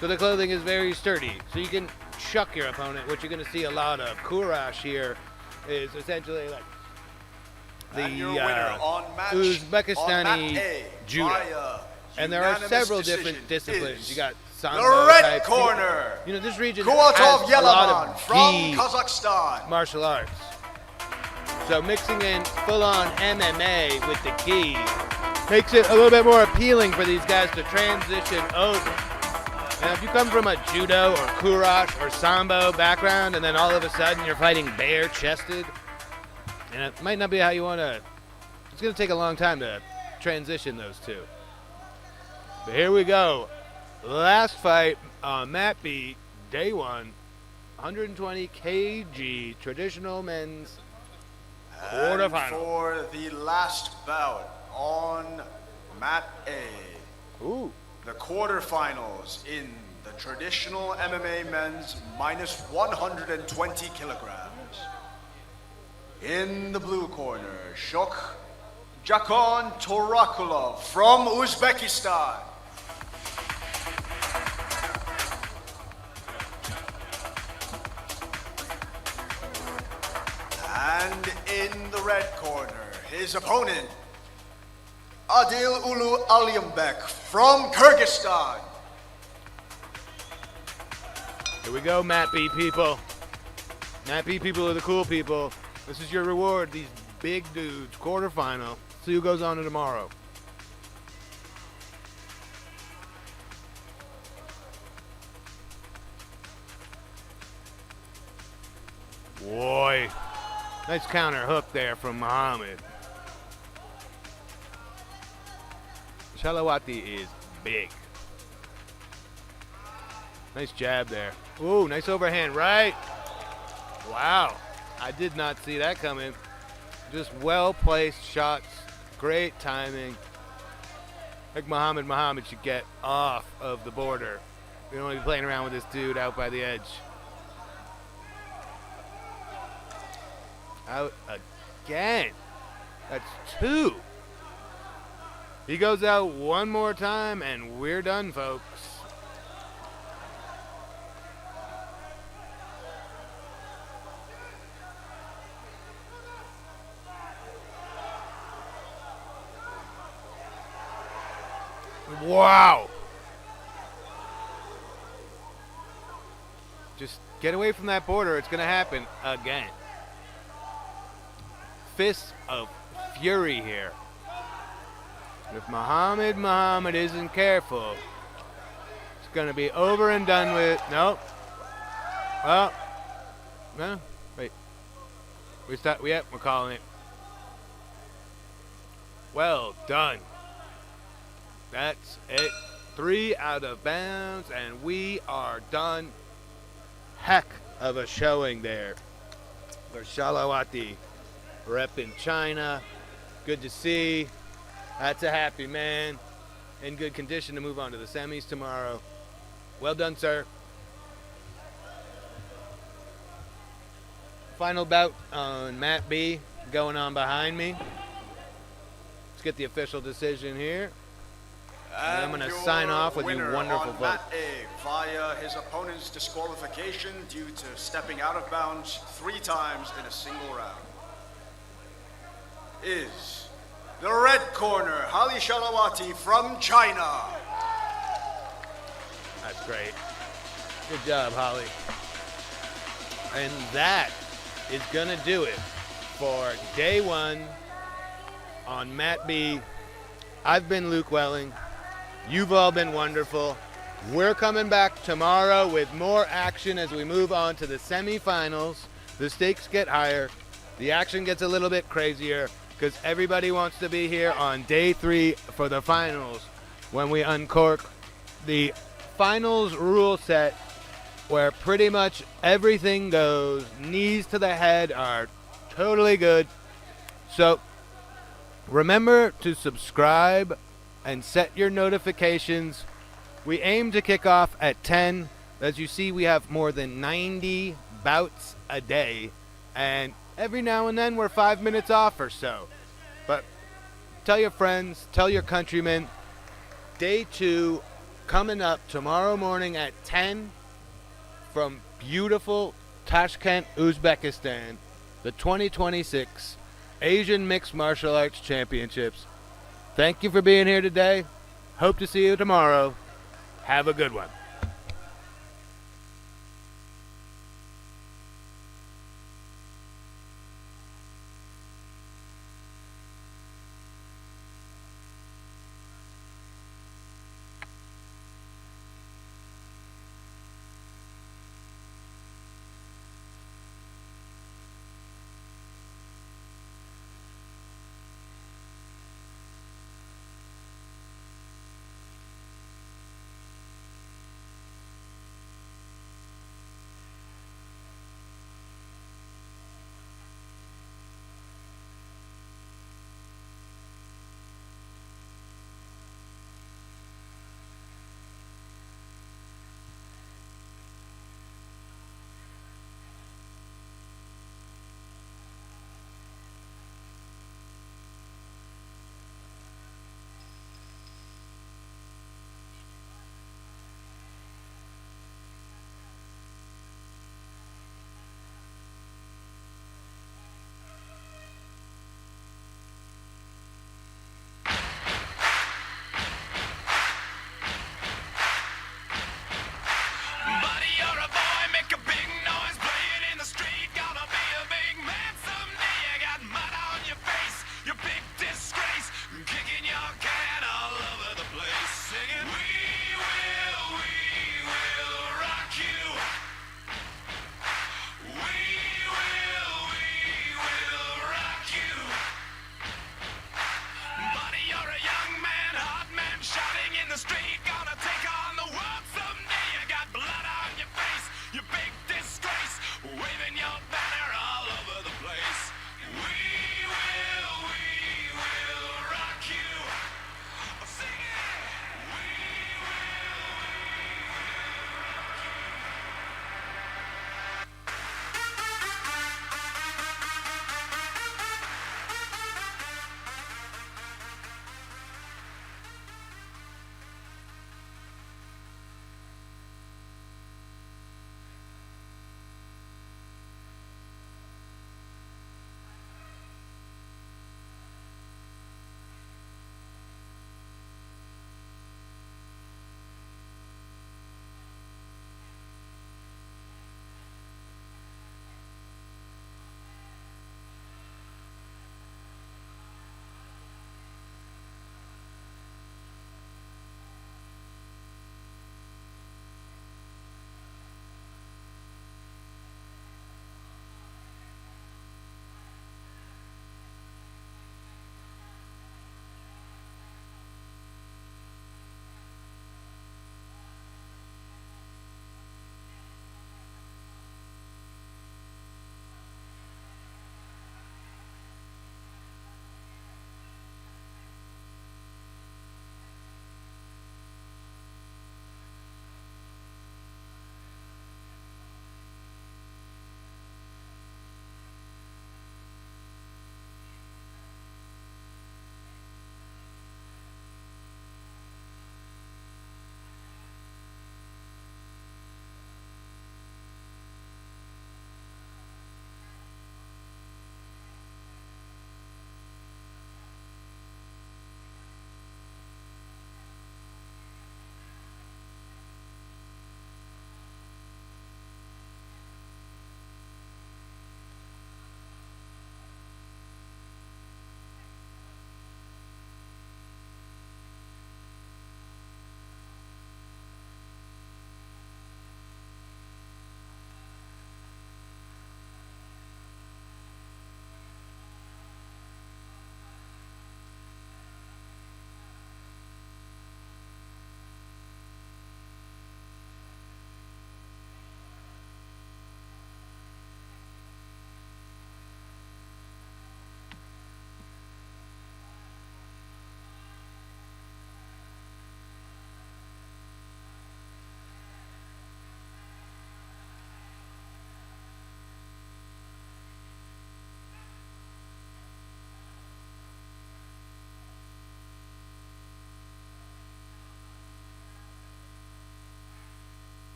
So the clothing is very sturdy. So you can chuck your opponent, which you're going to see a lot of. Kurash here is essentially like the Uzbekistani judo. And there are several different disciplines. You got sambo the red type. corner. This region Kuatov has a lot Yelaman of from gi Kazakhstan. martial arts. So mixing in full-on MMA with the gi makes it a little bit more appealing for these guys to transition over. Now, if you come from a judo or kurash or sambo background and then all of a sudden you're fighting bare-chested, and it might not be how you want to, it's going to take a long time to transition those two. But here we go. Last fight on Mat B, day one, 120 kg traditional men's quarterfinal. And for the last bout on Mat A. Ooh. The quarterfinals in the traditional MMA men's minus 120 kilograms. In the blue corner, Shok Jakon Torakulov from Uzbekistan. And in the red corner, his opponent, Adil Ulu Alyambek from Kyrgyzstan. Here we go, Mat B people. Mat B people are the cool people. This is your reward, these big dudes, quarterfinal. See who goes on to tomorrow. Boy, nice counter hook there from Muhammad. Shalawati is big. Nice jab there. Ooh, nice overhand right. Wow, I did not see that coming. Just well-placed shots, great timing. I think Muhammad should get off of the border. We don't want to be playing around with this dude out by the edge. Out again. That's two. He goes out one more time, and we're done, folks. Wow. Just get away from that border. It's going to happen again. Fists of fury here. If Muhammad isn't careful, it's going to be over and done with. Nope. Well, no, wait. We're calling it. Well done. That's it. 3 out of bounds, and we are done. Heck of a showing there for Shalawati, rep in China. Good to see. That's a happy man. In good condition to move on to the semis tomorrow. Well done, sir. Final bout on Mat B going on behind me. Let's get the official decision here. And I'm going to sign off with you wonderful folks. Mat A, via his opponent's disqualification due to stepping out of bounds 3 times in a single round, is the red corner, Holly Shalawati from China. That's great. Good job, Holly. And that is going to do it for day 1 on Mat B. I've been Luke Welling. You've all been wonderful. We're coming back tomorrow with more action as we move on to the semifinals. The stakes get higher. The action gets a little bit crazier because everybody wants to be here on day 3 for the finals when we uncork the finals rule set where pretty much everything goes. Knees to the head are totally good. So remember to subscribe and set your notifications. We aim to kick off at 10. As you see, we have more than 90 bouts a day, and every now and then we're 5 minutes off or so. But tell your friends, tell your countrymen, day 2 coming up tomorrow morning at 10 from beautiful Tashkent, Uzbekistan, the 2026 Asian Mixed Martial Arts Championships. Thank you for being here today. Hope to see you tomorrow. Have a good one.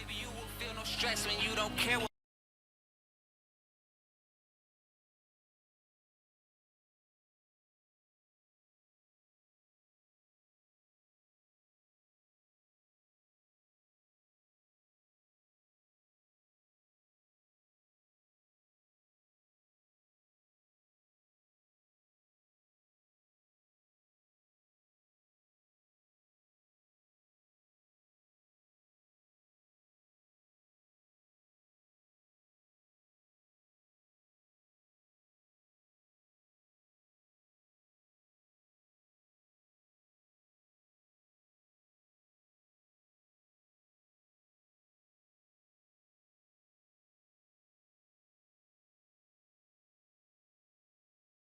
Maybe you will feel no stress when you don't care.